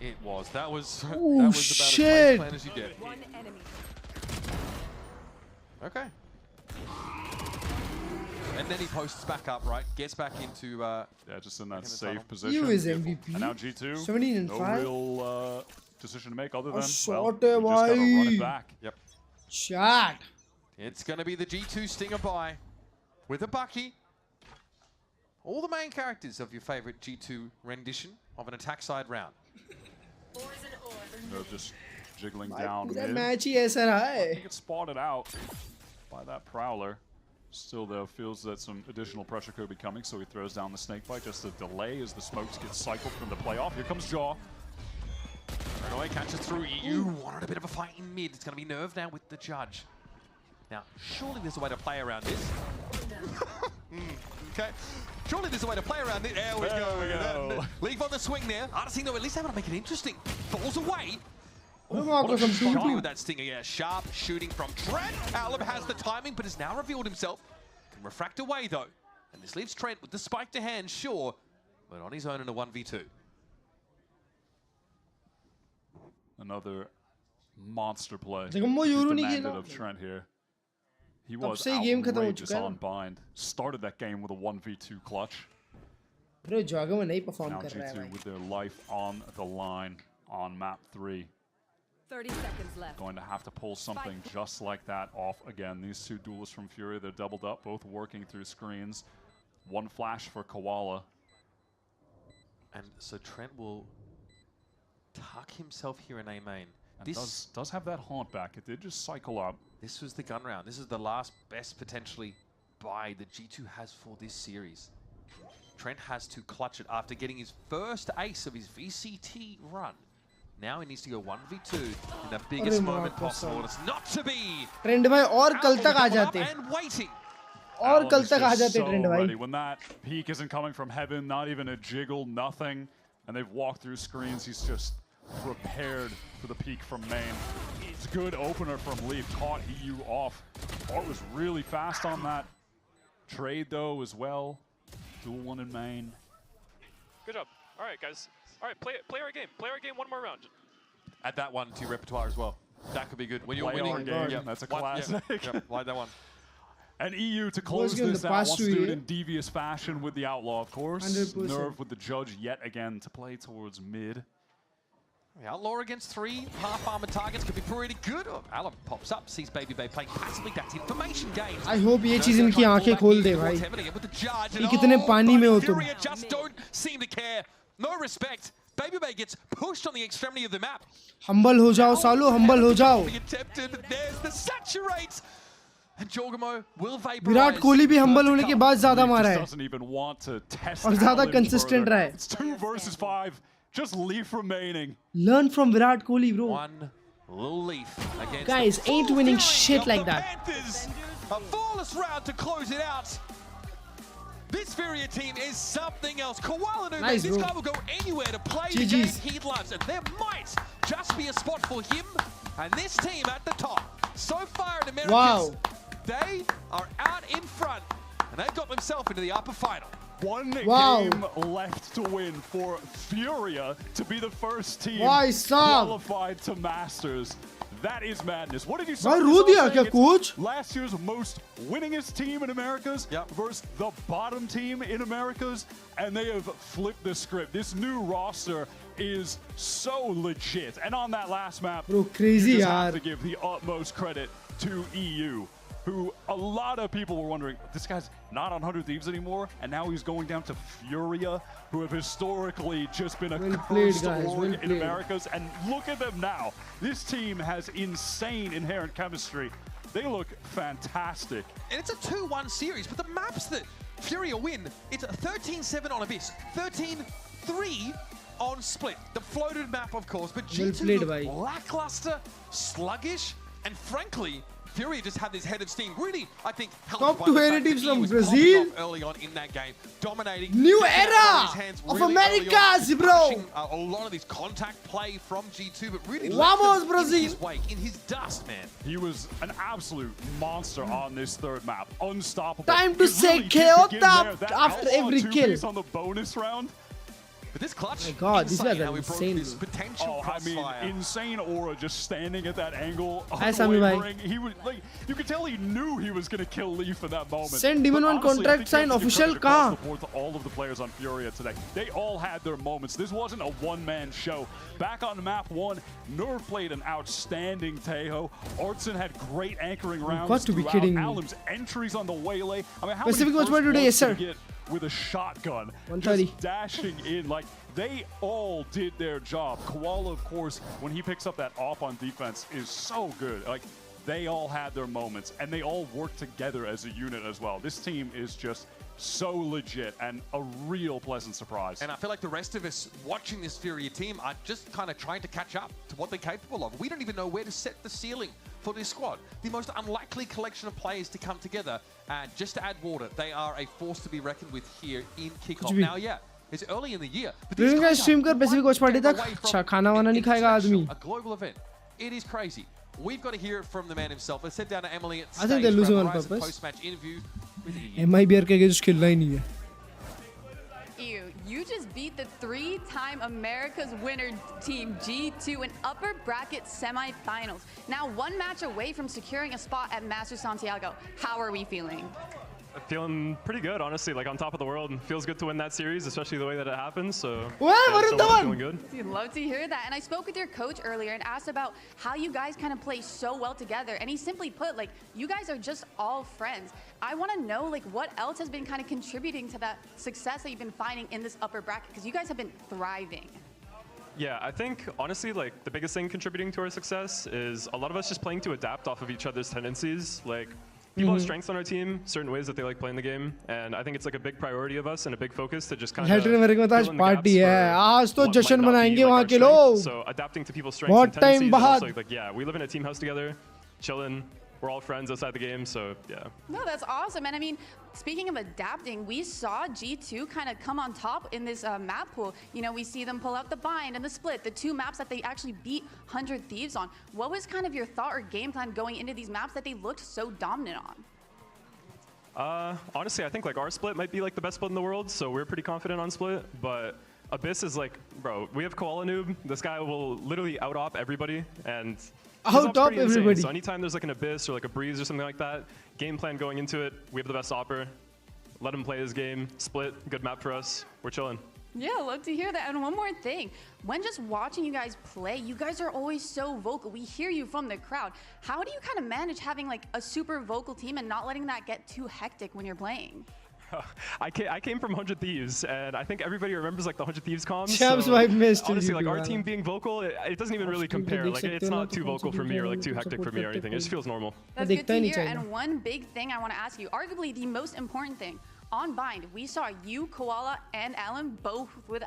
It was. That was about shit. as plan as you get. Okay. And then he posts back up, right? Gets back into just in that safe position. You is MVP. And now G2. 17 and no 5. Real decision to make other than just gotta run it back. Yep. Chat. It's gonna be the G2 Stinger buy with a Bucky. All the main characters of your favorite G2 rendition of an attack side round. They're just jiggling down. That match ही ऐसा रहा है. I think it's spotted out by that Prowler. Still, though, feels that some additional pressure could be coming, so he throws down the snakebite just to delay as the smokes get cycled from the playoff. Here comes Jaw. Right away, catches through. EU wanted a bit of a fight in mid. It's going to be Nerve now with the judge. Now, surely there's a way to play around this. Okay. Surely there's a way to play around it. There we go. Leave on the swing there. Artising though, at least able to make it interesting. Falls away. What a shot with that stinger. Yeah, sharp shooting from Trent. Alum has the timing, but has now revealed himself. Can refract away though. And this leaves Trent with the spike to hand, sure, but on his own in a 1v2. Another monster play Euro demanded of Trent here. He was outrageous on bind. Started that game with a 1v2 clutch. Bro, Jogger नहीं perform now कर रहा है G2 with their life on the line on map 3. 30 seconds left. Going to have to pull something just like that off again. These two duelists from Furia, they're doubled up, both working through screens. One flash for Koala. And so Trent will tuck himself here in A main. And this does have that haunt back. It did just cycle up. This was the gun round. This is the last best potentially buy that G2 has for this series. Trent has to clutch it after getting his first ace of his VCT run. Now he needs to go 1v2 in the biggest moment possible. It's not to be. Trend भाई और कल तक आ जाते. And waiting. और कल तक आ जाते Trend भाई. When that peek isn't coming from heaven, not even a jiggle, nothing, and they've walked through screens, he's just prepared for the peek from main. It's a good opener from Leaf. Caught EU off. Art was really fast on that trade though as well. Duel one in main. Good job. All right, guys. All right, play our game. Play our game one more round. Add that one to your repertoire as well. That could be good. When you're play winning, our game. That's a classic. Like that one. And EU to close this out wants to do it in devious fashion with the Outlaw, of course. 100%. Nerve with the Judge yet again to play towards mid. The Outlaw against 3 half-armored targets could be pretty good. Oh, Alum pops up, sees Baby Bay playing passively. That's information gains. I hope ये चीज़ इनकी आंखें खोल दे भाई. ये कितने पानी में हो तुम? Furia just don't seem to care. No respect. Baby Bay gets pushed on the extremity of the map. Humble हो जाओ सालो, humble हो जाओ. There's the saturate. And Jorgamo will vaporize. Virat Kohli भी humble होने के बाद ज़्यादा मारा है. Doesn't even want to test और ज़्यादा consistent रहा है. It's 2 versus 5. Just Leaf remaining. Learn from Virat Kohli, bro. One little Leaf against guys ain't winning shit like that. Panthers. A flawless round to close it out. This Furia team is something else. Koala Noob, nice, this guy will go anywhere to play the game he loves, and there might just be a spot for him and this team at the top. So far in Americas, they are out in front, and they've got themselves into the upper final. One game left to win for Furia to be the first team qualified to Masters. That is madness. What did you say? Last year's most winningest team in Americas versus the bottom team in Americas, and they have flipped the script. This new roster is so legit. And on that last map, crazy, you just have to give the utmost credit to EU, who a lot of people were wondering, this guy's not on 100 Thieves anymore, and now he's going down to Furia, who have historically just been a cursed org in Americas, and look at them now. This team has insane inherent chemistry. They look fantastic. And it's a 2-1 series, but the maps that Furia win, it's a 13-7 on Abyss, 13-3 on Split. The floated map, of course, but G2 look lackluster, sluggish, and frankly, Furia just had this head of steam. Really, I think top 2 teams from Brazil early on in that game, dominating. New era of Americas, bro. A lot of this contact play from G2, but really Vamos, Brazil. In his wake, in his dust, man. He was an absolute monster on this third map, unstoppable. Time to say KO after every kill. On the bonus round. But this clutch, my God, this was insane. This potential insane aura just standing at that angle. He would you could tell he knew he was going to kill Leaf in that moment. Send Demon One contract sign official ka. All of the players on Furia today, they all had their moments. This wasn't a one-man show. Back on map 1, Nerve played an outstanding Tejo. Artson had great anchoring rounds. Got to be kidding me. Alum's entries on the waylay. I mean, how Pacific many Watch today, yes, sir. get with a shotgun, 130. just dashing in? Like, they all did their job. Koala, of course, when he picks up that off on defense, is so good. Like, they all had their moments, and they all work together as a unit as well. This team is just so legit and a real pleasant surprise. And I feel like the rest of us watching this Furia team are just kind of trying to catch up to what they're capable of. We don't even know where to set the ceiling for this squad. The most unlikely collection of players to come together. And just to add water, they are a force to be reckoned with here in Kickoff. Now, yeah, it's early in the year. But these guys stream कर पैसे भी watch party तक अच्छा खाना वाना नहीं खाएगा आदमी. A global event. It is crazy. We've got to hear it from the man himself. Let's head down to Emily at I think they're losing on purpose. Post-match interview with Mibr के against खेलना ही नहीं है. Ew, you just beat the 3-time America's winner team G2 in upper bracket semifinals. Now 1 match away from securing a spot at Masters Santiago. How are we feeling? Feeling pretty good, honestly. Like on top of the world. Feels good to win that series, especially the way that it happened. So feeling good. Love to hear that. And I spoke with your coach earlier and asked about how you guys kind of play so well together. And he simply put, like, you guys are just all friends. I want to know, like, what else has been kind of contributing to that success that you've been finding in this upper bracket? Because you guys have been thriving. Yeah, I think, honestly, like, the biggest thing contributing to our success is a lot of us just playing to adapt off of each other's tendencies. Like, people have strengths on our team, certain ways that they like playing the game, and I think it's like a big priority of us and a big focus to just kind of fill in the gaps for what might not be, like, our strengths. So adapting to people's strengths and tendencies, and also like, yeah, we live in a team house together, chilling. We're all friends outside the game, so yeah. No, that's awesome. And I mean, speaking of adapting, we saw G2 kind of come on top in this map pool. You know, we see them pull out the bind and the split, the 2 maps that they actually beat 100 Thieves on. What was kind of your thought or game plan going into these maps that they looked so dominant on? Honestly, I think like our split might be like the best split in the world, so we're pretty confident on split. But Abyss is like, bro, we have Koala Noob. This guy will literally out-op everybody, and out-op everybody. So anytime there's like an Abyss or like a Breeze or something like that, game plan going into it, we have the best opper. Let him play his game. Split, good map for us. We're chilling. Yeah, love to hear that. And one more thing, when just watching you guys play, you guys are always so vocal. We hear you from the crowd. How do you kind of manage having like a super vocal team and not letting that get too hectic when you're playing? I came from 100 Thieves, and I think everybody remembers like the 100 Thieves comms. So, honestly, like our team being vocal, it doesn't even really compare. Like it's not too vocal for me or like too hectic for me or anything. It just feels normal. That's good to hear. And one big thing I want to ask you, arguably the most important thing, on Bind, we saw you, Koala, and Alan both whip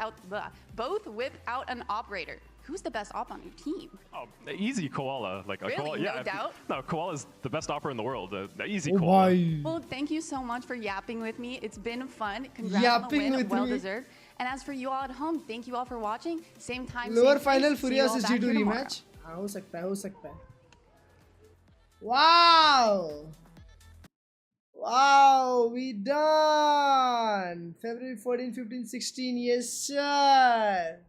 out an operator. Who's the best op on your team? Oh, easy Koala. Like really? Koala, yeah, no doubt? No, Koala's the best opera in the world. Easy Koala. Well, thank you so much for yapping with me. It's been fun. Congrats on the win. Well deserved. And as for you all at home, thank you all for watching. Same time, lower same final place. Furia versus G2 rematch. हो सकता है. Wow! Wow, we done! February 14, 15, 16, yes sir!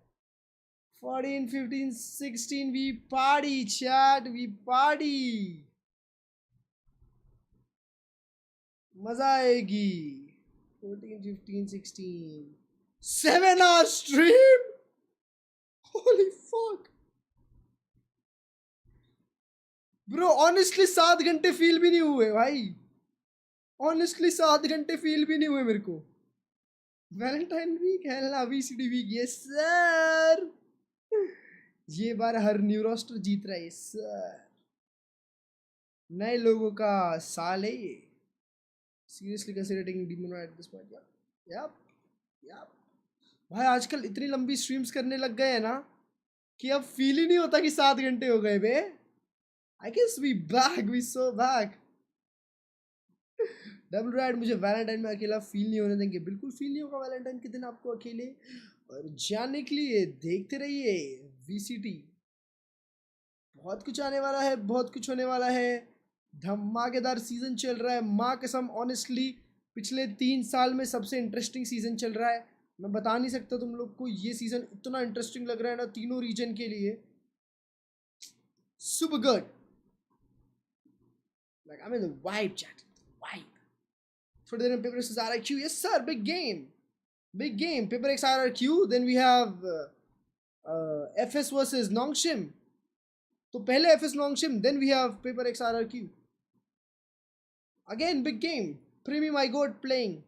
14, 15, 16, we party, chat, we party! मजा आएगी. 14, 15, 16. 7-hour stream? Holy fuck! Bro, honestly 7 घंटे feel भी नहीं हुए भाई. Honestly 7 घंटे feel भी नहीं हुए मेरे को. Valentine week है VCD week, yes sir. ये बार हर न्यू रोस्टर जीत रहा है सर. नए लोगों का साल है ये. Seriously considering Demon at this point. Yep. भाई आजकल इतनी लंबी स्ट्रीम्स करने लग गए हैं ना कि अब फील ही नहीं होता कि 7 घंटे हो गए बे. I guess we so back. Double ride मुझे वैलेंटाइन में अकेला फील नहीं होने देंगे. बिल्कुल फील नहीं होगा वैलेंटाइन के दिन आपको अकेले. और जानने के लिए देखते रहिए VCT. बहुत कुछ आने वाला है, बहुत कुछ होने वाला है. धमाकेदार सीजन चल रहा है. माँ कसम ऑनेस्टली पिछले 3 साल में सबसे इंटरेस्टिंग सीजन चल रहा है. मैं बता नहीं सकता तुम लोग को, ये सीजन इतना इंटरेस्टिंग लग रहा है ना तीनों रीजन के लिए. Super good. Like I'm in the vibe, chat. Vibe. For the Paper X RRQ, yes sir, big game. Paper X RRQ. Then we have FS versus Nongshim. So पहले FS Nongshim, then we have Paper X RRQ. Again, big game. Primi my god playing.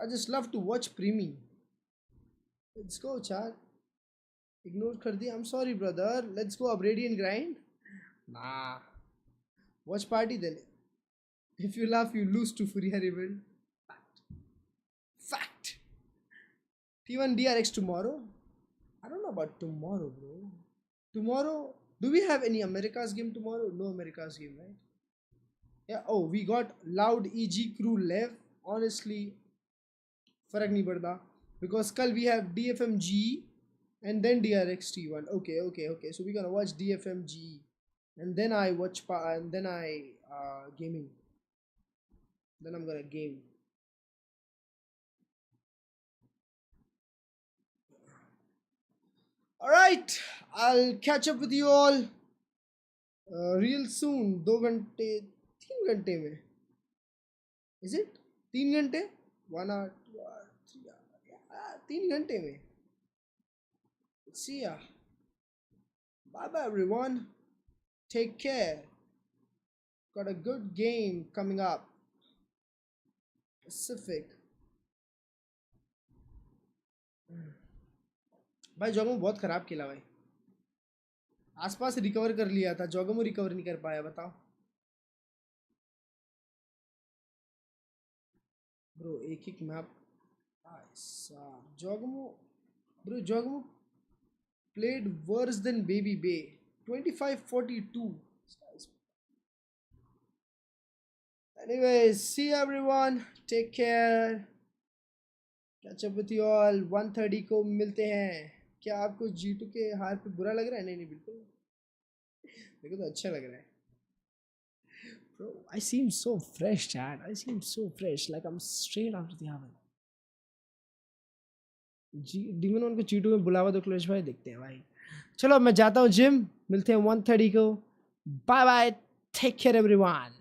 I just love to watch Primi. Let's go, chat. Ignore कर दिया. I'm sorry, brother. Let's go Upgradian grind. Nah. Watch party then. If you laugh, you lose to Furia rebuild. Fact. T1 DRX tomorrow? I don't know about tomorrow, bro. Tomorrow, do we have any America's game tomorrow? No America's game, right? Yeah. Oh, we got Loud EG Crew Lev. Honestly, फर्क नहीं पड़ता because कल we have DFMG and then DRX T1. Okay. So we're gonna watch DFMG and then I watch and then I gaming. Then I'm gonna game. Alright, I'll catch up with you all real soon. 2 घंटे 3 घंटे में. Is it 3 घंटे? 1 hour, 2 hour, 3 hour. Yeah, 3 घंटे में. See ya. Bye bye everyone. Take care. Got a good game coming up. Pacific. भाई जोगमो बहुत खराब खेला भाई. आसपास रिकवर कर लिया था, जोगमो रिकवर नहीं कर पाया. बताओ ब्रो. एक map. जोगमो played worse than Baby Bay. 25-42. Anyways, see everyone. Take care. Catch up with you all. 1:30 को मिलते हैं. क्या आपको G2 के हार पे बुरा लग रहा है? नहीं बिल्कुल. मेरे को तो अच्छा लग रहा है. Bro, I seem so fresh, Chad. I seem so fresh, like I'm straight after the oven. Demon One को G2 में बुलावा दो क्लर्ज भाई. देखते हैं भाई. चलो मैं जाता हूँ जिम. मिलते हैं 1:30 को. Bye bye. Take care everyone.